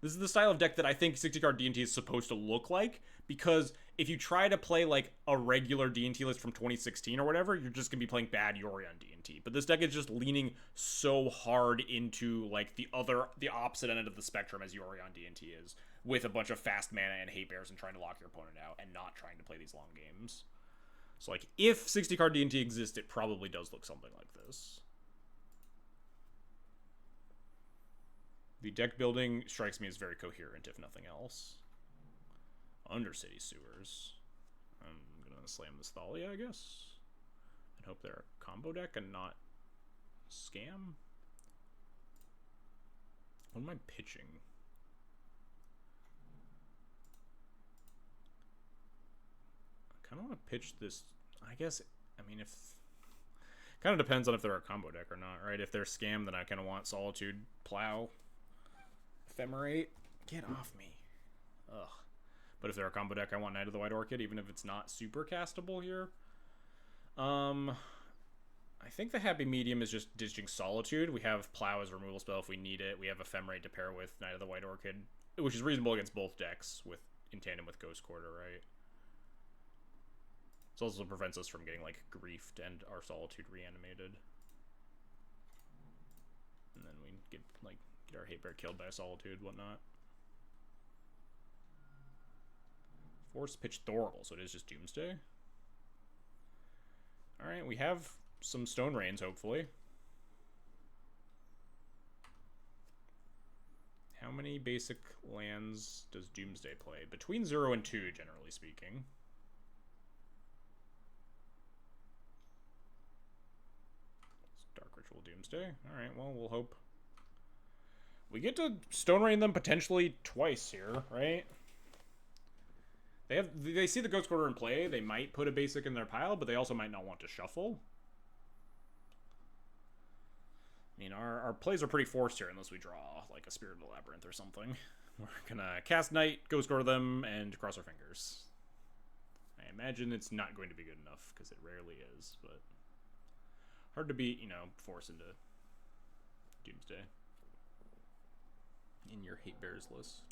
This is the style of deck that I think 60-card D&T is supposed to look like, because if you try to play, like, a regular D&T list from 2016 or whatever, you're just going to be playing bad Yori on D&T. But this deck is just leaning so hard into, like, the opposite end of the spectrum as Yori on D&T is, with a bunch of fast mana and hate bears and trying to lock your opponent out and not trying to play these long games. So, like, if 60-card D&T exists, it probably does look something like this. The deck building strikes me as very coherent, if nothing else. Undercity Sewers. I'm gonna slam this Thalia, I guess. and hope they're a combo deck and not scam. What am I pitching? I kind of want to pitch this. I guess, I mean, if... Kind of depends on if they're a combo deck or not, right? If they're scam, then I kind of want Solitude, Plow, Ephemerate. Get off me. Ugh. But if they're a combo deck, I want Knight of the White Orchid, even if it's not super castable here. I think the happy medium is just ditching Solitude. We have Plow as a removal spell if we need it. We have Ephemerate to pair with Knight of the White Orchid, which is reasonable against both decks with in tandem with Ghost Quarter, right? It also prevents us from getting, like, griefed and our Solitude reanimated. And then we get our Hate Bear killed by a Solitude, whatnot. Force pitch Thorible, so it is just Doomsday. Alright, we have some Stone Rains, hopefully. How many basic lands does Doomsday play? Between 0 and 2, generally speaking. Dark Ritual Doomsday. Alright, well, we'll hope. We get to Stone Rain them potentially twice here, right? They see the Ghost Quarter in play. They might put a basic in their pile, but they also might not want to shuffle. I mean, our plays are pretty forced here unless we draw, like, a Spirit of the Labyrinth or something. We're gonna cast Knight, Ghost Quarter them, and cross our fingers. I imagine it's not going to be good enough, because it rarely is, but... Hard to be, you know, forced into Doomsday. In your Hate Bears list.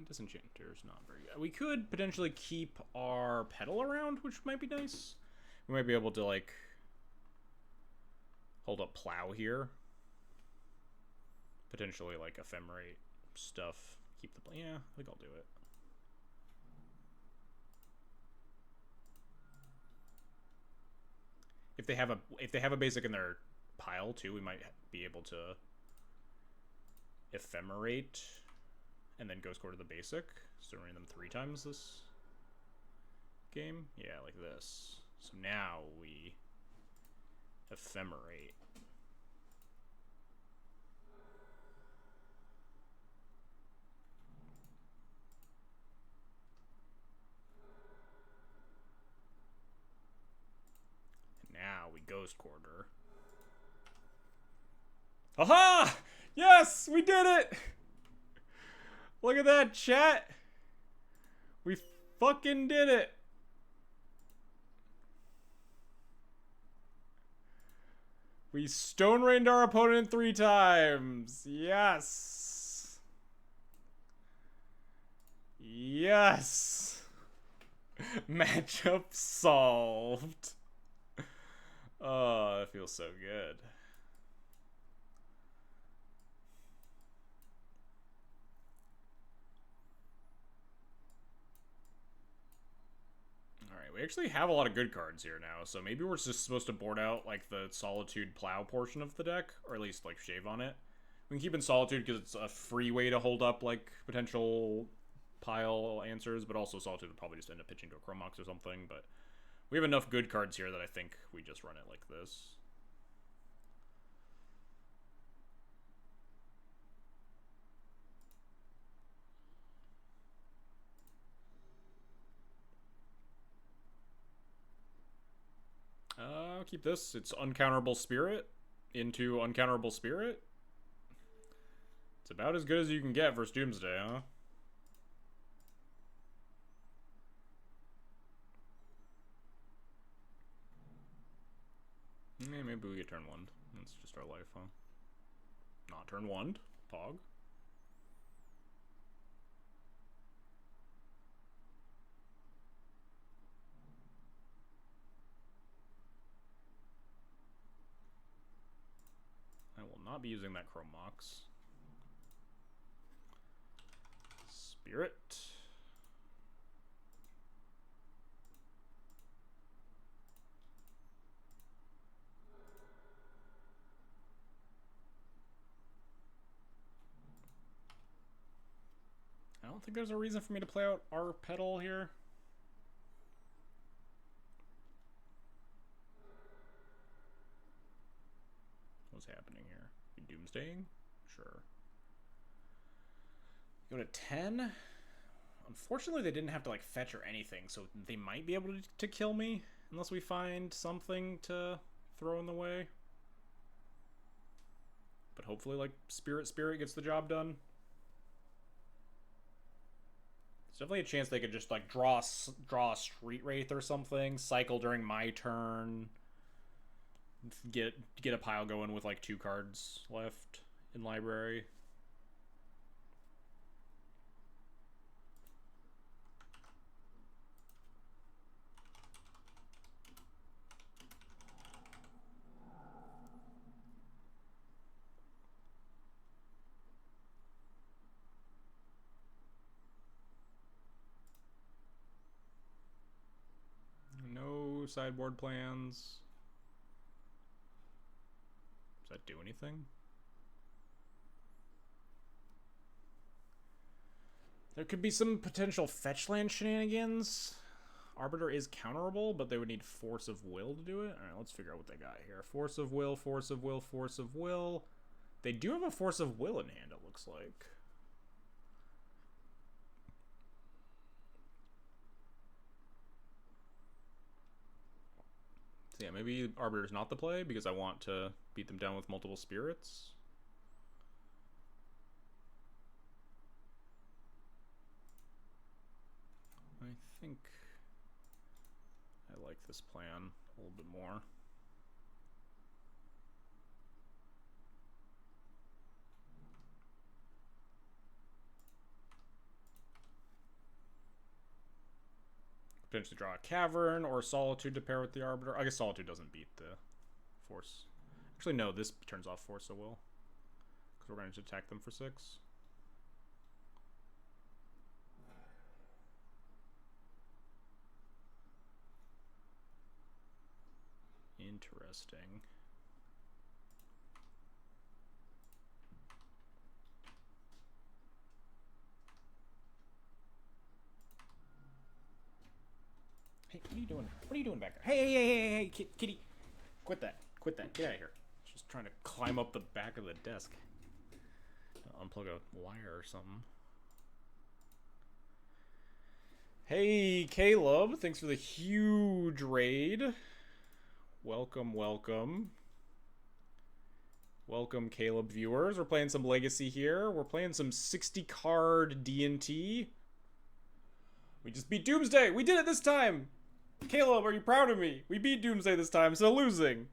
Disenchanter's not very good. We could potentially keep our Petal around, which might be nice. We might be able to, like, hold up Plow here. Potentially, like, Ephemerate stuff. Keep the... Yeah, I think I'll do it. If they have a basic in their pile, too, we might be able to Ephemerate... and then Ghost Quarter the basic. So running them 3 times this game. Yeah, like this. So now we Ephemerate. And now we Ghost Quarter. Aha! Yes! We did it! Look at that, chat! We fucking did it! We Stone Rained our opponent 3 times! Yes! Yes! Matchup solved. Oh, that feels so good. We actually have a lot of good cards here now, so maybe we're just supposed to board out, like, the Solitude Plow portion of the deck, or at least, like, shave on it. We can keep in Solitude because it's a free way to hold up, like, potential pile answers, but also Solitude would probably just end up pitching to a Chromox or something, but we have enough good cards here that I think we just run it like this. I'll keep this. It's Uncounterable Spirit into Uncounterable Spirit. It's about as good as you can get versus Doomsday, huh? Yeah, maybe we get turn 1. That's just our life, huh? Not turn 1. Pog. I will not be using that Chromox. Spirit. think there's a reason for me to play out our pedal here. What's happening here? You doomsdaying? Sure. Go to 10. Unfortunately, they didn't have to like fetch or anything, so they might be able to kill me unless we find something to throw in the way. But hopefully, like, Spirit gets the job done. There's definitely a chance they could just like draw a Street Wraith or something, cycle during my turn, get a pile going with like 2 cards left in library. Sideboard plans. Does that do anything? There could be some potential fetch land shenanigans. Arbiter is counterable, but they would need Force of Will to do it. Alright, let's figure out what they got here. Force of Will, Force of Will, Force of Will. They do have a Force of Will in hand, it looks like. So yeah, maybe Arbiter's not the play because I want to beat them down with multiple spirits. I think I like this plan a little bit more. Potentially draw a Cavern or Solitude to pair with the Arbiter. I guess Solitude doesn't beat the Force. Actually, no, this turns off Force of Will. Because we're going to attack them for 6. Interesting. Hey, what are you doing? What are you doing back there? Hey, kitty. Quit that. Quit that. Get out of here. Just trying to climb up the back of the desk. Unplug a wire or something. Hey, Caleb. Thanks for the huge raid. Welcome, welcome. Welcome, Caleb viewers. We're playing some Legacy here. We're playing some 60-card D&T. We just beat Doomsday. We did it this time. Caleb, are you proud of me? We beat Doomsday this time, so losing.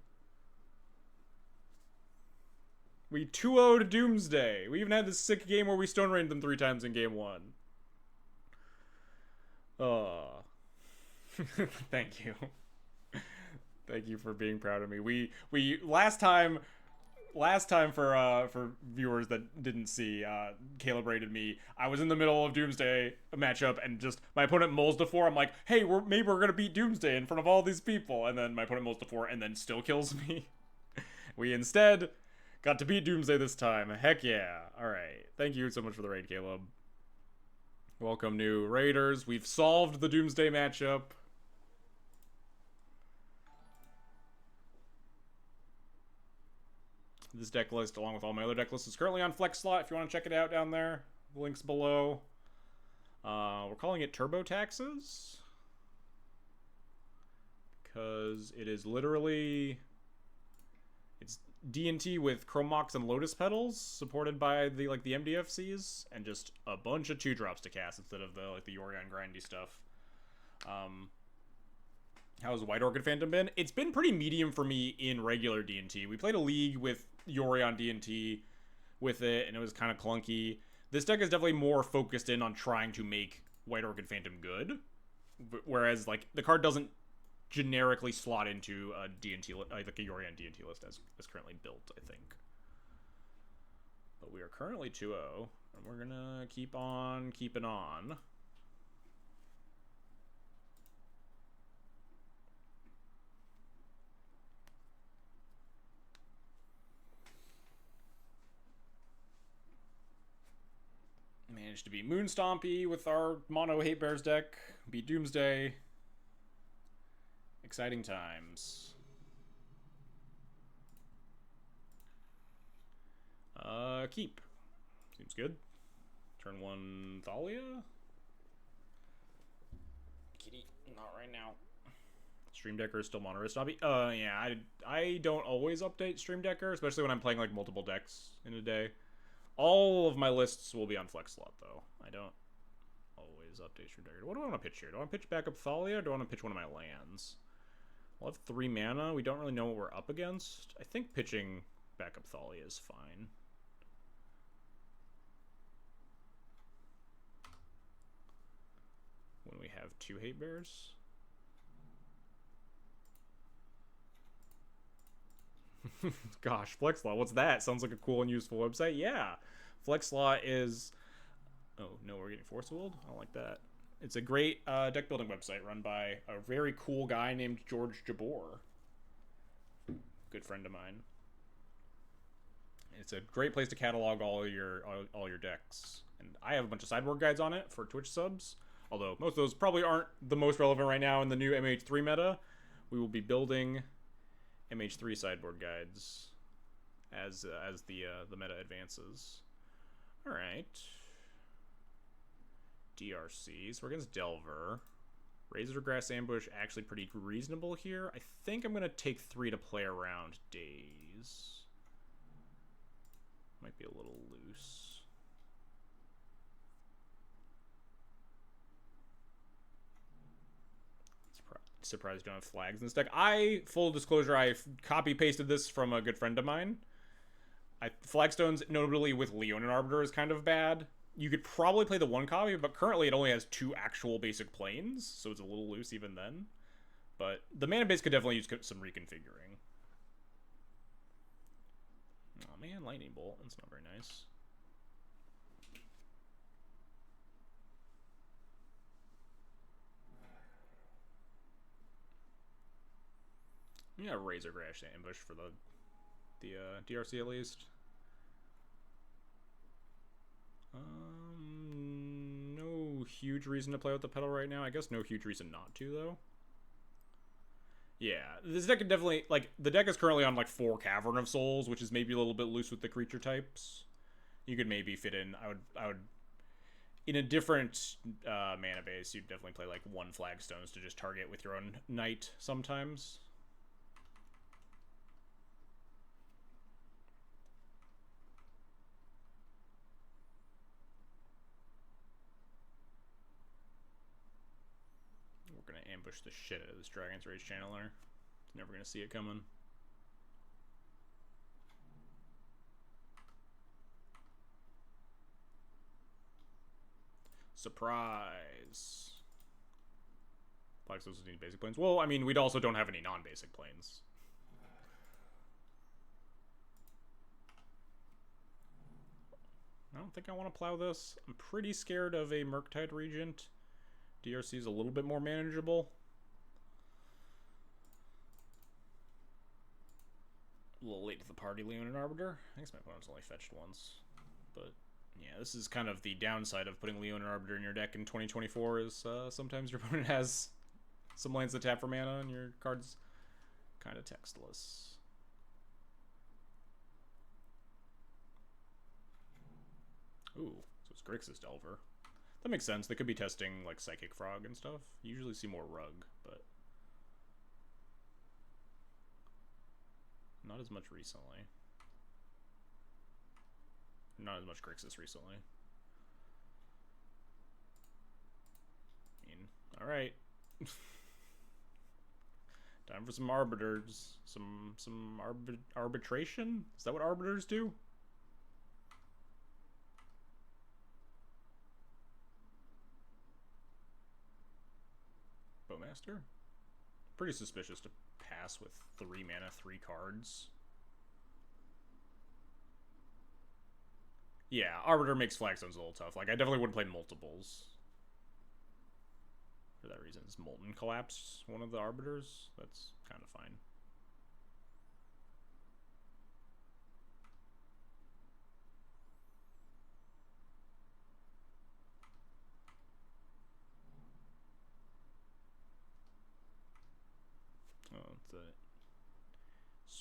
We 2-0'd Doomsday. We even had this sick game where we stone rained them 3 times in game 1. Thank you. Thank you for being proud of me. We last time for viewers that didn't see, Caleb rated me. I was in the middle of Doomsday matchup, and just my opponent mulls to 4. I'm like, hey, maybe we're gonna beat Doomsday in front of all these people, and then my opponent mulls to 4, and then still kills me. We instead got to beat Doomsday this time. Heck yeah! All right, thank you so much for the raid, Caleb. Welcome, new raiders. We've solved the Doomsday matchup. This deck list, along with all my other deck lists, is currently on Flex Slot. If you want to check it out down there, the link's below. We're calling it Turbo Taxes because it is literally, it's D&T with Chromox and Lotus Petals, supported by the MDFCs, and just a bunch of 2-drops to cast instead of the Yorion grindy stuff. How's White Orchid Phantom been? It's been pretty medium for me in regular D&T. We played a league with Yorion D&T with it, and it was kind of clunky. This deck is definitely more focused in on trying to make White Orchid Phantom good, whereas like the card doesn't generically slot into a D&T, like a Yorion D&T list as currently built, I think. But we are currently 2-0, and we're gonna keep on keeping on. managed to beat Moon Stompy with our mono Hate Bears deck. Beat Doomsday. Exciting times. Keep. Seems good. Turn 1 Thalia. Kitty, not right now. Stream Decker is still mono Stompy. Yeah, I don't always update Stream Decker, especially when I'm playing like multiple decks in a day. All of my lists will be on Flex Slot though. I don't always update Stream Decker. What do I want to pitch here? Do I want to pitch backup Thalia or do I want to pitch one of my lands? We'll have 3 mana. We don't really know what we're up against. I think pitching backup Thalia is fine. When we have 2 Hate Bears. Gosh, FlexLaw, what's that? Sounds like a cool and useful website. Yeah, FlexLaw is... Oh, no, we're getting Force Willed? I don't like that. It's a great deck building website run by a very cool guy named George Jabor. Good friend of mine. It's a great place to catalog all your decks. And I have a bunch of sideboard guides on it for Twitch subs. Although most of those probably aren't the most relevant right now in the new MH3 meta. We will be building MH3 sideboard guides as the meta advances. All right. DRCs. We're against Delver. Razorgrass Ambush actually pretty reasonable here. I think I'm going to take 3 to play around Daze. Might be a little loose. Surprised you don't have flags in this deck. Full disclosure, I copy-pasted this from a good friend of mine. Flagstones, notably with Leonin Arbiter, is kind of bad. You could probably play the 1 copy, but currently it only has 2 actual basic planes, so it's a little loose even then. But the mana base could definitely use some reconfiguring. Oh man, Lightning Bolt. That's not very nice. Yeah, Razorgrass Ambush for the DRC at least. No huge reason to play with the pedal right now. I guess no huge reason not to though. Yeah, this deck could definitely, like, the deck is currently on like 4 Cavern of Souls, which is maybe a little bit loose with the creature types. You could maybe fit in. I would. In a different mana base, you'd definitely play like 1 Flagstones to just target with your own Knight sometimes. We're gonna ambush the shit out of this Dragon's Rage Channeler. Never gonna see it coming. Surprise. Flagstones need basic planes. Well, I mean, we also don't have any non-basic planes. I don't think I want to plow this. I'm pretty scared of a Murktide Regent. DRC is a little bit more manageable. A little late to the party, Leonin Arbiter. I guess my opponent's only fetched once. But yeah, this is kind of the downside of putting Leonin Arbiter in your deck in 2024 is sometimes your opponent has some lands that tap for mana and your card's kind of textless. Ooh, so it's Grixis Delver. That makes sense. They could be testing like Psychic Frog and stuff. You usually see more Rug, but not as much recently. Not as much Grixis recently. I mean, alright. Time for some Arbiters. Some arbitration? Is that what Arbiters do? Bowmaster? Pretty suspicious to pass with 3 mana, 3 cards. Yeah, Arbiter makes Flagstones a little tough. Like, I definitely wouldn't play multiples. For that reason. Is Molten Collapse one of the Arbiters? That's kind of fine.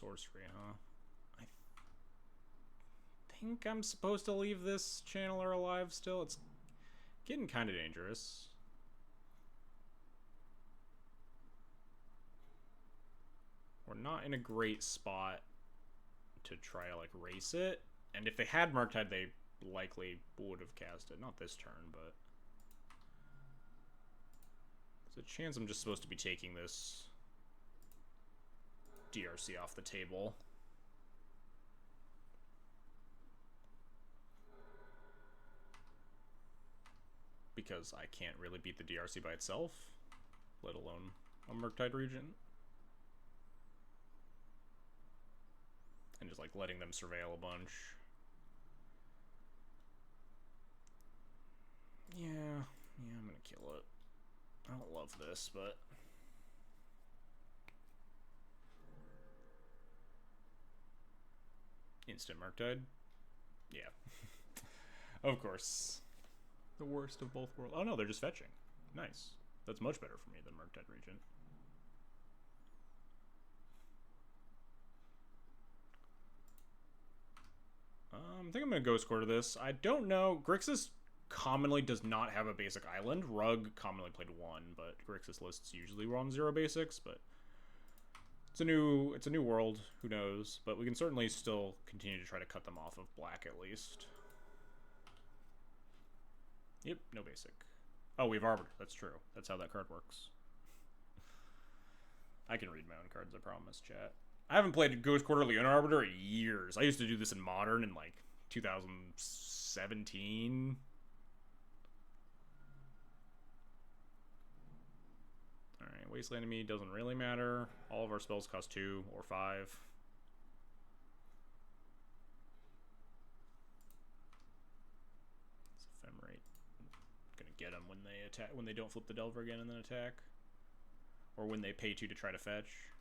sorcery, huh? I think I'm supposed to leave this channeler alive still. It's getting kind of dangerous. We're not in a great spot to try to, like, race it. And if they had Murktide, they likely would have cast it. Not this turn, but... there's a chance I'm just supposed to be taking this DRC off the table. Because I can't really beat the DRC by itself, let alone a Murktide Regent. And just, like, letting them surveil a bunch. Yeah, I'm gonna kill it. I don't love this, but... instant Murktide? Yeah. Of course. The worst of both worlds. Oh no, they're just fetching. Nice. That's much better for me than Murktide Regent. I think I'm going to Ghost Quarter this. I don't know. Grixis commonly does not have a basic island. Rug commonly played one, but Grixis lists usually run 0 basics, but it's a new world. Who knows? But we can certainly still continue to try to cut them off of black at least. Yep, no basic. Oh, we have Arbiter. That's true. That's how that card works. I can read my own cards, I promise, chat. I haven't played Ghost Quarter Leona Arbiter in years. I used to do this in Modern in, like, 2017. Alright, Wasteland to me doesn't really matter. All of our spells cost 2 or 5. It's Ephemerate. Gonna get them when they attack, when they don't flip the Delver again and then attack. Or when they pay 2 to try to fetch.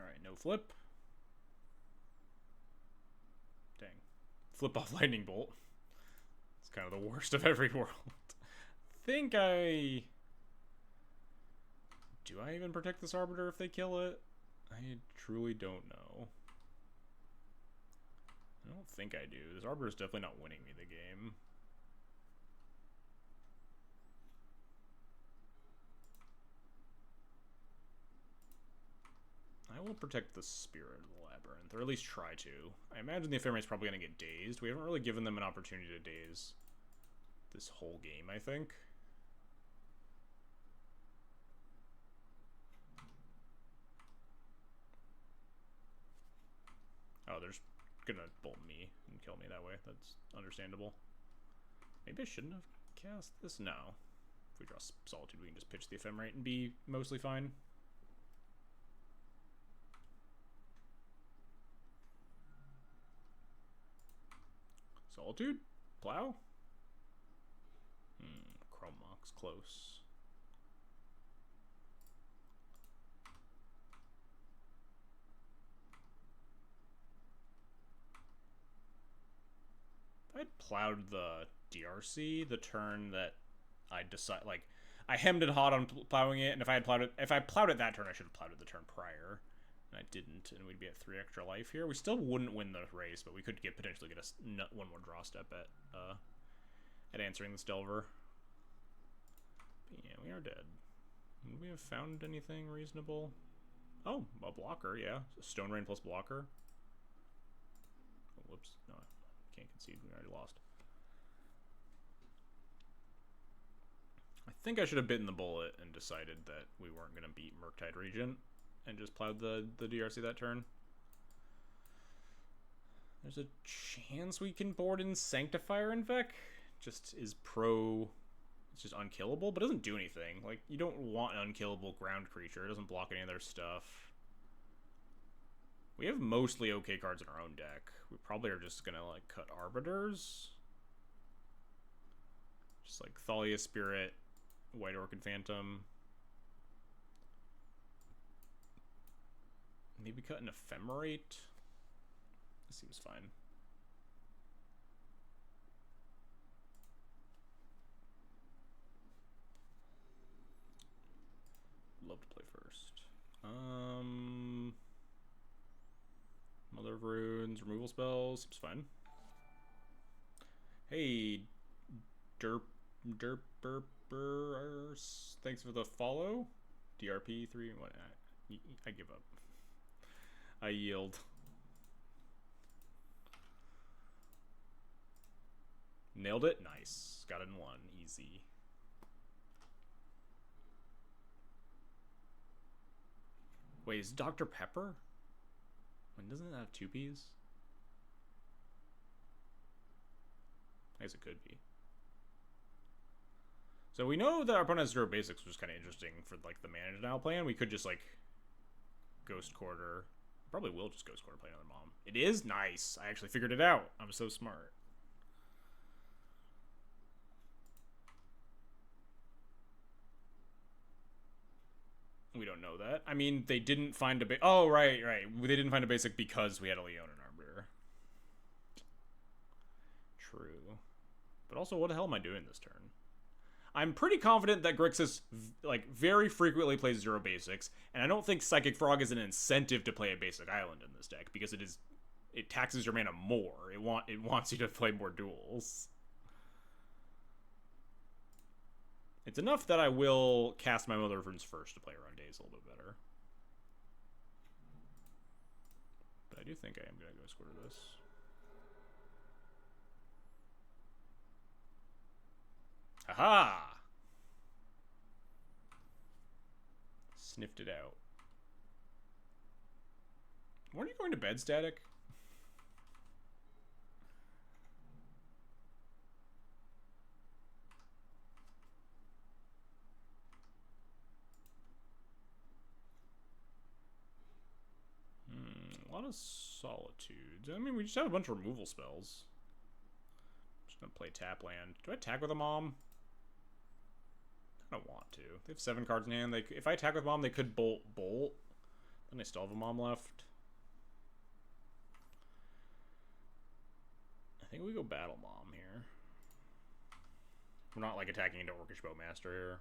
Alright, no flip. Dang. Flip off Lightning Bolt. It's kind of the worst of every world. Do I even protect this Arbiter if they kill it? I truly don't know. I don't think I do. This Arbiter is definitely not winning me the game. I will protect the Spirit of the Labyrinth, or at least try to. I imagine the Ephemerate's probably going to get dazed. We haven't really given them an opportunity to daze this whole game, I think. Oh, they're just gonna bolt me and kill me that way. That's understandable. Maybe I shouldn't have cast this? No. If we draw Solitude, we can just pitch the Ephemerate and be mostly fine. Solitude? Plow? Chrome Mox, close. If I'd plowed the DRC the turn that I decide, like, I hemmed and hawed on plowing it, and if I plowed it that turn, I should have plowed it the turn prior. And I didn't, and we'd be at 3 extra life here. We still wouldn't win the race, but we could potentially get one more draw step at answering this Delver. But yeah, we are dead. Would we have found anything reasonable? Oh, a blocker, yeah. Stone Rain plus blocker. Oh, whoops. No, I can't concede. We already lost. I think I should have bitten the bullet and decided that we weren't going to beat Murktide Regent and just plowed the DRC that turn. There's a chance we can board in Sanctifier in Vec. Just is pro... It's just unkillable, but doesn't do anything. Like, you don't want an unkillable ground creature. It doesn't block any of their stuff. We have mostly okay cards in our own deck. We probably are just gonna, like, cut Arbiters. Just, like, Thalia Spirit, White Orchid Phantom. Maybe cut an Ephemerate. This seems fine. love to play first? Mother of Runes, removal spells, seems fine. Hey, derpers, thanks for the follow. DRP3, what? I give up. I yield. Nailed it? Nice. Got it in one. Easy. Wait, is Dr. Pepper? When doesn't it have 2 Ps? I guess it could be. So we know that our opponent has 0 basics, which is kind of interesting for like the mana denial plan. We could just like Ghost Quarter. Probably will just Ghost Quarter play another mom. It is nice. I actually figured it out. I'm so smart. We don't know that. I mean, they didn't find a oh, right. They didn't find a basic because we had a Leonin Arbiter. True. But also, what the hell am I doing this turn? I'm pretty confident that Grixis, like, very frequently plays 0 basics, and I don't think Psychic Frog is an incentive to play a basic island in this deck, because it taxes your mana more. It wants you to play more duels. It's enough that I will cast my Mother of Runes first to play around days a little bit better. But I do think I am going to go square this. Aha! Sniffed it out. Weren't you going to bed, Static? A lot of Solitudes. I mean, we just have a bunch of removal spells. I'm just gonna play tap land. Do I attack with a mom? I don't want to. They have 7 cards in hand. If I attack with mom, they could bolt. Then they still have a mom left. I think we go battle mom here. We're not like attacking into Orcish Bowmaster here.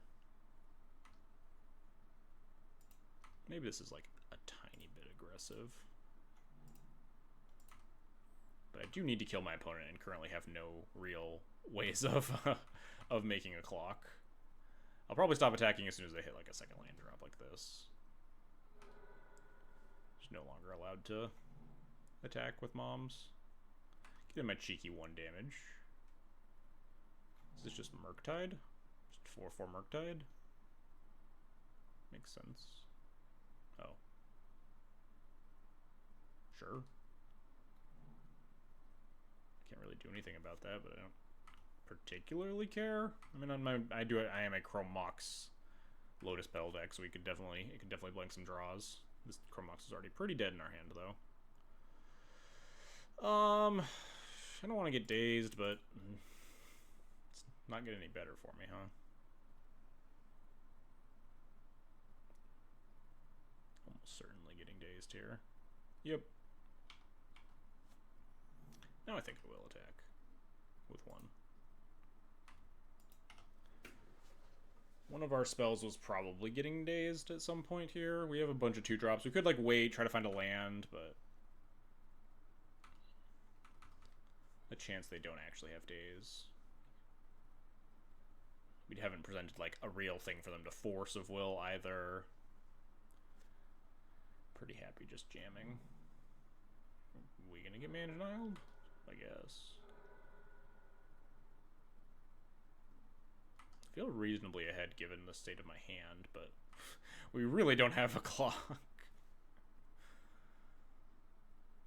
Maybe this is like a tiny bit aggressive. But I do need to kill my opponent and currently have no real ways of of making a clock. I'll probably stop attacking as soon as they hit like a second land drop like this. Just no longer allowed to attack with moms. Give him my cheeky 1 damage. Is this just Murktide? Just 4/4 Murktide? Makes sense. Oh. Sure. Can't really do anything about that, but I don't particularly care. I mean, on my I am a Chrome Mox Lotus Petal deck, so it could definitely blank some draws. This Chrome Mox is already pretty dead in our hand, though. I don't want to get dazed, but it's not getting any better for me, huh? Almost certainly getting dazed here. Yep. Now I think I will attack with 1. One of our spells was probably getting dazed at some point here. We have a bunch of 2-drops. We could like wait, try to find a land, but a chance they don't actually have daze. We haven't presented like a real thing for them to force of will either. Pretty happy just jamming. We gonna get mana denied? I guess. I feel reasonably ahead given the state of my hand, but we really don't have a clock.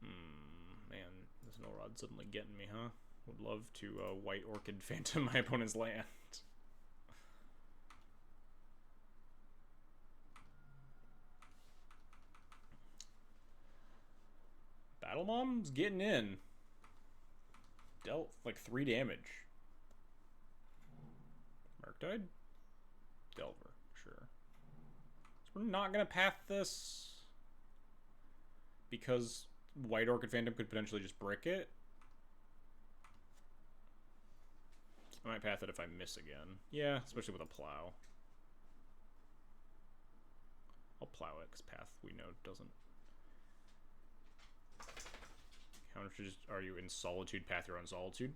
Man, this no rod suddenly getting me, huh? Would love to White Orchid Phantom my opponent's land. Battle Mom's getting in. Dealt like 3 damage. Murktide? Delver, sure. So we're not gonna path this because White Orchid Phantom could potentially just brick it. I might path it if I miss again. Yeah, especially with a plow. plow it, because path we know doesn't. How much are you in solitude? Path your own solitude?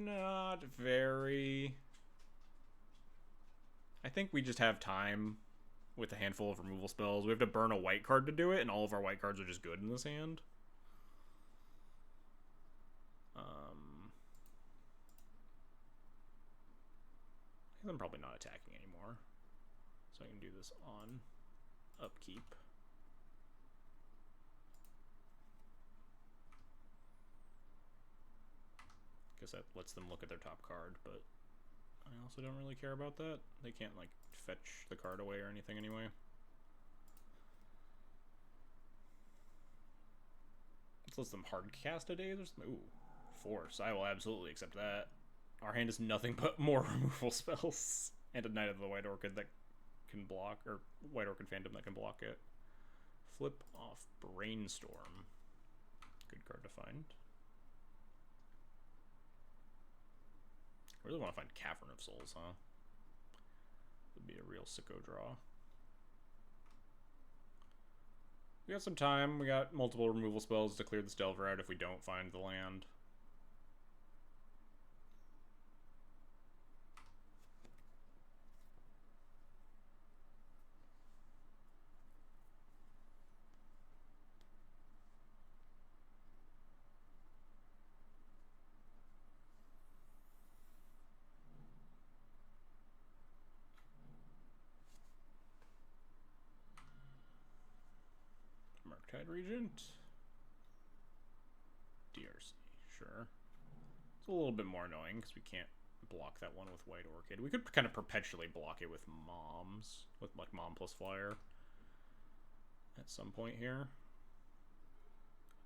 Not very. I think we just have time with a handful of removal spells. We have to burn a white card to do it, and all of our white cards are just good in this hand. I think I'm probably not attacking anymore, so I can do this on upkeep. Guess that lets them look at their top card, but I also don't really care about that. They can't, like, fetch the card away or anything anyway. This lets them hard cast a daze or something. Ooh, force. I will absolutely accept that. Our hand is nothing but more removal spells. And a Knight of the White Orchid that can block, or White Orchid Phantom that can block it. Flip off Brainstorm. Good card to find. I really want to find Cavern of Souls, huh? Would be a real sicko draw. We got some time. We got multiple removal spells to clear this Delver out if we don't find the land. Murktide Regent. DRC, sure. It's a little bit more annoying because we can't block that one with White Orchid. We could kind of perpetually block it with Moms, with like Mom plus Flyer at some point here.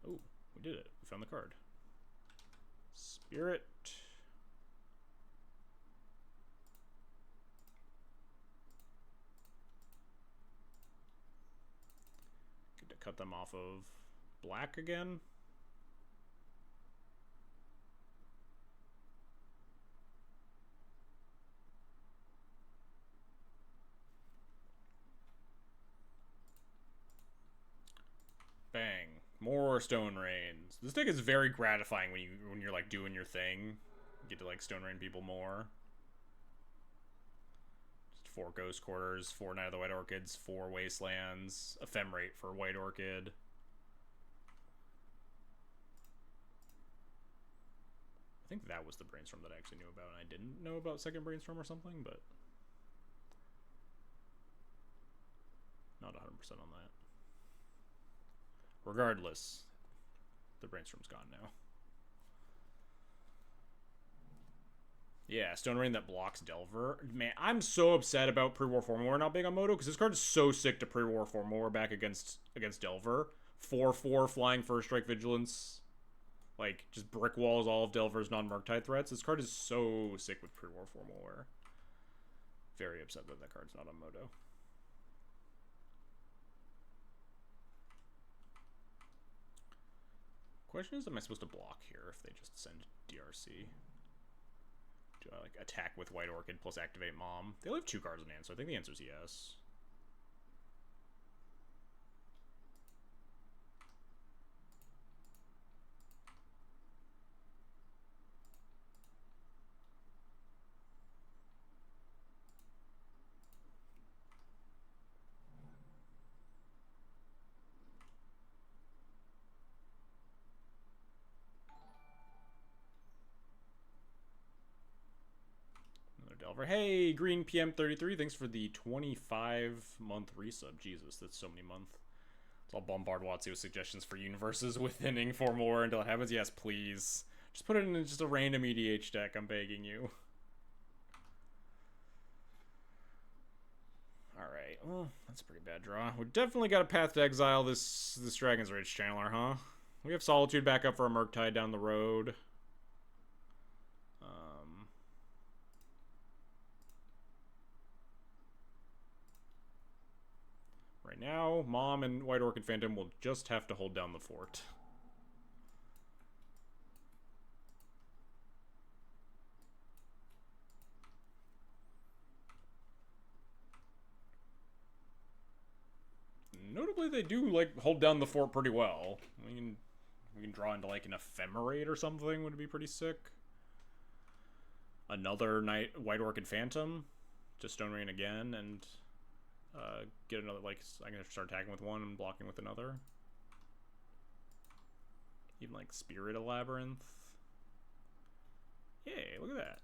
Oh, we did it. We found the card. Spirit. Good to cut them off of black again. Bang. More Stone Rains. This deck is very gratifying when you're like doing your thing. You get to like Stone Rain people more. Just 4 Ghost Quarters, 4 Knight of the White Orchids, 4 Wastelands, Ephemerate for White Orchid. I think that was the Brainstorm that I actually knew about, and I didn't know about second Brainstorm or something, but not 100% on that. Regardless, the Brainstorm's gone now. Yeah, Stone Rain that blocks Delver. Man, I'm so upset about Pre-War Formal War not being on Moto, because this card is so sick to Pre-War Formal War back against Delver. 4/4 flying First Strike Vigilance. Like, just brick walls all of Delver's non-Murktide threats. This card is so sick with Pre-War Formal War. Very upset that that card's not on Moto. Question is, am I supposed to block here if they just send DRC? Do I like attack with White Orchid plus activate Mom? They only have 2 cards in hand, so I think the answer is yes. Delver. Hey, Green PM33, thanks for the 25-month resub. Jesus, that's so many months. So I'll bombard Watsy with suggestions for universes within Informal War until it happens. Yes, please. Just put it in just a random EDH deck, I'm begging you. Alright, well, that's a pretty bad draw. We definitely got a path to exile this Dragon's Rage Channeler, huh? We have Solitude back up for a Murktide down the road. Right now, Mom and White Orchid Phantom will just have to hold down the fort. Honestly, they do, like, hold down the fort pretty well. We can draw into, like, an Ephemerate or something would be pretty sick. Another White Orchid Phantom. Just Stone Rain again, and get another, like, I'm gonna start attacking with one and blocking with another. Even, like, Spirit of Labyrinth. Yay, look at that.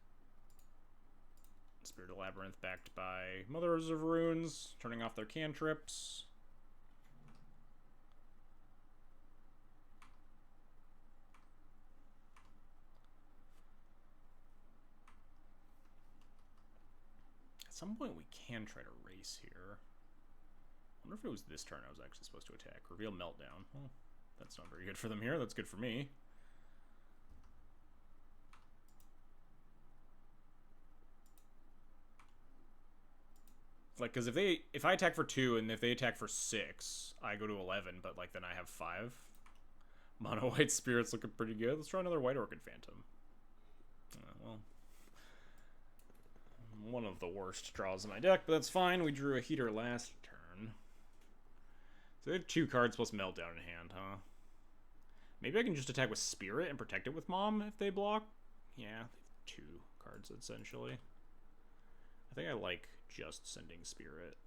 Spirit of Labyrinth backed by Mothers of Runes, turning off their cantrips. At some point we can try to race here. I wonder if it was this turn I was actually supposed to attack. Reveal Meltdown. Well, that's not very good for them here. That's good for me. Like, because if I attack for 2 and if they attack for 6, I go to 11, but like then I have 5. Mono White Spirit's looking pretty good. Let's try another White Orchid Phantom. Well, one of the worst draws in my deck, but that's fine. We drew a Heater last turn. So they have 2 cards plus Meltdown in hand, huh? Maybe I can just attack with Spirit and protect it with Mom if they block. Yeah, they have 2 cards essentially. I think I like just sending Spirit.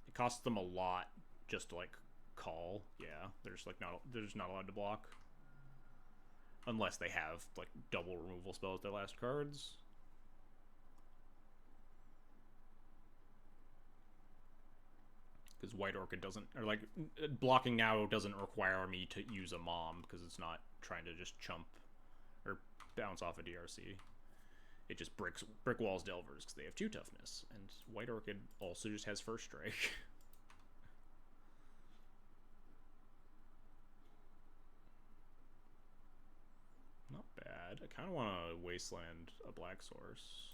It costs them a lot just to, like, call. Yeah, they're just not allowed to block. Unless they have, like, double removal spells their last cards. Because White Orchid doesn't, or like, blocking now doesn't require me to use a Mom, because it's not trying to just chump or bounce off a DRC. It just brick walls Delvers because they have 2 toughness, and White Orchid also just has First Strike. Not bad. I kind of want to Wasteland a Black Source.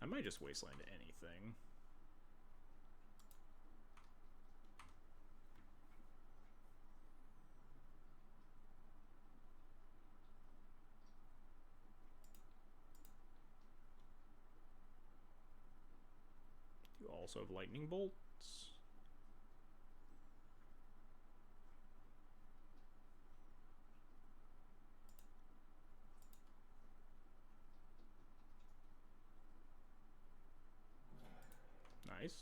I might just Wasteland anything. You also have Lightning Bolts. Nice.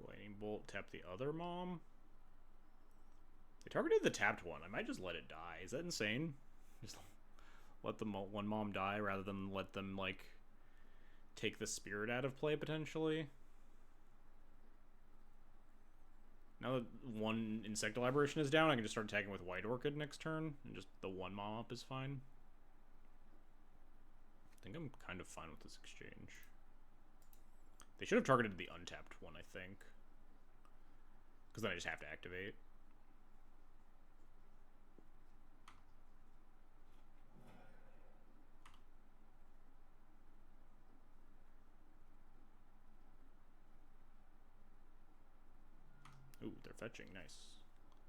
Lightning Bolt, tap the other Mom. They targeted the tapped one. I might just let it die. Is that insane? Just let the one Mom die rather than let them, like, take the Spirit out of play, potentially. Now that one Insect Elaboration is down, I can just start attacking with White Orchid next turn, and just the one Mom up is fine. I think I'm kind of fine with this exchange. They should have targeted the untapped one, I think. Because then I just have to activate. Ooh, they're fetching. Nice.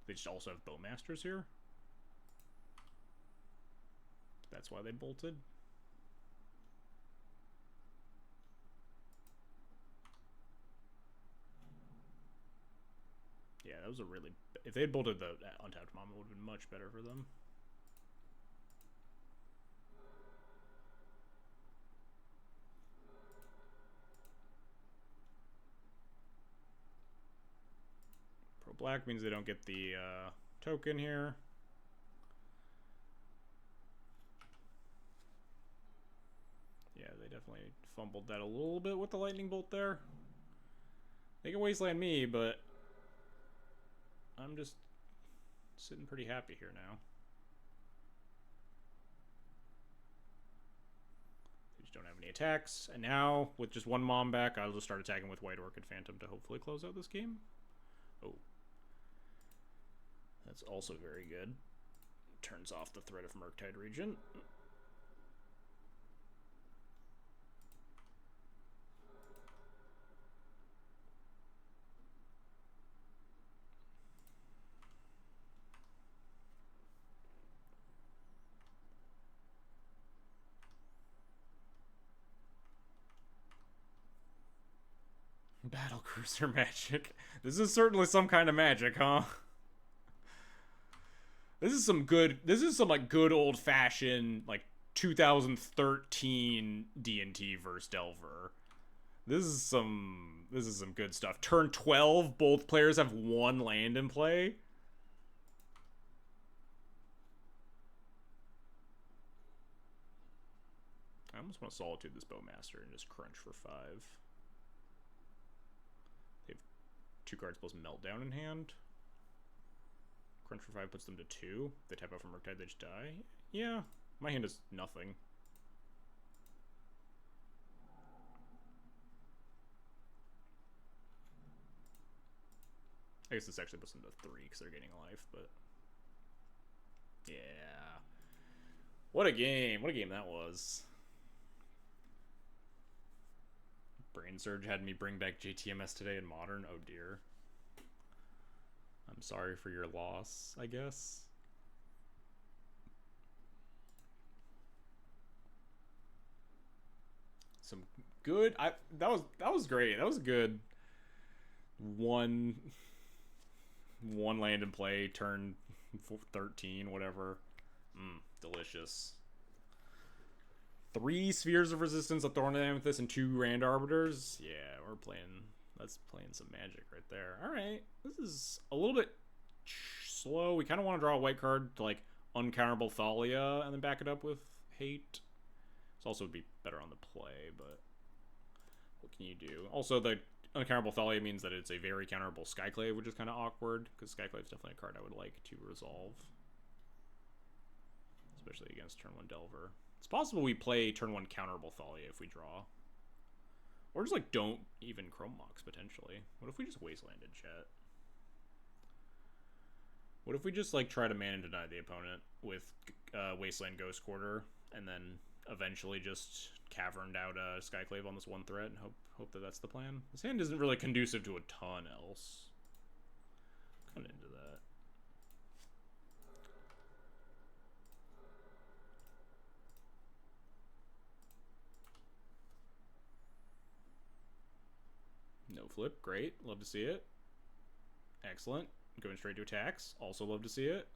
They just also have Bowmasters here. That's why they bolted. Yeah, that was a really... If they had bolted the untapped Mom, it would have been much better for them. Pro Black means they don't get the token here. Yeah, they definitely fumbled that a little bit with the Lightning Bolt there. They can Wasteland me, but I'm just sitting pretty happy here now. They just don't have any attacks. And now, with just one Mom back, I'll just start attacking with White Orchid Phantom to hopefully close out this game. Oh. That's also very good. Turns off the threat of Murktide Regent. Battlecruiser magic. This is certainly some kind of magic, huh? This is some like good old fashioned like 2013 D&T versus Delver. This is some good stuff. Turn 12, both players have one land in play. I almost want to Solitude this Bowmaster and just crunch for 5. They have 2 cards plus Meltdown in hand. Crunch for 5 puts them to 2. They tap out from Murktide, they just die. Yeah, my hand is nothing. I guess this actually puts them to 3 because they're getting life, but yeah. What a game. What a game that was. Brain Surge had me bring back JTMS today in Modern. Oh dear. I'm sorry for your loss, I guess. Some good that was great. That was good. One land in play, turn 13, whatever. Delicious. 3 Spheres of Resistance, a Thorn and Amethyst, and 2 Rand Arbiters. Yeah, that's playing some magic right there. Alright, this is a little bit slow. We kind of want to draw a white card to, like, uncounterable Thalia, and then back it up with Hate. This also would be better on the play, but what can you do? Also, the uncounterable Thalia means that it's a very counterable Skyclave, which is kind of awkward, because Skyclave is definitely a card I would like to resolve. Especially against turn 1 Delver. It's possible we play turn 1 counterable Thalia if we draw. Or just, like, don't even Chrome Mox, potentially. What if we just Wastelanded, chat? What if we just, like, try to mana deny the opponent with Wasteland Ghost Quarter, and then eventually just Caverned out a Skyclave on this 1 threat, and hope that that's the plan? This hand isn't really conducive to a ton else. Kind of into that. No flip, great. Love to see it. Excellent. Going straight to attacks. Also love to see it.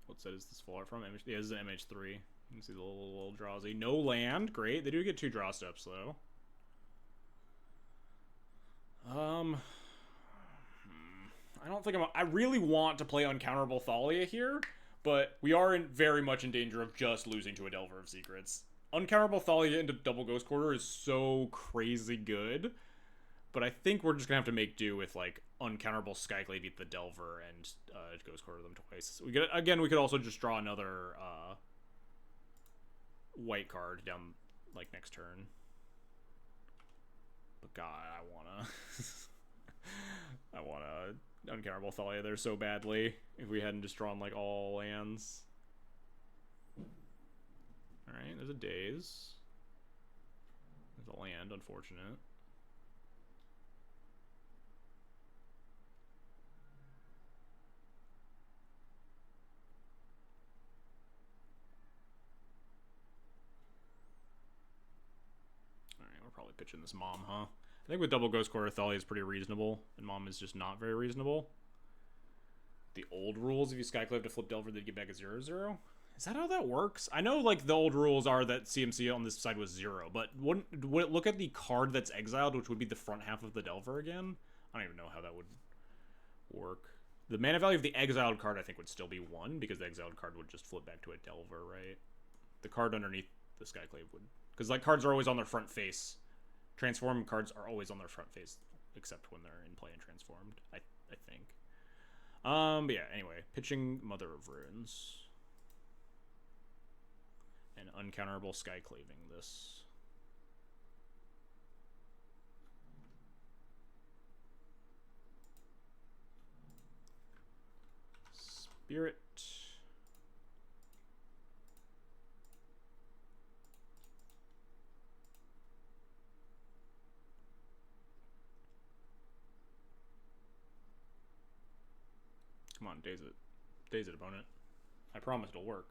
What set is this full art from? Yeah, this is an MH3. You can see the little drawsy. No land. Great. They do get 2 draw steps, though. I don't think I really want to play uncounterable Thalia here, but we are very much in danger of just losing to a Delver of Secrets. Uncounterable Thalia into double Ghost Quarter is so crazy good, but I think we're just gonna have to make do with like uncounterable Skyclave eat the Delver and Ghost Quarter them twice. We could also just draw another white card down like next turn. But God, I wanna uncounterable Thalia there so badly if we hadn't just drawn like all lands. Alright, there's a Daze. There's a land, unfortunate. Alright, we're probably pitching this Mom, huh? I think with double Ghost Quarter, Thalia is pretty reasonable, and Mom is just not very reasonable. The old rules, if you Skyclave to flip Delver, they'd get back a 0/0. Is that how that works? I know, like, the old rules are that CMC on this side was 0, but would it look at the card that's exiled, which would be the front half of the Delver again? I don't even know how that would work. The mana value of the exiled card, I think, would still be 1, because the exiled card would just flip back to a Delver, right? The card underneath the Skyclave would... Because, like, cards are always on their front face. Transform cards are always on their front face, except when they're in play and transformed, I think. But yeah, anyway. Pitching Mother of Runes. And uncounterable Skyclaving this. Spirit. Come on, daze it. Daze it, opponent. I promise it'll work.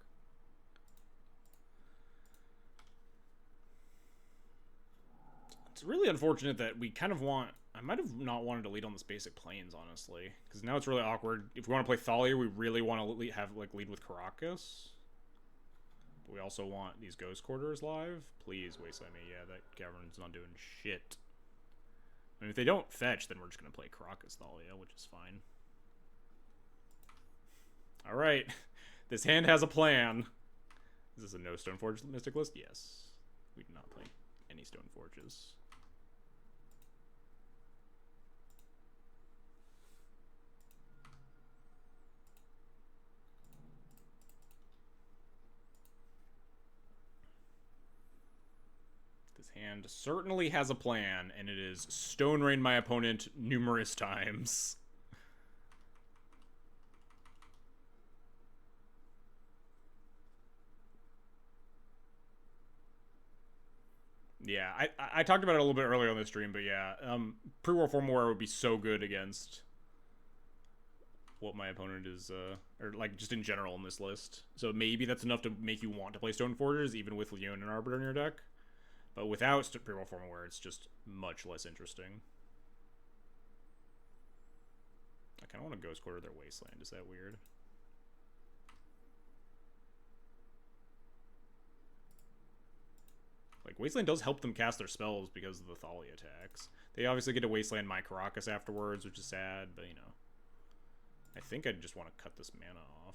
It's really unfortunate that we kind of want... I might have not wanted to lead on this basic planes, honestly. Because now it's really awkward. If we want to play Thalia, we really want to have lead with Caracas. But we also want these Ghost Quarters live. Please, Wasteland me. Yeah, that Cavern's not doing shit. I mean, if they don't fetch, then we're just going to play Caracas Thalia, which is fine. Alright. This hand has a plan. Is this a no Stoneforge Mystic list? Yes. We do not play any Stoneforges. This hand certainly has a plan, and it is Stone Rain my opponent numerous times. Yeah, I talked about it a little bit earlier on the stream, but yeah, pre-war Formware would be so good against what my opponent is, or like just in general in this list. So maybe that's enough to make you want to play Stoneforgers, even with Leon and Arbiter in your deck. But without pre-war Formware, it's just much less interesting. I kind of want to Ghost Quarter their Wasteland. Is that weird? Like, Wasteland does help them cast their spells because of the Thalia attacks. They obviously get to Wasteland my Caracas afterwards, which is sad, but, you know. I think I just want to cut this mana off.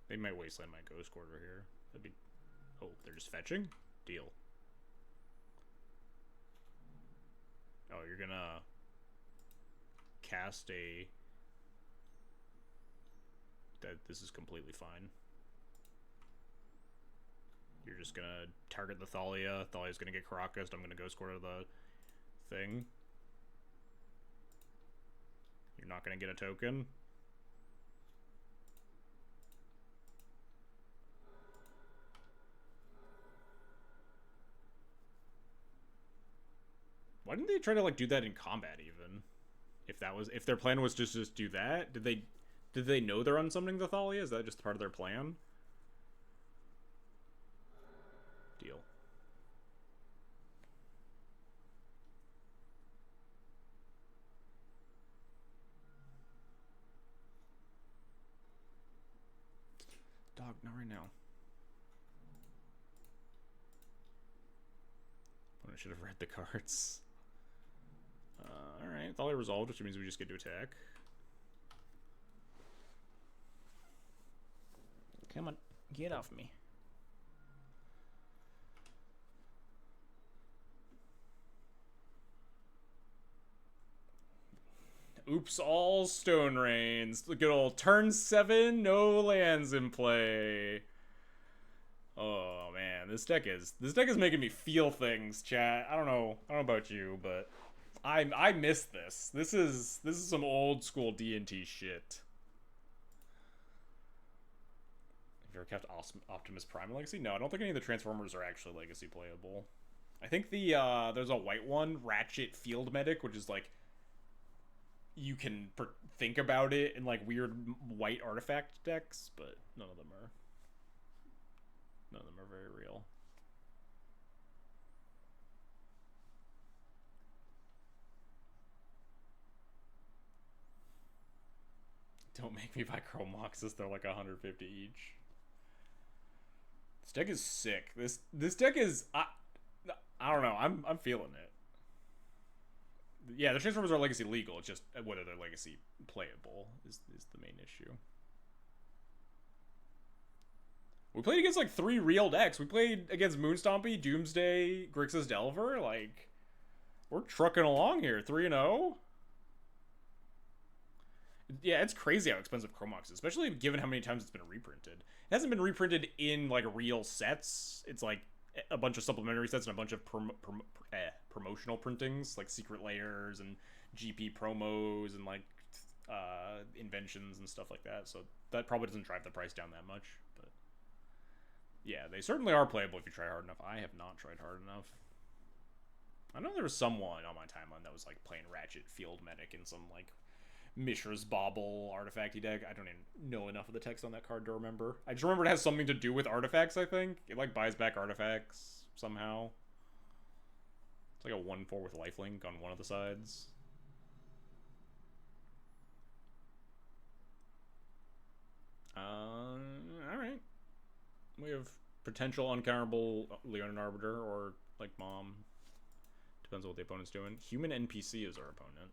They might Wasteland my Ghost Quarter here. That'd be... Oh, they're just fetching? Deal. Oh, you're gonna... cast a... This is completely fine. You're just gonna target the Thalia. Thalia's gonna get Caracas. I'm gonna Ghost Quarter the thing. You're not gonna get a token. Why didn't they try to like do that in combat even? If their plan was to just do that, did they know they're unsummoning the Thalia? Is that just part of their plan? Deal. Dog, not right now. I should have read the cards. Alright, Thalia resolved, which means we just get to attack. Come on, get off me. Oops, all Stone Rains. Look at old turn 7, no lands in play. Oh man, this deck is making me feel things, chat. I don't know about you, but I miss this. This is some old school D&T shit. Have you ever kept Optimus Prime Legacy? No, I don't think any of the Transformers are actually Legacy playable. I think the there's a white one, Ratchet Field Medic, which is like you can think about it in like weird white artifact decks, but none of them are very real. Don't make me buy Chrome Moxes, they're like 150 each. This deck is sick. This deck is I don't know. I'm feeling it. Yeah, the Transformers are Legacy legal. It's just whether they're Legacy playable is the main issue. We played against like 3 real decks. We played against Moonstompy, Doomsday, Grixis Delver. Like, we're trucking along here. 3-0. Yeah, it's crazy how expensive Chromox is, especially given how many times it's been reprinted. It hasn't been reprinted in like real sets. It's like a bunch of supplementary sets and a bunch of promotional printings, like Secret Layers and GP promos and like inventions and stuff like that. So that probably doesn't drive the price down that much. But Yeah, they certainly are playable if you try hard enough. I have not tried hard enough. I know there was someone on my timeline that was like playing Ratchet Field Medic in some like Mishra's Bauble artifacty deck. I don't even know enough of the text on that card to remember. I just remember it has something to do with artifacts, I think. It like buys back artifacts somehow. It's like a 1/4 with lifelink on one of the sides. Alright. We have potential uncounterable Leonin Arbiter or like Mom. Depends on what the opponent's doing. Human NPC is our opponent.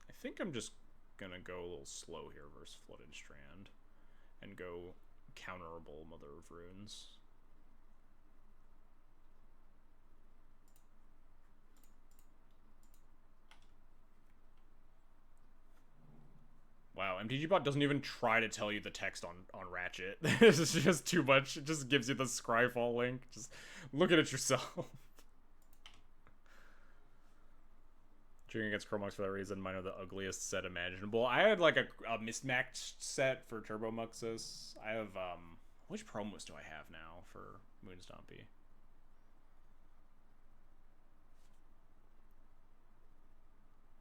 I think I'm just gonna go a little slow here versus Flooded Strand. And go counterable Mother of Runes. Wow, MTGBot doesn't even try to tell you the text on Ratchet. This is just too much. It just gives you the Scryfall link. Just look at it yourself. Cheering against Chromux for that reason. Mine are the ugliest set imaginable. I had like a mismatched set for Turbo Muxus. I have, which promos do I have now for Moonstompy?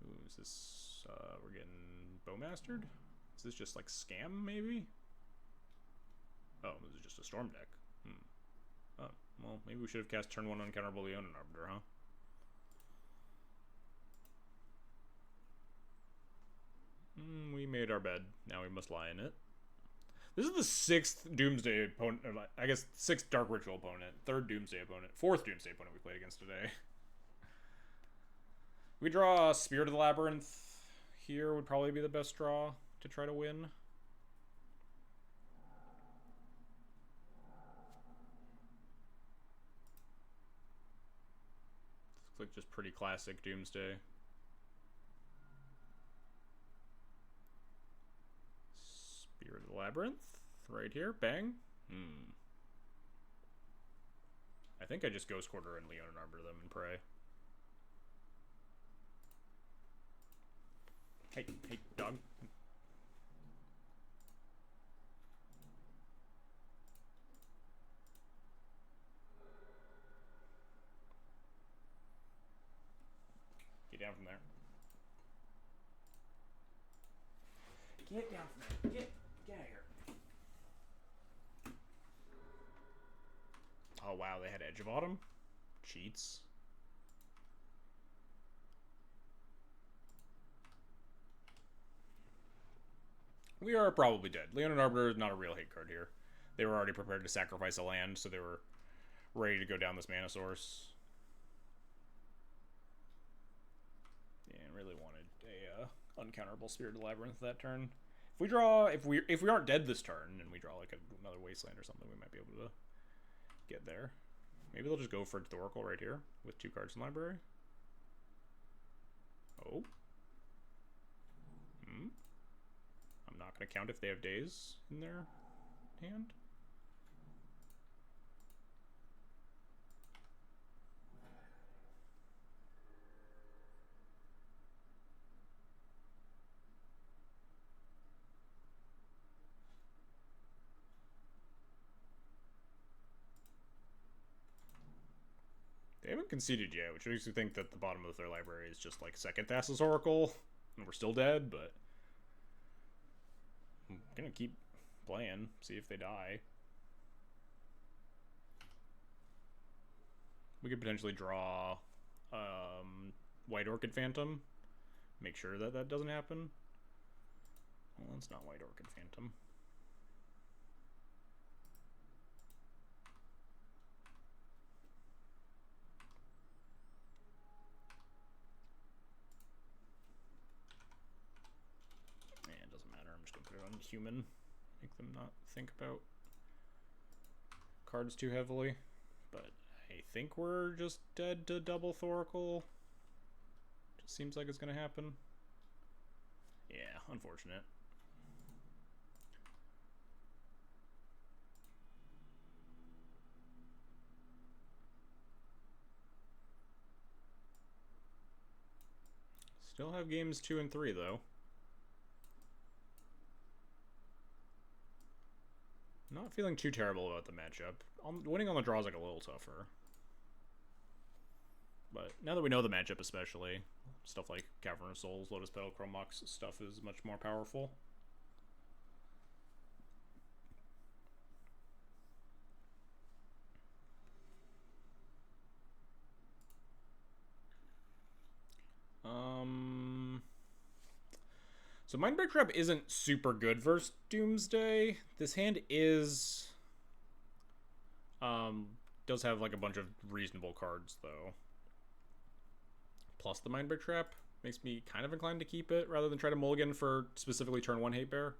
Ooh, is this, we're getting Bowmastered? Is this just like Scam, maybe? Oh, this is just a Storm deck. Oh, well, maybe we should have cast turn 1 uncounterable Leonin Arbiter, huh? We made our bed. Now we must lie in it. This is the 6th Doomsday opponent, or I guess 6th Dark Ritual opponent, 3rd Doomsday opponent, 4th Doomsday opponent we played against today. We draw Spirit of the Labyrinth here would probably be the best draw to try to win. Looks like just pretty classic Doomsday. Spirit of the Labyrinth, right here, bang. I think I just Ghost Quarter and Leonin Arbiter them and pray. Hey, dog. Get down from there. Get down from there. Get out of here. Oh wow, they had Edge of Autumn? Cheats. We are probably dead. Leonin Arbiter is not a real hate card here. They were already prepared to sacrifice a land, so they were ready to go down this mana source. Yeah, really wanted a uncounterable Spirit of the Labyrinth that turn. If we draw, if we aren't dead this turn and we draw like another Wasteland or something, we might be able to get there. Maybe they'll just go for Thoracle right here with 2 cards in library. Oh. I'm not going to count if they have days in their hand. They haven't conceded yet, which makes me think that the bottom of their library is just like second Thassa's Oracle, and we're still dead, but I'm gonna keep playing, see if they die. We could potentially draw White Orchid Phantom. Make sure that that doesn't happen. Well, it's not White Orchid Phantom. It doesn't matter. I'm just gonna put it on human. Make them not think about cards too heavily. But I think we're just dead to double Thoracle. Just seems like it's gonna happen. Yeah, unfortunate. Still have games 2 and 3 though. Not feeling too terrible about the matchup. Winning on the draw is like a little tougher. But now that we know the matchup especially, stuff like Cavern of Souls, Lotus Petal, Chrome Mox stuff is much more powerful. So Mindbreak Trap isn't super good versus Doomsday. This hand is does have like a bunch of reasonable cards though. Plus the Mindbreak Trap makes me kind of inclined to keep it rather than try to mulligan for specifically turn 1 Hate Bear.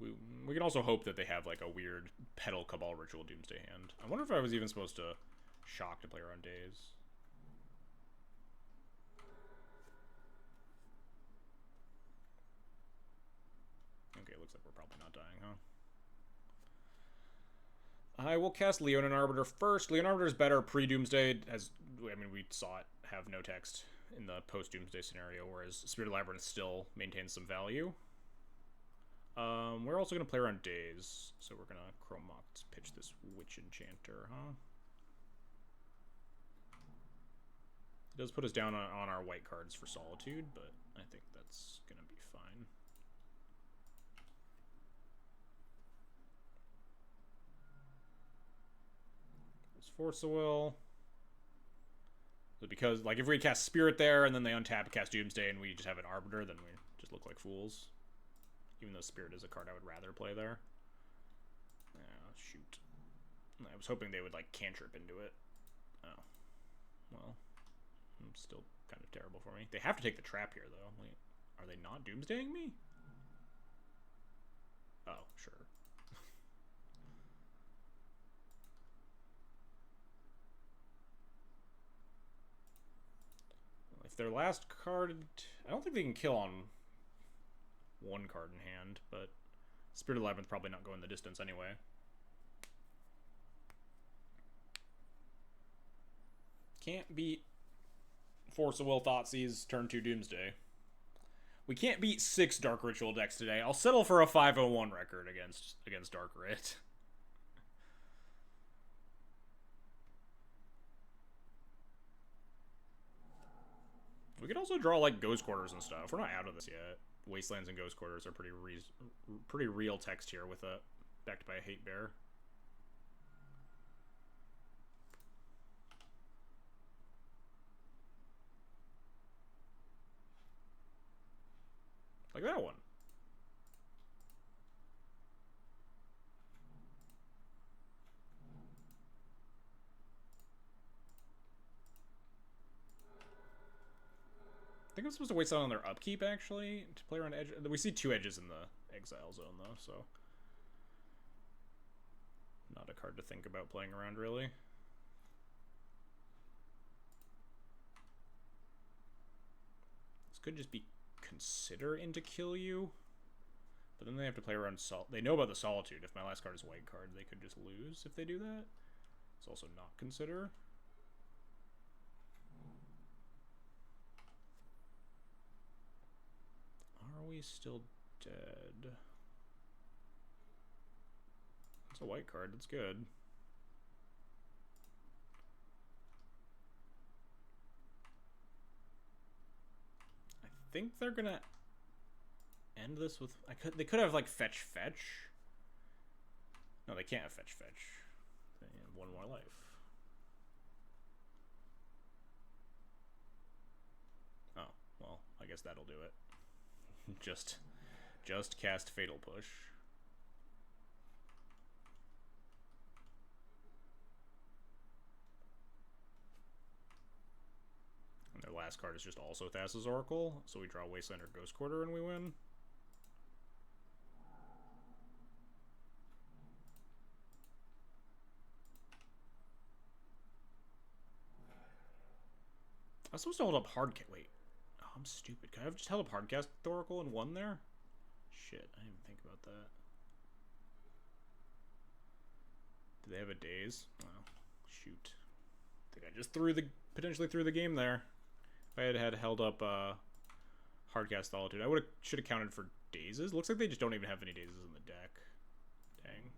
We can also hope that they have like a weird Petal Cabal Ritual Doomsday hand. I wonder if I was even supposed to shock to play around Days. Okay, looks like we're probably not dying, huh? I will cast Leonin Arbiter first. Leonin Arbiter is better pre-Doomsday, as I mean we saw it have no text in the post-Doomsday scenario, whereas Spirit Labyrinth still maintains some value. We're also going to play around Days, so we're going to Chrome Mox pitch this Witch Enchanter, huh? It does put us down on our white cards for Solitude, but I think that's going to be fine. Let's Force of Will. Because, like, if we cast Spirit there, and then they untap, cast Doomsday, and we just have an Arbiter, then we just look like fools. Even though Spirit is a card I would rather play there. Oh, shoot. I was hoping they would, like, cantrip into it. Oh. Well. Still kind of terrible for me. They have to take the trap here, though. Wait, are they not Doomsdaying me? Oh, sure. If their last card... I don't think they can kill on one card in hand, but Spirit of Labyrinth probably not going the distance anyway. Can't beat Force of Will, Thoughtseize, turn 2 Doomsday. We can't beat 6 Dark Ritual decks today. I'll settle for a 501 record against Dark Rit. We could also draw like Ghost Quarters and stuff. We're not out of this yet. Wastelands and Ghost Quarters are pretty real text here with a backed by a Hate Bear. Like that one. I think I'm supposed to waste out on their upkeep, actually, to play around Edge. We see 2 edges in the Exile Zone, though, so... Not a card to think about playing around, really. This could just be Consider into Kill You. But then they have to play around They know about the Solitude. If my last card is white card, they could just lose if they do that. It's also not Consider. Are we still dead? It's a white card. That's good. I think they're gonna end this with... They could have, like, fetch. No, they can't have fetch. They have 1 more life. Oh, well, I guess that'll do it. just cast Fatal Push. And their last card is just also Thassa's Oracle, so we draw Wasteland or Ghost Quarter and we win. I was supposed to hold up Hardcast. Wait. Oh, I'm stupid. Could I have just held up Hardcast Oracle and won there? Shit, I didn't even think about that. Do they have a Daze? Oh, shoot. I think I just potentially threw the game there. If I had held up Hardcast Solitude. I should have counted for dazes. Looks like they just don't even have any dazes in the deck. Dang.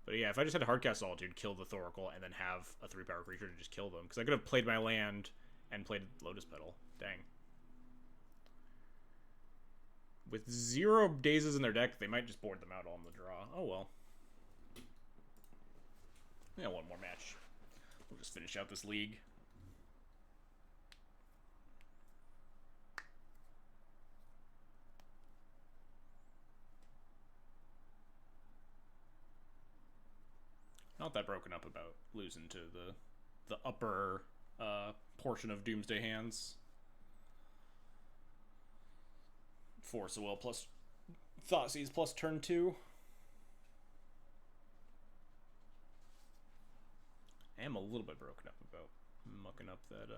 But yeah, if I just had Hardcast Solitude, kill the Thoracle, and then have a 3-power creature to just kill them. Because I could have played my land and played Lotus Petal. Dang. With 0 dazes in their deck, they might just board them out on the draw. Oh well. Yeah, one more match. We'll just finish out this league. Not that broken up about losing to the upper portion of Doomsday hands. Force of Will plus Thoughtseize plus turn 2. I am a little bit broken up about mucking up that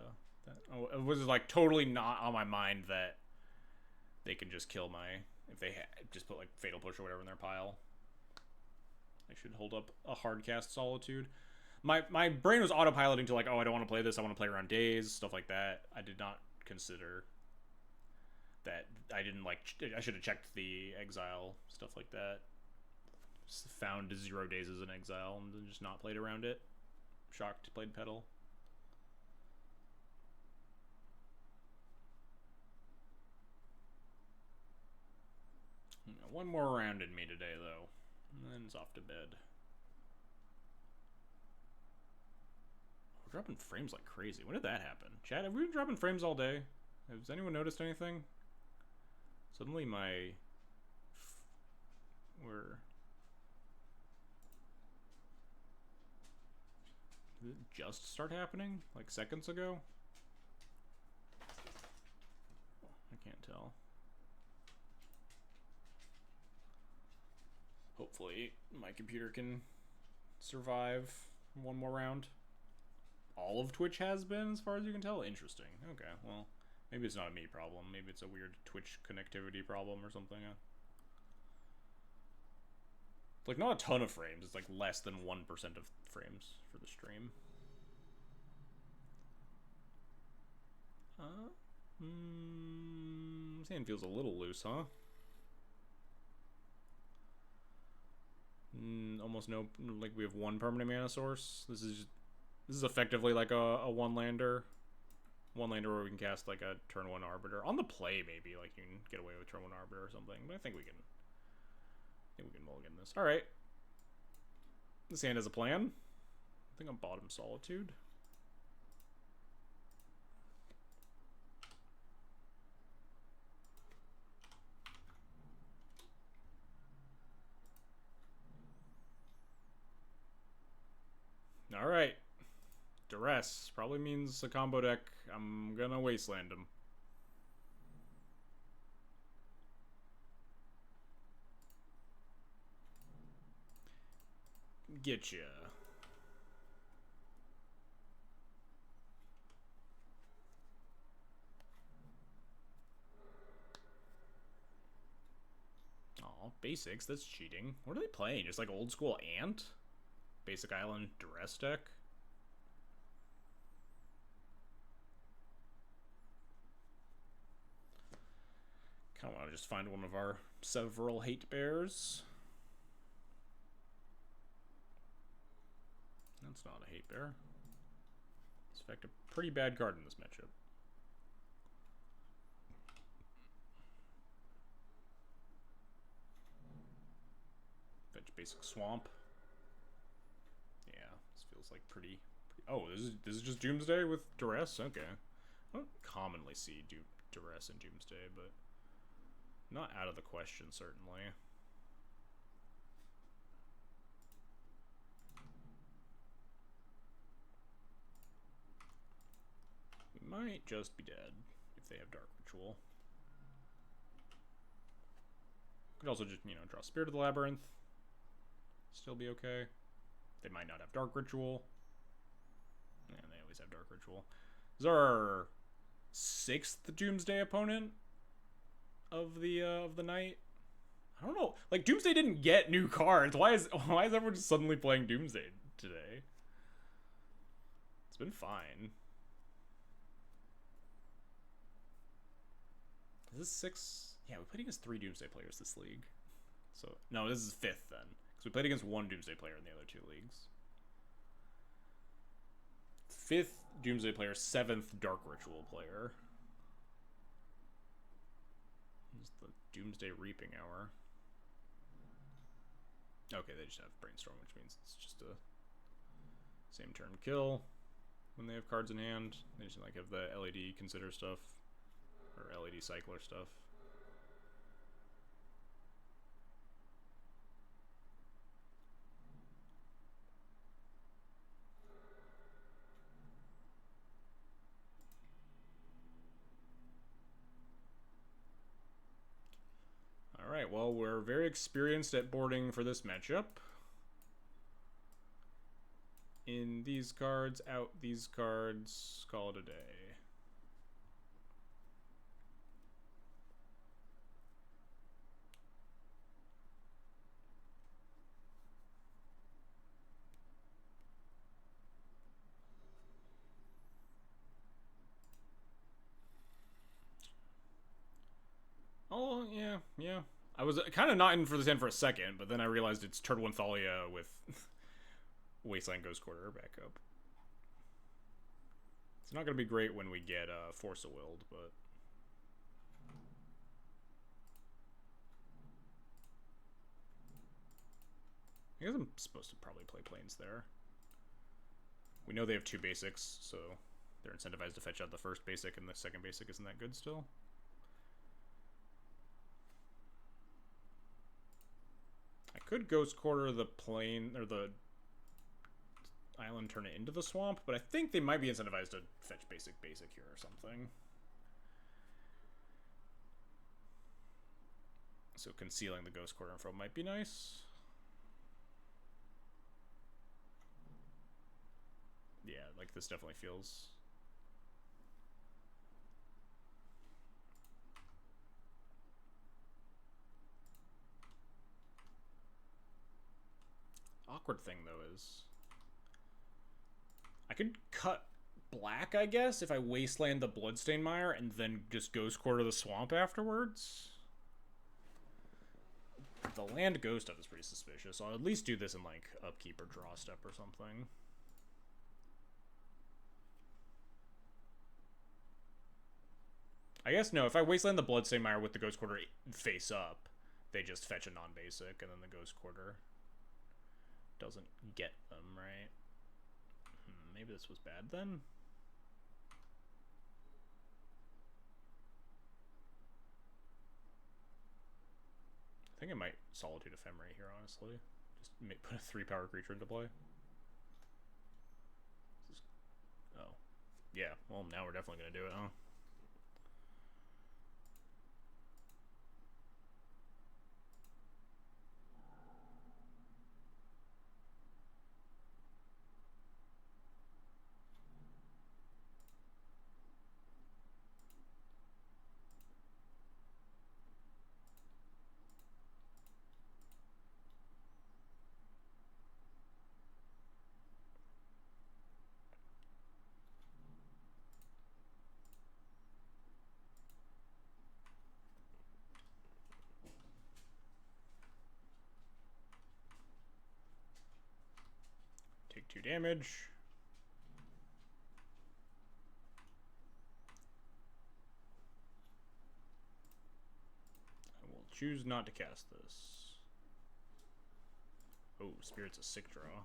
oh, it was like totally not on my mind that they can just kill my, if they just put like Fatal Push or whatever in their pile. I should hold up a Hardcast Solitude. My brain was autopiloting to like, oh, I don't want to play this, I want to play around days, stuff like that. I did not consider that. I didn't like, I should have checked the exile, stuff like that. Just found 0 days as an exile and then just not played around it. Shocked played Petal. One more round in me today, though. And then it's off to bed. We're dropping frames like crazy. When did that happen? Chat, have we been dropping frames all day? Has anyone noticed anything? Suddenly did it just start happening? Like seconds ago? I can't tell. Hopefully my computer can survive one more round. All of Twitch has been, as far as you can tell. Interesting. Okay, well, maybe it's not a me problem. Maybe it's a weird Twitch connectivity problem or something. Like, not a ton of frames. It's like less than 1% of frames for the stream. This hand feels a little loose, huh? Almost no, like we have 1 permanent mana source. This is effectively like a one-lander. One-lander where we can cast like a turn 1 Arbiter. On the play, maybe, like you can get away with turn 1 Arbiter or something. But I think we can mulligan this. Alright. This hand has a plan. I think I'm bottom Solitude. Alright. Duress. Probably means a combo deck. I'm gonna wasteland him. Getcha. Aw, basics. That's cheating. What are they playing? Just like old school Ant? Basic Island Duress deck? Kind of want to just find one of our several hate bears. That's not a hate bear. It's in fact a pretty bad card in this matchup. Fetch basic swamp. Yeah, this feels like pretty oh, this is just Doomsday with Duress? Okay. I don't commonly see Duress in Doomsday, but not out of the question, certainly. We might just be dead if they have Dark Ritual. Could also just, you know, draw Spirit of the Labyrinth. Still be okay. They might not have Dark Ritual. Yeah, they always have Dark Ritual. This is our 6th Doomsday opponent of the night. I don't know. Like, Doomsday didn't get new cards. Why is everyone just suddenly playing Doomsday today? It's been fine. this 6? Yeah, we played against 3 Doomsday players this league. So, no, this is 5th then. Because we played against 1 Doomsday player in the other 2 leagues. 5th Doomsday player, 7th Dark Ritual player. This is the Doomsday Reaping Hour. Okay, they just have Brainstorm, which means it's just a same turn kill when they have cards in hand. They just like have the LED Consider stuff, or LED Cycler stuff. Alright, well, we're very experienced at boarding for this matchup. In these cards, out these cards, call it a day. Oh, yeah. I was kind of not in for this hand for a second, but then I realized it's turn 1 Thalia with Wasteland Ghost Quarter backup. It's not going to be great when we get Force of Willed, but... I guess I'm supposed to probably play Plains there. We know they have 2 basics, so they're incentivized to fetch out the first basic, and the second basic isn't that good still. I could Ghost Quarter the plane, or the island, turn it into the swamp, but I think they might be incentivized to fetch basic here or something. So concealing the Ghost Quarter info might be nice. Yeah, like this definitely feels... Awkward thing, though, is... I could cut black, I guess, if I Wasteland the Bloodstained Mire and then just Ghost Quarter the Swamp afterwards. The land go stuff is pretty suspicious, so I'll at least do this in, like, upkeep or draw step or something. I guess, no, if I Wasteland the Bloodstained Mire with the Ghost Quarter face up, they just fetch a non-basic, and then the Ghost Quarter doesn't get them, right? Maybe this was bad then? I think I might Solitude Ephemerate here, honestly. Just put a 3-power creature into play. Oh. Yeah, well, now we're definitely going to do it, huh? Take 2 damage. I will choose not to cast this. Oh, Spirit's a sick draw.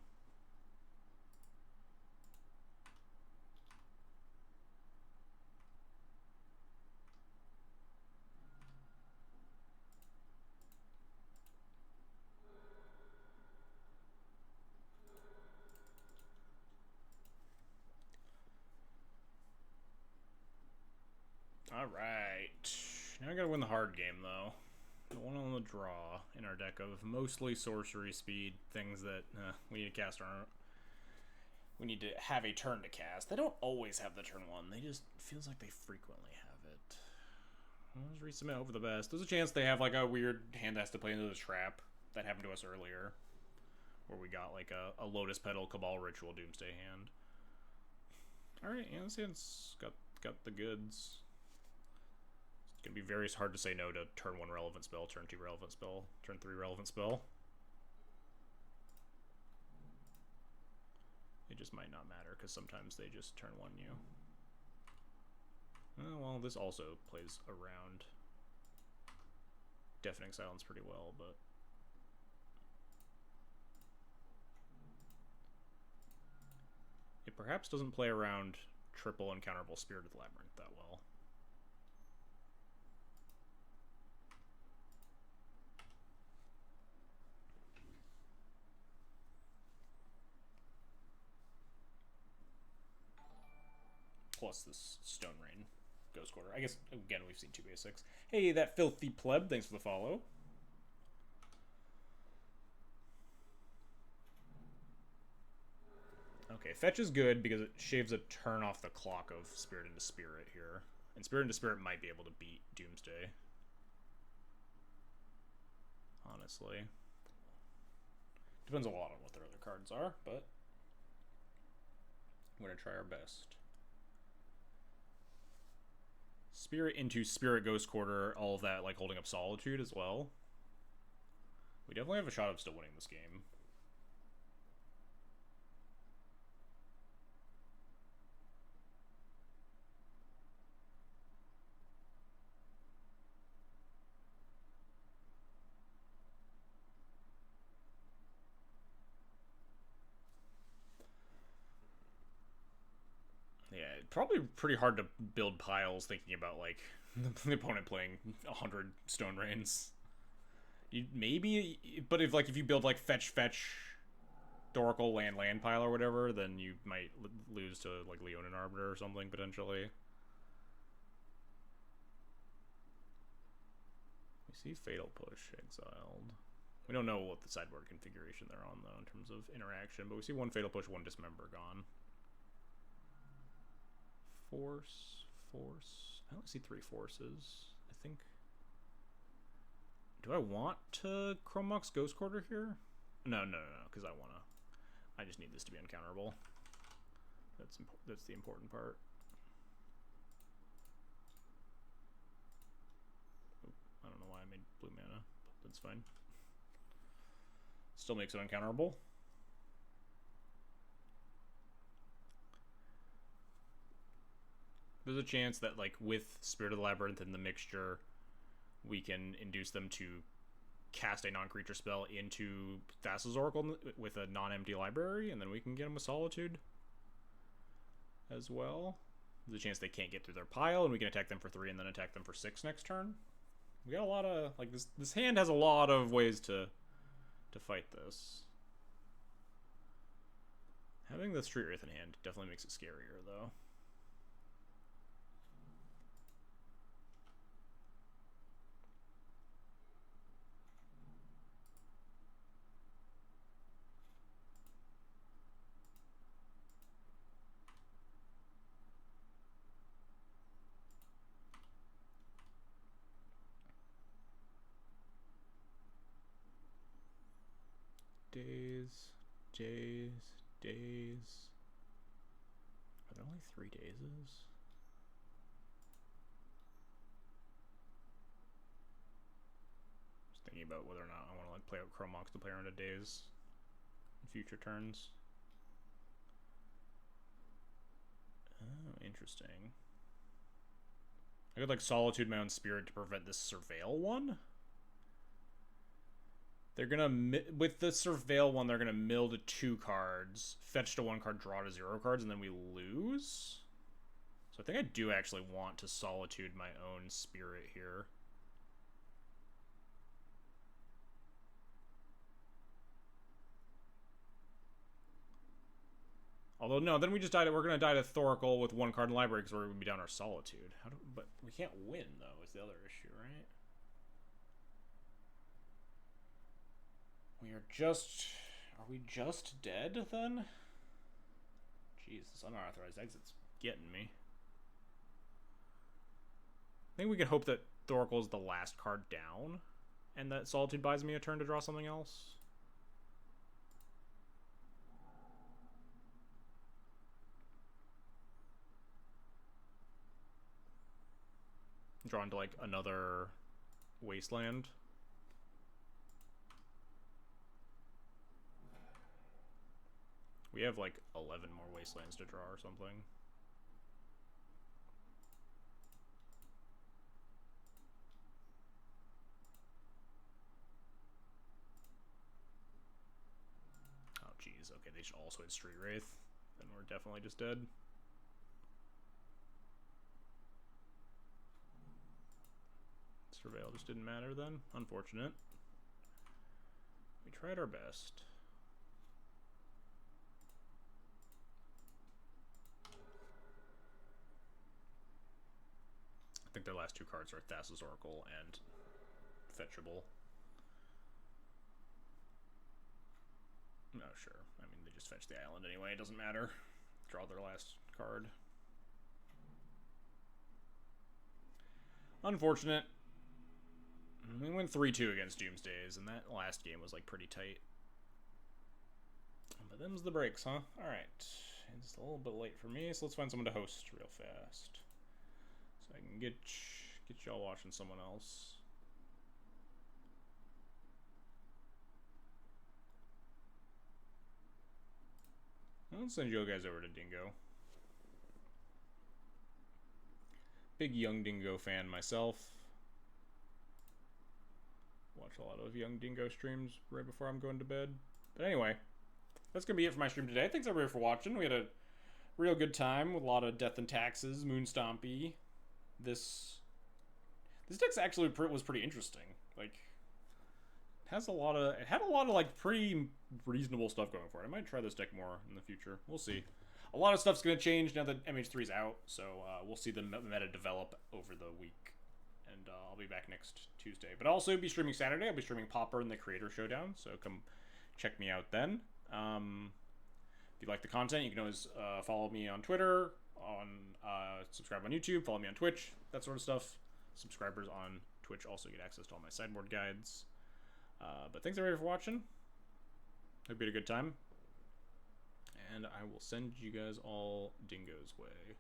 Alright. Now I gotta win the hard game, though. The one on the draw in our deck of mostly sorcery speed, things that we need to cast our... We need to have a turn to cast. They don't always have the turn 1. They just... feels like they frequently have it. Let's resubmit, hope for the best. There's a chance they have, like, a weird hand that has to play into this trap. That happened to us earlier. Where we got, like, a Lotus Petal Cabal Ritual Doomsday hand. Alright, yeah, this hand's got the goods. It's gonna be very hard to say no to turn 1 relevant spell, turn 2 relevant spell, turn 3 relevant spell. It just might not matter, because sometimes they just turn 1 you. Oh, well, this also plays around Deafening Silence pretty well, but... it perhaps doesn't play around triple uncounterable Spirited Labyrinth that well. Plus this Stone Rain Ghost Quarter. I guess, again, we've seen 2 basics. Hey, that filthy pleb, thanks for the follow. Okay, Fetch is good because it shaves a turn off the clock of Spirit into Spirit here. And Spirit into Spirit might be able to beat Doomsday. Honestly. Depends a lot on what their other cards are, but we're going to try our best. Spirit into Spirit Ghost Quarter, all of that, like, holding up Solitude as well. We definitely have a shot of still winning this game. Yeah, probably pretty hard to build piles thinking about, like, the opponent playing 100 Stone Rains. You maybe, but if you build, like, fetch, Thoracle, land pile or whatever, then you might lose to, like, Leonin Arbiter or something, potentially. We see Fatal Push exiled. We don't know what the sideboard configuration they're on, though, in terms of interaction, but we see 1 Fatal Push, 1 Dismember gone. Force. I only see 3 forces, I think. Do I want to Chrome Mox Ghost Quarter here? No, because I just need this to be uncounterable. That's the important part. Oop, I don't know why I made blue mana, but that's fine. Still makes it uncounterable. There's a chance that, like, with Spirit of the Labyrinth and the mixture, we can induce them to cast a non-creature spell into Thassa's Oracle with a non-empty library, and then we can get them with Solitude as well. There's a chance they can't get through their pile, and we can attack them for 3 and then attack them for 6 next turn. We got a lot of, like, this hand has a lot of ways to fight this. Having the Street Wraith in hand definitely makes it scarier, though. Days. Are there only 3 days? Just thinking about whether or not I want to, like, play out Chrome Mox to play around a days in future turns. Oh, interesting. I could, like, Solitude my own Spirit to prevent this Surveil one. They're gonna, with the Surveil one, they're gonna mill to 2 cards, fetch to 1 card, draw to 0 cards, and then we lose. So I think I do actually want to Solitude my own Spirit here. Although, no, then we just died. We're gonna die to Thoracle with 1 card in library because we're gonna be down our Solitude. But we can't win, though, is the other issue, right? Are we just dead, then? Jeez, this unauthorized exit's getting me. I think we can hope that Thoracle is the last card down, and that Solitude buys me a turn to draw something else. Drawn to like another wasteland. We have like 11 more wastelands to draw or something. Oh jeez, okay, they should also hit Street Wraith. Then we're definitely just dead. Surveil just didn't matter then. Unfortunate. We tried our best. I think their last two cards are Thassa's Oracle and Fetchable. No, sure. I mean, they just fetch the island anyway. It doesn't matter. Draw their last card. Unfortunate. We went 3-2 against Doomsdays, and that last game was like pretty tight. But them's the breaks, huh? Alright. It's a little bit late for me, so let's find someone to host real fast. So I can get y'all watching someone else. I'll send you guys over to Dingo. Big Young Dingo fan myself. Watch a lot of Young Dingo streams right before I'm going to bed. But anyway, that's going to be it for my stream today. Thanks everybody for watching. We had a real good time with a lot of Death and Taxes, Moon Stompy. This deck actually was pretty interesting. Like, it had a lot of like pretty reasonable stuff going for it. I might try this deck more in the future. We'll see. A lot of stuff's going to change now that MH3 is out, so we'll see the meta develop over the week. And I'll be back next Tuesday. But I'll also be streaming Saturday. I'll be streaming Popper and the Creator Showdown, so come check me out then. If you like the content, you can always follow me on Twitter, subscribe on YouTube, follow me on Twitch, that sort of stuff. Subscribers on Twitch also get access to all my sideboard guides. But thanks everybody for watching. Hope you had a good time. And I will send you guys all Dingo's way.